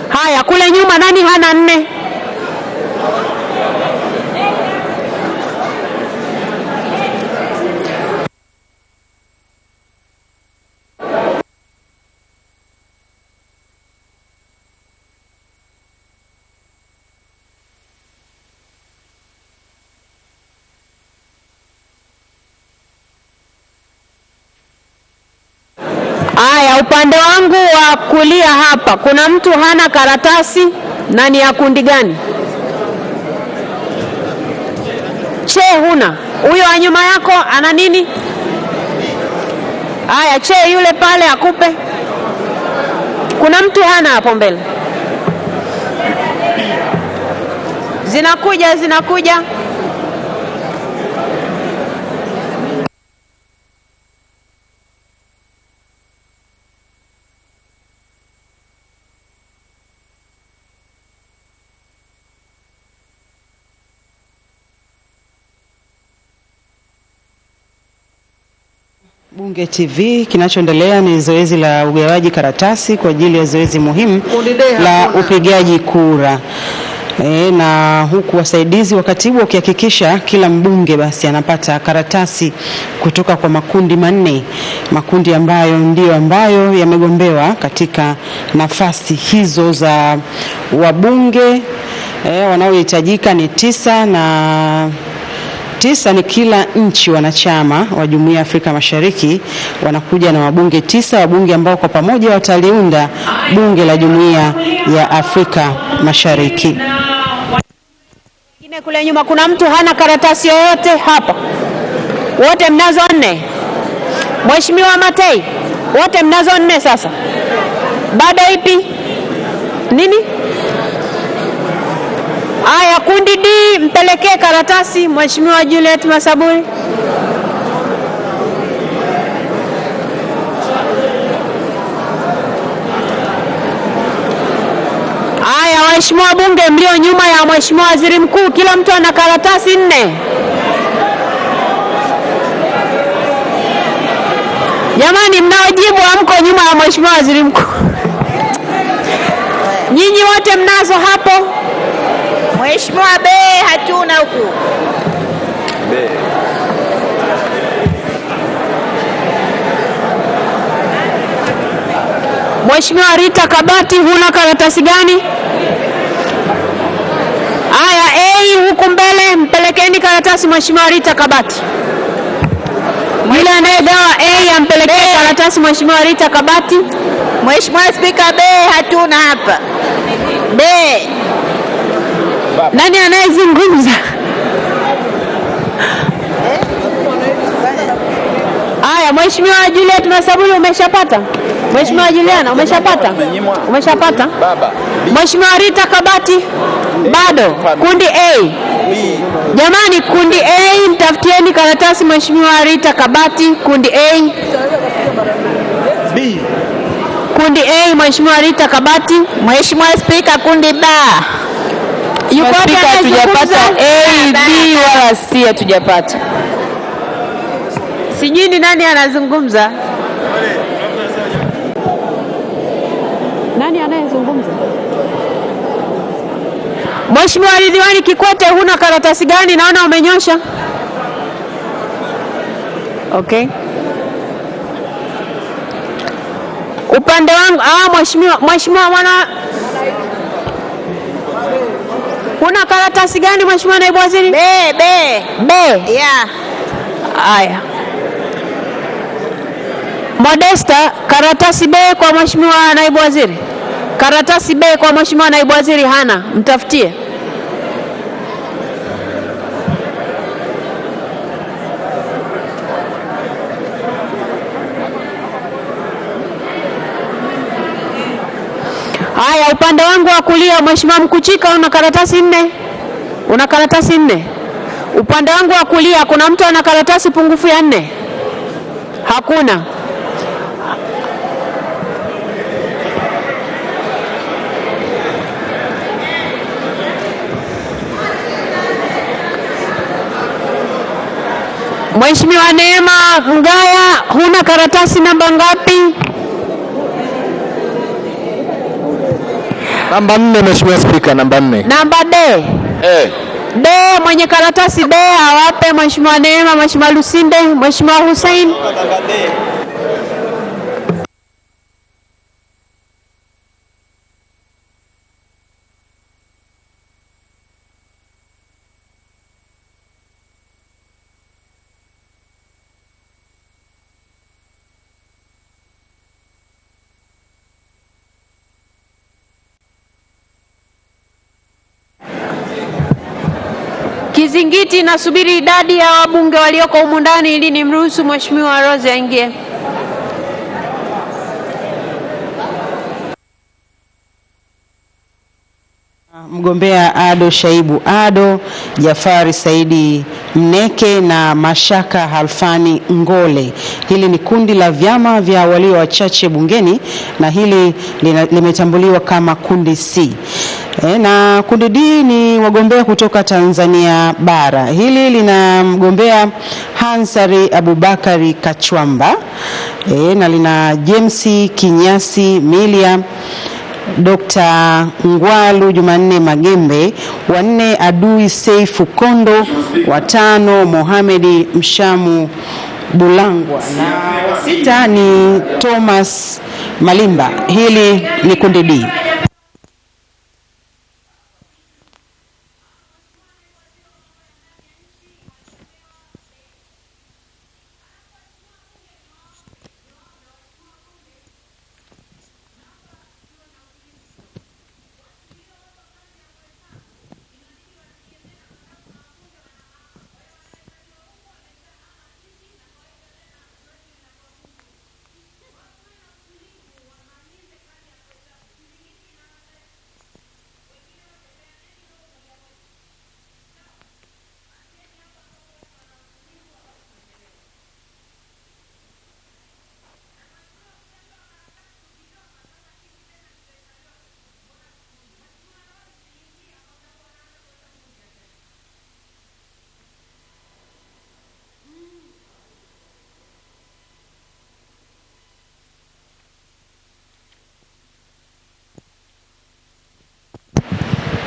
Haya, kule nyuma nani hana 4? Haya, upande wangu wa kulia hapa kuna mtu hana karatasi na ni ya kundi gani? C huna. Huyo wa nyuma yako ana nini? Haya, C yule pale akupe. Kuna mtu hana hapo mbele. Zinakuja. Bunge TV, kinachoendelea ni zoezi la ugawaji karatasi kwa ajili ya zoezi muhimu la upigaji kura. Na huku wasaidizi wa katibu wakihakikisha kila mbunge basi anapata karatasi kutoka kwa makundi manne, makundi ambayo yamegombewa katika nafasi hizo za wabunge. Wanaohitajika ni 9 na 9 ni kila nchi wanachama wa Jumuiya ya Afrika Mashariki wanakuja na wabunge 9, wabunge ambao kwa pamoja wataliunda bunge la Jumuiya ya Afrika Mashariki. Kule nyuma kuna mtu hana karatasi yoyote hapa? Wote mnazo 4. Mheshimiwa Matei, wote mnazo 4 sasa. Bado ipi? Nini? Aya, kundi D mpelekee karatasi Mheshimiwa Juliet Masaburi. Aya, waheshimiwa bunge mlio nyuma ya Mheshimiwa Waziri Mkuu, kila mtu ana karatasi 4. Jamani, mnaojibu hamko nyuma ya Mheshimiwa Waziri Mkuu. Nyinyi wote mnazo hapo? Mheshimiwa B hatuna huku. Mheshimiwa Rita Kabati, huna karatasi gani? Aya, A huku mbele, mpelekeni karatasi Mheshimiwa Rita Kabati. Yule anayegawa A ampelekee karatasi Mheshimiwa Rita Kabati. Mheshimiwa Spika, B hatuna hapa. B. Nani anayezungumza? Aya, Mheshimiwa Juliet Masaburi umeshapata? Mheshimiwa Juliana umeshapata? Umeshapata? Mheshimiwa Rita Kabati bado. Kundi A. Jamani, kundi A mtafutieni karatasi Mheshimiwa Rita Kabati. Kundi A. B. Kundi A Mheshimiwa Rita Kabati. Mheshimiwa Spika, kundi B. Yuko Spika, hatujapata A, B wala C hatujapata. Sijui ni nani anazungumza? Nani anayezungumza? Mheshimiwa Ridhiwani Kikwete, huna karatasi gani? Naona umenyosha. Okay. Upande wangu Mheshimiwa mwana, huna karatasi gani Mheshimiwa Naibu Waziri? B. Yeah. Aya. Modesta, karatasi B kwa Mheshimiwa Naibu Waziri. Karatasi B kwa Mheshimiwa Naibu Waziri hana, mtafutie. Haya, upande wangu wa kulia Mheshimiwa Mkuchika, una karatasi 4? Una karatasi 4? Upande wangu wa kulia kuna mtu ana karatasi pungufu ya 4? Hakuna. Mheshimiwa Neema Mgaya, huna karatasi namba ngapi? Namba 4 Mheshimiwa Spika, namba 4. Namba D. D, mwenye karatasi D awape Mheshimiwa Neema, Mheshimiwa Lusinde, Mheshimiwa Hussein. Kizingiti, nasubiri idadi ya wabunge walioko humu ndani ili nimruhusu Mheshimiwa Rose aingie. Mgombea Ado Shaibu Ado, Jafari Saidi Mneke na Mashaka Halfani Ngole. Hili ni kundi la vyama vya walio wachache bungeni na hili limetambuliwa kama kundi C. Na kundi D ni wagombea kutoka Tanzania bara. Hili lina mgombea Hansari Abubakari Kachwamba na lina James Kinyasi Milia, Dr. Ngwalu Jumanne Magembe, wanne Adui Seifu Kondo, watano Mohamedi Mshamu Bulangwa na sita ni Thomas Malimba. Hili ni kundi D.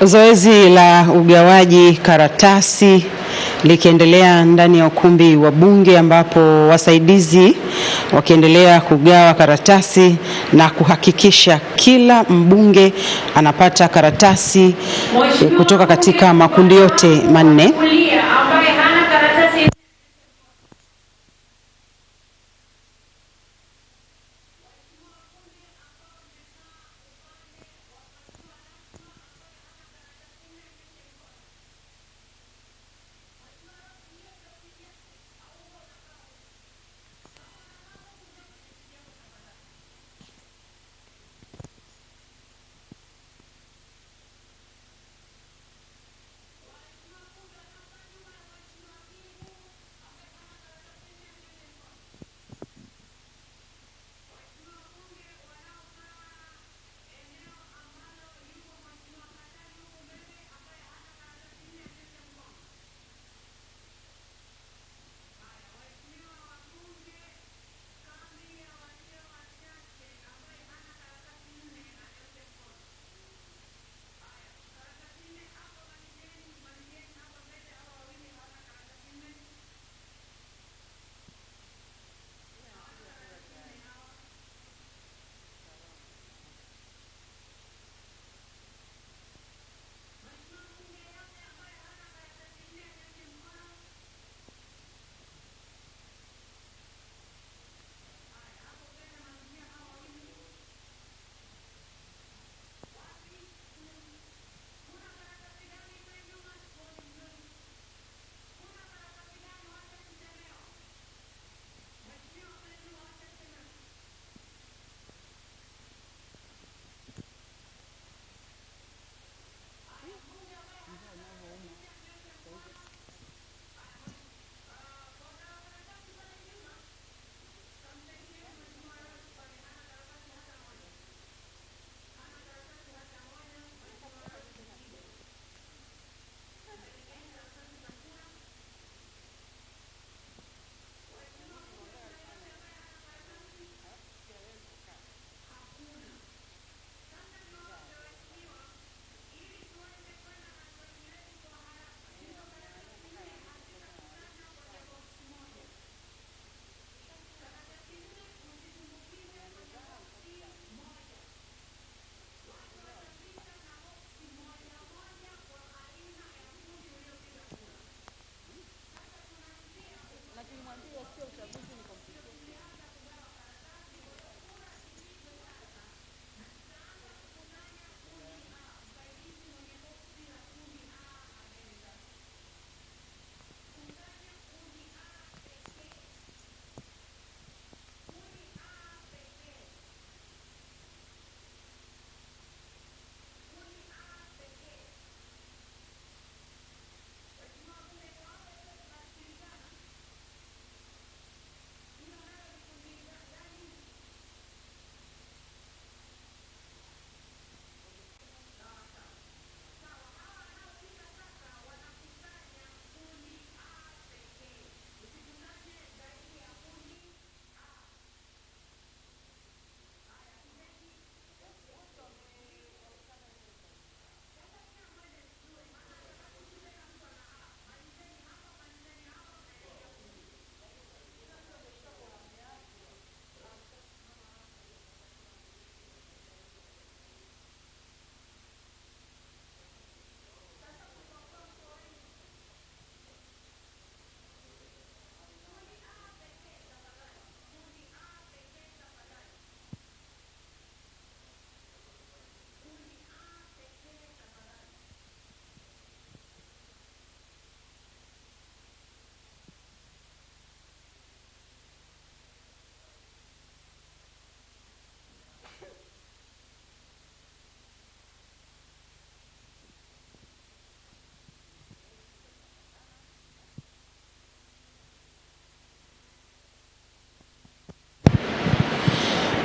Zoezi la ugawaji karatasi likiendelea ndani ya ukumbi wa bunge ambapo wasaidizi wakiendelea kugawa karatasi na kuhakikisha kila mbunge anapata karatasi kutoka katika makundi yote manne.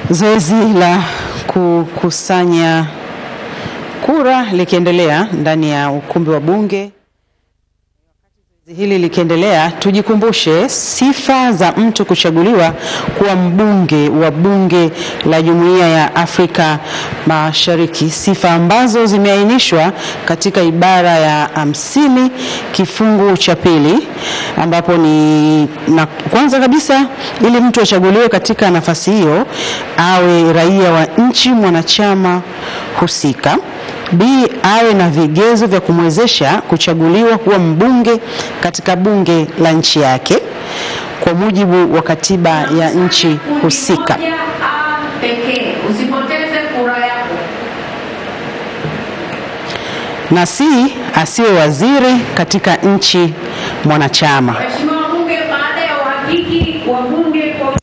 Zoezi la kukusanya kura likiendelea ndani ya ukumbi wa Bunge. Hili likiendelea, tujikumbushe sifa za mtu kuchaguliwa kuwa mbunge wa Bunge la Jumuiya ya Afrika Mashariki, sifa ambazo zimeainishwa katika ibara ya 50 kifungu cha pili, ambapo ni na kwanza kabisa, ili mtu achaguliwe katika nafasi hiyo awe raia wa nchi mwanachama husika. B, awe na vigezo vya kumwezesha kuchaguliwa kuwa mbunge katika bunge la nchi yake kwa mujibu wa katiba ya nchi husika. Usipoteze kura yako. Na C, asiwe waziri katika nchi mwanachama. Mheshimiwa Bunge, baada ya uhakiki wa bunge kwa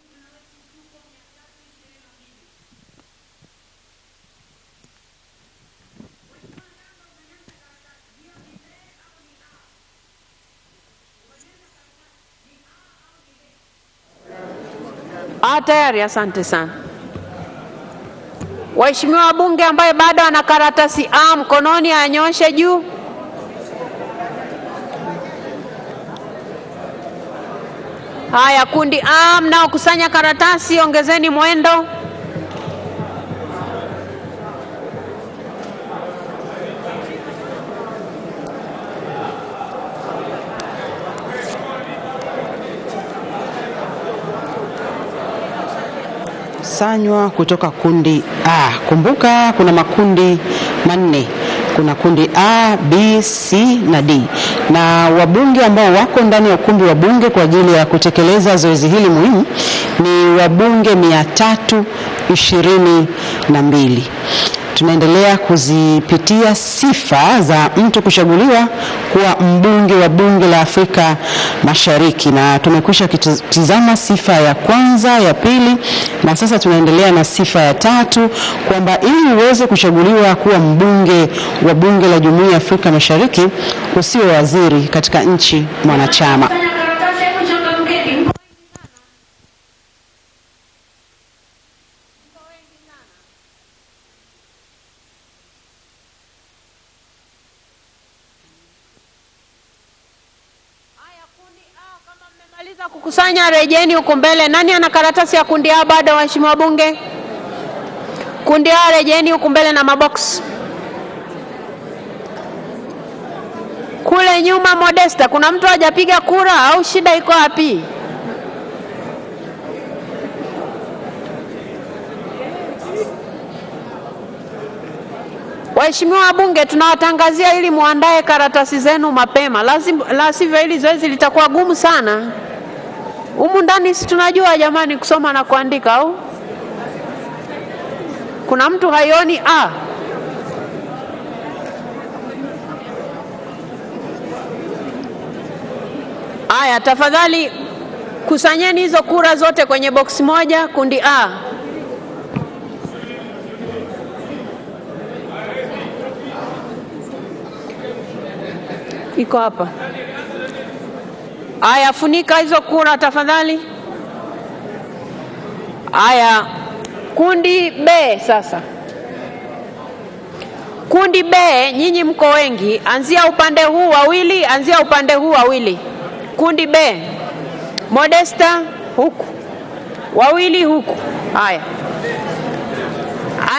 tayari, asante sana. Waheshimiwa wabunge ambaye bado ana karatasi A mkononi anyoshe juu. Haya, kundi A mnaokusanya karatasi ongezeni mwendo. Sanywa kutoka kundi A. Kumbuka kuna makundi manne. Kuna kundi A, B, C na D. Na wabunge ambao wako ndani ya ukumbi wa bunge kwa ajili ya kutekeleza zoezi hili muhimu ni wabunge 322. Tunaendelea kuzipitia sifa za mtu kuchaguliwa kuwa mbunge wa Bunge la Afrika Mashariki, na tumekwisha kitizama sifa ya kwanza, ya pili, na sasa tunaendelea na sifa ya tatu, kwamba ili uweze kuchaguliwa kuwa mbunge wa Bunge la Jumuiya ya Afrika Mashariki usiwe waziri katika nchi mwanachama. Kukusanya rejeni huko mbele. Nani ana karatasi ya kundi A bado, waheshimiwa bunge? Kundi A rejeni huko mbele na mabox. Kule nyuma Modesta, kuna mtu hajapiga kura au shida iko wapi? Waheshimiwa wabunge, tunawatangazia ili muandae karatasi zenu mapema. La sivyo hili zoezi litakuwa gumu sana. Humu ndani si tunajua jamani kusoma na kuandika au? Kuna mtu haioni A? Aya, tafadhali kusanyeni hizo kura zote kwenye box moja, kundi A. Iko hapa. Aya, funika hizo kura tafadhali. Aya, kundi B sasa. Kundi B, nyinyi mko wengi, anzia upande huu wawili, anzia upande huu wawili. Kundi B, Modesta huku, wawili huku. Haya,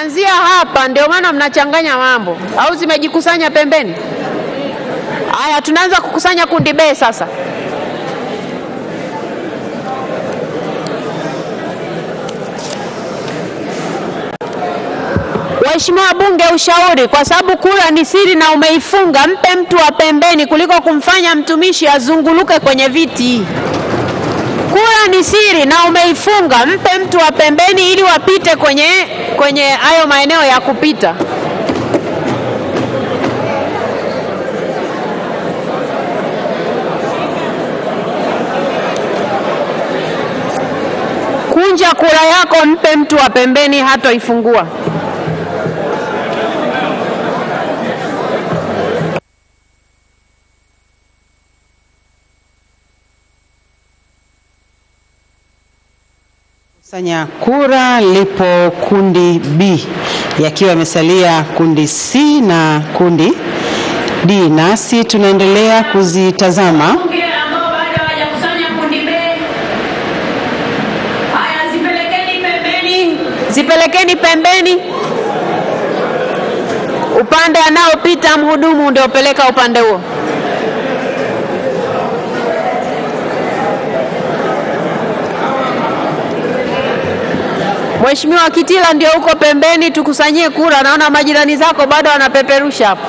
anzia hapa, ndio maana mnachanganya mambo, au zimejikusanya pembeni? Haya, tunaanza kukusanya kundi B sasa. Waheshimiwa bunge, ushauri, kwa sababu kura ni siri na umeifunga, mpe mtu wa pembeni kuliko kumfanya mtumishi azunguluke kwenye viti. Kura ni siri na umeifunga, mpe mtu wa pembeni ili wapite kwenye hayo maeneo ya kupita. Kunja kura yako, mpe mtu wa pembeni, hatoifungua. Kusanya kura lipo kundi B, yakiwa yamesalia kundi C na kundi D, nasi tunaendelea kuzitazama. Zipelekeni pembeni. Upande anaopita mhudumu ndio peleka upande huo. Mheshimiwa Kitila ndio uko pembeni, tukusanyie kura. Naona majirani zako bado wanapeperusha hapo.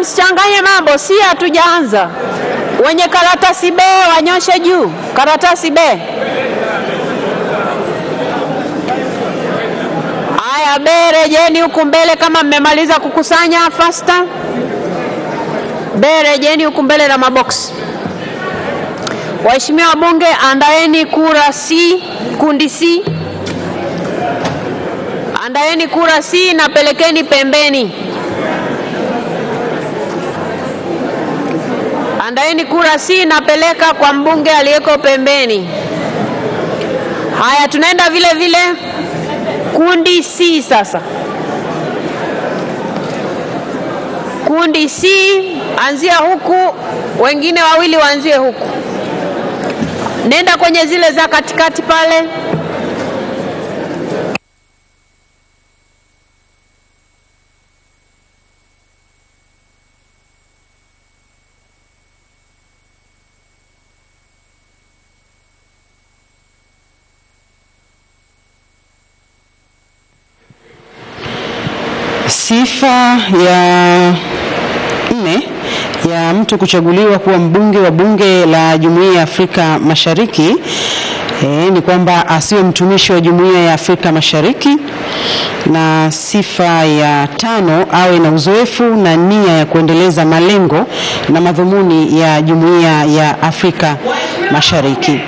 Msichanganye mambo, si hatujaanza. Wenye karatasi B wanyoshe juu. Karatasi B. Haya, B rejeni huku mbele kama mmemaliza kukusanya faster. B rejeni huku mbele na maboksi. Waheshimiwa wabunge, andaeni kura C, kundi C. Andaeni kura C na pelekeni pembeni. Andaeni kura C na peleka kwa mbunge aliyeko pembeni. Haya, tunaenda vile vile kundi C sasa. Kundi C, anzia huku, wengine wawili waanzie huku. Nenda kwenye zile za katikati pale. Sifa ya 4 ya mtu kuchaguliwa kuwa mbunge wa bunge la Jumuiya ya Afrika Mashariki ni kwamba asiwe mtumishi wa Jumuiya ya Afrika Mashariki, na sifa ya 5 awe na uzoefu na nia ya kuendeleza malengo na madhumuni ya Jumuiya ya Afrika Mashariki.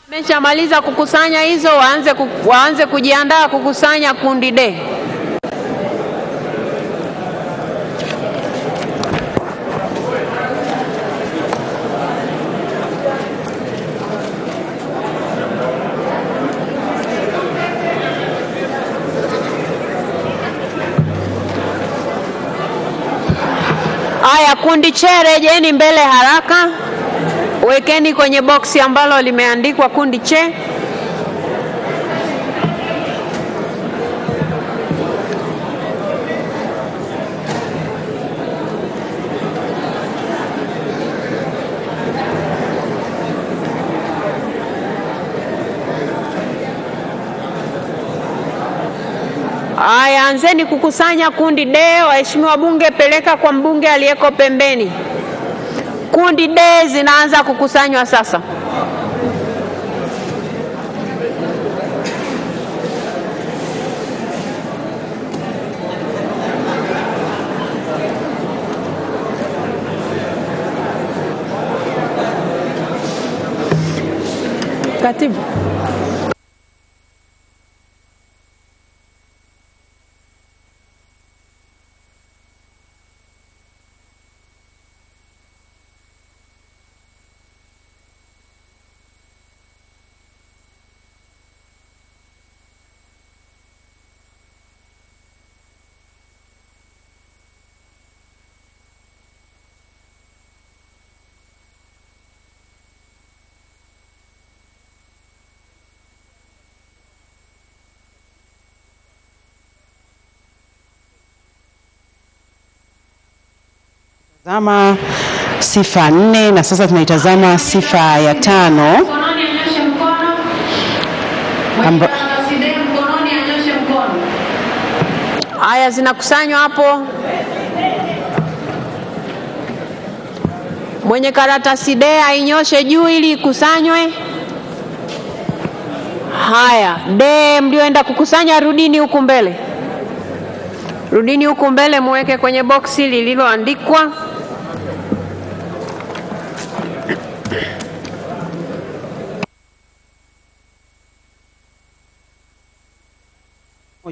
Meshamaliza kukusanya hizo, waanze kujiandaa kukusanya kundi D. Haya, kundi C rejeni mbele haraka. Wekeni kwenye boksi ambalo limeandikwa kundi C. Haya, anzeni kukusanya kundi D. Waheshimiwa bunge, peleka kwa mbunge aliyeko pembeni. Kundi D zinaanza kukusanywa sasa. Katibu. Tazama sifa 4 na sasa tunaitazama sifa ya 5. Haya, zinakusanywa hapo. Mwenye karatasi D ainyoshe juu ili ikusanywe. Haya, D mlioenda kukusanya rudini huku mbele. Rudini huku mbele muweke kwenye boksi lililoandikwa.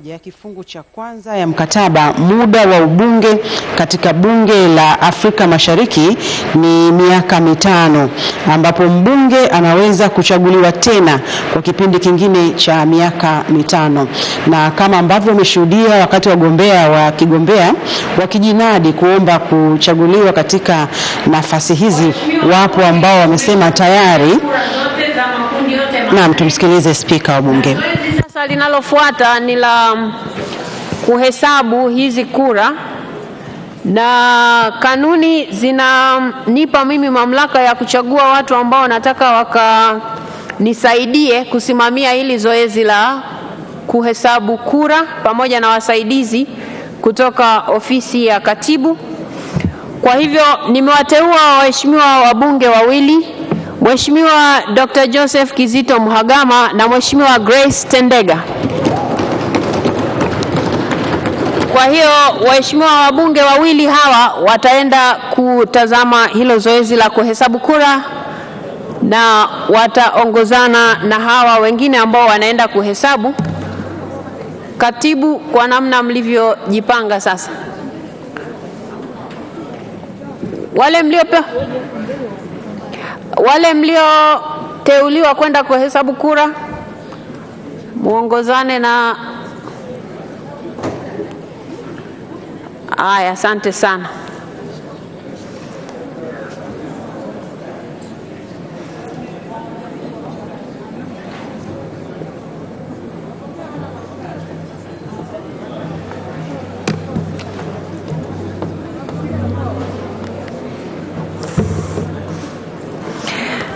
Ya kifungu cha kwanza ya mkataba, muda wa ubunge katika bunge la Afrika Mashariki ni miaka 5, ambapo mbunge anaweza kuchaguliwa tena kwa kipindi kingine cha miaka 5. Na kama ambavyo umeshuhudia wakati wagombea wakijinadi kuomba kuchaguliwa katika nafasi hizi, wapo ambao wamesema tayari. Naam, tumsikilize Spika wa Bunge. Sasa linalofuata ni la kuhesabu hizi kura, na kanuni zinanipa mimi mamlaka ya kuchagua watu ambao nataka wakanisaidie kusimamia hili zoezi la kuhesabu kura, pamoja na wasaidizi kutoka ofisi ya katibu. Kwa hivyo nimewateua waheshimiwa wabunge wawili, Mheshimiwa Dr. Joseph Kizito Mhagama na Mheshimiwa Grace Tendega. Kwa hiyo waheshimiwa wabunge wawili hawa wataenda kutazama hilo zoezi la kuhesabu kura na wataongozana na hawa wengine ambao wanaenda kuhesabu. Katibu, kwa namna mlivyojipanga sasa, wale mlioteuliwa kwenda kuhesabu kura muongozane na. Aya, asante sana.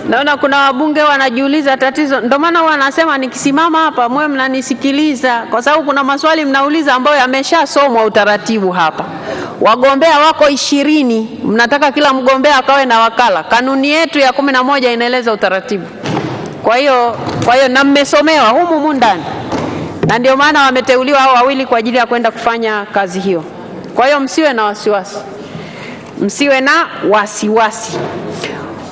Naona kuna wabunge wanajiuliza tatizo, ndio maana wanasema nikisimama hapa mwe mnanisikiliza, kwa sababu kuna maswali mnauliza ambayo yameshasomwa utaratibu hapa. Wagombea wako 20, mnataka kila mgombea akawe na wakala. Kanuni yetu ya 11 inaeleza utaratibu. Kwa hiyo na mmesomewa humu ndani, na ndio maana wameteuliwa hao wawili kwa ajili ya kwenda kufanya kazi hiyo. Kwa hiyo msiwe na wasiwasi.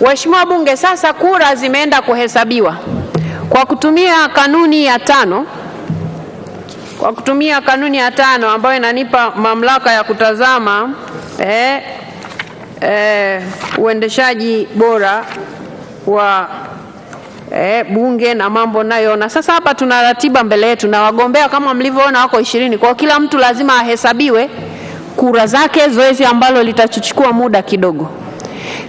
Waheshimiwa bunge, sasa kura zimeenda kuhesabiwa kwa kutumia kanuni ya 5. Kwa kutumia kanuni ya 5 ambayo inanipa mamlaka ya kutazama uendeshaji bora wa bunge na mambo nayo. Na sasa hapa tuna ratiba mbele yetu na wagombea kama mlivyoona wako 20. Kwa kila mtu lazima ahesabiwe kura zake, zoezi ambalo litachukua muda kidogo.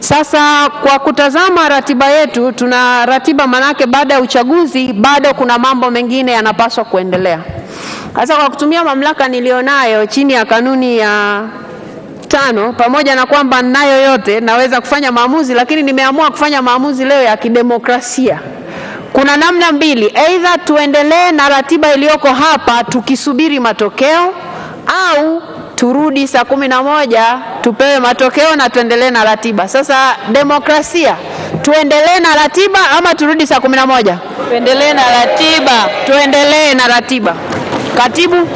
Sasa kwa kutazama ratiba yetu, tuna ratiba manake baada ya uchaguzi bado kuna mambo mengine yanapaswa kuendelea. Sasa kwa kutumia mamlaka nilionayo chini ya kanuni ya 5, pamoja na kwamba ninayo yote naweza kufanya maamuzi, lakini nimeamua kufanya maamuzi leo ya kidemokrasia. Kuna namna mbili, either tuendelee na ratiba iliyoko hapa tukisubiri matokeo, au turudi saa 11 tupewe matokeo na tuendelee na ratiba. Sasa demokrasia, tuendelee na ratiba ama turudi saa 11? Tuendelee na ratiba. Tuendelee na ratiba. Katibu.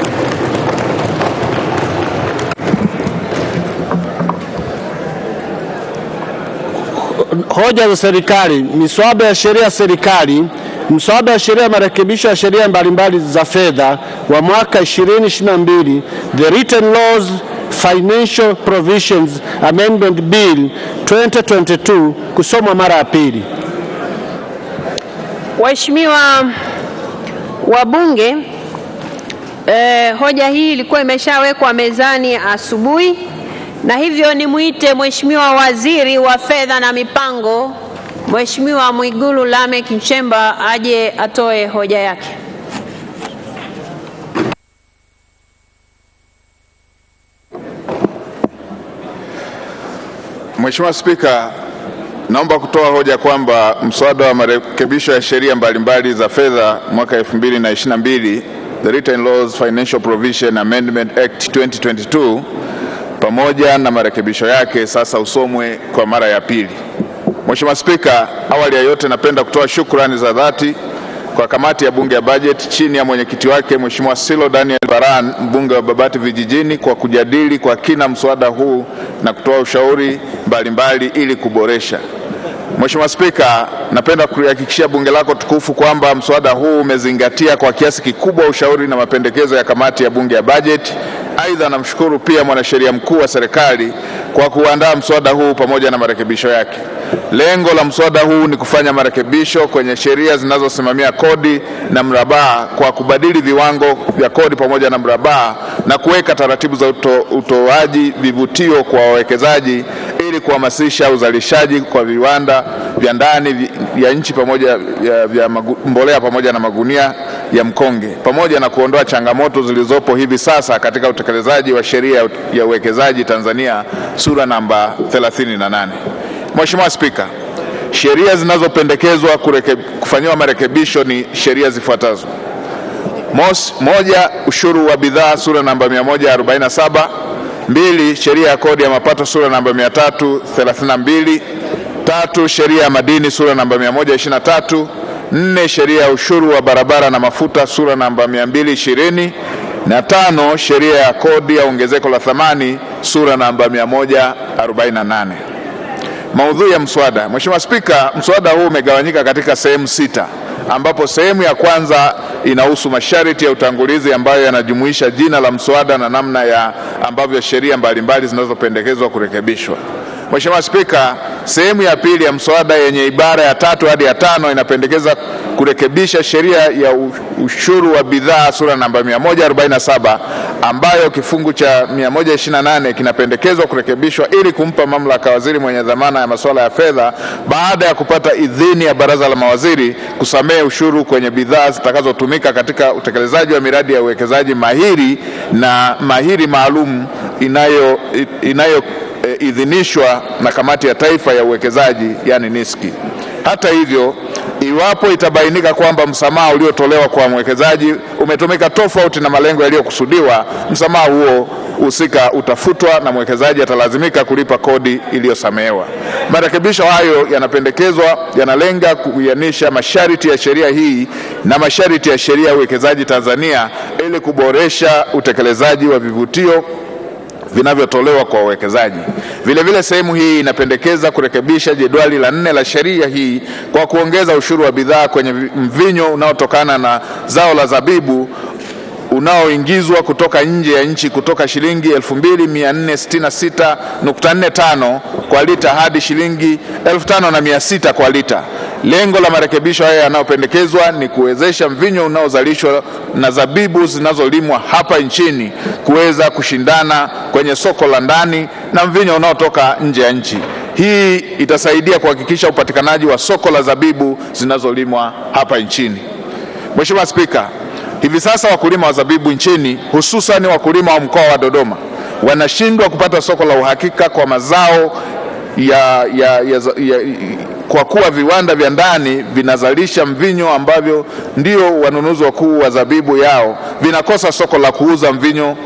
Hoja za serikali, miswada ya sheria ya serikali, mswada wa sheria ya marekebisho ya sheria mbalimbali za fedha wa mwaka 2022, the Written Laws Financial Provisions Amendment Bill 2022, kusomwa mara ya pili. Waheshimiwa wabunge, hoja hii ilikuwa imeshawekwa mezani asubuhi, na hivyo nimuite Mheshimiwa Waziri wa Fedha na Mipango, Mheshimiwa Mwigulu Lameck Nchemba aje atoe hoja yake. Mheshimiwa Spika, naomba kutoa hoja kwamba mswada wa marekebisho ya sheria mbalimbali za fedha mwaka 2022, the Written Laws Financial Provision Amendment Act 2022, pamoja na marekebisho yake sasa usomwe kwa mara ya pili. Mheshimiwa Spika, awali ya yote napenda kutoa shukrani za dhati kwa kamati ya Bunge ya Bajeti chini ya mwenyekiti wake Mheshimiwa Silo Daniel Baran, mbunge wa Babati Vijijini, kwa kujadili kwa kina mswada huu na kutoa ushauri mbalimbali ili kuboresha. Mheshimiwa Spika, napenda kuhakikishia bunge lako tukufu kwamba mswada huu umezingatia kwa kiasi kikubwa ushauri na mapendekezo ya kamati ya Bunge ya Bajeti. Aidha, namshukuru pia mwanasheria mkuu wa serikali kwa kuandaa mswada huu pamoja na marekebisho yake. Lengo la mswada huu ni kufanya marekebisho kwenye sheria zinazosimamia kodi na mrabaha kwa kubadili viwango vya kodi pamoja na mrabaha na kuweka taratibu za utoaji vivutio kwa wawekezaji ili kuhamasisha uzalishaji kwa viwanda vya ndani ya nchi pamoja vya mbolea pamoja na magunia ya mkonge, pamoja na kuondoa changamoto zilizopo hivi sasa katika utekelezaji wa sheria ya uwekezaji Tanzania sura namba 38. Mheshimiwa Spika, sheria zinazopendekezwa kufanyiwa marekebisho ni sheria zifuatazo. Moja, ushuru wa bidhaa sura namba 147. 2, sheria ya kodi ya mapato sura namba 332. 3, sheria ya madini sura namba 123. 4, sheria ya ushuru wa barabara na mafuta sura namba 220. Na 5, sheria ya kodi ya ongezeko la thamani sura namba 148. Maudhui ya mswada. Mheshimiwa Spika, mswada huu umegawanyika katika sehemu 6, ambapo sehemu ya kwanza inahusu masharti ya utangulizi ambayo yanajumuisha jina la mswada na namna ya ambavyo sheria mbalimbali zinazopendekezwa kurekebishwa. Mheshimiwa Spika, sehemu ya pili ya mswada yenye ibara ya 3 hadi ya 5 inapendekeza kurekebisha sheria ya ushuru wa bidhaa sura namba 147 ambayo kifungu cha 128 kinapendekezwa kurekebishwa ili kumpa mamlaka waziri mwenye dhamana ya masuala ya fedha, baada ya kupata idhini ya baraza la mawaziri, kusamehe ushuru kwenye bidhaa zitakazotumika katika utekelezaji wa miradi ya uwekezaji mahiri na mahiri maalum idhinishwa na Kamati ya Taifa ya Uwekezaji, yani NISCI. Hata hivyo, iwapo itabainika kwamba msamaha uliotolewa kwa mwekezaji umetumika tofauti na malengo yaliyokusudiwa, msamaha huo husika utafutwa na mwekezaji atalazimika kulipa kodi iliyosamehewa. Marekebisho hayo yanapendekezwa yanalenga kuianisha masharti ya sheria hii na masharti ya sheria ya uwekezaji Tanzania ili kuboresha utekelezaji wa vivutio vinavyotolewa kwa wawekezaji. Vile sehemu hii inapendekeza kurekebisha jedwali la 4 la sheria hii kwa kuongeza ushuru wa bidhaa kwenye mvinyo unaotokana na zao la zabibu unaoingizwa kutoka nje ya nchi kutoka shilingi 2466.45 kwa lita hadi shilingi 5600 kwa lita. Lengo la marekebisho haya yanayopendekezwa ni kuwezesha mvinyo unaozalishwa na zabibu zinazolimwa hapa nchini kuweza kushindana kwenye soko la ndani na mvinyo unaotoka nje ya nchi. Hii itasaidia kuhakikisha upatikanaji wa soko la zabibu zinazolimwa hapa nchini. Mheshimiwa Spika, hivi sasa wakulima wa zabibu nchini, hususan wakulima wa mkoa wa Dodoma, wanashindwa kupata soko la uhakika kwa mazao kwa kuwa viwanda vya ndani vinazalisha mvinyo ambavyo ndio wanunuzi wakuu wa zabibu yao, vinakosa soko la kuuza mvinyo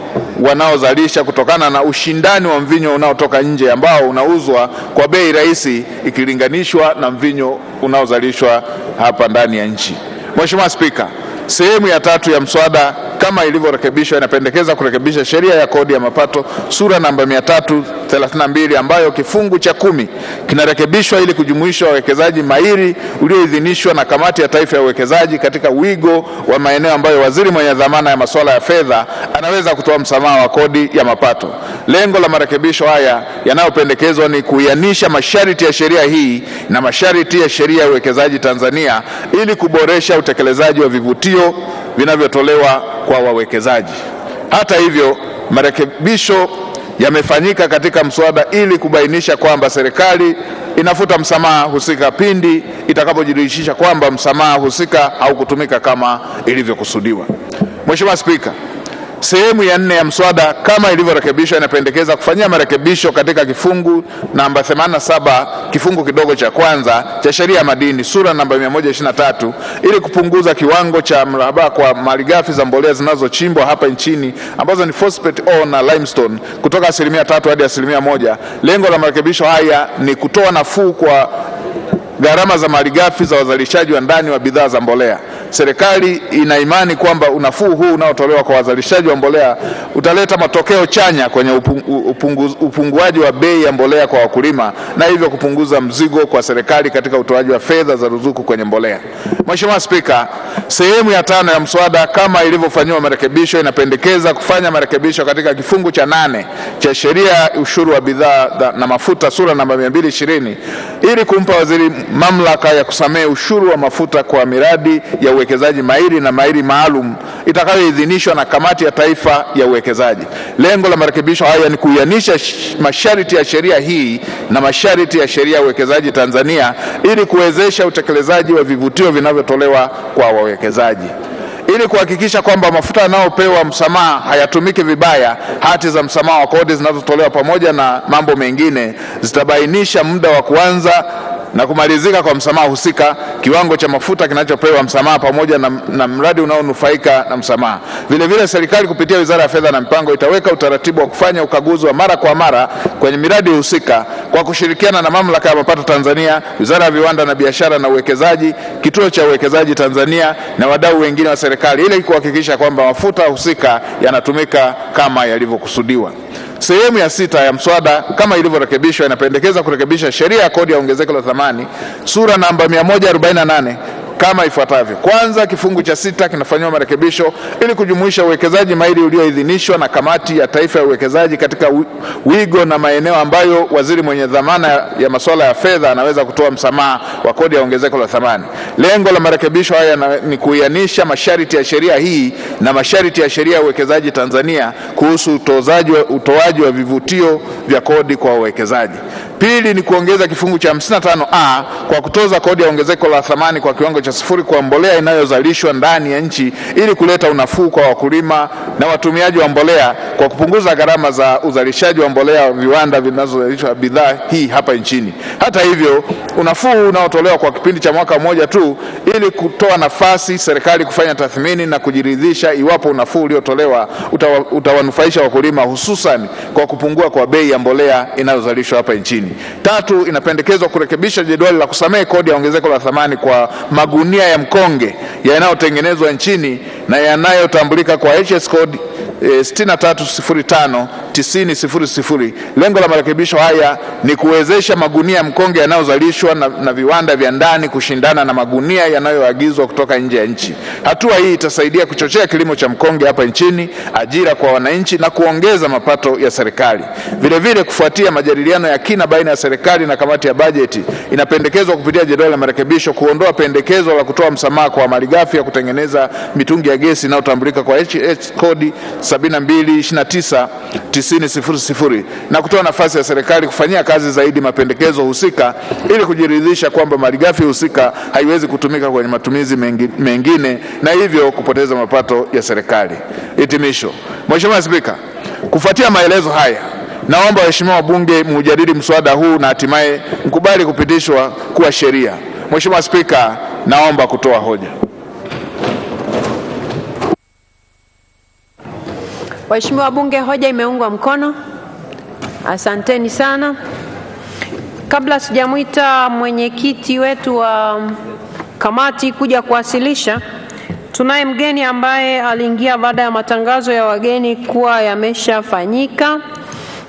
wanaozalisha kutokana na ushindani wa mvinyo unaotoka nje ambao unauzwa kwa bei rahisi ikilinganishwa na mvinyo unaozalishwa hapa ndani ya nchi. Mheshimiwa Spika, sehemu ya 3 ya mswada kama ilivyorekebishwa inapendekeza kurekebisha sheria ya kodi ya mapato sura namba 332 ambayo kifungu cha 10 kinarekebishwa ili kujumuisha wawekezaji mahiri ulioidhinishwa na Kamati ya Taifa ya Uwekezaji katika wigo wa maeneo ambayo waziri mwenye dhamana ya masuala ya fedha anaweza kutoa msamaha wa kodi ya mapato. Lengo la marekebisho haya yanayopendekezwa ni kuianisha masharti ya sheria hii na masharti ya sheria ya uwekezaji Tanzania ili kuboresha utekelezaji wa vivutio vinavyotolewa kwa wawekezaji. Hata hivyo, marekebisho yamefanyika katika mswada ili kubainisha kwamba serikali inafuta msamaha husika pindi itakapojiridhisha kwamba msamaha husika haukutumika kama ilivyokusudiwa. Mheshimiwa Spika, Sehemu ya 4 ya mswada kama ilivyorekebishwa inapendekeza kufanyia marekebisho katika kifungu namba 87 kifungu kidogo cha kwanza cha sheria ya madini sura namba 123 ili kupunguza kiwango cha mraba kwa malighafi za mbolea zinazochimbwa hapa nchini ambazo ni phosphate ore na limestone kutoka 3% hadi 1%. Lengo la marekebisho haya ni kutoa nafuu kwa gharama za malighafi za wazalishaji wa ndani wa bidhaa za mbolea. Serikali ina imani kwamba unafuu huu unaotolewa kwa wazalishaji wa mbolea utaleta matokeo chanya kwenye upunguaji wa bei ya mbolea kwa wakulima na hivyo kupunguza mzigo kwa serikali katika utoaji wa fedha za ruzuku kwenye mbolea. Mheshimiwa Spika, sehemu ya 5 ya mswada kama ilivyofanywa marekebisho inapendekeza kufanya marekebisho katika kifungu cha 8 cha sheria ya ushuru wa bidhaa na mafuta sura namba 220 ili kumpa waziri mamlaka ya kusamehe ushuru wa mafuta kwa miradi ya uwekezaji mahiri na mahiri maalum itakayoidhinishwa na Kamati ya Taifa ya Uwekezaji. Lengo la marekebisho haya ni kuianisha masharti ya sheria hii na masharti ya sheria ya uwekezaji Tanzania ili kuwezesha utekelezaji wa vivutio vinavyotolewa kwa wawekezaji. Ili kuhakikisha kwamba mafuta yanayopewa msamaha hayatumiki vibaya, hati za msamaha wa kodi zinazotolewa pamoja na mambo mengine zitabainisha muda wa kuanza na kumalizika kwa msamaha husika, kiwango cha mafuta kinachopewa msamaha pamoja na mradi unaonufaika na msamaha. Vile vile serikali kupitia Wizara ya Fedha na Mipango itaweka utaratibu wa kufanya ukaguzi wa mara kwa mara kwenye miradi husika kwa kushirikiana na Mamlaka ya Mapato Tanzania, Wizara ya Viwanda na Biashara na Uwekezaji, Kituo cha Uwekezaji Tanzania na wadau wengine wa serikali ili kuhakikisha kwamba mafuta husika yanatumika kama yalivyokusudiwa. Sehemu ya 6 ya mswada kama ilivyorekebishwa inapendekeza kurekebisha sheria ya kodi ya ongezeko la thamani sura namba 148 kama ifuatavyo. Kwanza, kifungu cha 6 kinafanywa marekebisho ili kujumuisha uwekezaji mahiri ulioidhinishwa na Kamati ya Taifa ya Uwekezaji katika wigo na maeneo ambayo waziri mwenye dhamana ya masuala ya fedha anaweza kutoa msamaha wa kodi ya ongezeko la thamani. Lengo la marekebisho haya ni kuianisha masharti ya sheria hii na masharti ya sheria ya uwekezaji Tanzania kuhusu utoaji wa vivutio vya kodi kwa wawekezaji. Pili ni kuongeza kifungu cha 55A kwa kutoza kodi ya ongezeko la thamani kwa kiwango cha 0 kwa mbolea inayozalishwa ndani ya nchi ili kuleta unafuu kwa wakulima na watumiaji wa mbolea kwa kupunguza gharama za uzalishaji wa mbolea viwanda vinazozalisha bidhaa hii hapa nchini. Hata hivyo, unafuu unaotolewa kwa kipindi cha mwaka mmoja tu ili kutoa nafasi serikali kufanya tathmini na kujiridhisha iwapo unafuu uliotolewa utawanufaisha wakulima hususan kwa kupungua kwa bei ya mbolea inayozalishwa hapa nchini. Tatu, inapendekezwa kurekebisha jedwali la kusamehe kodi ya ongezeko la thamani kwa magunia ya mkonge yanayotengenezwa nchini na yanayotambulika kwa HS code 6305-9000. Lengo la marekebisho haya ni kuwezesha magunia ya mkonge yanayozalishwa na viwanda vya ndani kushindana na magunia yanayoagizwa kutoka nje ya nchi. Hatua hii itasaidia kuchochea kilimo cha mkonge hapa nchini, ajira kwa wananchi na kuongeza mapato ya serikali. Vile vile, kufuatia majadiliano ya kina baina ya serikali na kamati ya bajeti, inapendekezwa kupitia jedwali la marekebisho kuondoa pendekezo la kutoa msamaha kwa malighafi ya kutengeneza mitungi ya gesi inayotambulika kwa HS code 7229-9000 na kutoa nafasi ya serikali kufanyia kazi zaidi mapendekezo husika ili kujiridhisha kwamba malighafi husika haiwezi kutumika kwenye matumizi mengine na hivyo kupoteza mapato ya serikali. Hitimisho. Mheshimiwa Spika, kufuatia maelezo haya, naomba waheshimiwa wabunge mujadili mswada huu na hatimaye mkubali kupitishwa kuwa sheria. Mheshimiwa Spika, naomba kutoa hoja. Waheshimiwa wabunge, hoja imeungwa mkono. Asanteni sana. Kabla sijamuita mwenyekiti wetu wa kamati kuja kuwasilisha, tunaye mgeni ambaye aliingia baada ya matangazo ya wageni kuwa yameshafanyika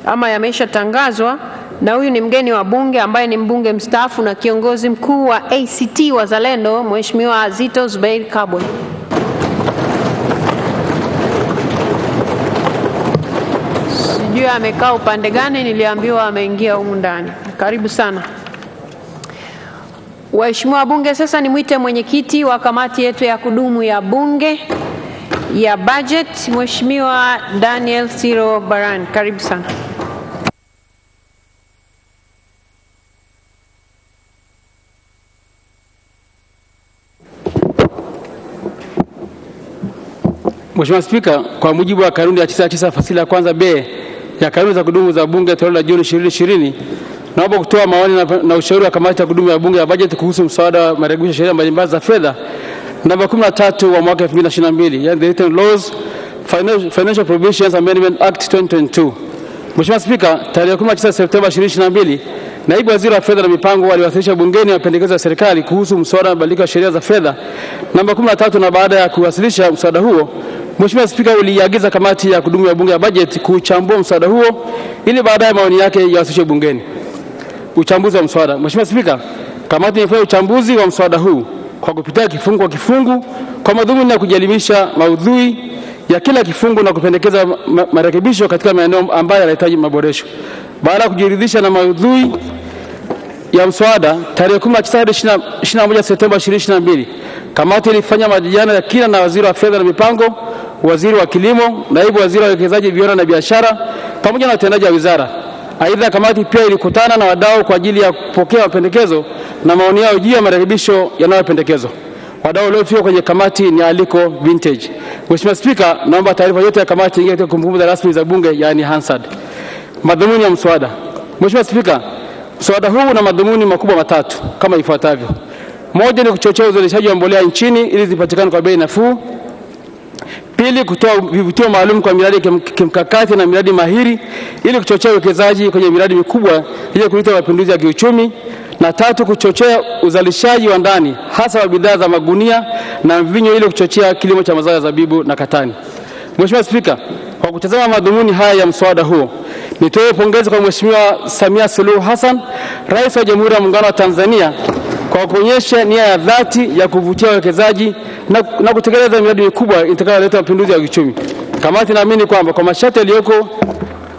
ama yameshatangazwa, na huyu ni mgeni wa bunge ambaye ni mbunge mstaafu na kiongozi mkuu wa ACT Wazalendo, Mheshimiwa Zitto Zuberi Kabwe. Sijui amekaa upande gani, niliambiwa ameingia humu ndani. Karibu sana. Waheshimiwa wabunge, sasa nimwite mwenyekiti wa kamati yetu ya kudumu ya bunge ya budget, Mheshimiwa Daniel Siro Baran. Karibu sana. Mheshimiwa Spika, kwa mujibu wa kanuni ya 99 fasili ya kwanza B ya kanuni za kudumu za Bunge toleo la Juni 2020, naomba kutoa maoni na ushauri wa kamati ya kudumu ya Bunge ya bajeti kuhusu mswada wa marekebisho ya sheria mbalimbali za fedha namba 13 wa mwaka 2022, yani the Written Laws Financial Provisions Amendment Act 2022. Mheshimiwa Spika, tarehe 19 Septemba 2022, Naibu Waziri wa Fedha na Mipango aliwasilisha bungeni mapendekezo ya serikali kuhusu mswada wa mabadiliko ya sheria za fedha namba 13, na baada ya kuwasilisha mswada huo, Mheshimiwa Spika uliagiza kamati ya kudumu ya Bunge ya bajeti kuchambua mswada huo ili baadaye maoni yake yawasilishwe bungeni. Uchambuzi wa mswada. Mheshimiwa Spika, kamati imefanya uchambuzi wa mswada huu kwa kupitia kifungu kwa kifungu kwa madhumuni ya kujielimisha maudhui ya kila kifungu na kupendekeza marekebisho katika maeneo ambayo yanahitaji maboresho. Baada ya kujiridhisha na maudhui ya mswada, tarehe 19 hadi 21 Septemba 2022, kamati ilifanya majadiliano ya kina na Waziri wa Fedha na Mipango, Waziri wa Kilimo, Naibu Waziri wa Uwekezaji, Viwanda na Biashara pamoja na watendaji wa wizara. Aidha, kamati pia ilikutana na wadau kwa ajili ya kupokea mapendekezo na maoni yao juu ya marekebisho yanayopendekezwa. Wadau waliofika kwenye kamati ni Aliko Vintage. Mheshimiwa Spika, naomba taarifa yote ya kamati ingie katika kumbukumbu za rasmi za Bunge, yani Hansard. Madhumuni ya mswada. Mheshimiwa Spika, mswada huu una madhumuni makubwa matatu kama ifuatavyo. Moja ni kuchochea uzalishaji wa mbolea nchini ili zipatikane kwa bei nafuu. Pili, kutoa vivutio maalum kwa miradi kimkakati na miradi mahiri ili kuchochea uwekezaji kwenye miradi mikubwa ili kuleta mapinduzi ya kiuchumi. Na tatu, kuchochea uzalishaji wa ndani hasa wa bidhaa za magunia na mvinyo ili kuchochea kilimo cha mazao ya zabibu na katani. Mheshimiwa Spika, kwa kutazama madhumuni haya ya mswada huo, nitoe pongezi kwa Mheshimiwa Samia Suluhu Hassan, Rais wa Jamhuri ya Muungano wa Tanzania, kwa kuonyesha nia ya dhati ya kuvutia wawekezaji na kutekeleza miradi mikubwa itakayoleta mapinduzi ya kiuchumi. Kamati naamini kwamba kwa masharti yaliyoko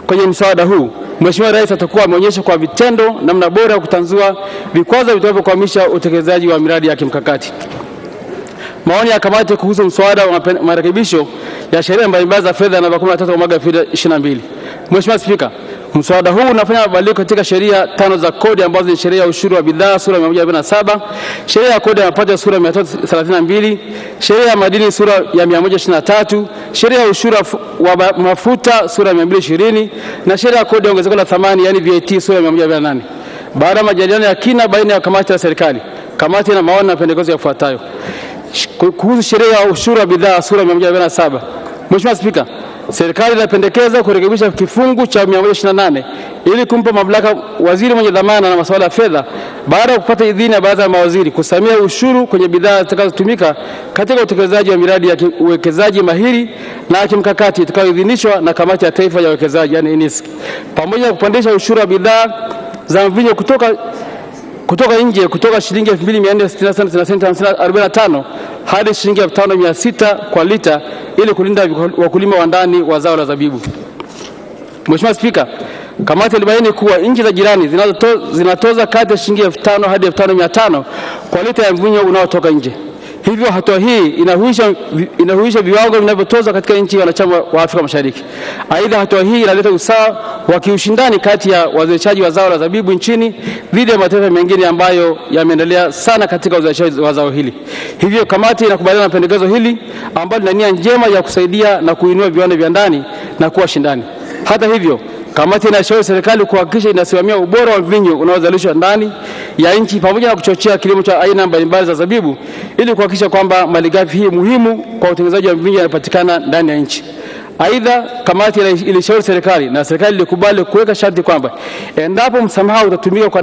kwenye mswada huu, Mheshimiwa Rais atakuwa ameonyesha kwa vitendo namna bora ya kutanzua vikwazo vitakavyokwamisha utekelezaji wa miradi ya kimkakati. Maoni ya kamati kuhusu mswada wa marekebisho ya sheria mbalimbali za fedha namba 13 wa mwaka 2022. Mheshimiwa Spika, mswada huu unafanya mabadiliko katika sheria 5 za kodi ambazo ni sheria ya ushuru wa bidhaa sura 147, sheria ya kodi ya mapato sura 332, sheria ya madini sura ya 123, sheria ya ushuru wa mafuta sura ya 220 na sheria ya kodi ya ongezeko la thamani yani VAT sura ya 148. Baada ya majadiliano ya kina baina ya kamati ya serikali, kamati ina maoni na pendekezo yafuatayo. Kuhusu sheria ya ushuru wa bidhaa sura 147. Mheshimiwa Spika, serikali inapendekeza kurekebisha kifungu cha 128 ili kumpa mamlaka waziri mwenye dhamana na masuala ya fedha baada ya kupata idhini ya baraza la mawaziri kusamia ushuru kwenye bidhaa zitakazotumika katika utekelezaji wa miradi ya uwekezaji mahiri na ya kimkakati itakayoidhinishwa na Kamati ya Taifa ya Uwekezaji yani NISC, pamoja na kupandisha ushuru wa bidhaa za mvinyo kutoka nje kutoka shilingi 2460 hadi shilingi 5600 kwa lita ili kulinda wakulima wa ndani wa zao la zabibu. Mheshimiwa Spika, kamati ilibaini kuwa nchi za jirani zinatoza kati ya shilingi 5000 hadi 5500 kwa lita ya mvinyo unaotoka nje. Hivyo hatua hii inahuisha viwango vinavyotozwa katika nchi wanachama wa Afrika Mashariki. Aidha, hatua hii inaleta usawa wa kiushindani kati ya wazalishaji wa zao la zabibu nchini dhidi ya mataifa mengine ambayo yameendelea sana katika uzalishaji wa zao hili. Hivyo kamati inakubaliana na pendekezo hili ambalo lina nia njema ya kusaidia na kuinua viwanda vya ndani na kuwa shindani. Hata hivyo, kamati inashauri serikali kuhakikisha inasimamia ubora wa mvinyo unaozalishwa ndani ya nchi pamoja na kuchochea kilimo cha aina mbalimbali za zabibu ili kuhakikisha kwamba malighafi hii muhimu kwa utengenezaji wa mvinyo yanapatikana ndani ya nchi. Aidha, kamati ilishauri serikali na serikali ilikubali kuweka sharti kwamba endapo msamaha utatumika kwa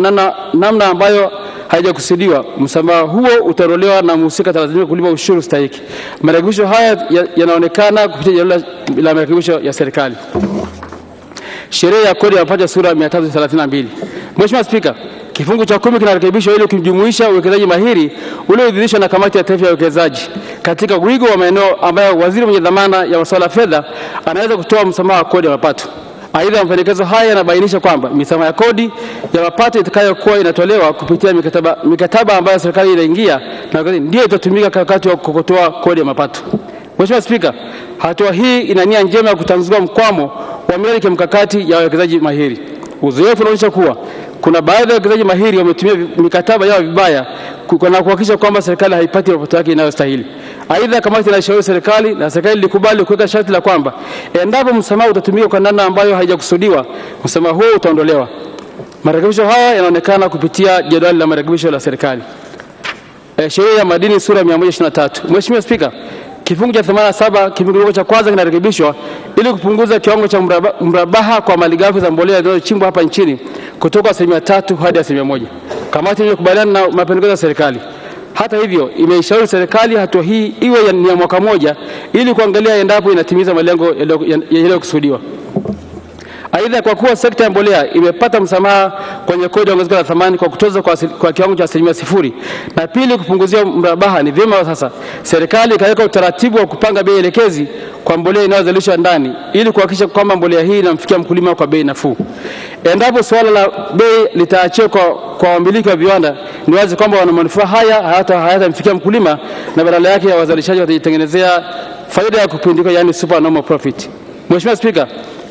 namna ambayo haijakusudiwa, msamaha huo utaondolewa na mhusika atalazimika kulipa ushuru stahiki. Marekebisho haya yanaonekana kupitia jalada la marekebisho ya serikali. Sheria ya kodi ya mapato sura 332. Mheshimiwa Spika, kifungu cha 10 kinarekebishwa ili kujumuisha uwekezaji mahiri ulioidhinishwa na Kamati ya Taifa ya Uwekezaji katika wigo wa maeneo ambayo waziri mwenye dhamana ya masuala ya fedha anaweza kutoa msamaha wa kodi ya mapato. Aidha, mapendekezo haya yanabainisha kwamba misamaha ya kodi ya mapato itakayokuwa inatolewa kupitia mikataba ambayo serikali inaingia na ndio itatumika wakati wa kukotoa kodi ya mapato. Mheshimiwa Spika, hatua hii ina nia njema ya kutanzua mkwamo wa miradi kimkakati ya wawekezaji mahiri. Uzoefu unaonyesha kuwa kuna baadhi ya wawekezaji mahiri wametumia mikataba yao vibaya na kuhakikisha kwamba serikali haipati mapato yake inayostahili. Aidha, kamati inashauri serikali na serikali likubali kuweka sharti la kwamba endapo msamaha utatumika kwa namna ambayo haijakusudiwa, msamaha huo utaondolewa. Marekebisho haya yanaonekana kupitia jedwali la marekebisho la serikali. Sheria ya madini sura 123. Mheshimiwa Spika, kifungu cha 87 kifungu cha kwanza kinarekebishwa ili kupunguza kiwango cha mrabaha kwa malighafi za mbolea zinazochimbwa hapa nchini kutoka 3% hadi 1%. Kamati imekubaliana na mapendekezo ya serikali. Hata hivyo, imeishauri serikali hatua hii iwe ni ya mwaka mmoja ili kuangalia endapo inatimiza malengo yaliyokusudiwa. Aidha, kwa kuwa sekta ya mbolea imepata msamaha kwenye kodi ya ongezeko la thamani kwa kutoza kwa kiwango cha 0%, na pili kupunguzia mrabaha, ni vyema sasa serikali ikaweka utaratibu wa kupanga bei elekezi kwa mbolea inayozalishwa ndani ili kuhakikisha kwamba mbolea hii inamfikia mkulima kwa bei nafuu. Endapo suala la bei litaachiwa kwa wamiliki wa viwanda, ni wazi kwamba wana manufaa haya hayatamfikia mkulima na badala yake ya wazalishaji watajitengenezea faida ya kupindika, yani supernormal profit. Mheshimiwa Spika,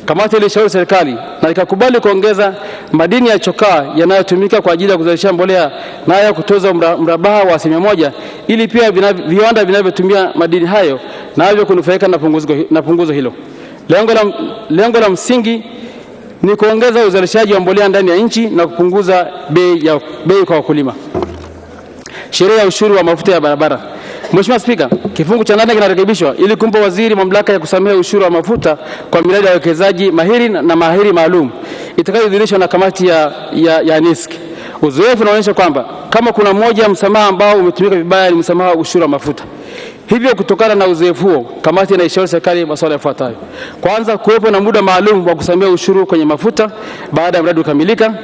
kamati ilishauri serikali na ikakubali kuongeza madini ya chokaa yanayotumika kwa ajili ya kuzalisha mbolea nayo kutoza mrabaha wa 1% ili pia viwanda vinavyotumia madini hayo navyo kunufaika na punguzo hilo. Lengo la msingi ni kuongeza uzalishaji wa mbolea ndani ya nchi na kupunguza bei kwa wakulima. Sheria ya ushuru wa mafuta ya barabara. Mheshimiwa Spika, kifungu cha 8 kinarekebishwa ili kumpa waziri mamlaka ya kusamehe ushuru wa mafuta kwa miradi ya wawekezaji mahiri na mahiri maalum itakayoidhinishwa na kamati ya NISC. Uzoefu unaonyesha kwamba kama kuna mmoja ya msamaha ambao umetumika vibaya ni msamaha wa ushuru wa mafuta. Hivyo kutokana na uzoefu huo, kamati inaishauri serikali masuala yafuatayo. Kwanza, kuwepo na muda maalum wa kusamehe ushuru kwenye mafuta baada ya mradi kukamilika.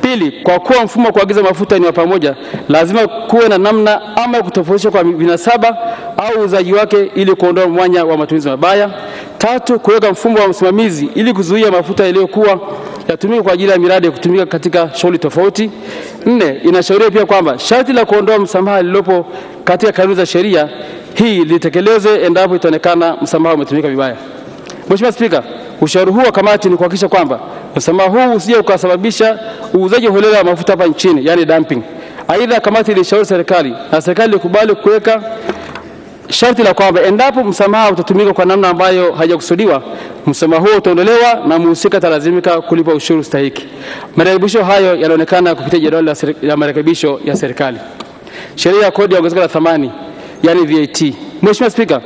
Pili, kwa kuwa mfumo wa kuagiza mafuta ni wa pamoja, lazima kuwe na namna ama kutofautisha kwa vinasaba au uuzaji wake ili kuondoa mwanya wa matumizi mabaya. Tatu, kuweka mfumo wa usimamizi ili kuzuia mafuta yaliyokuwa yatumika kwa ajili ya miradi kutumika katika shughuli tofauti. 4, inashauriwa pia kwamba sharti la kuondoa msamaha lilopo katika kanuni za sheria hii litekelezwe endapo itaonekana msamaha umetumika vibaya. Mheshimiwa Spika, ushauri huu wa kamati ni kuhakikisha kwamba msamaha huu usije ukasababisha uuzaji holela wa mafuta hapa nchini, yani dumping. Aidha, kamati ilishauri serikali na serikali ikubali kuweka sharti la kwamba endapo msamaha utatumika kwa namna ambayo haijakusudiwa, msamaha huo utaondolewa na mhusika atalazimika kulipa ushuru stahiki. Marekebisho hayo yanaonekana kupitia jedwali la marekebisho ya serikali. Sheria ya kodi ya ongezeko la thamani, yani VAT. Mheshimiwa Spika,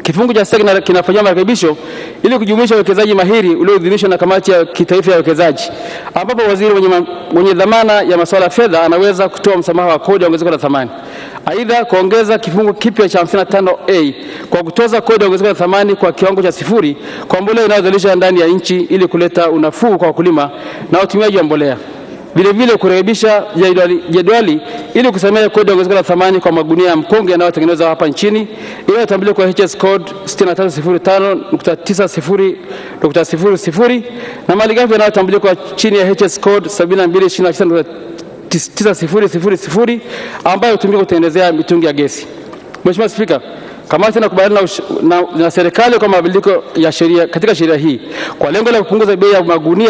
kifungu cha 6 kinafanywa marekebisho ili kujumuisha uwekezaji mahiri ulioidhinishwa na kamati ya kitaifa ya uwekezaji, ambapo waziri mwenye dhamana ya masuala ya fedha anaweza kutoa msamaha wa kodi ya ongezeko la thamani. Aidha, kuongeza kifungu kipya cha 55A kwa kutoza kodi ya ongezeko la thamani kwa kiwango cha 0 kwa mbolea inayozalishwa ndani ya nchi ili kuleta unafuu kwa wakulima na watumiaji wa mbolea. Vile vile kurekebisha jedwali ili kusamehe kodi ya ongezeko la thamani kwa magunia ya mkonge yanayotengenezwa hapa nchini inayotambulika kwa HS code 6305.90.00 na malighafi yanayotambulika chini ya HS code 7229.9000 ambayo hutumika kutengenezea mitungi ya gesi. Mheshimiwa Spika, kamati inakubaliana na serikali kwa mabadiliko ya sheria katika sheria hii kwa lengo la kupunguza bei ya magunia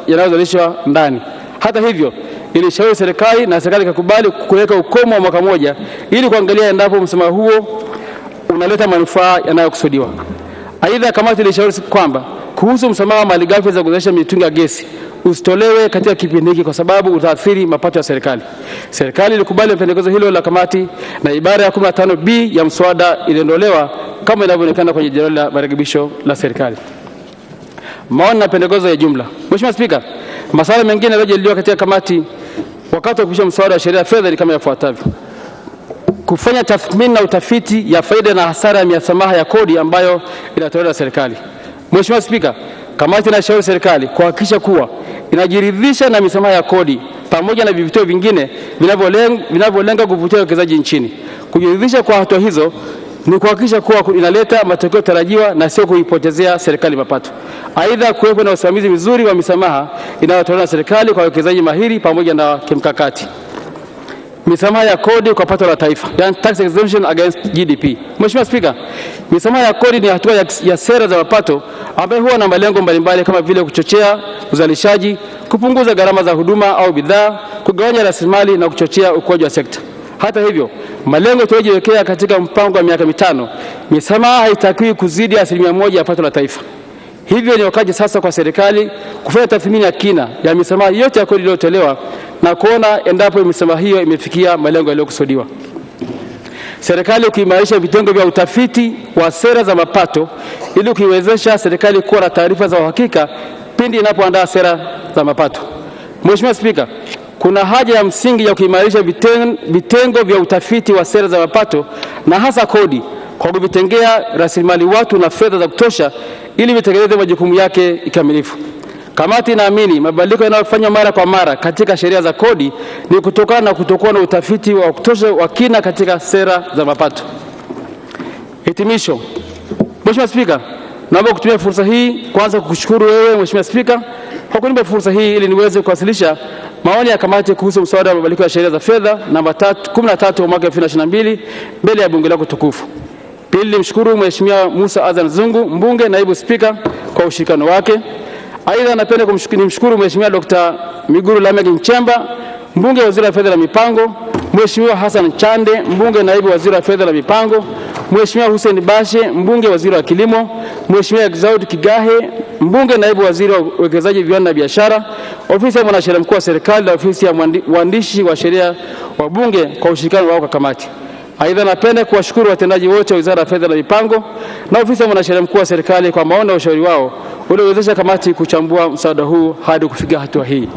yanayozalishwa ndani. Hata hivyo, ilishauri serikali na serikali ikakubali kuweka ukomo wa mwaka mmoja ili kuangalia endapo msamaha huo unaleta manufaa yanayokusudiwa. Aidha, kamati ilishauri kwamba kuhusu msamaha wa malighafi za kuzalisha mitungi ya gesi usitolewe katika kipindi hiki kwa sababu utaathiri mapato ya serikali. Serikali ilikubali pendekezo hilo la kamati na ibara ya 15B ya mswada iliondolewa kama inavyoonekana kwenye jedwali la marekebisho la serikali. Maoni na pendekezo ya jumla. Mheshimiwa Spika, masuala mengine yaliyojadiliwa katika kamati wakati wa kupisha mswada wa sheria ya fedha ni kama yafuatavyo: kufanya tathmini na utafiti ya faida na hasara ya misamaha ya kodi ambayo inatolewa na serikali. Mheshimiwa Spika, kamati inashauri serikali kuhakikisha kuwa inajiridhisha na misamaha ya kodi pamoja na vivutio vingine vinavyolenga kuvutia uwekezaji nchini. Kujiridhisha kwa hatua hizo ni kuhakikisha kuwa inaleta matokeo tarajiwa na sio kuipotezea serikali mapato. Aidha, kuwepo na usimamizi mzuri wa misamaha inayotolewa na serikali kwa wawekezaji mahiri pamoja na kimkakati. Misamaha ya kodi kwa pato la taifa, yani tax exemption against GDP. Mheshimiwa Spika, misamaha ya kodi ni hatua ya sera za mapato ambayo huwa na malengo mbalimbali kama vile kuchochea uzalishaji, kupunguza gharama za huduma au bidhaa, kugawanya rasilimali na kuchochea ukuaji wa sekta. Hata hivyo, malengo tuliyojiwekea katika mpango wa miaka 5, misamaha haitakiwi kuzidi 1% ya pato la taifa. Hivyo ni wakati sasa kwa serikali kufanya tathmini ya kina ya misamaha yote ya kodi iliyotolewa na kuona endapo misamaha hiyo imefikia malengo yaliyokusudiwa. Serikali kuimarisha vitengo vya utafiti wa sera za mapato ili kuiwezesha serikali kuwa na taarifa za uhakika pindi inapoandaa sera za mapato. Mheshimiwa Spika, kuna haja ya msingi ya kuimarisha vitengo vya utafiti wa sera za mapato na hasa kodi kwa kuvitengea rasilimali watu na fedha za kutosha ili vitekeleze majukumu yake kikamilifu. Kamati inaamini mabadiliko yanayofanywa mara kwa mara katika sheria za kodi ni kutokana na kutokuwa na utafiti wa kutosha wa kina katika sera za mapato. Hitimisho. Mheshimiwa Spika, naomba kutumia fursa hii kwanza kukushukuru wewe Mheshimiwa Spika kwa kunipa fursa hii ili niweze kuwasilisha maoni ya kamati kuhusu mswada wa mabadiliko ya sheria za fedha namba 13 wa mwaka 2022 mbele ya bunge lako tukufu. Pili, nimshukuru Mheshimiwa Musa Azan Zungu, mbunge naibu spika, kwa ushirikiano wake. Aidha, napenda kumshukuru Mheshimiwa Dr. Miguru Lameck Nchemba, mbunge waziri wa fedha na mipango, Mheshimiwa Hassan Chande, mbunge naibu waziri wa fedha na mipango, Mheshimiwa Hussein Bashe, mbunge waziri wa kilimo, Mheshimiwa Exaud Kigahe, mbunge naibu waziri wa uwekezaji, viwanda na biashara, ofisi ya mwanasheria mkuu wa serikali na ofisi ya mwandishi wa sheria wa bunge kwa ushirikiano wao kwa kamati. Aidha, napenda kuwashukuru watendaji wote wa Wizara ya Fedha na Mipango na ofisi ya mwanasheria mkuu wa serikali kwa maoni na ushauri wao uliowezesha kamati kuchambua mswada huu hadi kufikia hatua hii.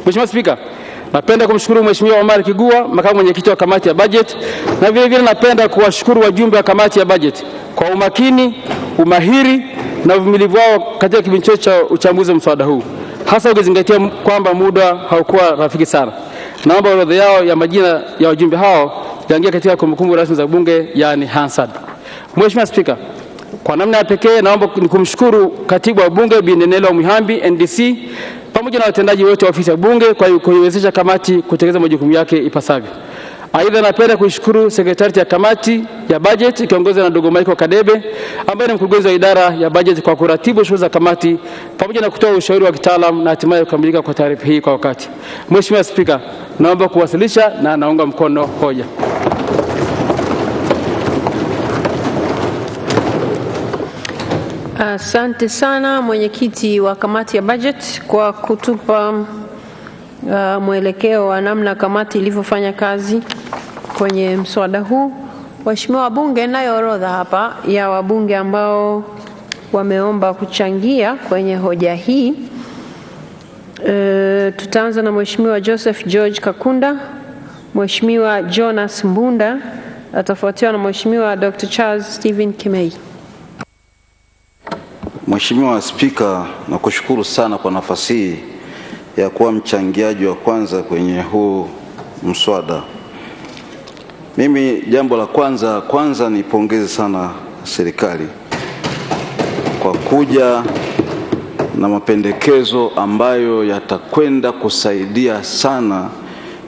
Mheshimiwa Spika, napenda kumshukuru Mheshimiwa Omar Kigua, makamu mwenyekiti wa kamati ya budget, na vile vile napenda kuwashukuru wajumbe wa kamati ya budget kwa umakini, umahiri na uvumilivu wao katika kipindi cha uchambuzi wa mswada huu, hasa ukizingatia kwamba muda haukuwa rafiki sana. Naomba orodha yao ya majina ya wajumbe hao yaingia katika kumbukumbu rasmi za bunge, yani Hansard. Mheshimiwa Spika, kwa namna ya pekee naomba kumshukuru katibu wa bunge Bi Nenelo Mwihambi NDC pamoja na watendaji wote wa ofisi ya bunge kwa kuiwezesha kamati kutekeleza majukumu yake ipasavyo. Aidha, napenda kuishukuru sekretarieti ya kamati ya budget ikiongozwa na ndugu Michael Kadebe ambaye ni mkurugenzi wa idara ya budget kwa kuratibu shughuli za kamati pamoja na kutoa ushauri wa kitaalamu na hatimaye kukamilika kwa taarifa hii kwa wakati. Mheshimiwa Spika, naomba kuwasilisha na naunga mkono hoja. Asante sana mwenyekiti wa kamati ya budget kwa kutupa mwelekeo wa namna kamati ilivyofanya kazi kwenye mswada huu. Waheshimiwa wabunge, nayo orodha hapa ya wabunge ambao wameomba kuchangia kwenye hoja hii. Tutaanza na Mheshimiwa Joseph George Kakunda, Mheshimiwa Jonas Mbunda, atafuatiwa na Mheshimiwa Dr. Charles Stephen Kimei. Mheshimiwa Spika, nakushukuru sana kwa nafasi hii ya kuwa mchangiaji wa kwanza kwenye huu mswada. Mimi jambo la kwanza nipongeze sana serikali kwa kuja na mapendekezo ambayo yatakwenda kusaidia sana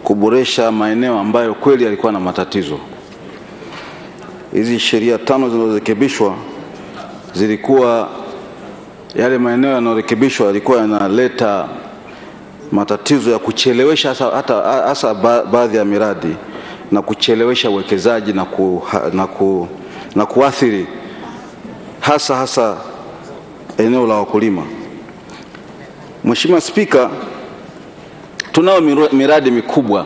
kuboresha maeneo ambayo kweli yalikuwa na matatizo. Hizi sheria 5 zilizorekebishwa zilikuwa yale maeneo yanayorekebishwa yalikuwa yanaleta matatizo ya kuchelewesha hasa baadhi ya miradi na kuchelewesha uwekezaji na kuathiri hasa eneo la wakulima. Mheshimiwa Spika, tunao miradi mikubwa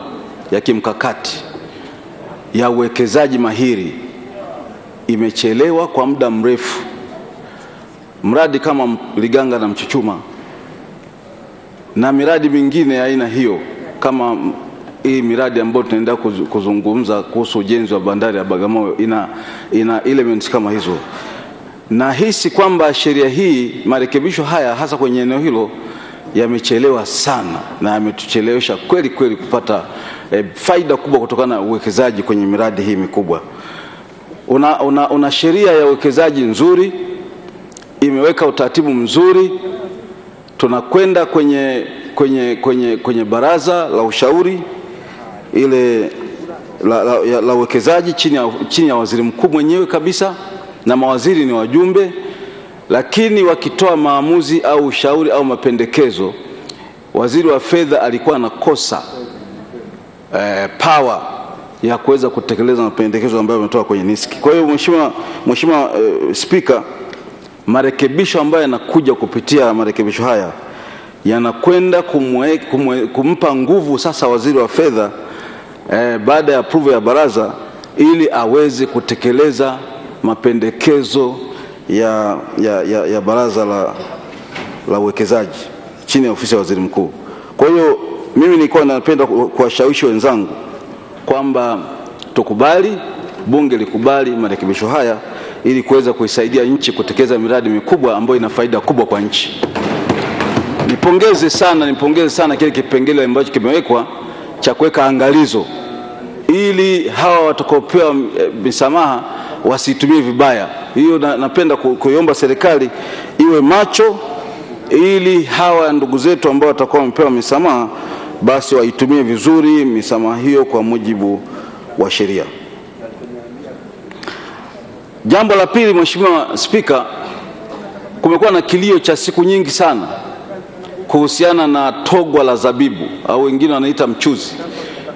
ya kimkakati ya uwekezaji mahiri imechelewa kwa muda mrefu. Mradi kama Liganga na Mchuchuma na miradi mingine ya aina hiyo, kama hii miradi ambayo tunaenda kuzungumza kuhusu ujenzi wa bandari ya Bagamoyo ina elements kama hizo. Na hisi kwamba sheria hii, marekebisho haya hasa kwenye eneo hilo yamechelewa sana na yametuchelewesha kweli kupata faida kubwa kutokana na uwekezaji kwenye miradi hii mikubwa. Una sheria ya uwekezaji nzuri, imeweka utaratibu mzuri, tunakwenda kwenye baraza la ushauri ile la uwekezaji chini ya waziri mkuu mwenyewe kabisa, na mawaziri ni wajumbe, lakini wakitoa maamuzi au ushauri au mapendekezo waziri wa fedha alikuwa anakosa power ya kuweza kutekeleza mapendekezo ambayo yametoka kwenye NISC. Kwa hiyo Mheshimiwa Spika, marekebisho ambayo yanakuja kupitia marekebisho haya yanakwenda kumpa nguvu sasa waziri wa fedha baada ya approval ya baraza, ili aweze kutekeleza mapendekezo ya baraza la uwekezaji chini ya ofisi ya waziri mkuu. Kwa hiyo mimi nilikuwa napenda kuwashawishi wenzangu kwamba tukubali, bunge likubali marekebisho haya ili kuweza kuisaidia nchi kutekeleza miradi mikubwa ambayo ina faida kubwa kwa nchi. Nipongeze sana kile kipengele ambacho kimewekwa cha kuweka angalizo ili hawa watakaopewa misamaha wasitumie vibaya. Hiyo napenda kuiomba serikali iwe macho ili hawa ndugu zetu ambao watakuwa wamepewa misamaha basi waitumie vizuri misamaha hiyo kwa mujibu wa sheria. Jambo la pili, Mheshimiwa Spika, kumekuwa na kilio cha siku nyingi sana kuhusiana na togwa la zabibu au wengine wanaita mchuzi.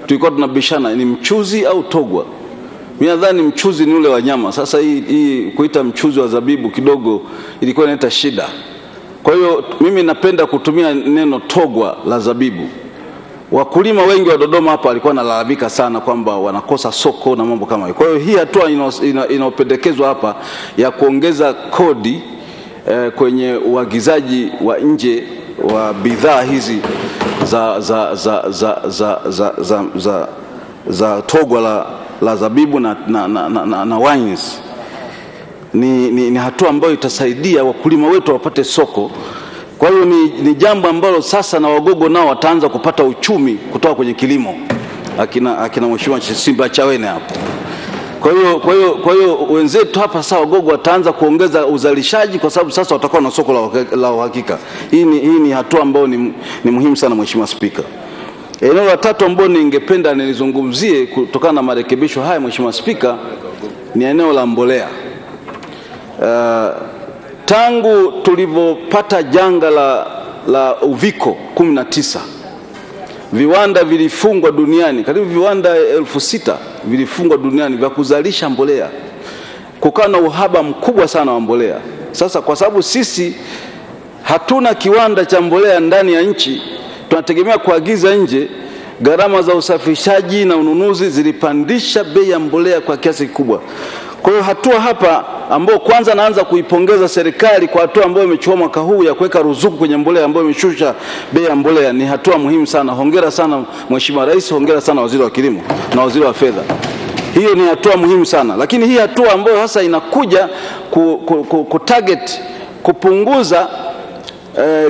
Tulikuwa tunabishana ni mchuzi au togwa. Mimi nadhani mchuzi ni ule wa nyama. Sasa hii kuita mchuzi wa zabibu kidogo ilikuwa inaleta shida. Kwa hiyo mimi napenda kutumia neno togwa la zabibu. Wakulima wengi wa Dodoma hapa walikuwa wanalalamika sana kwamba wanakosa soko na mambo kama hayo. Kwa hiyo hii hatua inaopendekezwa hapa ya kuongeza kodi kwenye uagizaji wa nje wa bidhaa hizi za togwa la zabibu na wines ni hatua ambayo itasaidia wakulima wetu wapate soko. Kwa hiyo ni jambo ambalo sasa na wagogo nao wataanza kupata uchumi kutoka kwenye kilimo, akina Mheshimiwa Simba Chawene hapo. Kwa hiyo wenzetu hapa sasa wagogo wataanza kuongeza uzalishaji kwa sababu sasa watakuwa na soko la uhakika. Hii ni hatua ambayo ni muhimu sana, Mheshimiwa Spika. Eneo la tatu ambalo ningependa nilizungumzie kutokana na marekebisho haya, Mheshimiwa Spika, ni eneo la mbolea. Tangu tulivyopata janga la uviko 19, viwanda vilifungwa duniani, karibu viwanda 6,000 vilifungwa duniani vya kuzalisha mbolea. Kukawa na uhaba mkubwa sana wa mbolea. Sasa kwa sababu sisi hatuna kiwanda cha mbolea ndani ya nchi, tunategemea kuagiza nje, gharama za usafirishaji na ununuzi zilipandisha bei ya mbolea kwa kiasi kikubwa. Kwa hiyo hatua hapa ambao kwanza naanza kuipongeza serikali kwa hatua ambayo imechukua mwaka huu ya kuweka ruzuku kwenye mbolea ambayo imeshusha bei ya mbolea, ni hatua muhimu sana. Hongera sana Mheshimiwa Rais, hongera sana Waziri wa Kilimo na Waziri wa Fedha. Hiyo ni hatua muhimu sana. Lakini hii hatua ambayo sasa inakuja kutarget kupunguza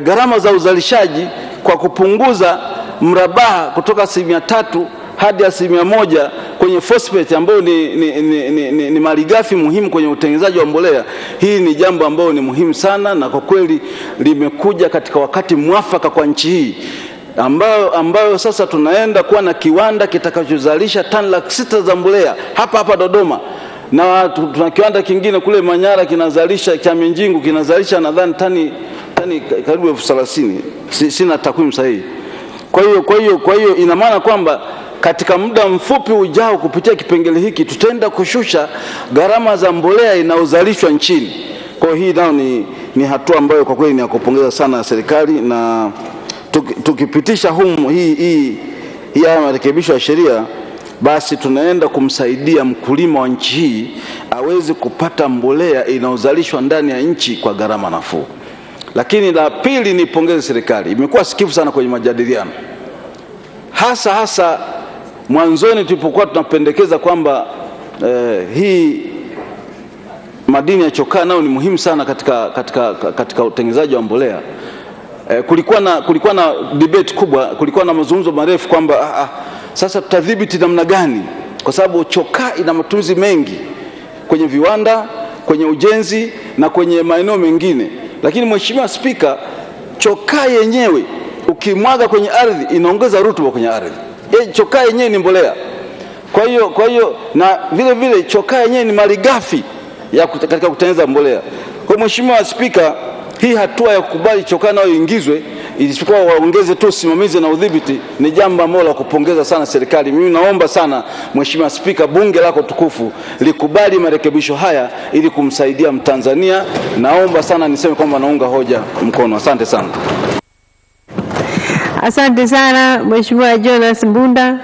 gharama za uzalishaji kwa kupunguza mrabaha kutoka 3% hadi 1% kwenye phosphate ambayo ni malighafi muhimu kwenye utengenezaji wa mbolea. Hii ni jambo ambalo ni muhimu sana, na kwa kweli limekuja katika wakati mwafaka kwa nchi hii ambayo sasa tunaenda kuwa na kiwanda kitakachozalisha tani 600,000 za mbolea hapa Dodoma, na tuna kiwanda kingine kule Manyara kinazalisha, cha Minjingu kinazalisha nadhani tani karibu 30,000. Sina takwimu sahihi. Kwa hiyo ina maana kwamba katika muda mfupi ujao kupitia kipengele hiki tutaenda kushusha gharama za mbolea inayozalishwa nchini. Kwa hiyo hii nao ni hatua ambayo kwa kweli ni ya kupongeza sana serikali, na tukipitisha hii haya marekebisho ya sheria, basi tunaenda kumsaidia mkulima wa nchi hii aweze kupata mbolea inayozalishwa ndani ya nchi kwa gharama nafuu. Lakini la pili, ni pongeze serikali, imekuwa sikivu sana kwenye majadiliano, hasa mwanzoni tulipokuwa tunapendekeza kwamba hii madini ya chokaa nao ni muhimu sana katika utengenezaji wa mbolea. Kulikuwa na debate kubwa, kulikuwa na mazungumzo marefu kwamba sasa tutadhibiti namna gani, kwa sababu chokaa ina matumizi mengi kwenye viwanda, kwenye ujenzi na kwenye maeneo mengine. Lakini Mheshimiwa Spika, chokaa yenyewe ukimwaga kwenye ardhi inaongeza rutuba kwenye ardhi. Chokaa yenyewe ni mbolea. Kwa hiyo na vile chokaa yenyewe ni malighafi katika kutengeneza mbolea. Kwa Mheshimiwa Spika, hii hatua ya kukubali chokaa nayo ingizwe Ilikuwa waongeze tu usimamizi na udhibiti, ni jambo ambalo la kupongeza sana serikali. Mimi naomba sana Mheshimiwa Spika, bunge lako tukufu likubali marekebisho haya ili kumsaidia Mtanzania. Naomba sana niseme kwamba naunga hoja mkono. Asante sana. Asante sana Mheshimiwa Jonas Mbunda,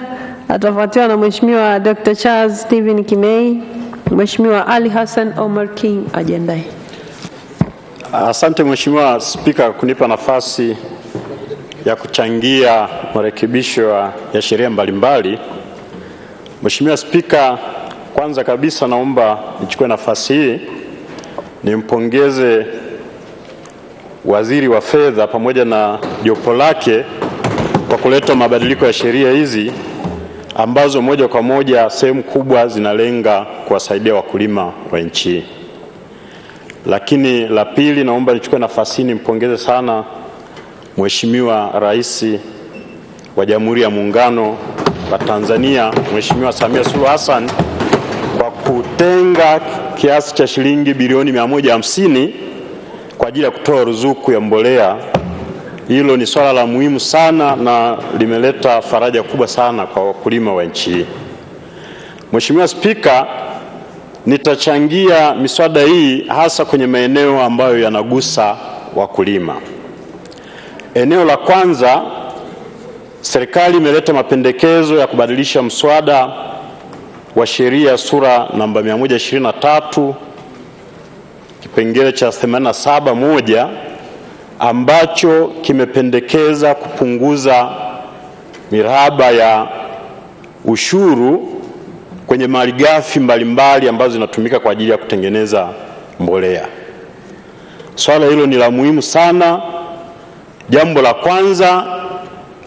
atafuatiwa na Mheshimiwa Dr. Charles Stephen Kimei. Mheshimiwa Ali Hassan Omar King ajiandae. Asante Mheshimiwa Spika kunipa nafasi ya kuchangia marekebisho ya sheria mbalimbali. Mheshimiwa Spika, kwanza kabisa naomba nichukue nafasi hii nimpongeze Waziri wa Fedha pamoja na jopo lake kwa kuleta mabadiliko ya sheria hizi ambazo moja kwa moja sehemu kubwa zinalenga kuwasaidia wakulima wa nchi. Lakini la pili, naomba nichukue nafasi hii nimpongeze sana Mheshimiwa Rais wa Jamhuri ya Muungano wa Tanzania, Mheshimiwa Samia Suluhu Hassan, kwa kutenga kiasi cha shilingi bilioni 150 kwa ajili ya kutoa ruzuku ya mbolea. Hilo ni swala la muhimu sana na limeleta faraja kubwa sana kwa wakulima wa nchi. Mheshimiwa Spika, nitachangia miswada hii hasa kwenye maeneo ambayo yanagusa wakulima. Eneo la kwanza, serikali imeleta mapendekezo ya kubadilisha mswada wa sheria sura namba 123 kipengele cha 87(1) ambacho kimependekeza kupunguza miraba ya ushuru kwenye malighafi mbalimbali ambazo zinatumika kwa ajili ya kutengeneza mbolea. Swala hilo ni la muhimu sana. Jambo la kwanza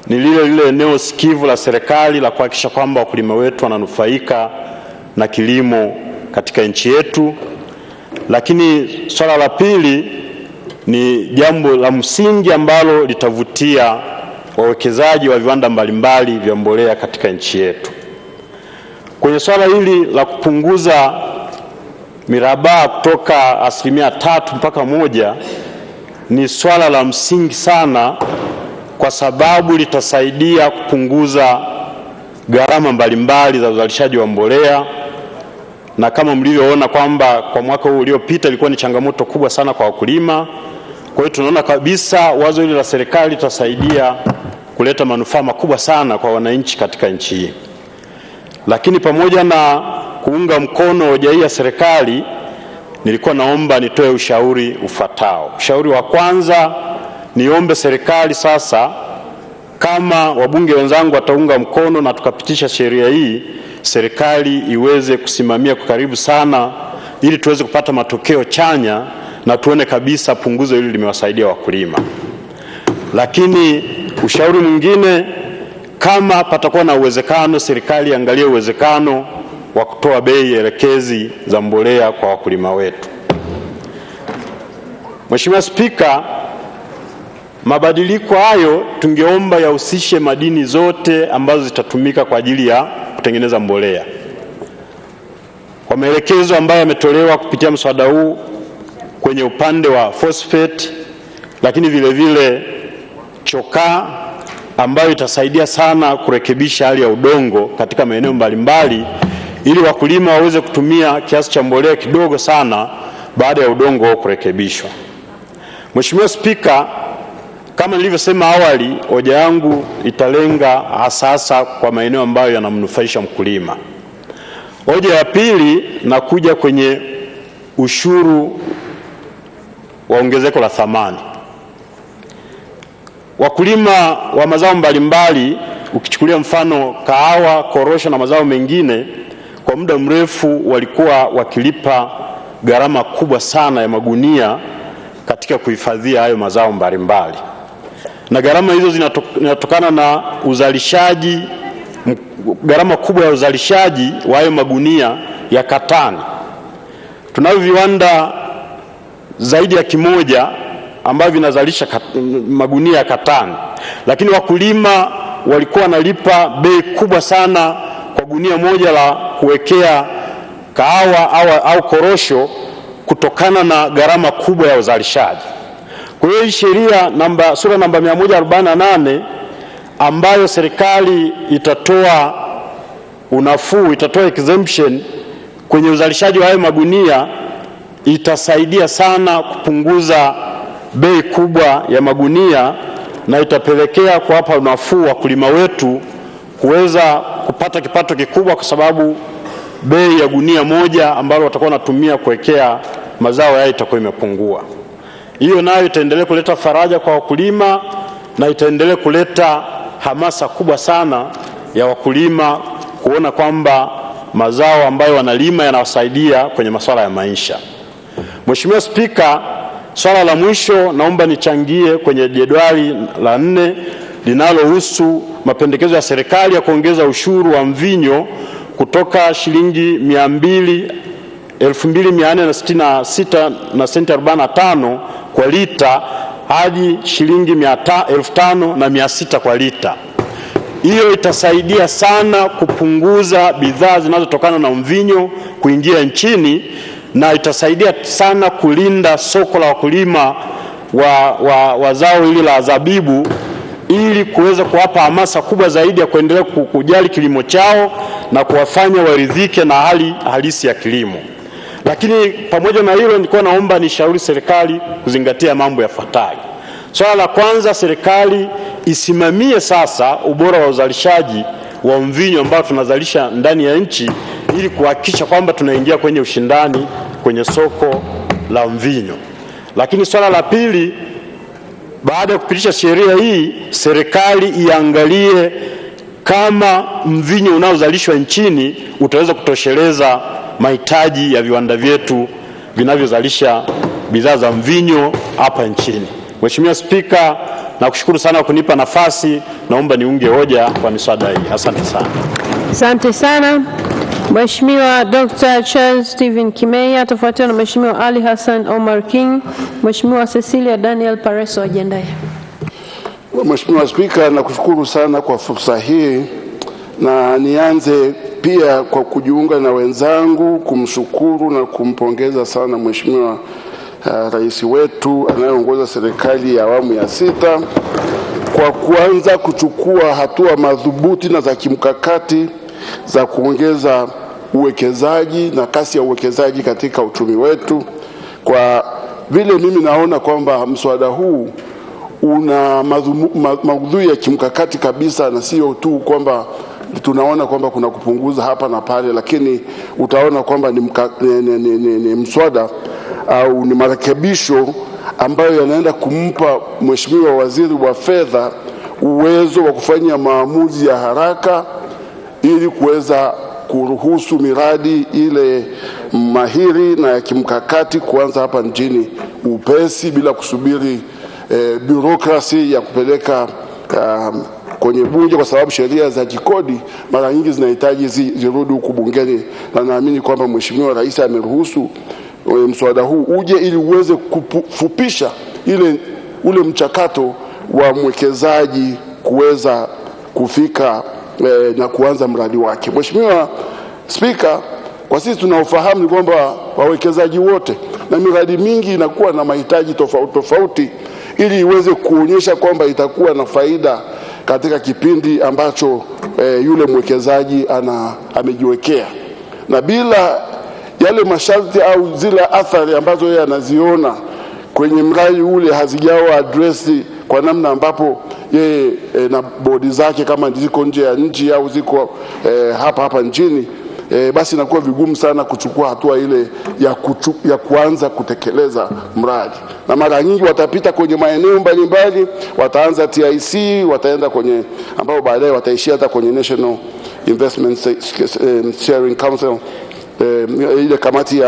ni lile eneo sikivu la serikali la kuhakikisha kwamba wakulima wetu wananufaika na kilimo katika nchi yetu. Lakini swala la pili ni jambo la msingi ambalo litavutia wawekezaji wa viwanda mbalimbali vya mbolea katika nchi yetu. Kwenye swala hili la kupunguza miraba kutoka 3% mpaka 1%, ni swala la msingi sana kwa sababu litasaidia kupunguza gharama mbalimbali za uzalishaji wa mbolea. Na kama mlivyoona kwamba kwa mwaka huu uliopita ilikuwa ni changamoto kubwa sana kwa wakulima. Kwa hiyo tunaona kabisa wazo hili la serikali litasaidia kuleta manufaa makubwa sana kwa wananchi katika nchi hii. Lakini pamoja na kuunga mkono hoja hii ya serikali, nilikuwa naomba nitoe ushauri ufuatao. Ushauri wa kwanza, niombe serikali sasa, kama wabunge wenzangu wataunga mkono na tukapitisha sheria hii, serikali iweze kusimamia kwa karibu sana ili tuweze kupata matokeo chanya na tuone kabisa punguzo hili limewasaidia wakulima. Lakini ushauri mwingine, kama patakuwa na uwezekano, serikali angalie uwezekano wa kutoa bei elekezi za mbolea kwa wakulima wetu. Mheshimiwa Spika, mabadiliko hayo tungeomba yahusishe madini zote ambazo zitatumika kwa ajili ya kutengeneza mbolea. Kwa maelekezo ambayo yametolewa kupitia mswada huu kwenye upande wa phosphate, lakini vile vile chokaa, ambayo itasaidia sana kurekebisha hali ya udongo katika maeneo mbalimbali ili wakulima waweze kutumia kiasi cha mbolea kidogo sana baada ya udongo kurekebishwa. Mheshimiwa Spika, kama nilivyosema awali, hoja yangu italenga hasa kwa maeneo ambayo yanamnufaisha mkulima. Hoja ya pili, nakuja kwenye ushuru wa ongezeko la thamani. Wakulima wa mazao mbalimbali, ukichukulia mfano kahawa, korosho na mazao mengine, kwa muda mrefu walikuwa wakilipa gharama kubwa sana ya magunia katika kuhifadhia hayo mazao mbalimbali. Na gharama hizo zinatokana na uzalishaji, gharama kubwa ya uzalishaji wa hayo magunia ya katani. Tunavyo viwanda zaidi ya 100 ambavyo vinazalisha magunia ya katani, lakini wakulima walikuwa wanalipa bei kubwa sana kwa gunia moja la kuwekea kahawa au korosho kutokana na gharama kubwa ya uzalishaji. Kwa hiyo hii sheria sura namba 148 ambayo serikali itatoa unafuu, itatoa exemption kwenye uzalishaji wa hayo magunia, itasaidia sana kupunguza bei kubwa ya magunia na itapelekea kuwapa unafuu wakulima wetu kuweza kupata kipato kikubwa, kwa sababu bei ya gunia moja ambalo watakuwa wanatumia kuwekea mazao yao itakuwa imepungua. Hiyo nayo itaendelea kuleta faraja kwa wakulima na itaendelea kuleta hamasa kubwa sana ya wakulima kuona kwamba mazao ambayo wanalima yanawasaidia kwenye masuala ya maisha. Mheshimiwa Spika, swala la mwisho naomba nichangie kwenye jedwali la 4 linalohusu mapendekezo ya serikali ya kuongeza ushuru wa mvinyo kutoka shilingi 2,466 na senti 45 kwa lita hadi shilingi 5,600 kwa lita. Hiyo itasaidia sana kupunguza bidhaa zinazotokana na mvinyo kuingia nchini na itasaidia sana kulinda soko la wakulima wa zao hili la zabibu, ili kuweza kuwapa hamasa kubwa zaidi ya kuendelea kujali kilimo chao na kuwafanya waridhike na hali halisi ya kilimo. Lakini pamoja na hilo, nilikuwa naomba nishauri serikali kuzingatia mambo yafuatayo. Swala la kwanza, serikali isimamie sasa ubora wa uzalishaji wa mvinyo ambao tunazalisha ndani ya nchi, ili kuhakikisha kwamba tunaingia kwenye ushindani kwenye soko la mvinyo. Lakini swala la pili, baada ya kupitisha sheria hii, serikali iangalie kama mvinyo unaozalishwa nchini utaweza kutosheleza mahitaji ya viwanda vyetu vinavyozalisha bidhaa za mvinyo hapa nchini. Mheshimiwa Spika, nakushukuru sana kwa kunipa nafasi. Naomba niunge hoja kwa miswada hii. Asante sana. Asante sana. Mheshimiwa Dr. Charles Stephen Kimei atafuatiwa na Mheshimiwa Ali Hassan Omar King. Mheshimiwa Cecilia Daniel Pareso ajendaye. Mheshimiwa Spika, nakushukuru sana kwa fursa hii, na nianze pia kwa kujiunga na wenzangu kumshukuru na kumpongeza sana Mheshimiwa Rais wetu anayeongoza serikali ya awamu ya 6 kwa kuanza kuchukua hatua madhubuti na za kimkakati za kuongeza uwekezaji na kasi ya uwekezaji katika uchumi wetu. Kwa vile mimi naona kwamba mswada huu una maudhui ya kimkakati kabisa, na sio tu kwamba tunaona kwamba kuna kupunguza hapa na pale, lakini utaona kwamba ni mswada au ni marekebisho ambayo yanaenda kumpa Mheshimiwa Waziri wa Fedha uwezo wa kufanya maamuzi ya haraka ili kuweza kuruhusu miradi ile mahiri na ya kimkakati kuanza hapa nchini upesi bila kusubiri bureaucracy ya kupeleka kwenye bunge, kwa sababu sheria za kikodi mara nyingi zinahitaji zirudi huku bungeni, na naamini kwamba Mheshimiwa Rais ameruhusu mswada huu uje ili uweze kufupisha ule mchakato wa mwekezaji kuweza kufika na kuanza mradi wake. Mheshimiwa Spika, kwa sisi tunaofahamu ni kwamba wawekezaji wote na miradi mingi inakuwa na mahitaji tofauti tofauti ili iweze kuonyesha kwamba itakuwa na faida katika kipindi ambacho yule mwekezaji amejiwekea, na bila yale masharti au zile athari ambazo yeye anaziona kwenye mradi ule hazijawa address kwa namna ambapo yeye na bodi zake kama ziko nje ya nchi au ziko hapa nchini, basi inakuwa vigumu sana kuchukua hatua ile ya kuanza kutekeleza mradi. Na mara nyingi watapita kwenye maeneo mbalimbali, wataanza TIC, wataenda kwenye ambao baadaye wataishia hata kwenye National Investment Sharing Council, ile kamati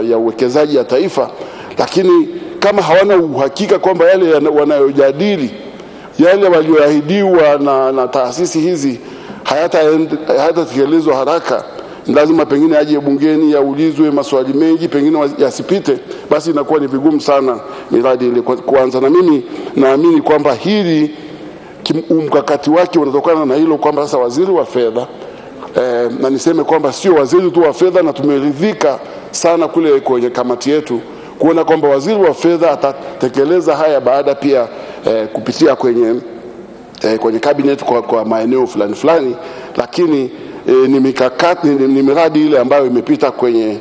ya uwekezaji ya taifa, lakini kama hawana uhakika kwamba yale wanayojadili, yale walioahidiwa na taasisi hizi hayatatekelezwa haraka, lazima pengine aje bungeni yaulizwe maswali mengi, pengine yasipite, basi inakuwa ni vigumu sana miradi ile kuanza. Na mimi naamini kwamba hili mkakati wake unatokana na hilo kwamba sasa waziri wa fedha, na niseme kwamba sio waziri tu wa fedha, na tumeridhika sana kule kwenye kamati yetu kuona kwamba waziri wa fedha atatekeleza haya baada pia kupitia kwenye cabinet kwa maeneo fulani, lakini ni mikakati, ni miradi ile ambayo imepita kwenye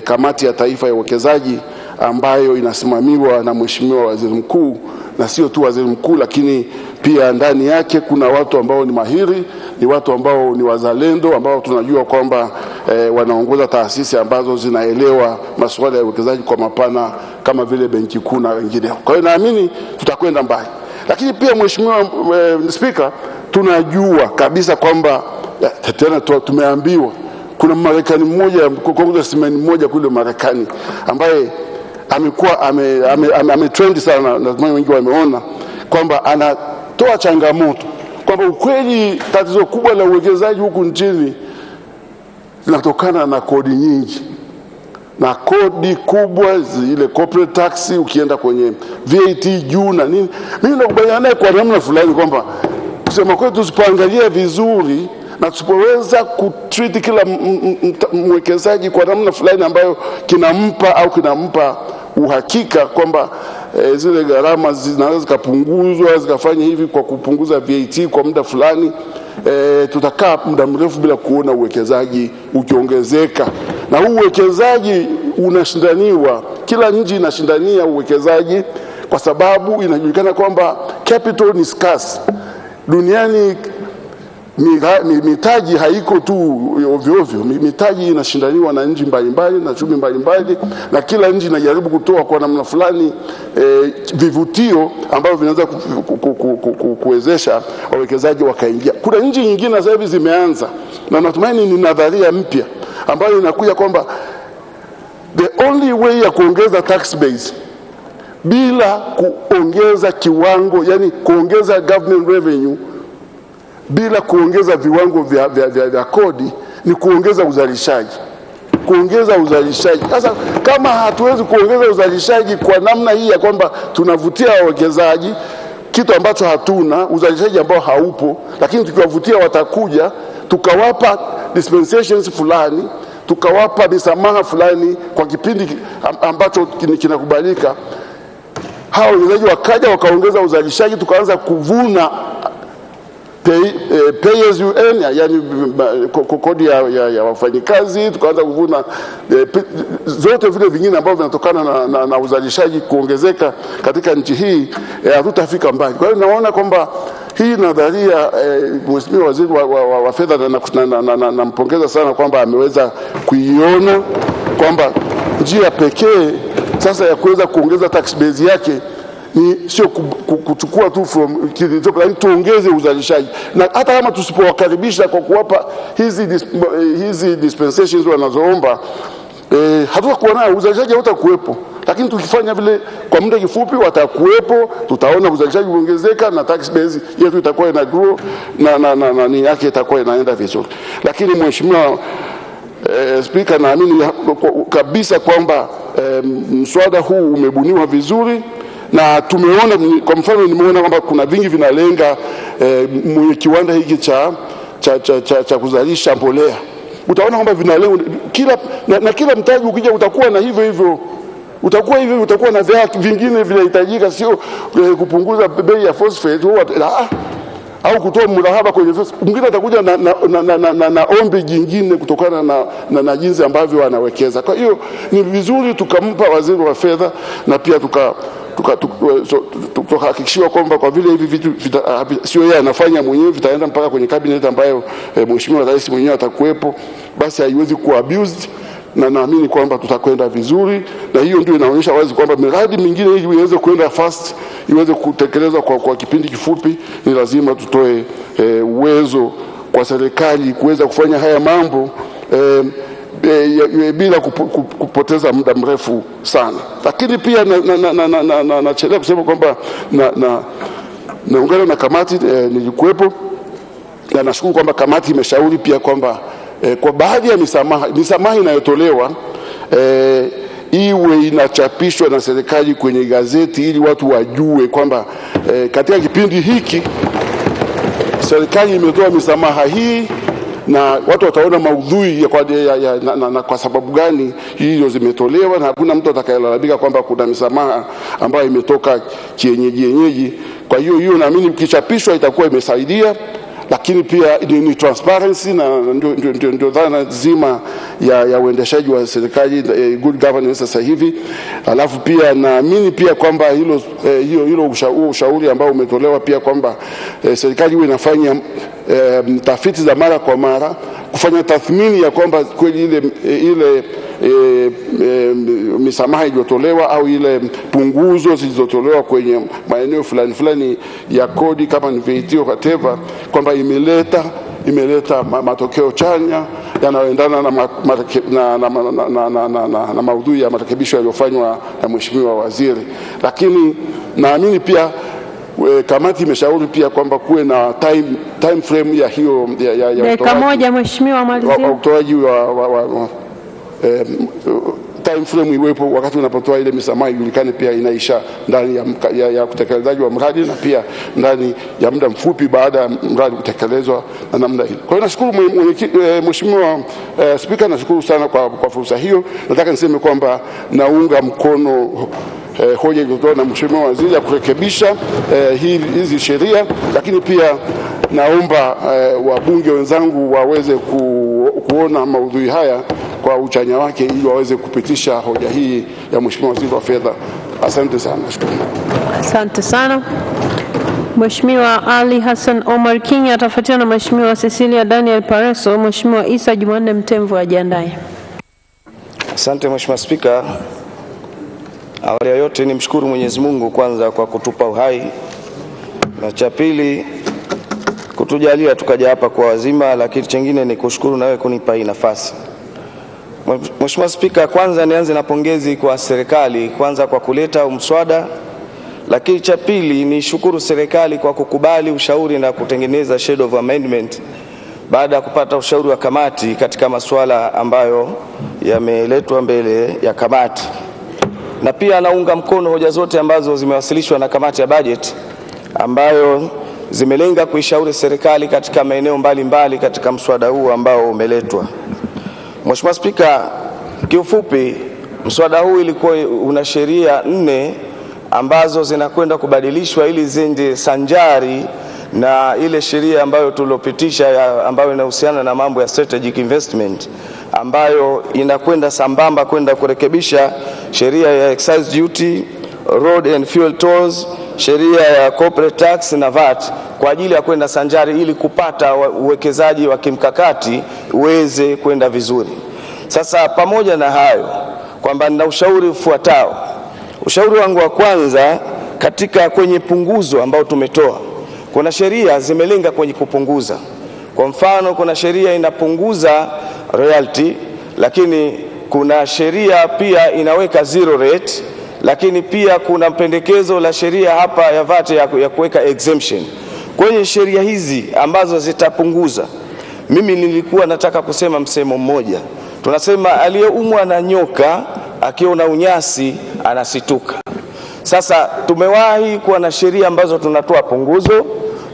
kamati ya taifa ya uwekezaji ambayo inasimamiwa na Mheshimiwa Waziri Mkuu, na sio tu waziri mkuu, lakini pia ndani yake kuna watu ambao ni mahiri, ni watu ambao ni wazalendo, ambao tunajua kwamba wanaongoza taasisi ambazo zinaelewa masuala ya uwekezaji kwa mapana kama vile Benki Kuu na wengine. Kwa hiyo naamini tutakwenda mbali. Lakini pia Mheshimiwa Spika, tunajua kabisa kwamba tena tumeambiwa kuna Marekani mmoja, congressman mmoja kule Marekani ambaye amekuwa ametrend sana, na wengi wameona kwamba anatoa changamoto kwamba ukweli tatizo kubwa la uwekezaji huku nchini linatokana na kodi nyingi, na kodi kubwa zile corporate tax, ukienda kwenye VAT juu na nini. Mimi nakubaliana naye kwa namna fulani kwamba kusema kweli tusipoangalia vizuri na tusipoweza kutreat kila mwekezaji kwa namna fulani ambayo kinampa uhakika kwamba zile gharama zinaweza zikapunguzwa, zikafanya hivi kwa kupunguza VAT kwa muda fulani, tutakaa muda mrefu bila kuona uwekezaji ukiongezeka. Na huu uwekezaji unashindaniwa, kila nchi inashindania uwekezaji kwa sababu inajulikana kwamba capital ni scarce. Duniani mitaji haiko tu ovyo ovyo, mitaji inashindaniwa na nchi mbalimbali na chumi mbalimbali, na kila nchi inajaribu kutoa kwa namna fulani vivutio ambavyo vinaweza kuwezesha wawekezaji wakaingia. Kuna nchi nyingine sasa hivi zimeanza, na natumaini ni nadharia mpya ambayo inakuja kwamba the only way ya kuongeza tax base bila kuongeza kiwango, yani kuongeza government revenue bila kuongeza viwango vya kodi, ni kuongeza uzalishaji. Sasa kama hatuwezi kuongeza uzalishaji kwa namna hii ya kwamba tunavutia wawekezaji, kitu ambacho hatuna, uzalishaji ambao haupo, lakini tukiwavutia watakuja, tukawapa dispensations fulani, tukawapa misamaha fulani kwa kipindi ambacho kinakubalika, hao wawekezaji wakaja wakaongeza uzalishaji, tukaanza kuvuna pay as you earn, yani kodi ya wafanyikazi, tukaanza kuvuna zote vile vingine ambavyo vinatokana na uzalishaji kuongezeka katika nchi hii, hatutafika mbali. Kwa hiyo naona kwamba hii nadharia, Mheshimiwa Waziri wa Fedha, nampongeza sana kwamba ameweza kuiona kwamba njia pekee sasa ya kuweza kuongeza tax base yake ni sio kuchukua tu from kilichopo, lakini tuongeze uzalishaji. Na hata kama tusipowakaribisha kwa kuwapa hizi dispensations wanazoomba, hatutakuwa nao, uzalishaji hautakuwepo. Lakini tukifanya vile kwa muda kifupi watakuwepo, tutaona uzalishaji uongezeka na tax base yetu itakuwa ina grow na ni yake itakuwa inaenda vizuri. Lakini Mheshimiwa Speaker, naamini kabisa kwamba mswada huu umebuniwa vizuri, na tumeona, kwa mfano nimeona kwamba kuna vingi vinalenga mwenye kiwanda hiki cha kuzalisha mbolea. Utaona kwamba vinalenga kila mtaji ukija utakuwa na hivyo utakuwa na vingine vinahitajika, sio kupunguza bei ya phosphate au kutoa mrahaba kwenye phosphate. Mwingine atakuja na ombi jingine kutokana na jinsi ambavyo wanawekeza. Kwa hiyo ni vizuri tukampa waziri wa fedha, na pia tukahakikishiwa kwamba kwa vile hivi vitu sio yeye anafanya mwenyewe, vitaenda mpaka kwenye cabinet ambayo Mheshimiwa Rais mwenyewe atakuwepo, basi haiwezi kuwa abused, na naamini kwamba tutakwenda vizuri. Na hiyo ndio inaonyesha wazi kwamba miradi mingine ili iweze kwenda fast, iweze kutekelezwa kwa kipindi kifupi, ni lazima tutoe uwezo kwa serikali kuweza kufanya haya mambo bila kupoteza muda mrefu sana. Lakini pia nachelea kusema kwamba naungana na kamati, nilikuwepo, na nashukuru kwamba kamati imeshauri pia kwamba kwa baadhi ya misamaha inayotolewa iwe inachapishwa na serikali kwenye gazeti, ili watu wajue kwamba katika kipindi hiki serikali imetoa misamaha hii na watu wataona maudhui kwa sababu gani hizo zimetolewa, na hakuna mtu atakayelalamika kwamba kuna misamaha ambayo imetoka kienyeji. Kwa hiyo naamini kichapishwa itakuwa imesaidia, lakini pia ni transparency na ndio dhana zima ya uendeshaji wa serikali, good governance sasa hivi. Alafu pia naamini pia kwamba hilo ushauri ambao umetolewa pia kwamba serikali iwe inafanya tafiti za mara kwa mara, kufanya tathmini ya kwamba kweli ile misamaha iliyotolewa au ile punguzo zilizotolewa kwenye maeneo fulani ya kodi kama ni VAT whatever, kwamba imeleta matokeo chanya yanayoendana na maudhui ya marekebisho yaliyofanywa na Mheshimiwa Waziri. Lakini naamini pia kamati imeshauri pia kwamba kuwe na time frame ya hiyo dakika moja Mheshimiwa, malizia. Utoaji wa time frame iwepo wakati unapotoa ile misamaha, ijulikane pia inaisha ndani ya utekelezaji wa mradi na pia ndani ya muda mfupi baada ya mradi kutekelezwa na namna hii. Kwa hiyo nashukuru Mheshimiwa Spika, nashukuru sana kwa fursa hiyo. Nataka niseme kwamba naunga mkono hoja iliyotolewa na Mheshimiwa Waziri ya kurekebisha hizi sheria, lakini pia naomba wabunge wenzangu waweze kuona maudhui haya kwa uchanya wake ili waweze kupitisha hoja hii ya Mheshimiwa Waziri wa Fedha. Asante sana. Asante sana. Mheshimiwa Ali Hassan Omar King atafuatiwa na Mheshimiwa Cecilia Daniel Pareso. Mheshimiwa Isa Jumanne Mtemvu ajiandae. Asante Mheshimiwa Spika. Awali ya yote nimshukuru Mwenyezi Mungu kwanza kwa kutupa uhai, na cha pili kutujalia tukaja hapa kwa wazima, lakini chengine ni kushukuru nawe kunipa hii nafasi. Mheshimiwa Spika, kwanza nianze na pongezi kwa serikali kwanza kwa kuleta mswada, lakini cha pili ni shukuru serikali kwa kukubali ushauri na kutengeneza shade of amendment baada ya kupata ushauri wa kamati katika masuala ambayo yameletwa mbele ya kamati. Na pia naunga mkono hoja zote ambazo zimewasilishwa na kamati ya budget ambayo zimelenga kuishauri serikali katika maeneo mbalimbali katika mswada huu ambao umeletwa. Mheshimiwa Spika, kiufupi mswada huu ilikuwa una sheria 4 ambazo zinakwenda kubadilishwa ili zende sanjari na ile sheria ambayo tulopitisha ambayo inahusiana na mambo ya strategic investment, ambayo inakwenda sambamba kwenda kurekebisha sheria ya excise duty, road and fuel tolls, sheria ya corporate tax na VAT kwa ajili ya kwenda sanjari ili kupata uwekezaji wa kimkakati uweze kwenda vizuri. Sasa pamoja na hayo kwamba nina ushauri ufuatao. Ushauri wangu wa kwanza kwenye punguzo ambao tumetoa, kuna sheria zimelenga kwenye kupunguza. Kwa mfano kuna sheria inapunguza royalty, lakini kuna sheria pia inaweka zero rate, lakini pia kuna pendekezo la sheria hapa ya VAT ya kuweka exemption. Kwenye sheria hizi ambazo zitapunguza, mimi nilikuwa nataka kusema msemo mmoja. Tunasema aliyeumwa na nyoka akiona unyasi anasituka. Sasa tumewahi kuwa na sheria ambazo tunatoa punguzo,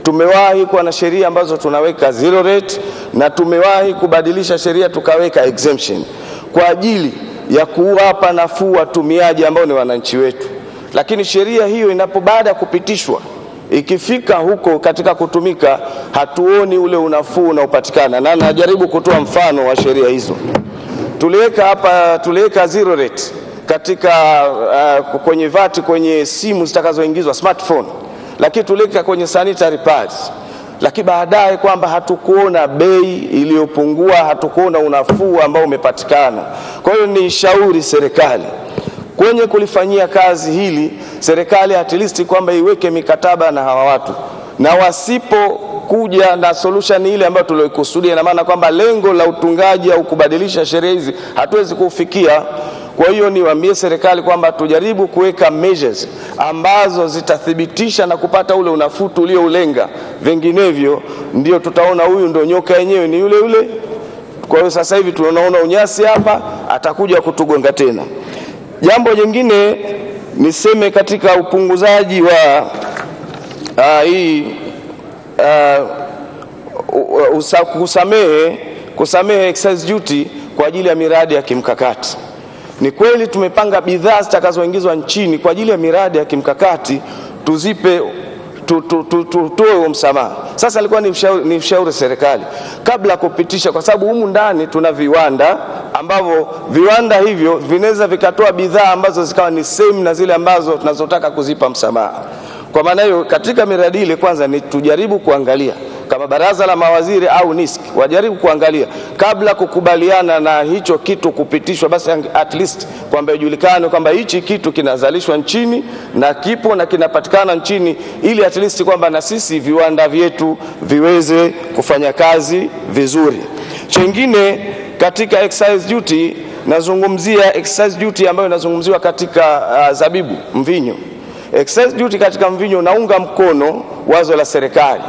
tumewahi kuwa na sheria ambazo tunaweka zero rate, na tumewahi kubadilisha sheria tukaweka exemption kwa ajili ya kuwapa nafuu watumiaji ambao ni wananchi wetu. Lakini sheria hiyo baada ya kupitishwa, ikifika huko katika kutumika, hatuoni ule unafuu unaopatikana. Na najaribu kutoa mfano wa sheria hizo. Tuliweka zero rate katika kwenye VAT kwenye simu zitakazoingizwa smartphone, lakini tuliweka kwenye sanitary pads, lakini baadaye kwamba hatukuona bei iliyopungua, hatukuona unafuu ambao umepatikana. Kwa hiyo ni shauri serikali kwenye kulifanyia kazi hili, serikali at least kwamba iweke mikataba na hawa watu, na wasipokuja na solution ile ambayo tuliokusudia, na maana kwamba lengo la utungaji au kubadilisha sheria hizi hatuwezi kufikia. Kwa hiyo niwaambie serikali kwamba tujaribu kuweka measures ambazo zitathibitisha na kupata ule unafuu ulioulenga, vinginevyo ndio tutaona huyu ndio nyoka yenyewe ni yule yule. Kwa hiyo sasa hivi tunaona unyasi hapa, atakuja kutugonga tena. Jambo jingine niseme katika upunguzaji wa kusamehe excise duty kwa ajili ya miradi ya kimkakati. Ni kweli tumepanga bidhaa zitakazoingizwa nchini kwa ajili ya miradi ya kimkakati tuzipe tutoe msamaha. Sasa alikuwa ni ushauri serikali kabla kupitisha, kwa sababu humu ndani tuna viwanda ambavyo viwanda hivyo vinaweza vikatoa bidhaa ambazo zikawa ni same na zile ambazo tunazotaka kuzipa msamaha. Kwa maana hiyo katika miradi ile kwanza ni tujaribu kuangalia kama baraza la mawaziri au NISC wajaribu kuangalia kabla kukubaliana na hicho kitu kupitishwa, basi at least kwamba ijulikane kwamba hichi kitu kinazalishwa nchini na kipo na kinapatikana nchini, ili at least kwamba na sisi viwanda vyetu viweze kufanya kazi vizuri. Chengine katika excise duty, nazungumzia excise duty ambayo inazungumziwa katika zabibu, mvinyo. Excise duty katika mvinyo naunga mkono wazo la serikali,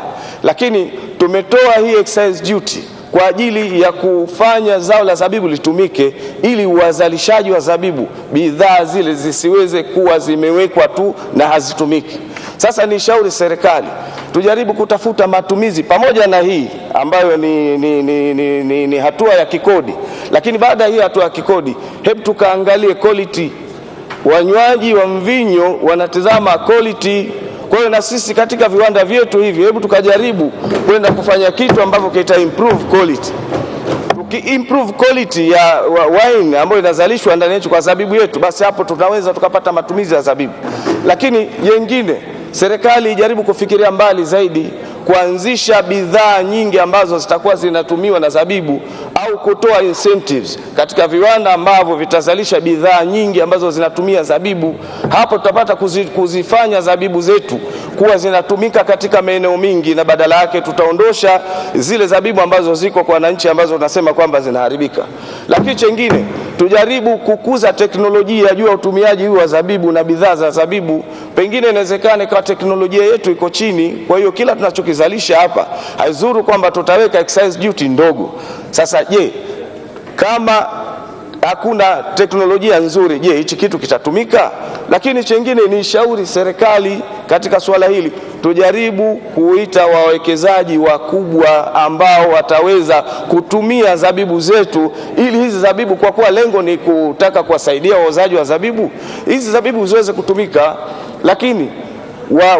lakini tumetoa hii excise duty kwa ajili ya kufanya zao la zabibu litumike, ili wazalishaji wa zabibu bidhaa zile zisiweze kuwa zimewekwa tu na hazitumiki. Sasa ni shauri serikali tujaribu kutafuta matumizi pamoja na hii ambayo ni hatua ya kikodi, lakini baada ya hii hatua ya kikodi hebu tukaangalie quality. Wanywaji wa mvinyo wanatazama quality. Kwa hiyo na sisi katika viwanda vyetu hivi hebu tukajaribu kwenda kufanya kitu ambavyo kita improve quality. Tuki-improve quality ya wine ambayo inazalishwa ndani yetu kwa zabibu yetu, basi hapo tunaweza tukapata matumizi ya zabibu. Lakini jengine, serikali ijaribu kufikiria mbali zaidi, kuanzisha bidhaa nyingi ambazo zitakuwa zinatumiwa na zabibu, au kutoa incentives katika viwanda ambavyo vitazalisha bidhaa nyingi ambazo zinatumia zabibu. Hapo tutapata kuzifanya zabibu zetu kuwa zinatumika katika maeneo mingi, na badala yake tutaondosha zile zabibu ambazo ziko kwa wananchi ambazo tunasema kwamba zinaharibika. Lakini chengine, tujaribu kukuza teknolojia juu ya utumiaji huu wa zabibu na bidhaa za zabibu. Pengine inawezekana kwa teknolojia yetu iko chini, kwa hiyo kila tunachokizalisha hapa haizuru kwamba tutaweka excise duty ndogo. Sasa je, kama hakuna teknolojia nzuri, je hichi kitu kitatumika? Lakini chengine ni shauri serikali katika swala hili, tujaribu kuita wawekezaji wakubwa ambao wataweza kutumia zabibu zetu, ili hizi zabibu, kwa kuwa lengo ni kutaka kuwasaidia wauzaji wa zabibu, hizi zabibu ziweze kutumika. Lakini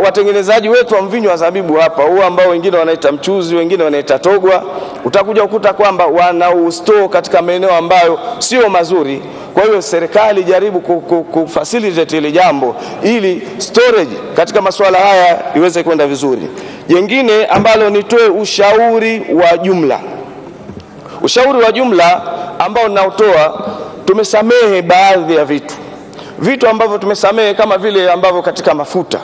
watengenezaji wetu wa mvinyo wa zabibu hapa, huo ambao wengine wanaita mchuzi, wengine wanaita togwa, utakuja ukuta kwamba wanaustore katika maeneo ambayo sio mazuri. Kwa hiyo serikali jaribu kufacilitate ile jambo, ili storage katika masuala haya iweze kwenda vizuri. Jengine ambalo nitoe ushauri wa jumla. Ushauri wa jumla ambao ninaotoa, tumesamehe baadhi ya vitu ambavyo tumesamehe, kama vile ambavyo katika mafuta.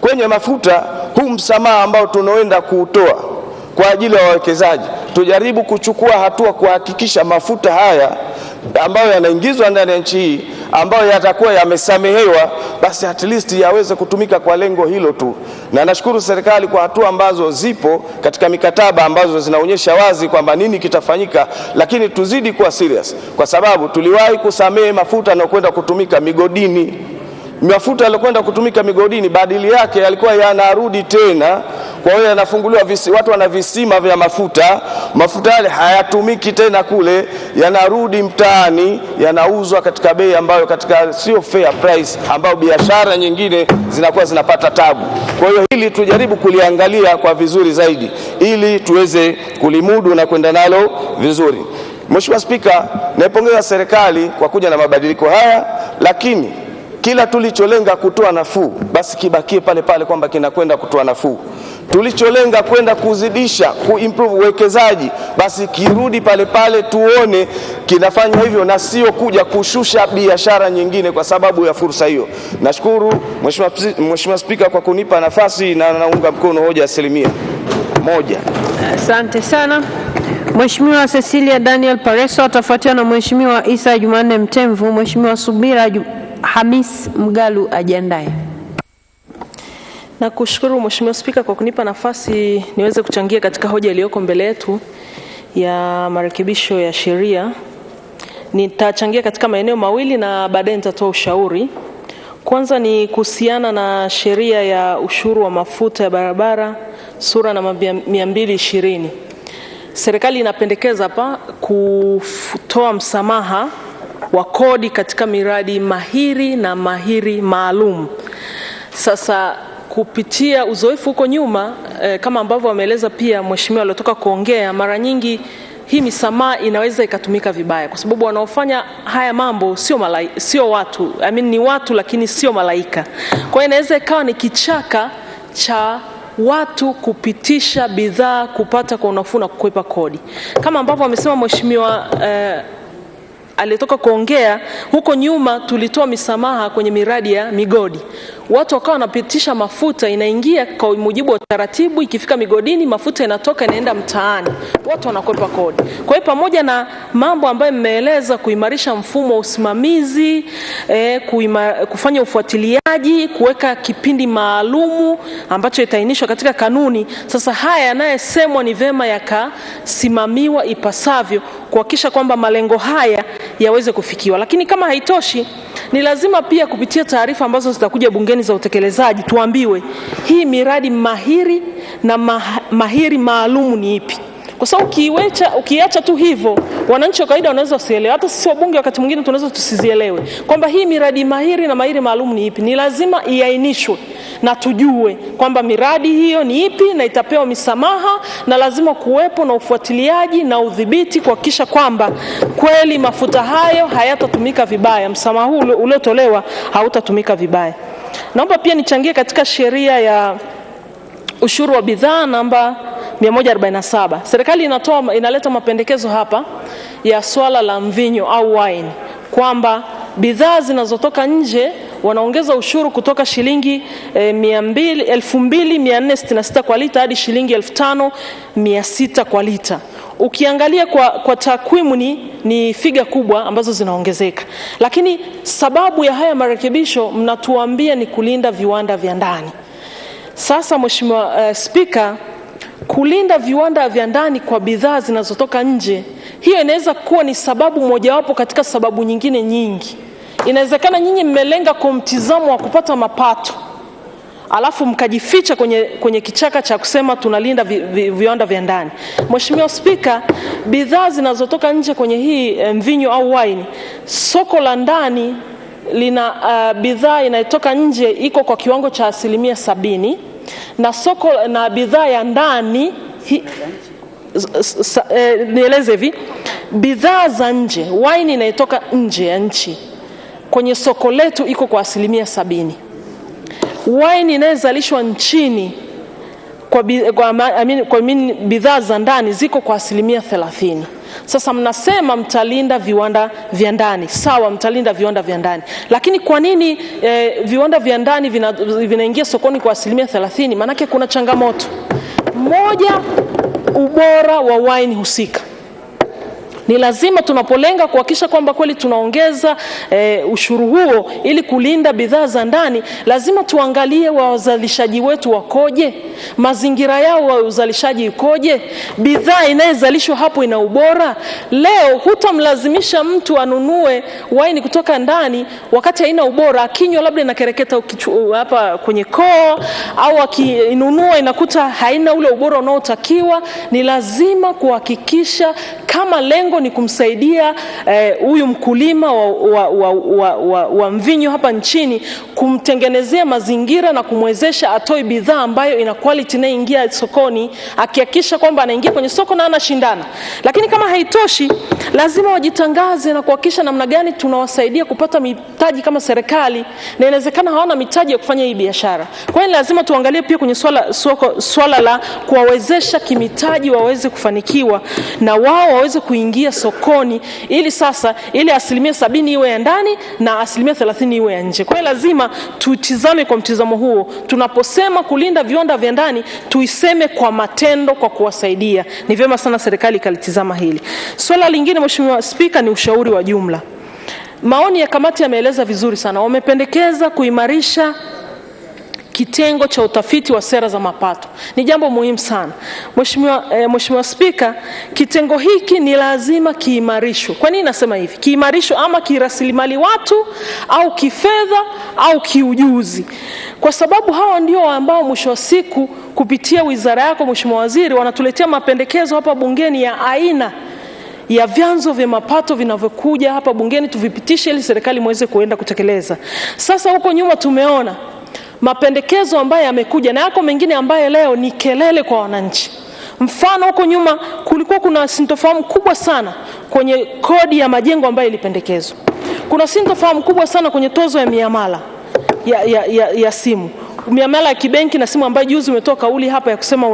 Kwenye mafuta, huu msamaha ambao tunaoenda kuutoa kwa ajili ya wawekezaji, tujaribu kuchukua hatua kuhakikisha mafuta haya ambayo yanaingizwa ndani ya nchi hii, ambayo yatakuwa yamesamehewa, basi at least yaweze kutumika kwa lengo hilo tu. Na nashukuru serikali kwa hatua ambazo zipo katika mikataba ambazo zinaonyesha wazi kwamba nini kitafanyika, lakini tuzidi kuwa serious, kwa sababu tuliwahi kusamehe mafuta na kwenda kutumika migodini. Mafuta yaliyokwenda kutumika migodini, badili yake yalikuwa yanarudi tena. Kwa hiyo yanafunguliwa watu wana visima vya mafuta yale hayatumiki tena kule, yanarudi mtaani, yanauzwa katika bei ambayo katika sio fair price, ambayo biashara nyingine zinakuwa zinapata tabu. Kwa hiyo hili tujaribu kuliangalia kwa vizuri zaidi, ili tuweze kulimudu na kwenda nalo vizuri. Mheshimiwa Spika, naipongeza serikali kwa kuja na mabadiliko haya, lakini kila tulicholenga kutoa nafuu, basi kibakie pale pale kwamba kinakwenda kutoa nafuu. Tulicholenga kwenda kuzidisha, kuimprove uwekezaji, basi kirudi pale pale tuone kinafanya hivyo, na sio kuja kushusha biashara nyingine kwa sababu ya fursa hiyo. Nashukuru Mheshimiwa Spika kwa kunipa nafasi, na naunga mkono hoja 100%. Asante sana. Mheshimiwa Cecilia Daniel Pareso atafuatiwa na Mheshimiwa Isa Jumanne Mtemvu. Mheshimiwa Subira Hamis Mgalu ajiandae. Na kushukuru Mheshimiwa Spika kwa kunipa nafasi niweze kuchangia katika hoja iliyoko mbele yetu ya marekebisho ya sheria. Nitachangia katika maeneo mawili na baadaye nitatoa ushauri. Kwanza ni kuhusiana na sheria ya ushuru wa mafuta ya barabara sura namba 220. Serikali inapendekeza hapa kutoa msamaha wa kodi katika miradi mahiri na mahiri maalum. Sasa kupitia uzoefu huko nyuma kama ambavyo wameeleza pia mheshimiwa aliyotoka kuongea, mara nyingi hii misamaha inaweza ikatumika vibaya kwa sababu wanaofanya haya mambo sio watu, ni watu lakini sio malaika. Kwa hiyo inaweza ikawa ni kichaka cha watu kupitisha bidhaa kupata kwa unafuu na kukwepa kodi. Kama ambavyo amesema mheshimiwa aliyetoka kuongea, huko nyuma tulitoa misamaha kwenye miradi ya migodi. Watu wakawa wanapitisha mafuta, inaingia kwa mujibu wa taratibu, ikifika migodini mafuta inatoka inaenda mtaani, watu wanakwepa kodi. Kwa hiyo pamoja na mambo ambayo mmeeleza, kuimarisha mfumo wa usimamizi, kufanya ufuatiliaji, kuweka kipindi maalumu ambacho itainishwa katika kanuni, sasa haya yanayesemwa ni vema yakasimamiwa ipasavyo kuhakikisha kwamba malengo haya yaweze kufikiwa. Lakini kama haitoshi, ni lazima pia kupitia taarifa ambazo zitakuja bungeni za utekelezaji tuambiwe hii miradi mahiri na mahiri maalumu ni ipi. Kwa sababu ukiacha tu hivyo, wananchi wa kawaida wanaweza wasielewe. Hata sisi wabunge wakati mwingine tunaweza tusizielewe kwamba hii miradi mahiri na mahiri maalum ni ipi. Ni lazima iainishwe na tujue kwamba miradi hiyo ni ipi na itapewa misamaha, na lazima kuwepo na ufuatiliaji na udhibiti kuhakikisha kwamba kweli mafuta hayo hayatatumika vibaya, msamaha huu uliotolewa hautatumika vibaya. Naomba pia nichangie katika sheria ya ushuru wa bidhaa namba 147. Serikali inaleta mapendekezo hapa ya swala la mvinyo au wine, kwamba bidhaa zinazotoka nje wanaongeza ushuru kutoka shilingi 2,466 kwa lita hadi shilingi 5,600 kwa lita. Ukiangalia kwa takwimu ni figa kubwa ambazo zinaongezeka. Lakini sababu ya haya marekebisho mnatuambia ni kulinda viwanda vya ndani. Sasa Mheshimiwa Spika, kulinda viwanda vya ndani kwa bidhaa zinazotoka nje, hiyo inaweza kuwa ni sababu mojawapo katika sababu nyingine nyingi. Inawezekana nyinyi mmelenga kwa mtizamo wa kupata mapato, alafu mkajificha kwenye kichaka cha kusema tunalinda viwanda vya ndani. Mheshimiwa Spika, bidhaa zinazotoka nje kwenye hii mvinyo au wine, soko la ndani lina bidhaa inayotoka nje iko kwa kiwango cha 70%, na soko na bidhaa ya ndani nieleze hivi, bidhaa za nje, wine inayotoka nje ya nchi kwenye soko letu iko kwa 70%. Wine inayozalishwa nchini kwa bidhaa za ndani ziko kwa 30%. Sasa mnasema mtalinda viwanda vya ndani. Sawa, mtalinda viwanda vya ndani. Lakini kwa nini viwanda vya ndani vinaingia sokoni kwa 30%? Maanake kuna changamoto. Moja, ubora wa wine husika. Ni lazima tunapolenga kuhakikisha kwamba kweli tunaongeza ushuru huo ili kulinda bidhaa za ndani, lazima tuangalie wazalishaji wetu wakoje, mazingira yao wa uzalishaji ikoje, bidhaa inayozalishwa hapo ina ubora. Leo hutamlazimisha mtu anunue wine kutoka ndani wakati haina ubora, akinywa labda inakereketa hapa kwenye koo, au akinunua inakuta haina ule ubora unaotakiwa. Ni lazima kuhakikisha kama lengo ni kumsaidia huyu mkulima wa mvinyo hapa nchini, kumtengenezea mazingira na kumwezesha atoe bidhaa ambayo ina quality na ingia sokoni, akihakikisha kwamba anaingia kwenye soko na anashindana. Lakini kama haitoshi, lazima wajitangaze na kuhakikisha namna gani tunawasaidia kupata mitaji kama serikali, na inawezekana hawana mitaji ya kufanya hii biashara. Kwa hiyo lazima tuangalie pia kwenye swala la kuwawezesha kimitaji waweze kufanikiwa na wao waweze kuingia sokoni, ili sasa ile 70% iwe ya ndani na 30% iwe ya nje. Kwa hiyo lazima tutizame kwa mtizamo huo. Tunaposema kulinda viwanda vya ndani, tuiseme kwa matendo, kwa kuwasaidia. Ni vyema sana serikali kalitizama hili. Swala lingine Mheshimiwa Spika ni ushauri wa jumla. Maoni ya kamati yameeleza vizuri sana. Wamependekeza kuimarisha kitengo cha utafiti wa sera za mapato. Ni jambo muhimu sana. Mheshimiwa Spika, kitengo hiki ni lazima kiimarishwe. Kwa nini nasema hivi? Kiimarishwe ama kirasilimali watu au kifedha au kiujuzi. Kwa sababu hawa ndio ambao mwisho wa siku kupitia wizara yako Mheshimiwa Waziri wanatuletea mapendekezo hapa bungeni ya aina ya vyanzo vya mapato vinavyokuja hapa bungeni tuvipitishe ili serikali muweze kuenda kutekeleza. Sasa huko nyuma tumeona mapendekezo ambayo yamekuja na yako mengine ambayo leo ni kelele kwa wananchi. Mfano huko nyuma kulikuwa kuna sintofahamu kubwa sana kwenye kodi ya majengo ambayo ilipendekezwa. Kuna sintofahamu kubwa sana kwenye tozo ya miamala ya simu. Miamala ya kibenki na simu ambayo juzi umetoa kauli hapa ya kusema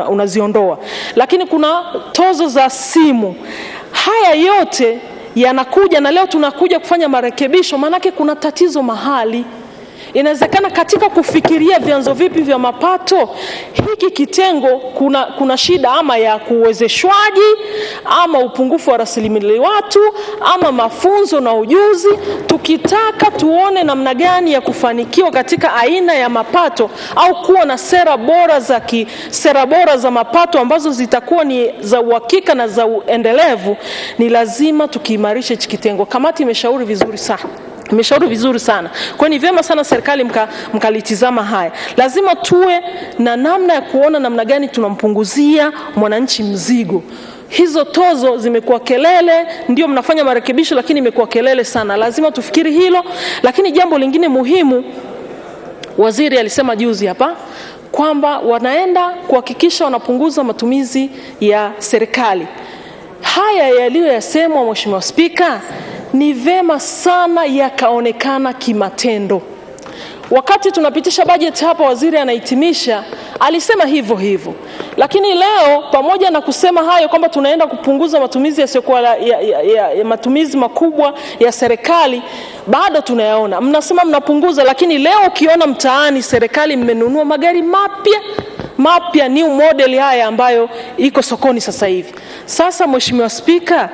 unaziondoa. Lakini kuna tozo za simu. Haya yote yanakuja na leo tunakuja kufanya marekebisho manake kuna tatizo mahali. Inawezekana katika kufikiria vyanzo vipi vya mapato hiki kitengo kuna shida ama ya kuwezeshwaji ama upungufu wa rasilimali watu ama mafunzo na ujuzi. Tukitaka tuone namna gani ya kufanikiwa katika aina ya mapato au kuwa na sera bora za mapato ambazo zitakuwa ni za uhakika na za endelevu, ni lazima tukiimarishe hiki kitengo. Kamati imeshauri vizuri sana. Kwa ni vyema sana serikali mkalitizama haya. Lazima tuwe na namna ya kuona namna gani tunampunguzia mwananchi mzigo. Hizo tozo zimekuwa kelele, ndio mnafanya marekebisho lakini imekuwa kelele sana. Lazima tufikiri hilo. Lakini jambo lingine muhimu, waziri alisema juzi hapa kwamba wanaenda kuhakikisha wanapunguza matumizi ya serikali. Haya yaliyoyasemwa Mheshimiwa Spika ni vema sana yakaonekana kimatendo. Wakati tunapitisha bajeti hapa waziri anahitimisha alisema hivyo. Lakini leo pamoja na kusema hayo kwamba tunaenda kupunguza matumizi ya matumizi makubwa ya serikali, bado tunayaona. Mnasema mnapunguza, lakini leo ukiona mtaani serikali mmenunua magari mapya new model haya ambayo iko sokoni sasa hivi. Sasa Mheshimiwa Spika,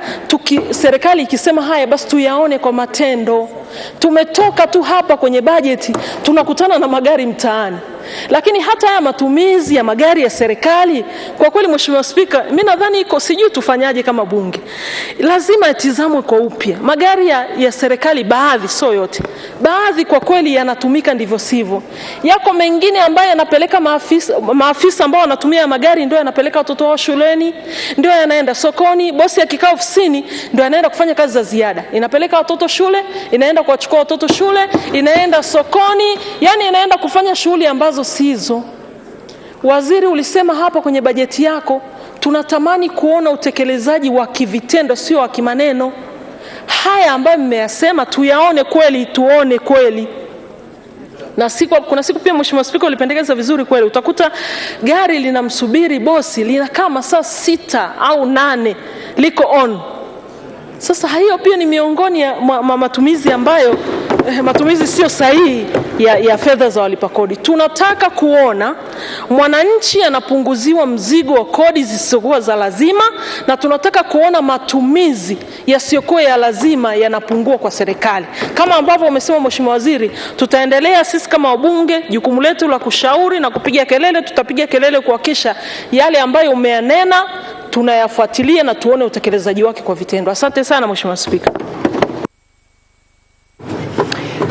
serikali ikisema haya basi tuyaone kwa matendo. Tumetoka tu hapa kwenye bajeti tunakutana na magari mtaani. Lakini hata haya matumizi ya magari ya serikali kwa kweli Mheshimiwa Spika, mimi nadhani sijui tufanyaje kama bunge. Lazima yatizamwe kwa upya. Magari ya serikali baadhi, sio yote. Baadhi kwa kweli yanatumika ndivyo sivyo. Yako mengine ambayo yanapeleka maafisa ambao wanatumia magari ndio yanapeleka watoto wao shuleni, ndio yanaenda sokoni, bosi ya kikao ofisini ndio anaenda kufanya kazi za ziada. Inapeleka watoto shule, inaenda kuwachukua watoto shule, inaenda sokoni, yani inaenda kufanya shughuli ambazo sizo. Waziri ulisema hapa kwenye bajeti yako tunatamani kuona utekelezaji wa kivitendo sio wa kimaneno. Haya ambayo mmeyasema tuyaone kweli, tuone kweli. Na kuna siku pia Mheshimiwa Spika ulipendekeza vizuri kweli. Utakuta gari linamsubiri bosi linakaa masaa 6 au 8 liko on. Sasa hiyo pia ni miongoni mwa matumizi ambayo matumizi sio sahihi ya fedha za walipa kodi. Tunataka kuona mwananchi anapunguziwa mzigo wa kodi zisizokuwa za lazima, na tunataka kuona matumizi yasiyokuwa ya lazima yanapungua kwa serikali. Kama ambavyo umesema Mheshimiwa Waziri, tutaendelea sisi kama wabunge jukumu letu la kushauri na kupiga kelele. Tutapiga kelele kuhakikisha yale ambayo umeyanena tunayafuatilia na tuone utekelezaji wake kwa vitendo. Asante sana Mheshimiwa Spika.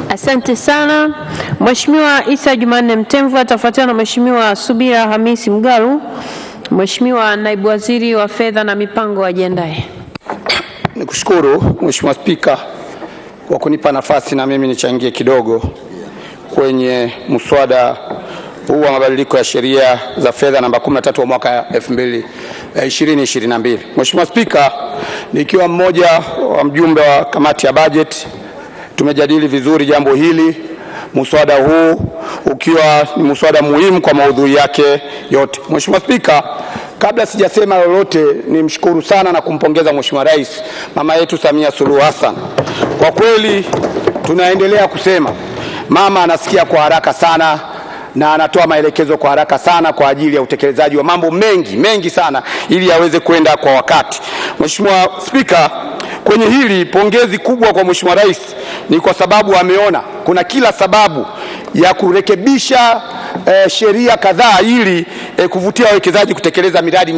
Asante sana. Mheshimiwa Isa Jumanne Mtemvu atafuatiwa na Mheshimiwa Subira Hamisi Mgalu. Mheshimiwa Naibu Waziri wa Fedha na Mipango ajiandae. Nikushukuru Mheshimiwa Spika kwa kunipa nafasi na mimi nichangie kidogo kwenye mswada huu wa mabadiliko ya sheria za fedha namba 13 wa mwaka 2022. Mheshimiwa Spika, nikiwa mmoja wa mjumbe wa kamati ya bajeti, tumejadili vizuri jambo hili, mswada huu ukiwa ni mswada muhimu kwa maudhui yake yote. Mheshimiwa Spika, kabla sijasema lolote, nimshukuru sana na kumpongeza Mheshimiwa Rais mama yetu Samia Suluhu Hassan. Kwa kweli tunaendelea kusema mama anasikia kwa haraka sana na anatoa maelekezo kwa haraka sana kwa ajili ya utekelezaji wa mambo mengi sana ili aweze kwenda kwa wakati. Mheshimiwa Spika, kwenye hili pongezi kubwa kwa Mheshimiwa Rais ni kwa sababu ameona kuna kila sababu ya kurekebisha sheria kadhaa ili kuvutia wawekezaji kutekeleza miradi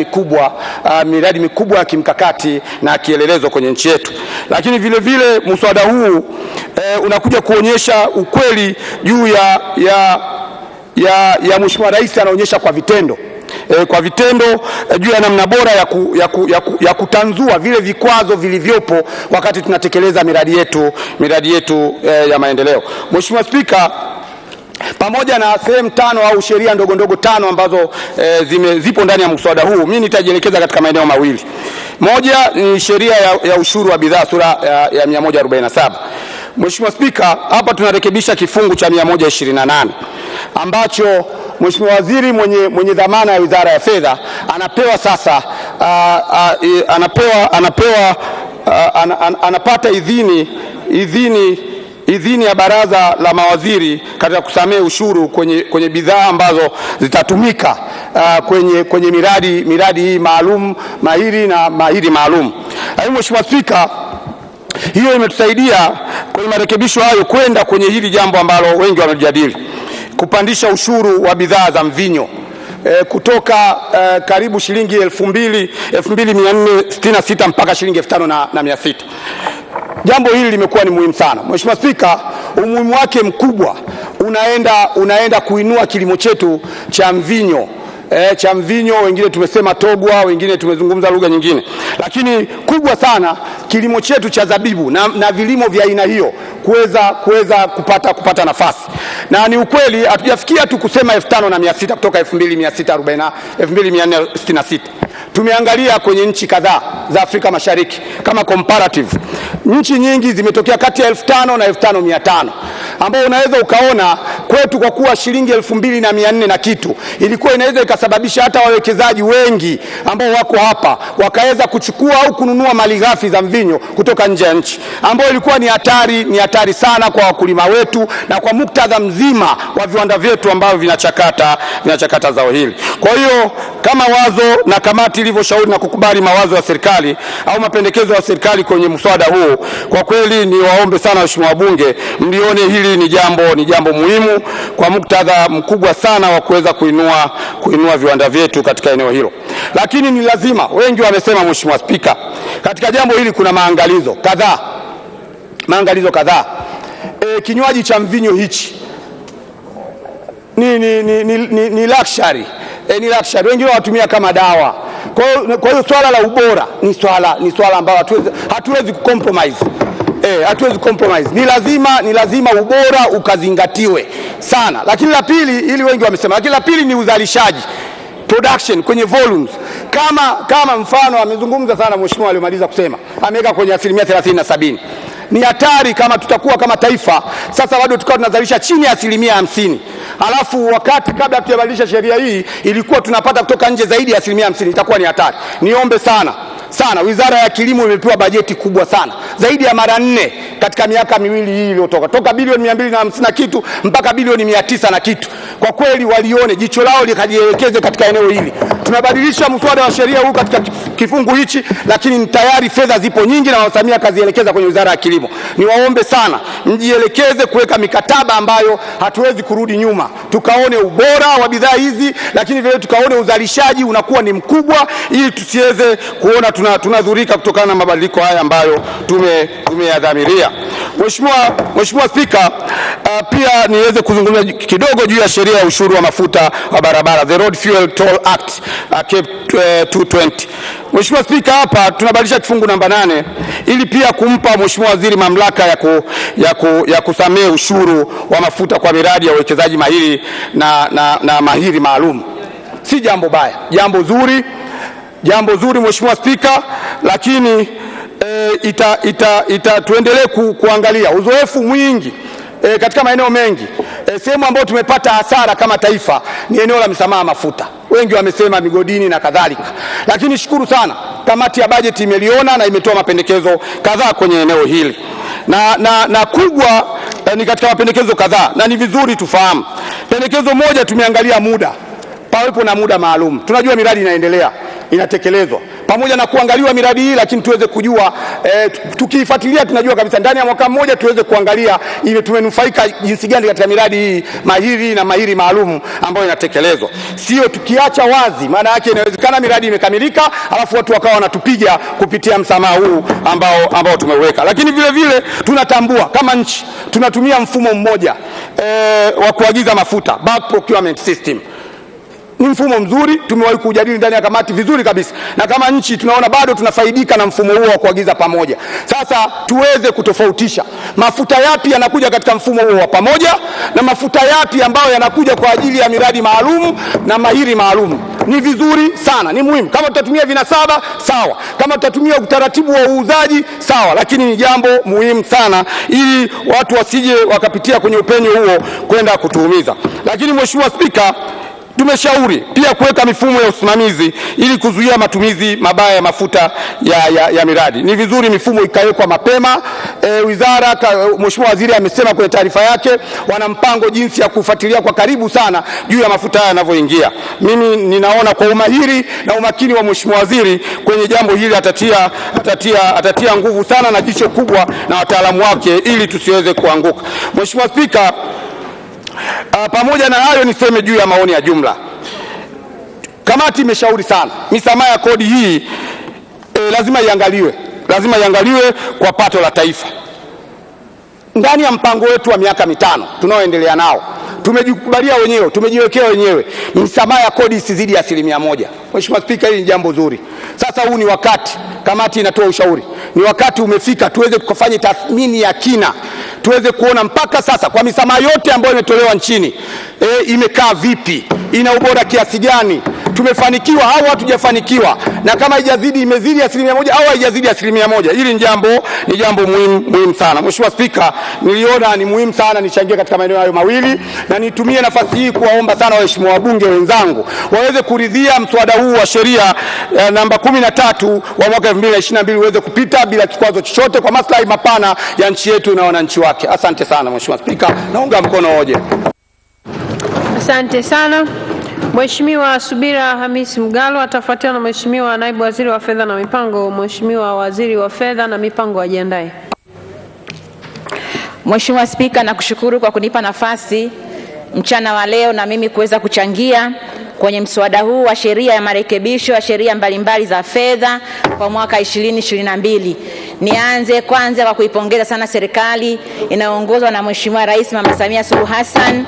mikubwa ya kimkakati na kielelezo kwenye nchi yetu. Lakini vile vile mswada huu unakuja kuonyesha ukweli juu ya Mheshimiwa Rais anaonyesha kwa vitendo juu ya namna bora ya kutanzua vile vikwazo vilivyopo wakati tunatekeleza miradi yetu ya maendeleo. Mheshimiwa Spika, pamoja na sehemu 5 au sheria ndogo 5 ambazo zipo ndani ya mswada huu, mimi nitajielekeza katika maeneo mawili. Moja ni sheria ya ushuru wa bidhaa sura ya 147. Mheshimiwa Spika, hapa tunarekebisha kifungu cha 128 ambacho Mheshimiwa Waziri mwenye dhamana ya Wizara ya Fedha anapewa sasa anapata idhini ya Baraza la Mawaziri katika kusamehe ushuru kwenye bidhaa ambazo zitatumika kwenye miradi hii mahiri maalum. Mheshimiwa Spika, hiyo imetusaidia kwenye marekebisho hayo kwenda kwenye hili jambo ambalo wengi wamejadili, kupandisha ushuru wa bidhaa za mvinyo kutoka karibu shilingi 2,466 mpaka shilingi 5,600. Jambo hili limekuwa ni muhimu sana. Mheshimiwa Spika, umuhimu wake mkubwa unaenda kuinua kilimo chetu cha mvinyo. Wengine tumesema togwa, wengine tumezungumza lugha nyingine, lakini kubwa sana kilimo chetu cha zabibu na vilimo vya aina hiyo kuweza kupata nafasi. Na ni ukweli hatujafikia tu kusema 5,600 kutoka 2,466. Tumeangalia kwenye nchi kadhaa za Afrika Mashariki kama comparative. Nchi nyingi zimetokea kati ya 5,000 na 5,500, ambao unaweza ukaona kwetu kwa kuwa shilingi 2,400 na kitu ilikuwa inaweza ikasababisha hata wawekezaji wengi ambao wako hapa wakaweza kuchukua au kununua malighafi za mvinyo kutoka nje ya nchi, ambao ilikuwa ni hatari sana kwa wakulima wetu na kwa muktadha mzima wa viwanda vyetu ambavyo vinachakata zao hili. Kwa hiyo kama wazo na kamati ilivyoshauri na kukubali mawazo ya serikali au mapendekezo ya serikali kwenye mswada huu, kwa kweli ni waombe sana Mheshimiwa wabunge mlione hili ni jambo muhimu kwa muktadha mkubwa sana wa kuweza kuinua viwanda vyetu katika eneo hilo. Lakini ni lazima, wengi wamesema Mheshimiwa Spika, katika jambo hili kuna maangalizo kadhaa. Kinywaji cha mvinyo hichi ni luxury. Wengine watumia kama dawa. Kwa hiyo swala la ubora ni swala ambalo hatuwezi kucompromise. Ni lazima ubora ukazingatiwe sana. Lakini la pili, ili wengi wamesema, lakini la pili ni uzalishaji, production kwenye volumes. Kama mfano amezungumza sana mheshimiwa aliyomaliza kusema, ameweka kwenye 30% na 70%. Ni hatari kama tutakuwa kama taifa sasa bado tukawa tunazalisha chini ya 50%. Alafu wakati kabla tujabadilisha sheria hii ilikuwa tunapata kutoka nje zaidi ya 50%, itakuwa ni hatari. Niombe sana Wizara ya Kilimo imepewa bajeti kubwa sana, zaidi ya mara 4 katika miaka miwili hii iliyotoka, toka bilioni 250 na kitu mpaka bilioni 900 na kitu. Kwa kweli walione, jicho lao likajielekeze katika eneo hili. Tunabadilisha mswada wa sheria huu katika kifungu hichi, lakini tayari fedha zipo nyingi na wasamia kazielekeza kwenye Wizara ya Kilimo. Niwaombe sana mjielekeze kuweka mikataba ambayo hatuwezi kurudi nyuma, tukaone ubora wa bidhaa hizi, lakini vile tukaone uzalishaji unakuwa ni mkubwa, ili tusiweze kuona tunadhurika kutokana na mabadiliko haya ambayo tumeyadhamiria. Mheshimiwa Spika, pia niweze kuzungumza kidogo juu ya sheria ya ushuru wa mafuta wa barabara, the Road Fuel Toll Act 220. Mheshimiwa Spika, hapa tunabadilisha kifungu namba 8 ili pia kumpa Mheshimiwa Waziri mamlaka ya kusamehe ushuru wa mafuta kwa miradi ya uwekezaji mahiri na mahiri maalum. Si jambo baya, jambo zuri Mheshimiwa Spika, lakini tuendelee kuangalia uzoefu mwingi katika maeneo mengi. Sehemu ambayo tumepata hasara kama taifa ni eneo la msamaha mafuta. Wengi wamesema migodini na kadhalika, lakini shukuru sana kamati ya bajeti imeliona na imetoa mapendekezo kadhaa kwenye eneo hili, na kubwa ni katika mapendekezo kadhaa, na ni vizuri tufahamu. Pendekezo moja, tumeangalia muda, pawepo na muda maalum. Tunajua miradi inaendelea, inatekelezwa, pamoja na kuangaliwa miradi hii, lakini tuweze kujua tukiifuatilia tunajua kabisa ndani ya mwaka mmoja tuweze kuangalia ile tumenufaika jinsi gani katika miradi hii mahiri na mahiri maalum ambayo inatekelezwa. Sio tukiacha wazi, maana yake inawezekana miradi imekamilika alafu watu wakawa wanatupiga kupitia msamaha huu ambao tumeweka. Lakini vile vile tunatambua kama nchi tunatumia mfumo mmoja wa kuagiza mafuta, bulk procurement system. Ni mfumo mzuri, tumewahi kujadili ndani ya kamati vizuri kabisa, na kama nchi tunaona bado tunafaidika na mfumo huo wa kuagiza pamoja. Sasa tuweze kutofautisha mafuta yapi yanakuja katika mfumo huo wa pamoja na mafuta yapi ambayo yanakuja kwa ajili ya miradi maalum na mahiri maalum. Ni vizuri sana, ni muhimu. Kama tutatumia vinasaba sawa, kama tutatumia utaratibu wa uuzaji sawa, lakini ni jambo muhimu sana ili watu wasije wakapitia kwenye upenyo huo kwenda kutuumiza. Lakini Mheshimiwa Spika, tumeshauri pia kuweka mifumo ya usimamizi ili kuzuia matumizi mabaya ya mafuta ya miradi. Ni vizuri mifumo ikawekwa mapema. Wizara, Mheshimiwa Waziri amesema kwenye taarifa yake wana mpango jinsi ya kufuatilia kwa karibu sana juu ya mafuta haya yanavyoingia. Mimi ninaona kwa umahiri na umakini wa Mheshimiwa Waziri kwenye jambo hili atatia nguvu sana na jicho kubwa na wataalamu wake ili tusiweze kuanguka. Mheshimiwa Spika, pamoja na hayo niseme juu ya maoni ya jumla. Kamati imeshauri sana misamaha ya kodi hii lazima iangaliwe kwa pato la taifa. Ndani ya mpango wetu wa miaka 5 tunaoendelea nao tumejikubalia wenyewe, tumejiwekea wenyewe misamaha ya kodi isizidi 1%. Mheshimiwa Spika, hili ni jambo zuri. Sasa huu ni wakati, kamati inatoa ushauri, ni wakati umefika tuweze kufanya tathmini ya kina, tuweze kuona mpaka sasa kwa misamaha yote ambayo imetolewa nchini imekaa vipi, ina ubora kiasi gani, tumefanikiwa au hatujafanikiwa, na kama haijazidi imezidi 1% au haijazidi 1%. Hili ni jambo muhimu sana. Mheshimiwa Spika, niliona ni muhimu sana nichangie katika maeneo hayo mawili, na nitumie nafasi hii kuwaomba sana waheshimiwa wabunge wenzangu waweze kuridhia mswada huu wa sheria namba 13 wa mwaka 2022 uweze kupita bila kikwazo chochote kwa maslahi mapana ya nchi yetu na wananchi wake. Asante sana Mheshimiwa Spika, naunga mkono hoja. Asante sana. Mheshimiwa Subira Hamisi Mgalo atafuatiwa na Mheshimiwa Naibu Waziri wa Fedha na Mipango. Mheshimiwa Waziri wa Fedha na Mipango ajiandae. Mheshimiwa Spika, nakushukuru kwa kunipa nafasi mchana wa leo na mimi kuweza kuchangia kwenye mswada huu wa sheria ya marekebisho ya sheria mbalimbali za fedha kwa mwaka 2022. Nianze kwanza kwa kuipongeza sana serikali inayoongozwa na Mheshimiwa Rais Mama Samia Suluhu Hassan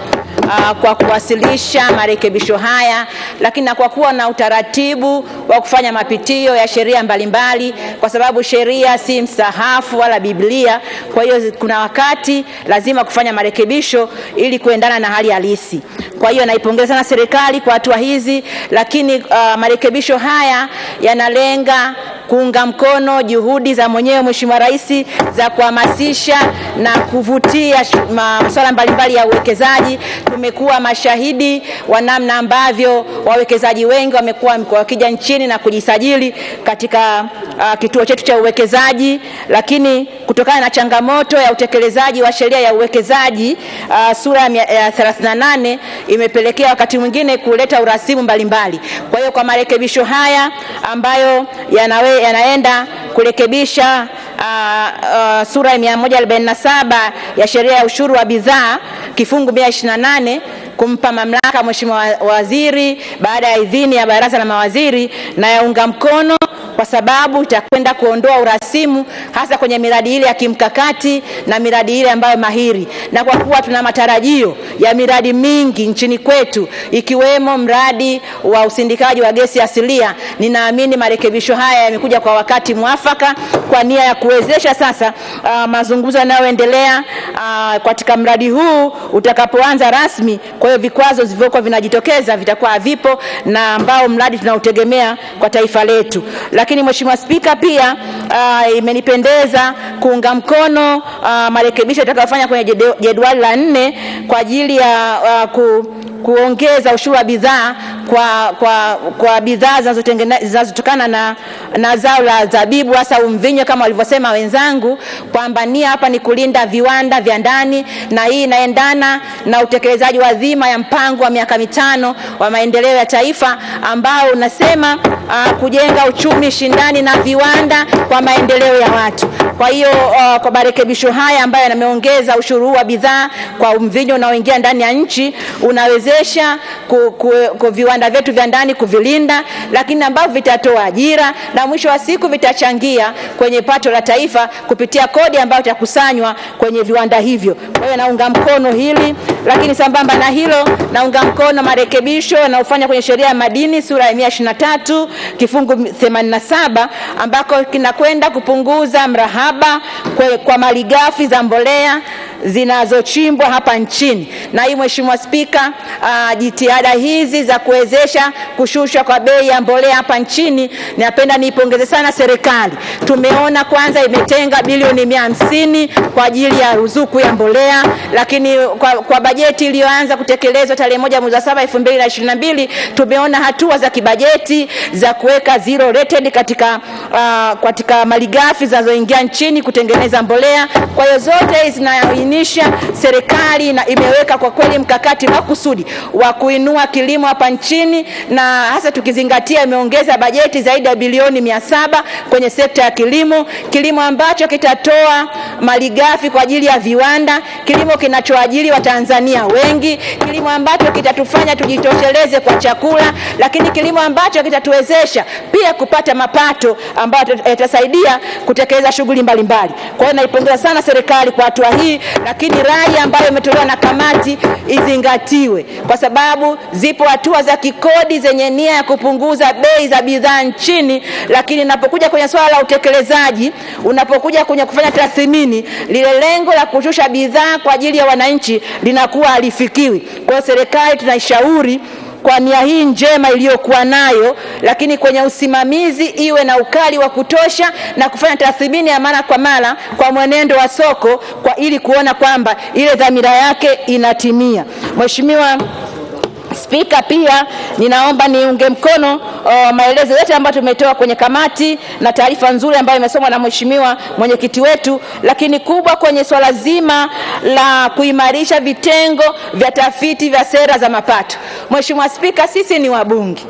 kwa kuwasilisha marekebisho haya, lakini na kwa kuwa na utaratibu wa kufanya mapitio ya sheria mbalimbali, kwa sababu sheria si msahafu wala Biblia. Kwa hiyo kuna wakati lazima kufanya marekebisho ili kuendana na hali halisi. Kwa hiyo naipongeza sana serikali kwa hatua hizi, lakini marekebisho haya yanalenga kuunga mkono juhudi za mwenyewe Mheshimiwa Rais za kuhamasisha na kuvutia masuala mbalimbali ya uwekezaji. Tumekuwa mashahidi wa namna ambavyo wawekezaji wengi wamekuwa wakija nchini na kujisajili katika kituo chetu cha uwekezaji, lakini kutokana na changamoto ya utekelezaji wa sheria ya uwekezaji sura ya 38 imepelekea wakati mwingine kuleta urasimu mbalimbali. Kwa hiyo kwa marekebisho haya ambayo yanaenda kurekebisha sura ya 147 ya sheria ya ushuru wa bidhaa kifungu 128 kumpa mamlaka Mheshimiwa Waziri baada ya idhini ya Baraza la Mawaziri, na yaunga mkono kwa sababu itakwenda kuondoa urasimu hasa kwenye miradi ile ya kimkakati na miradi ile ambayo mahiri. Na kwa kuwa tuna matarajio ya miradi mingi nchini kwetu ikiwemo mradi wa usindikaji wa gesi asilia, ninaamini marekebisho haya yamekuja kwa wakati mwafaka kwa nia ya kuwezesha sasa mazungumzo yanayoendelea katika mradi huu utakapoanza rasmi. Kwa hiyo vikwazo vilivyokuwa vinajitokeza vitakuwa havipo, na ambao mradi tunautegemea kwa taifa letu. Lakini Mheshimiwa Spika, pia imenipendeza kuunga mkono marekebisho tutakayofanya kwenye jedwali la 4 kwa ajili ya kuongeza ushuru wa bidhaa kwa bidhaa zinazotokana na zao la zabibu hasa mvinyo, kama walivyosema wenzangu kwamba nia hapa ni kulinda viwanda vya ndani, na hii inaendana na utekelezaji wa dhima ya mpango wa miaka 5 wa maendeleo ya taifa ambao unasema kujenga uchumi shindani na viwanda kwa maendeleo ya watu. Kwa hiyo kwa marekebisho haya ambayo yameongeza ushuru wa bidhaa kwa mvinyo unaoingia ndani ya nchi, unawezesha viwanda vyetu vya ndani kuvilinda, lakini ambavyo vitatoa ajira na mwisho wa siku vitachangia kwenye pato la taifa kupitia kodi ambayo itakusanywa kwenye viwanda hivyo. Kwa hiyo naunga mkono hili, lakini sambamba na hilo naunga mkono marekebisho yanayofanya kwenye sheria ya madini sura ya 123 kifungu 87 ambako kinakwenda kupunguza mrahaba kwa malighafi za mbolea zinazochimbwa hapa nchini. Na hii Mheshimiwa Spika, jitihada hizi za kuwezesha kushushwa kwa bei ya mbolea hapa nchini, napenda niipongeze sana serikali. Tumeona kwanza imetenga bilioni 150 kwa ajili ya ruzuku ya mbolea, lakini kwa bajeti iliyoanza kutekelezwa tarehe 1 mwezi wa 7 2022 tumeona hatua za kibajeti za kuweka zero rated katika malighafi zinazoingia nchini kutengeneza mbolea. Kwa hiyo zote zinaainisha serikali na imeweka kwa kweli mkakati makusudi wa kuinua kilimo hapa nchini, na hasa tukizingatia imeongeza bajeti zaidi ya bilioni 700 kwenye sekta ya kilimo ambacho kitatoa malighafi kwa ajili ya viwanda, kilimo kinachoajiri Watanzania wengi, kilimo ambacho kitatufanya tujitosheleze kwa chakula, lakini kilimo ambacho kitatuwezesha pia kupata mapato ambayo yatasaidia kutekeleza shughuli mbalimbali. Kwa hiyo naipongeza sana serikali kwa hatua hii, lakini rai ambayo imetolewa na kamati izingatiwe, kwa sababu zipo hatua za kikodi zenye nia ya kupunguza bei za bidhaa nchini, lakini unapokuja kwenye swala la utekelezaji, unapokuja kwenye kufanya tathmini, lile lengo la kushusha bidhaa kwa ajili ya wananchi linakuwa halifikiwi. Kwa hiyo serikali tunaishauri kwa nia hii njema iliyokuwa nayo, lakini kwenye usimamizi iwe na ukali wa kutosha na kufanya tathmini ya mara kwa mara kwa mwenendo wa soko ili kuona kwamba ile dhamira yake inatimia. Mheshimiwa Spika, pia ninaomba niunge mkono maelezo yote ambayo tumetoa kwenye kamati na taarifa nzuri ambayo imesomwa na Mheshimiwa mwenyekiti wetu, lakini kubwa kwenye swala zima la kuimarisha vitengo vya tafiti vya sera za mapato. Mheshimiwa Spika, sisi ni wabunge.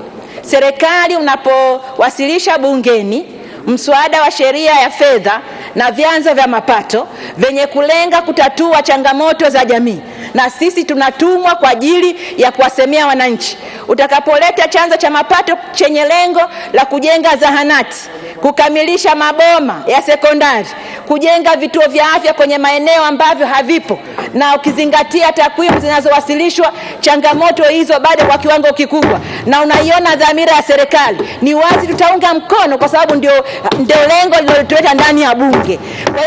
Serikali unapowasilisha bungeni mswada wa sheria ya fedha na vyanzo vya mapato venye kulenga kutatua changamoto za jamii, na sisi tunatumwa kwa ajili ya kuwasemea wananchi. Utakapoleta chanzo cha mapato chenye lengo la kujenga zahanati, kukamilisha maboma ya sekondari, kujenga vituo vya afya kwenye maeneo ambavyo havipo, na ukizingatia takwimu zinazowasilishwa, changamoto hizo bado kwa kiwango kikubwa, na unaiona dhamira ya serikali, ni wazi tutaunga mkono, kwa sababu ndio lengo linalotuleta ndani ya bunge. Kwa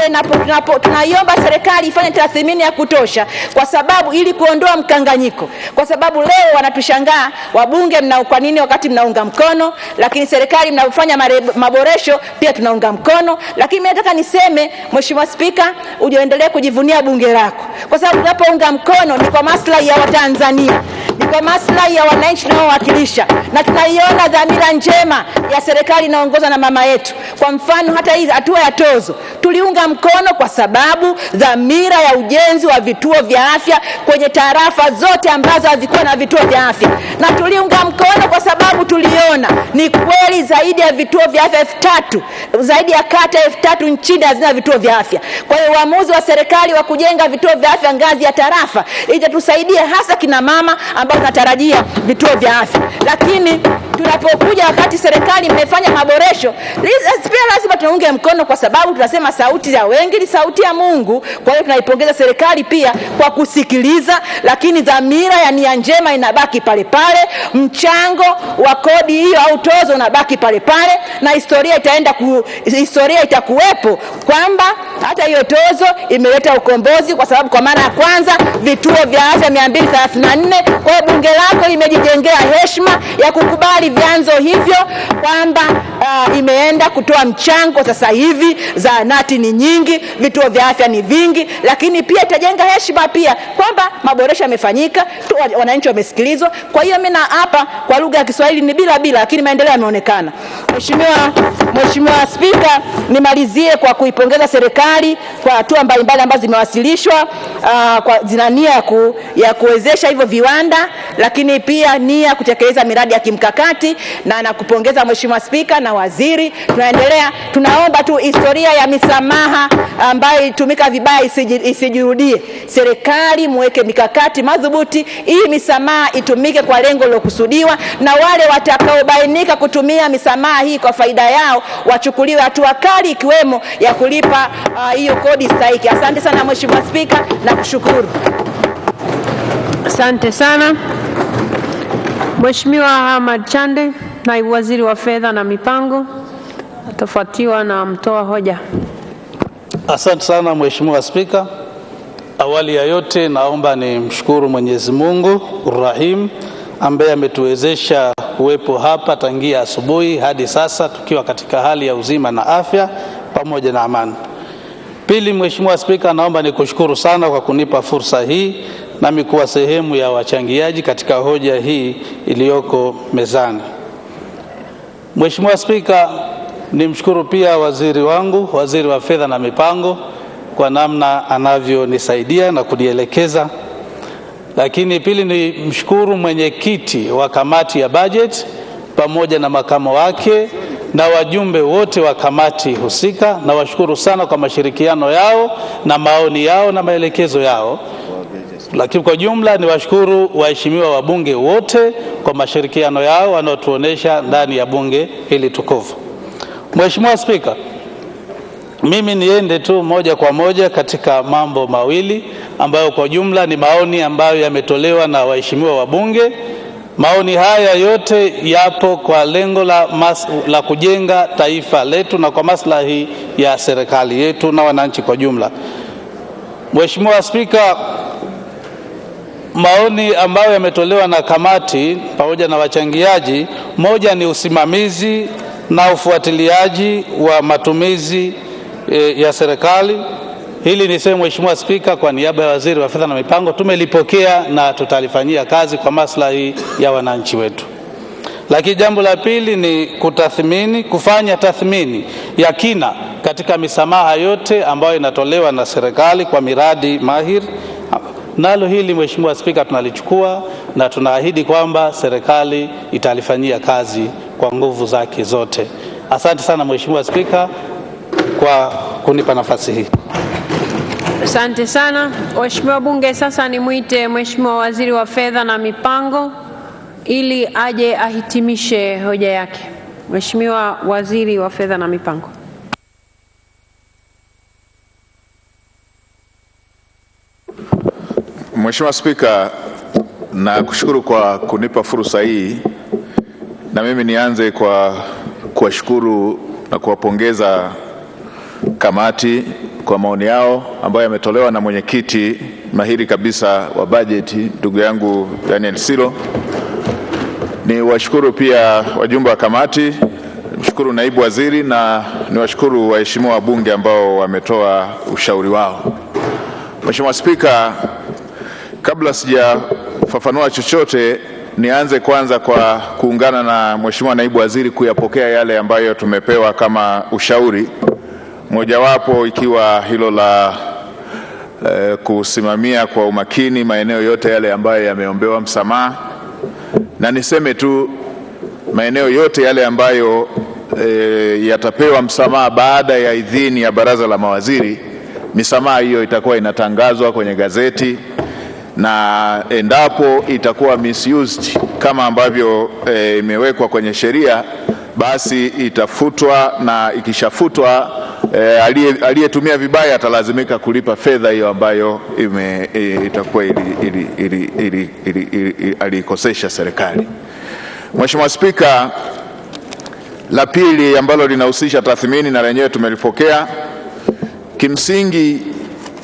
hiyo tunaiomba serikali ifanye tathmini ya kutosha, kwa sababu ili kuondoa mkanganyiko, kwa sababu leo wanatushangaa wabunge, kwa nini wakati mnaunga mkono, lakini serikali mnafanya maboresho pia tunaunga mkono. Lakini mimi nataka niseme Mheshimiwa Spika, uendelee kujivunia bunge lako, kwa sababu tunapounga mkono ni kwa maslahi ya Watanzania, ni kwa maslahi ya wananchi tunaowakilisha, na tunaiona dhamira njema ya serikali inaongozwa na mama yetu. Kwa mfano hata hii hatua ya tozo tuliunga mkono kwa sababu dhamira ya ujenzi wa vituo vya afya kwenye tarafa zote ambazo hazikuwa na vituo vya afya, na tuliunga mkono kwa sababu tuliona ni kweli zaidi ya vituo vya afya 3000, zaidi ya kata 3000 nchini hazina vituo vya afya. Kwa hiyo uamuzi wa serikali wa kujenga vituo vya afya ngazi ya tarafa itatusaidia hasa kina mama ambao tunatarajia vituo vya afya. Lakini tunapokuja wakati serikali imefanya maboresho, pia lazima tuunge mkono, kwa sababu tunasema sauti ya wengi ni sauti ya Mungu. Kwa hiyo tunaipongeza serikali pia kwa kusikiliza, lakini dhamira ya nia njema inabaki pale pale, mchango wa kodi hiyo au tozo unabaki pale pale, na historia itakuwepo kwamba hata hiyo tozo imeleta ukombozi, kwa sababu kwa mara ya kwanza vituo vya afya 234. Kwa hiyo bunge lako limejijengea heshima ya kukubali vyanzo hivyo, kwamba imeenda kutoa mchango. Sasa hivi zahanati ni nyingi, vituo vya afya ni vingi, lakini pia itajenga heshima pia kwamba maboresho yamefanyika, wananchi wamesikilizwa. Kwa hiyo mimi hapa kwa lugha ya Kiswahili ni bila, lakini maendeleo yameonekana. Mheshimiwa Spika, nimalizie kwa kuipongeza serikali serikali kwa hatua mbalimbali ambazo zimewasilishwa, zina nia ya kuwezesha hivyo viwanda, lakini pia nia kutekeleza miradi ya kimkakati, na nakupongeza Mheshimiwa Spika na waziri. Tunaomba tu historia ya misamaha ambayo itumika vibaya isijirudie. Serikali muweke mikakati madhubuti ili misamaha itumike kwa lengo lilokusudiwa, na wale watakaobainika kutumia misamaha hii kwa faida yao wachukuliwe hatua kali, ikiwemo ya kulipa hiyo kodi stahiki. Asante sana Mheshimiwa Spika na kushukuru. Asante sana. Mheshimiwa Ahmad Chande, Naibu Waziri wa Fedha na Mipango, atafuatiwa na mtoa hoja. Asante sana Mheshimiwa Spika. Awali ya yote naomba nimshukuru Mwenyezi Mungu Rahim ambaye ametuwezesha kuwepo hapa tangia asubuhi hadi sasa tukiwa katika hali ya uzima na afya pamoja na amani. Pili, Mheshimiwa Spika, naomba nikushukuru sana kwa kunipa fursa hii nami kuwa sehemu ya wachangiaji katika hoja hii iliyoko mezani. Mheshimiwa Spika, nimshukuru pia waziri wangu, Waziri wa Fedha na Mipango, kwa namna anavyonisaidia na kunielekeza. Lakini pili, ni mshukuru mwenyekiti wa kamati ya budget pamoja na makamo wake na wajumbe wote wa kamati husika, na washukuru sana kwa mashirikiano yao na maoni yao na maelekezo yao. Lakini kwa jumla ni washukuru waheshimiwa wabunge wote kwa mashirikiano yao wanaotuonesha ndani ya bunge hili tukufu. Mheshimiwa Spika, mimi niende tu moja kwa moja katika mambo mawili ambayo kwa jumla ni maoni ambayo yametolewa na waheshimiwa wabunge. Maoni haya yote yapo kwa lengo la kujenga taifa letu na kwa maslahi ya serikali yetu na wananchi kwa jumla. Mheshimiwa Spika, maoni ambayo yametolewa na kamati pamoja na wachangiaji, moja ni usimamizi na ufuatiliaji wa matumizi ya serikali. Hili niseme Mheshimiwa Spika, kwa niaba ya Waziri wa Fedha na Mipango, tumelipokea na tutalifanyia kazi kwa maslahi ya wananchi wetu. Lakini jambo la pili ni kufanya tathmini ya kina katika misamaha yote ambayo inatolewa na serikali kwa miradi mahiri. Nalo hili Mheshimiwa Spika tunalichukua na tunaahidi kwamba serikali italifanyia kazi kwa nguvu zake zote. Asante sana Mheshimiwa Spika kwa kunipa nafasi hii. Asante sana. Waheshimiwa bunge, sasa nimuite Mheshimiwa Waziri wa Fedha na Mipango ili aje ahitimishe hoja yake. Mheshimiwa Waziri wa Fedha na Mipango. Mheshimiwa Spika, na kushukuru kwa kunipa fursa hii, na mimi nianze kwa kuwashukuru na kuwapongeza kamati kwa maoni yao ambayo yametolewa na mwenyekiti mahiri kabisa wa bajeti ndugu yangu Daniel Silo. Ni washukuru pia wajumbe wa kamati, mshukuru naibu waziri, na ni washukuru waheshimiwa wabunge ambao wametoa ushauri wao. Mheshimiwa Spika, kabla sijafafanua chochote, nianze kwanza kwa kuungana na Mheshimiwa naibu waziri kuyapokea yale ambayo tumepewa kama ushauri, mojawapo ikiwa hilo la kusimamia kwa umakini maeneo yote yale ambayo yameombewa msamaha. Na niseme tu maeneo yote yale ambayo yatapewa msamaha baada ya idhini ya baraza la mawaziri, misamaha hiyo itakuwa inatangazwa kwenye gazeti, na endapo itakuwa misused kama ambavyo imewekwa kwenye sheria, basi itafutwa, na ikishafutwa aliyetumia vibaya atalazimika kulipa fedha hiyo ambayo itakuwa alikosesha serikali. Mheshimiwa Spika, la pili ambalo linahusisha tathmini na lenyewe tumelipokea.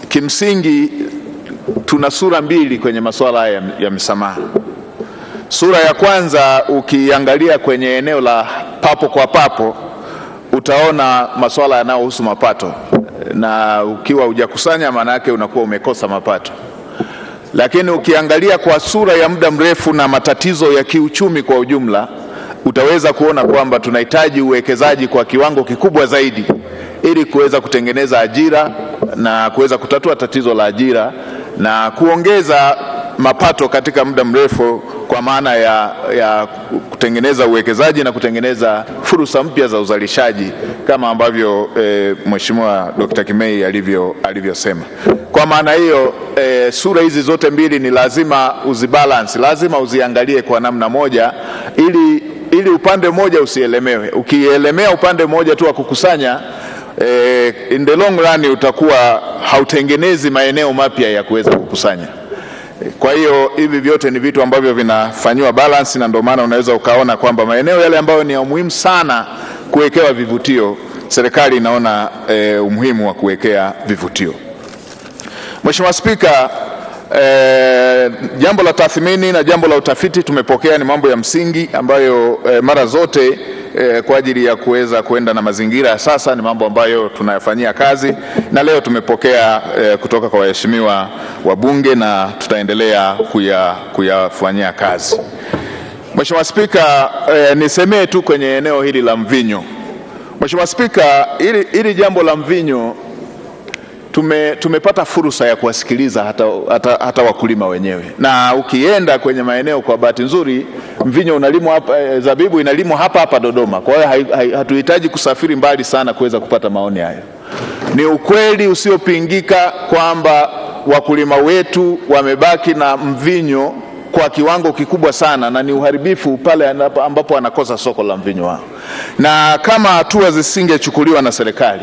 Kimsingi tuna sura mbili kwenye masuala haya ya misamaha. Sura ya kwanza, ukiangalia kwenye eneo la papo kwa papo, utaona masuala yanayohusu mapato, na ukiwa hujakusanya maana yake unakuwa umekosa mapato. Lakini ukiangalia kwa sura ya muda mrefu na matatizo ya kiuchumi kwa ujumla, utaweza kuona kwamba tunahitaji uwekezaji kwa kiwango kikubwa zaidi ili kuweza kutengeneza ajira na kuweza kutatua tatizo la ajira na kuongeza mapato katika muda mrefu, kwa maana ya kutengeneza uwekezaji na kutengeneza fursa mpya za uzalishaji kama ambavyo Mheshimiwa Dr. Kimei alivyosema. Kwa maana hiyo sura hizi zote mbili ni lazima uzibalance, lazima uziangalie kwa namna moja ili upande mmoja usielemewe. Ukielemea upande mmoja tu wa kukusanya, in the long run utakuwa hautengenezi maeneo mapya ya kuweza kukusanya. Kwa hiyo hivi vyote ni vitu ambavyo vinafanywa balance, na ndio maana unaweza ukaona kwamba maeneo yale ambayo ni ya muhimu sana kuwekewa vivutio, serikali inaona umuhimu wa kuwekea vivutio. Mheshimiwa Spika, jambo la tathmini na jambo la utafiti tumepokea, ni mambo ya msingi ambayo mara zote kwa ajili ya kuweza kuenda na mazingira ya sasa ni mambo ambayo tunayafanyia kazi, na leo tumepokea kutoka kwa waheshimiwa wabunge na tutaendelea kuyafanyia kazi. Mheshimiwa Spika, nisemee tu kwenye eneo hili la mvinyo. Mheshimiwa Spika, hili jambo la mvinyo tumepata fursa ya kuwasikiliza hata wakulima wenyewe, na ukienda kwenye maeneo, kwa bahati nzuri mvinyo unalimwa hapa, zabibu inalimwa hapa Dodoma. Kwa hiyo hatuhitaji kusafiri mbali sana kuweza kupata maoni hayo. Ni ukweli usiopingika kwamba wakulima wetu wamebaki na mvinyo kwa kiwango kikubwa sana, na ni uharibifu pale ambapo anakosa soko la mvinyo wao. Na kama hatua zisingechukuliwa na serikali,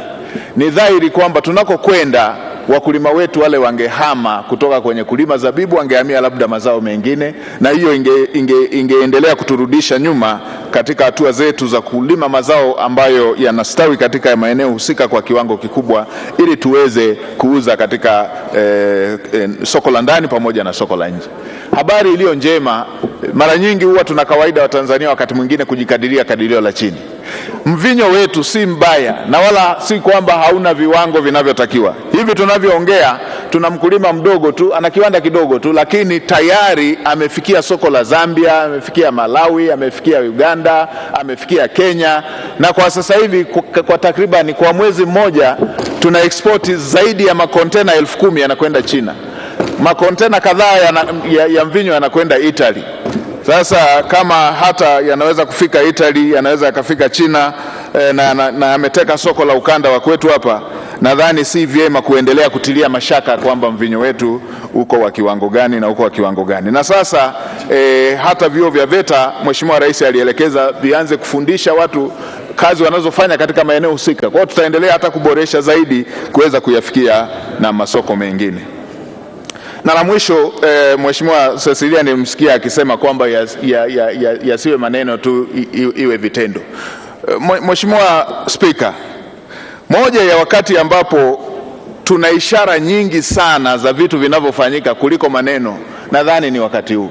ni dhahiri kwamba tunakokwenda wakulima wetu wale wangehama kutoka kwenye kulima zabibu, wangehamia labda mazao mengine, na hiyo ingeendelea kuturudisha nyuma katika hatua zetu za kulima mazao ambayo yanastawi katika maeneo husika kwa kiwango kikubwa, ili tuweze kuuza katika soko la ndani pamoja na soko la nje. Habari iliyo njema, mara nyingi huwa tuna kawaida wa Tanzania wakati mwingine kujikadiria kadirio la chini. Mvinyo wetu si mbaya na wala si kwamba hauna viwango vinavyotakiwa. Hivi tunavyoongea tuna mkulima mdogo tu, ana kiwanda kidogo tu, lakini tayari amefikia soko la Zambia, amefikia Malawi, amefikia Uganda, amefikia Kenya, na kwa sasa hivi kwa takriban kwa mwezi mmoja tuna export zaidi ya makontena 10,000 yanakwenda China. Makontena kadhaa ya mvinyo yanakwenda Italy. Sasa kama hata yanaweza kufika Italy, yanaweza yakafika China na yameteka soko la ukanda wa kwetu hapa, nadhani si vyema kuendelea kutilia mashaka kwamba mvinyo wetu uko wa kiwango gani na uko wa kiwango gani. Na sasa hata vyuo vya VETA Mheshimiwa Rais alielekeza vianze kufundisha watu kazi wanazofanya katika maeneo husika. Kwa hiyo tutaendelea hata kuboresha zaidi kuweza kuyafikia na masoko mengine. Na la mwisho, Mheshimiwa Cecilia nimsikia akisema kwamba yasiwe maneno tu, iwe vitendo. Mheshimiwa Spika, moja ya wakati ambapo tuna ishara nyingi sana za vitu vinavyofanyika kuliko maneno, nadhani ni wakati huu.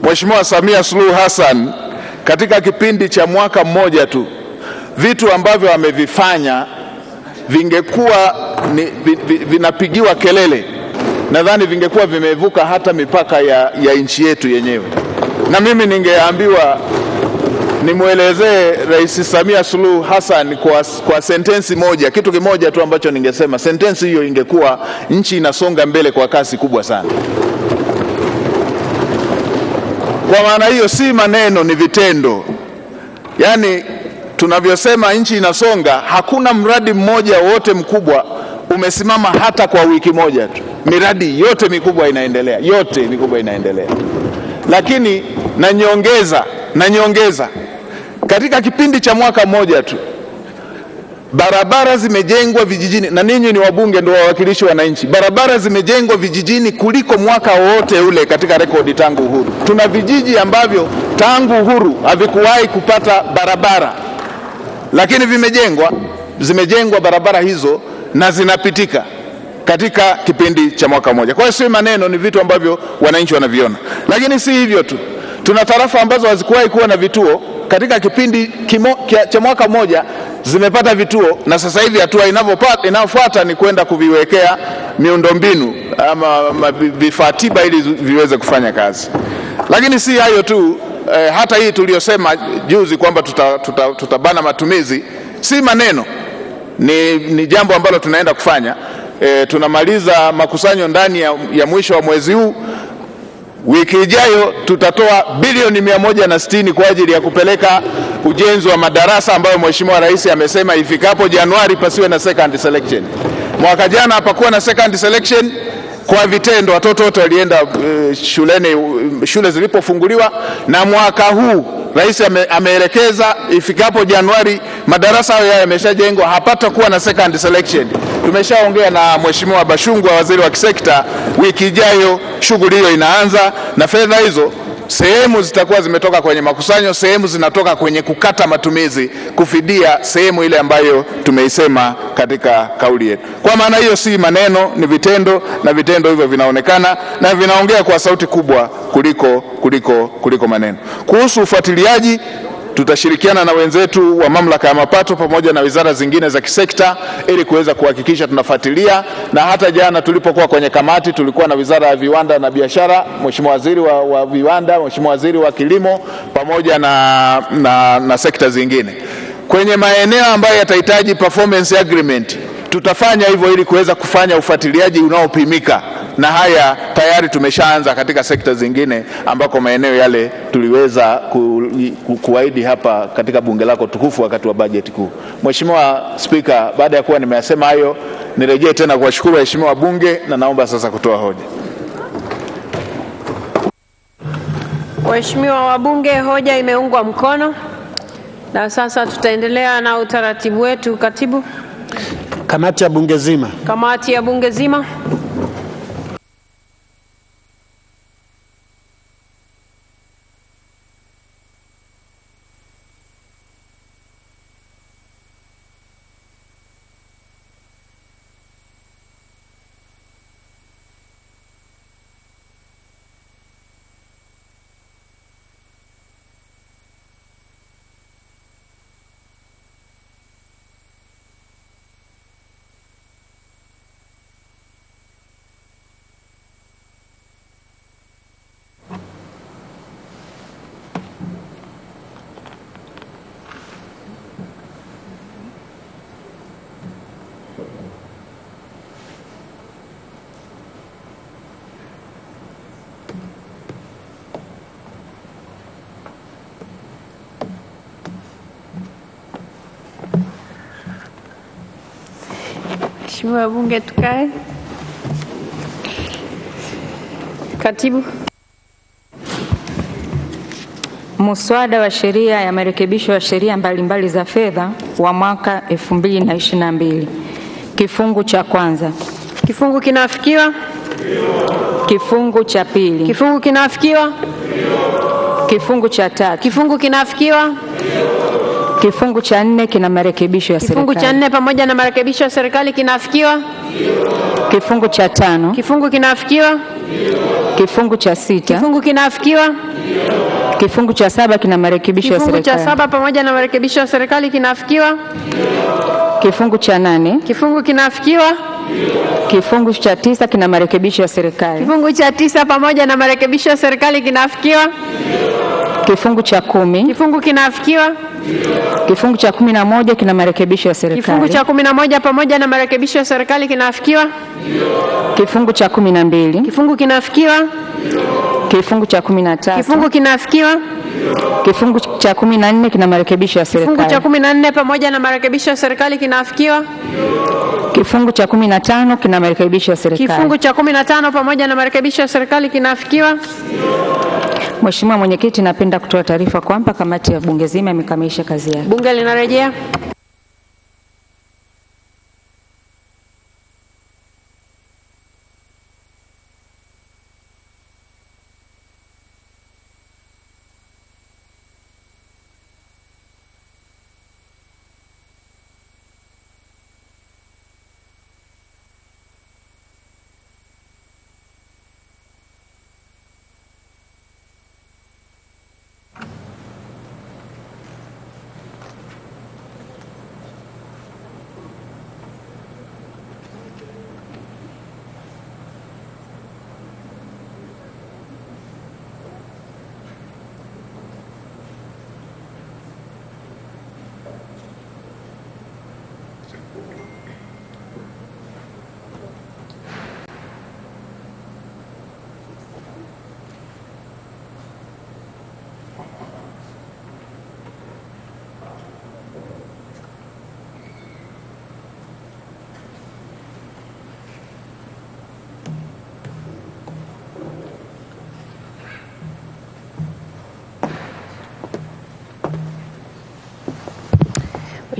Mheshimiwa Samia Suluhu Hassan katika kipindi cha mwaka mmoja tu, vitu ambavyo amevifanya vingekuwa vinapigiwa kelele, nadhani vingekuwa vimevuka hata mipaka ya nchi yetu yenyewe. Na mimi ningeambiwa nimwelezee Rais Samia Suluhu Hassan kwa sentensi moja, kitu kimoja tu ambacho ningesema, sentensi hiyo ingekuwa nchi inasonga mbele kwa kasi kubwa sana. Kwa maana hiyo si maneno, ni vitendo. Yaani tunavyosema nchi inasonga, hakuna mradi mmoja wote mkubwa umesimama hata kwa wiki moja tu. Miradi yote mikubwa inaendelea, yote mikubwa inaendelea. Lakini na nyongeza katika kipindi cha mwaka mmoja tu barabara zimejengwa vijijini, na ninyi ni wabunge ndio wawakilishi wa wananchi. Barabara zimejengwa vijijini kuliko mwaka wote ule katika rekodi tangu uhuru. Tuna vijiji ambavyo tangu uhuru havikuwahi kupata barabara, lakini zimejengwa barabara hizo na zinapitika katika kipindi cha mwaka mmoja. Kwa hiyo si maneno, ni vitu ambavyo wananchi wanaviona. Lakini si hivyo tu, tuna tarafa ambazo hazikuwahi kuwa na vituo, katika kipindi cha mwaka mmoja zimepata vituo, na sasa hivi hatua inayofuata ni kwenda kuviwekea miundombinu ama vifaa tiba ili viweze kufanya kazi. Lakini si hayo tu, hata hii tuliyosema juzi kwamba tutabana matumizi, si maneno. ni jambo ambalo tunaenda kufanya. Tunamaliza makusanyo ndani ya mwisho wa mwezi huu. Wiki ijayo tutatoa bilioni 160 kwa ajili ya kupeleka ujenzi wa madarasa ambayo Mheshimiwa Rais amesema ifikapo Januari pasiwe na second selection. Mwaka jana hapakuwa na second selection kwa vitendo, watoto wote walienda shule zilipofunguliwa, na mwaka huu Rais ameelekeza ifikapo Januari madarasa hayo yameshajengwa, hapata kuwa na second selection. Tumeshaongea na Mheshimiwa Bashungwa, waziri wa kisekta, wiki ijayo shughuli hiyo inaanza, na fedha hizo sehemu zitakuwa zimetoka kwenye makusanyo, sehemu zinatoka kwenye kukata matumizi kufidia sehemu ile ambayo tumeisema katika kauli yetu. Kwa maana hiyo si maneno, ni vitendo, na vitendo hivyo vinaonekana na vinaongea kwa sauti kubwa kuliko maneno. Kuhusu ufuatiliaji, tutashirikiana na wenzetu wa mamlaka ya mapato pamoja na wizara zingine za kisekta ili kuweza kuhakikisha tunafuatilia, na hata jana tulipokuwa kwenye kamati tulikuwa na wizara ya viwanda na biashara, Mheshimiwa waziri wa viwanda, Mheshimiwa waziri wa kilimo pamoja na sekta zingine. Kwenye maeneo ambayo yatahitaji performance agreement tutafanya hivyo ili kuweza kufanya ufuatiliaji unaopimika, na haya tayari tumeshaanza katika sekta zingine ambako maeneo yale tuliweza kuahidi hapa katika bunge lako tukufu wakati wa bajeti kuu. Mheshimiwa Spika, baada ya kuwa nimeyasema hayo, nirejee tena kuwashukuru waheshimiwa wabunge na naomba sasa kutoa hoja. Waheshimiwa wabunge, hoja imeungwa mkono. Na sasa tutaendelea na utaratibu wetu. Katibu. Kamati ya bunge zima. Kamati ya bunge zima. Mheshimiwa wabunge, tukae. Katibu. Muswada wa sheria ya marekebisho ya sheria mbalimbali za fedha wa mwaka 2022. Kifungu cha kwanza. Kifungu kinafikiwa? Kifungu cha pili. Kifungu kinafikiwa? Kifungu cha tatu. Kifungu kinafikiwa? Kifungu cha 4 kina marekebisho ya serikali. Kifungu cha 4 pamoja na marekebisho ya serikali kinafikiwa? Kifungu cha 5. Kifungu kinafikiwa? Kifungu cha 6. Kifungu kinafikiwa? Kifungu cha 7 kina marekebisho ya serikali. Kifungu cha 7 pamoja na marekebisho ya serikali kinafikiwa? Kifungu cha 8. Kifungu kinafikiwa? Kifungu cha 9 kina marekebisho ya serikali. Kifungu cha 9 pamoja na marekebisho ya serikali kinafikiwa? Kifungu cha 10. Kifungu kinafikiwa? Kifungu cha 11 kina marekebisho ya serikali. Kifungu cha 11 pamoja na marekebisho ya serikali kinafikiwa? Kifungu cha 12. Kifungu kinafikiwa? Kifungu cha 13. Kifungu kinafikiwa? Kifungu cha 14 kina marekebisho ya serikali. Kifungu cha 14 pamoja na marekebisho ya serikali kinafikiwa? Kifungu cha 15 kina marekebisho ya serikali. Kifungu cha 15 pamoja na marekebisho ya serikali kinafikiwa? Mheshimiwa Mwenyekiti, napenda kutoa taarifa kwamba kamati ya bunge zima imekamilisha kazi yake. Bunge linarejea.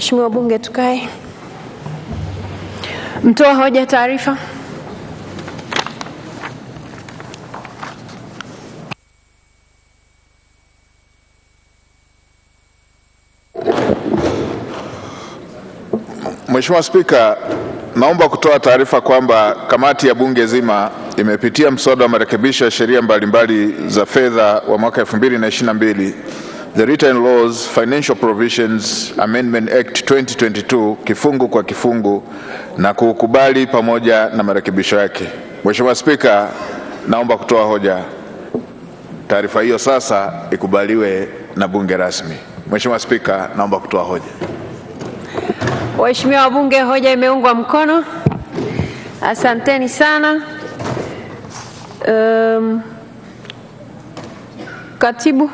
Mheshimiwa Bunge, tukae. Mtoa hoja taarifa. Mheshimiwa Spika, naomba kutoa taarifa kwamba kamati ya Bunge zima imepitia mswada wa marekebisho ya sheria mbalimbali za fedha wa mwaka 2022, The Written Laws Financial Provisions Amendment Act 2022 kifungu kwa kifungu na kuukubali pamoja na marekebisho yake. Mheshimiwa Spika, naomba kutoa hoja. Taarifa hiyo sasa ikubaliwe na Bunge rasmi. Mheshimiwa Spika, naomba kutoa hoja. Waheshimiwa wabunge, hoja imeungwa mkono. Asanteni sana. Katibu.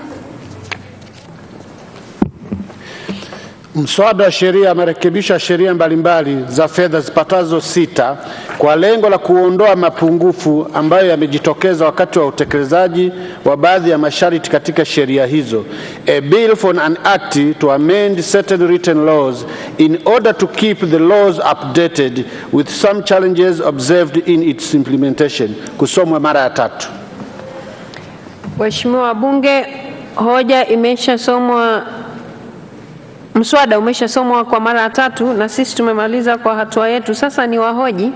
Mswada wa sheria marekebisho ya sheria mbalimbali za fedha zipatazo 6 kwa lengo la kuondoa mapungufu ambayo yamejitokeza wakati wa utekelezaji wa baadhi ya masharti katika sheria hizo. A bill for an act to amend certain written laws in order to keep the laws updated with some challenges observed in its implementation. Kusomwa mara ya 3. Waheshimiwa wabunge, hoja imeshasomwa. Mswada umeshasomwa kwa mara ya 3 na sisi tumemaliza kwa hatua yetu. Sasa ni wahoji.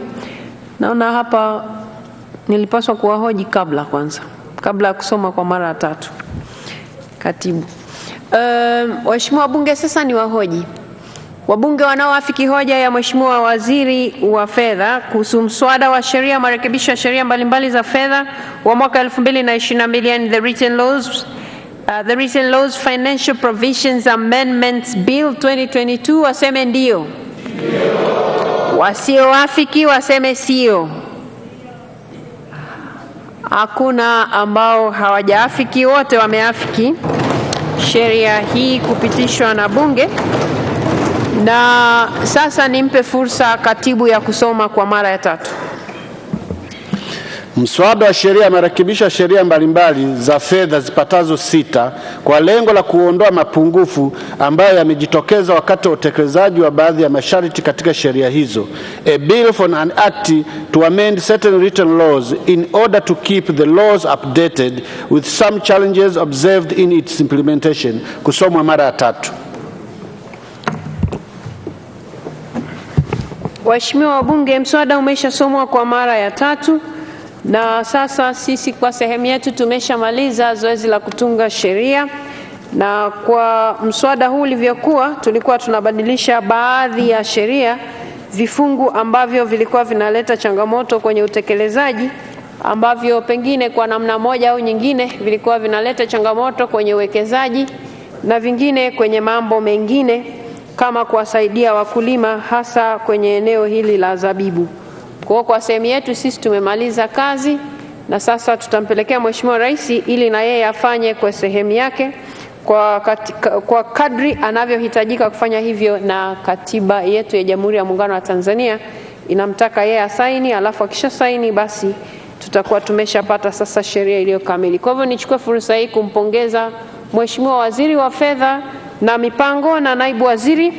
Naona hapa nilipaswa kuwahoji kabla ya kusoma kwa mara ya 3. Katibu. Waheshimiwa wabunge, sasa ni wahoji. Wabunge wanaoafiki hoja ya Mheshimiwa Waziri wa Fedha kuhusu mswada wa sheria marekebisho ya sheria mbalimbali za fedha wa mwaka 2022, and the Written Laws Financial Provisions Amendments Bill 2022 waseme ndio. Wasioafiki waseme sio. Hakuna ambao hawajaafiki, wote wameafiki sheria hii kupitishwa na Bunge. Na sasa nimpe fursa katibu ya kusoma kwa mara ya 3. Mswada wa sheria marekebisho ya sheria mbalimbali za fedha zipatazo 6 kwa lengo la kuondoa mapungufu ambayo yamejitokeza wakati wa utekelezaji wa baadhi ya masharti katika sheria hizo. A bill for an act to amend certain written laws in order to keep the laws updated with some challenges observed in its implementation. Kusomwa mara ya 3. Waheshimiwa wabunge, mswada umeshasomwa kwa mara ya 3. Na sasa sisi kwa sehemu yetu tumeshamaliza zoezi la kutunga sheria, na kwa mswada huu ulivyokuwa tulikuwa tunabadilisha baadhi ya sheria, vifungu ambavyo vilikuwa vinaleta changamoto kwenye utekelezaji, ambavyo pengine kwa namna moja au nyingine vilikuwa vinaleta changamoto kwenye uwekezaji na vingine kwenye mambo mengine kama kuwasaidia wakulima hasa kwenye eneo hili la zabibu. Kwa sehemu yetu sisi tumemaliza kazi, na sasa tutampelekea Mheshimiwa Rais ili na yeye afanye kwa sehemu yake kwa kadri anavyohitajika kufanya hivyo, na katiba yetu ya Jamhuri ya Muungano wa Tanzania inamtaka yeye asaini, alafu akisha saini basi tutakuwa tumeshapata sasa sheria iliyo kamili. Kwa hivyo nichukue fursa hii kumpongeza Mheshimiwa Waziri wa Fedha na Mipango na Naibu Waziri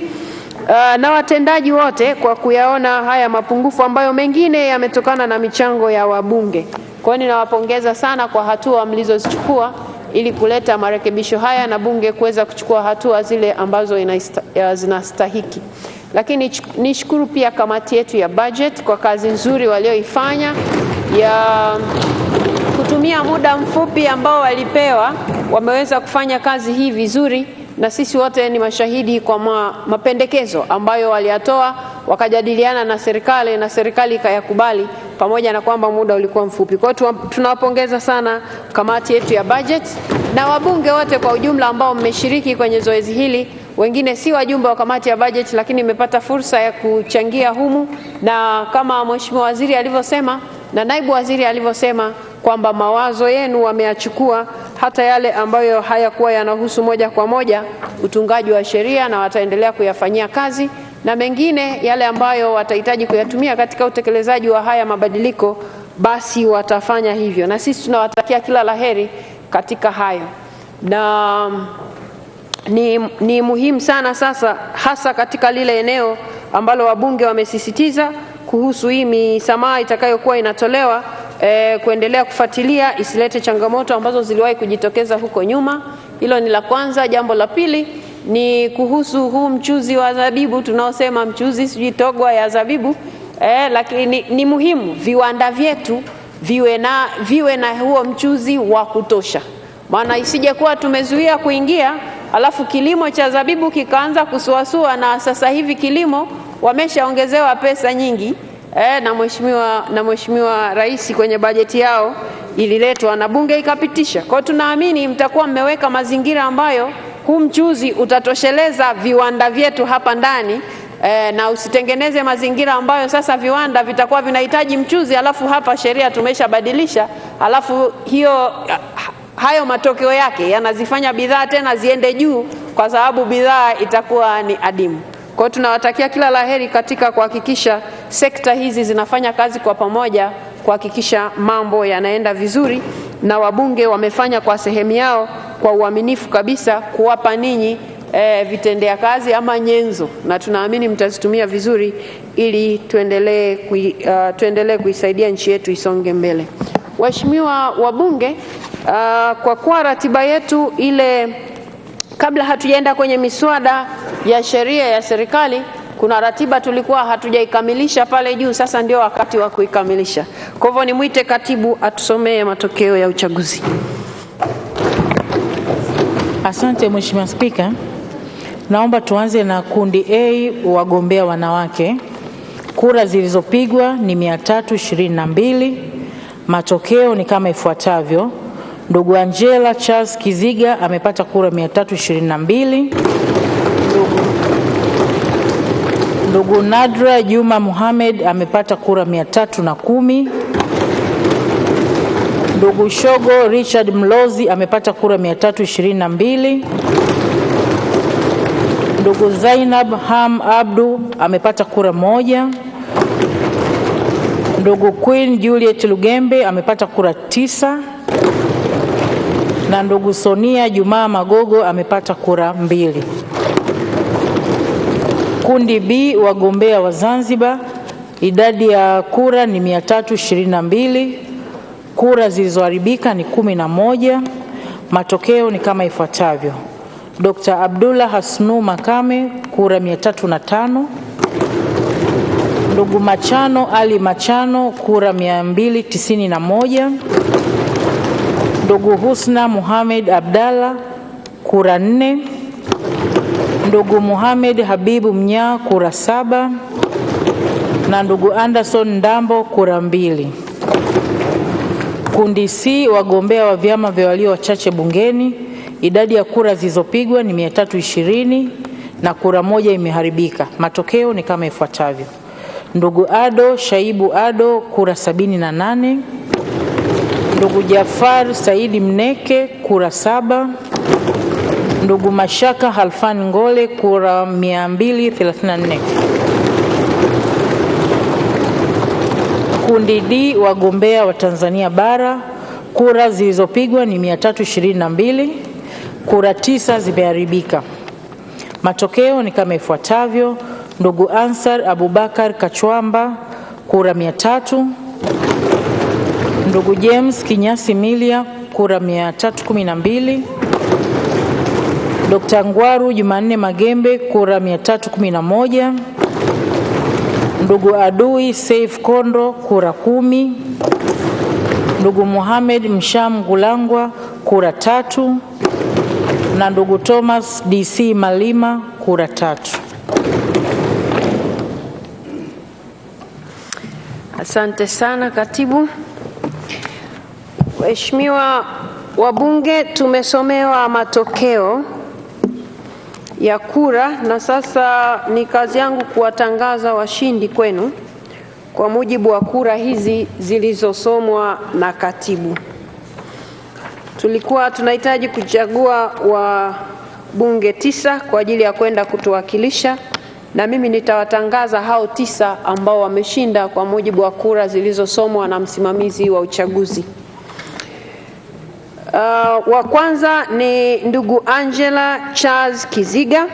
na watendaji wote kwa kuyaona haya mapungufu ambayo mengine yametokana na michango ya wabunge. Kwa hiyo ninawapongeza sana kwa hatua mlizozichukua ili kuleta marekebisho haya na Bunge kuweza kuchukua hatua zile ambazo zinastahiki. Lakini nishukuru pia kamati yetu ya budget kwa kazi nzuri walioifanya ya kutumia muda mfupi ambao walipewa, wameweza kufanya kazi hii vizuri, na sisi wote ni mashahidi kwa mapendekezo ambayo waliyatoa, wakajadiliana na serikali ikayakubali, pamoja na kwamba muda ulikuwa mfupi. Kwa hiyo tunawapongeza sana kamati yetu ya budget na wabunge wote kwa ujumla ambao mmeshiriki kwenye zoezi hili. Wengine si wajumbe wa kamati ya budget, lakini mmepata fursa ya kuchangia humu, na kama Mheshimiwa Waziri alivyosema na Naibu Waziri alivyosema kwamba mawazo yenu wameyachukua, hata yale ambayo hayakuwa yanahusu moja kwa moja utungaji wa sheria, na wataendelea kuyafanyia kazi, na mengine yale ambayo watahitaji kuyatumia katika utekelezaji wa haya mabadiliko basi watafanya hivyo, na sisi tunawatakia kila laheri katika hayo. Na ni muhimu sana sasa, hasa katika lile eneo ambalo wabunge wamesisitiza kuhusu hii misamaha itakayokuwa inatolewa, kuendelea kufuatilia isilete changamoto ambazo ziliwahi kujitokeza huko nyuma. Hilo ni la kwanza. Jambo la pili ni kuhusu huu mchuzi wa zabibu, tunaosema mchuzi sijui togwa ya zabibu, lakini ni muhimu viwanda vyetu viwe na huo mchuzi wa kutosha. Maana isije kuwa tumezuia kuingia alafu kilimo cha zabibu kikaanza kusuasua, na sasa hivi kilimo wameshaongezewa pesa nyingi na mheshimiwa Rais kwenye bajeti yao ililetwa na bunge ikapitisha. Kwa tunaamini mtakuwa mmeweka mazingira ambayo huu mchuzi utatosheleza viwanda vyetu hapa ndani, na usitengeneze mazingira ambayo sasa viwanda vitakuwa vinahitaji mchuzi alafu hapa sheria tumeshabadilisha, alafu hayo matokeo yake yanazifanya bidhaa tena ziende juu kwa sababu bidhaa itakuwa ni adimu. Kwa hiyo tunawatakia kila laheri katika kuhakikisha sekta hizi zinafanya kazi kwa pamoja kuhakikisha mambo yanaenda vizuri, na wabunge wamefanya kwa sehemu yao kwa uaminifu kabisa kuwapa ninyi vitendea kazi ama nyenzo, na tunaamini mtazitumia vizuri ili tuendelee kuisaidia nchi yetu isonge mbele. Waheshimiwa wabunge, kwa kuwa ratiba yetu ile, kabla hatujaenda kwenye miswada ya sheria ya serikali, kuna ratiba tulikuwa hatujaikamilisha pale juu, sasa ndio wakati wa kuikamilisha. Kwa hivyo nimwite katibu atusomee matokeo ya uchaguzi. Asante Mheshimiwa Spika. Naomba tuanze na kundi A, wagombea wanawake. Kura zilizopigwa ni 322. Matokeo ni kama ifuatavyo. Ndugu Angela Charles Kiziga amepata kura 322. Ndugu Nadra Juma Muhammad amepata kura 310. Ndugu Shogo Richard Mlozi amepata kura 322. Ndugu Zainab Ham Abdu amepata kura 1. Ndugu Queen Juliet Lugembe amepata kura 9. Na ndugu Sonia Juma Magogo amepata kura 2. Kundi B, wagombea wa Zanzibar, idadi ya kura ni 322. Kura zilizoharibika ni 11. Matokeo ni kama ifuatavyo. Dr. Abdullah Hasnu Makame kura 305. Ndugu Machano Ali Machano kura 291. Ndugu Husna Muhammad Abdalla kura 4. Ndugu Muhammad Habibu Mnya kura 7. Na ndugu Anderson Ndambo kura 2. Kundi C, wagombea wa vyama vya walio wachache bungeni, idadi ya kura zilizopigwa ni 320 na kura 1 imeharibika. Matokeo ni kama ifuatavyo. Ndugu Ado Shaibu Ado kura 78. Ndugu Jafar Saidi Mneke kura 7. Ndugu Mashaka Halfan Ngole kura 234. Kundi D, wagombea wa Tanzania bara, kura zilizopigwa ni 322, kura 9 zimeharibika. Matokeo ni kama ifuatavyo. Ndugu Ansar Abubakar Kachwamba kura 300. Ndugu James Kinyasi Milia kura 312. Dr. Ngwaru Jumanne Magembe kura 311. Ndugu Adui Saif Kondo kura 10. Ndugu Mohamed Msham Gulangwa kura 3. Na ndugu Thomas DC Malima kura 3. Asante sana katibu. Waheshimiwa wabunge, tumesomewa matokeo ya kura na sasa ni kazi yangu kuwatangaza washindi kwenu kwa mujibu wa kura hizi zilizosomwa na katibu. Tulikuwa tunahitaji kuchagua wabunge 9 kwa ajili ya kwenda kutuwakilisha, na mimi nitawatangaza hao 9 ambao wameshinda kwa mujibu wa kura zilizosomwa na msimamizi wa uchaguzi. Wa kwanza ni ndugu Angela Charles Kiziga.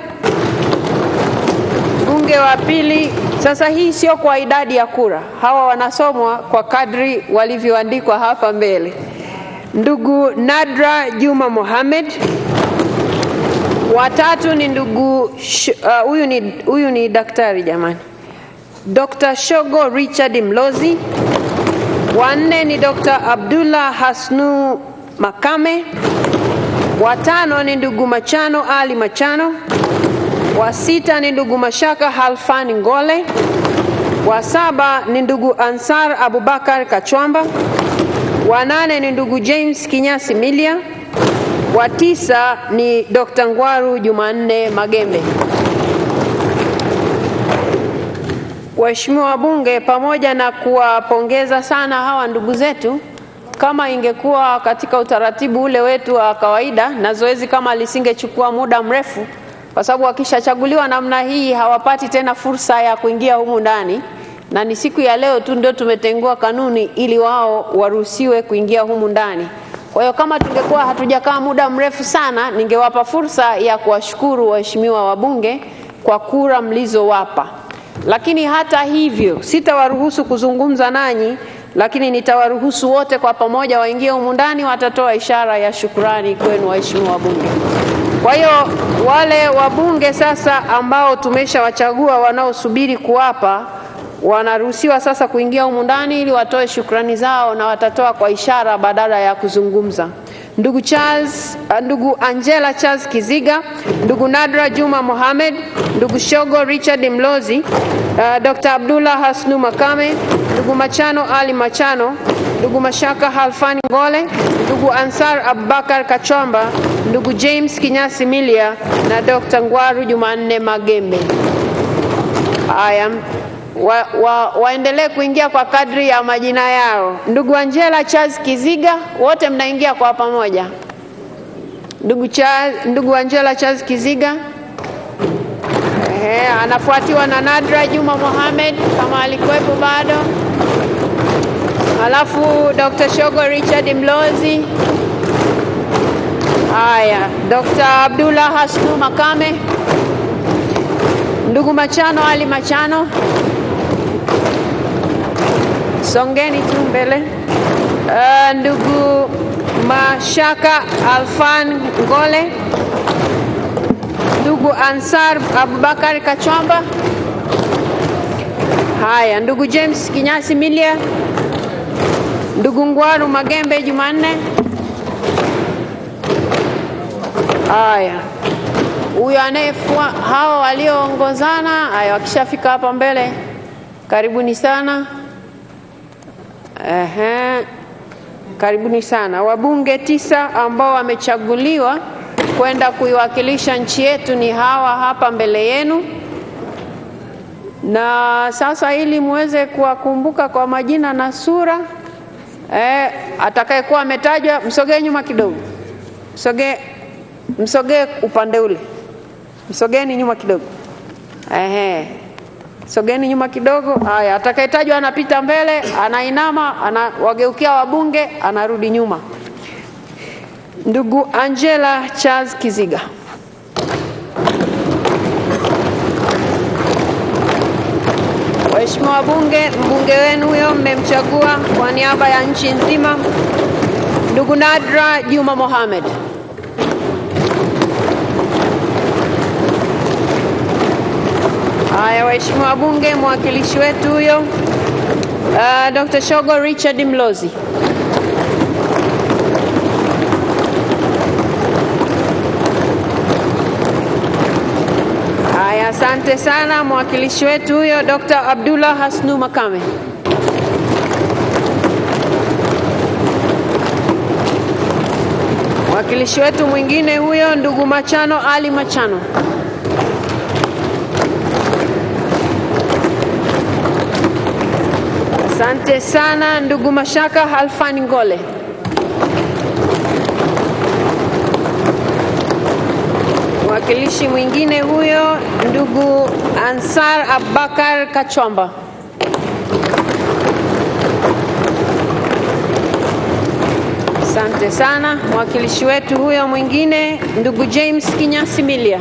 Bunge wa pili, sasa hii sio kwa idadi ya kura, hawa wanasomwa kwa kadri walivyoandikwa hapa mbele. Ndugu Nadra Juma Mohamed. Watatu ni ndugu huyu ni daktari jamani, Dr. Shogo Richard Mlozi. Wanne ni Dr. Abdullah Hasnu Makame. Watano ni ndugu Machano Ali Machano. Wa sita ni ndugu Mashaka Halfani Ngole. Wa saba ni ndugu Ansar Abubakar Kachwamba. Wa nane ni ndugu James Kinyasi Milia. Wa tisa ni Dr. Ngwaru Jumanne Magembe. Waheshimiwa wabunge, pamoja na kuwapongeza sana hawa ndugu zetu, kama ingekuwa katika utaratibu ule wetu wa kawaida na zoezi kama lisingechukua muda mrefu, kwa sababu wakishachaguliwa namna hii hawapati tena fursa ya kuingia humu ndani, na ni siku ya leo tu ndio tumetengua kanuni ili wao waruhusiwe kuingia humu ndani. Kwa hiyo kama tungekuwa hatujakaa muda mrefu sana, ningewapa fursa ya kuwashukuru waheshimiwa wabunge kwa kura mlizowapa. Lakini hata hivyo sitawaruhusu kuzungumza nanyi, lakini nitawaruhusu wote kwa pamoja waingie humu ndani, watatoa ishara ya shukrani kwenu waheshimiwa wabunge. Kwa hiyo wale wabunge sasa ambao tumeshawachagua wanaosubiri kuapa, wanaruhusiwa sasa kuingia humu ndani ili watoe shukrani zao, na watatoa kwa ishara badala ya kuzungumza. Ndugu Angela Charles Kiziga, ndugu Nadra Juma Mohamed, ndugu Shogo Richard Mlozi, Dr. Abdullah Hasnu Makame, ndugu Machano Ali Machano, ndugu Mashaka Halfani Ngole, ndugu Ansar Abubakar Kachwamba, ndugu James Kinyasi Milia na Dr. Ngwaru Jumanne Magembe. Haya, waendelee kuingia kwa kadri ya majina yao. Ndugu Angela Charles Kiziga, wote mnaingia kwa pamoja. Ndugu Angela Charles Kiziga. Anafuatiwa na Nadra Juma Mohamed kama alikuwepo bado. Alafu Dr. Shogo Richard Mlozi. Haya, Dr. Abdullah Hasnu Makame. Ndugu Machano Ali Machano. Songeni tu mbele. Ndugu Mashaka Alfan Ngole. Ndugu Ansar Abubakar Kachwamba. Haya, ndugu James Kinyasi Milia. Ndugu Ngwaru Magembe Jumanne. Haya, huyu anayefua hao walioongozana, haya wakishafika hapa mbele, karibuni sana. Karibuni sana. Wabunge 9 ambao wamechaguliwa kwenda kuiwakilisha nchi yetu ni hawa hapa mbele yenu. Na sasa ili muweze kuwakumbuka kwa majina na sura, atakayekuwa ametajwa msogee nyuma kidogo. Msogee upande ule. Msogeni nyuma kidogo. Sogeni nyuma kidogo. Haya, atakayetajwa anapita mbele, anainama, anawageukia wabunge, anarudi nyuma. Ndugu Angela Charles Kiziga. Waheshimiwa wabunge, mbunge wenu huyo mmemchagua kwa niaba ya nchi nzima, ndugu Nadra Juma Mohamed. Haya, waheshimiwa wabunge, mwakilishi wetu huyo Dr. Shogo Richard Mlozi. Haya, asante sana. Mwakilishi wetu huyo Dr. Abdullah Hasnu Makame. Mwakilishi wetu mwingine huyo ndugu Machano Ali Machano. Asante sana. Ndugu Mashaka Halfani Ngole. Mwakilishi mwingine huyo ndugu Ansar Abubakar Kachwamba. Asante sana. Mwakilishi wetu huyo mwingine ndugu James Kinyasi Milia.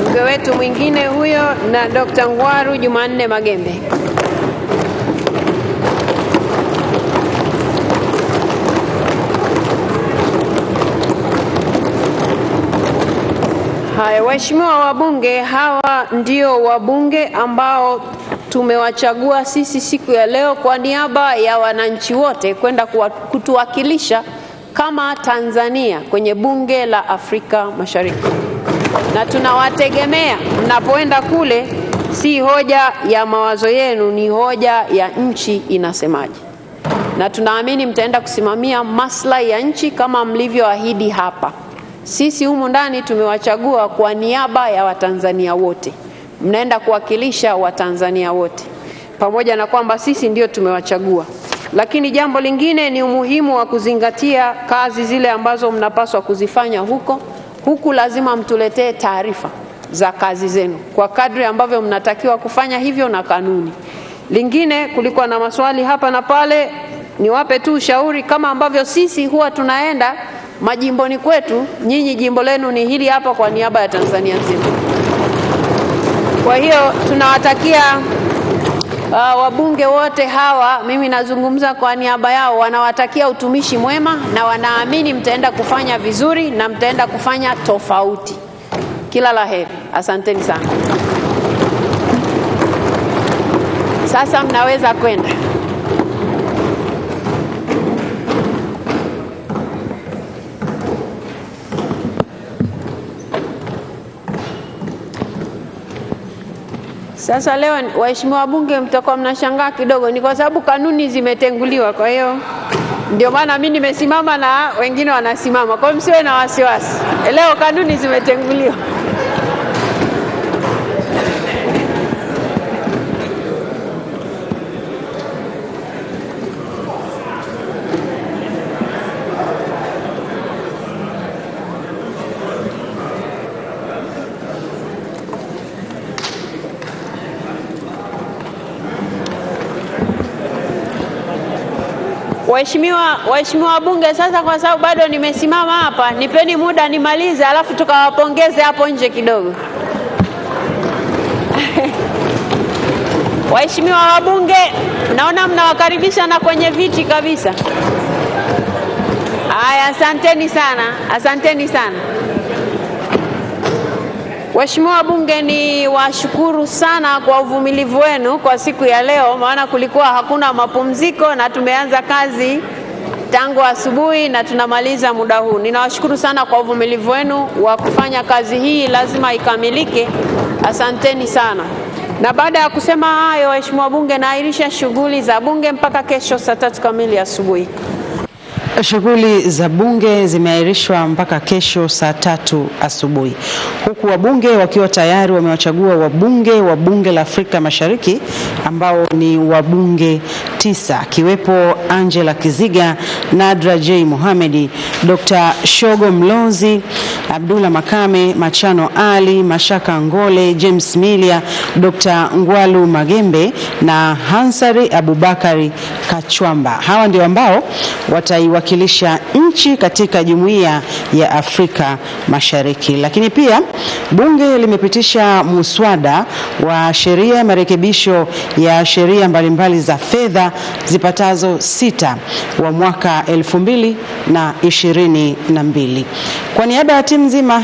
Mbunge wetu mwingine huyo na Dr. Ngwaru Jumanne Magembe. Haya, waheshimiwa wabunge, hawa ndio wabunge ambao tumewachagua sisi siku ya leo kwa niaba ya wananchi wote kwenda kutuwakilisha kama Tanzania kwenye bunge la Afrika Mashariki. Na tunawategemea mnapoenda kule, si hoja ya mawazo yenu, ni hoja ya nchi inasemaje. Na tunaamini mtaenda kusimamia maslahi ya nchi kama mlivyoahidi hapa. Sisi humu ndani tumewachagua kwa niaba ya Watanzania wote. Mnaenda kuwakilisha Watanzania wote. Pamoja na kwamba sisi ndio tumewachagua. Lakini jambo lingine ni umuhimu wa kuzingatia kazi zile ambazo mnapaswa kuzifanya huko. Huku lazima mtuletee taarifa za kazi zenu kwa kadri ambavyo mnatakiwa kufanya hivyo na kanuni. Lingine, kulikuwa na maswali hapa na pale, niwape tu ushauri kama ambavyo sisi huwa tunaenda majimboni kwetu, nyinyi jimbo lenu ni hili hapa kwa niaba ya Tanzania nzima. Kwa hiyo tunawatakia wabunge wote hawa, mimi nazungumza kwa niaba yao, wanawatakia utumishi mwema na wanaamini mtaenda kufanya vizuri na mtaenda kufanya tofauti. Kila la heri. Asanteni sana. Sasa mnaweza kwenda. Sasa leo waheshimiwa wabunge mtakuwa mnashangaa kidogo, ni kwa sababu kanuni zimetenguliwa. Kwa hiyo ndio maana mimi nimesimama na wengine wanasimama. Kwa hiyo msiwe na wasiwasi. Leo kanuni zimetenguliwa. Waheshimiwa wabunge, sasa kwa sababu bado nimesimama hapa, nipeni muda nimalize alafu tukawapongeze hapo nje kidogo. Waheshimiwa wabunge, naona mnawakaribisha na kwenye viti kabisa. Haya, asanteni sana. Asanteni sana. Waheshimiwa wabunge, ni washukuru sana kwa uvumilivu wenu kwa siku ya leo, maana kulikuwa hakuna mapumziko na tumeanza kazi tangu asubuhi na tunamaliza muda huu. Ninawashukuru sana kwa uvumilivu wenu wa kufanya kazi hii, lazima ikamilike. Asanteni sana. Na baada ya kusema hayo, waheshimiwa wabunge, naahirisha shughuli za bunge mpaka kesho saa 3 kamili asubuhi. Shughuli za bunge zimeahirishwa mpaka kesho saa 3 asubuhi. Huku wabunge wakiwa tayari wamewachagua wabunge wa bunge la Afrika Mashariki ambao ni wabunge 9, akiwepo Angela Kiziga, Nadra J. Mohamedi, Dr. Shogo Mlozi, Abdullah Makame, Machano Ali, Mashaka Ngole, James Milia, Dr. Ngwalu Magembe na Hansari Abubakari Kachwamba. Hawa ndio ambao wataiwakilisha nchi katika Jumuiya ya Afrika Mashariki. Lakini pia bunge limepitisha muswada wa sheria ya marekebisho ya sheria mbalimbali za fedha zipatazo 6 wa mwaka 2022. Kwa niaba ya timu nzima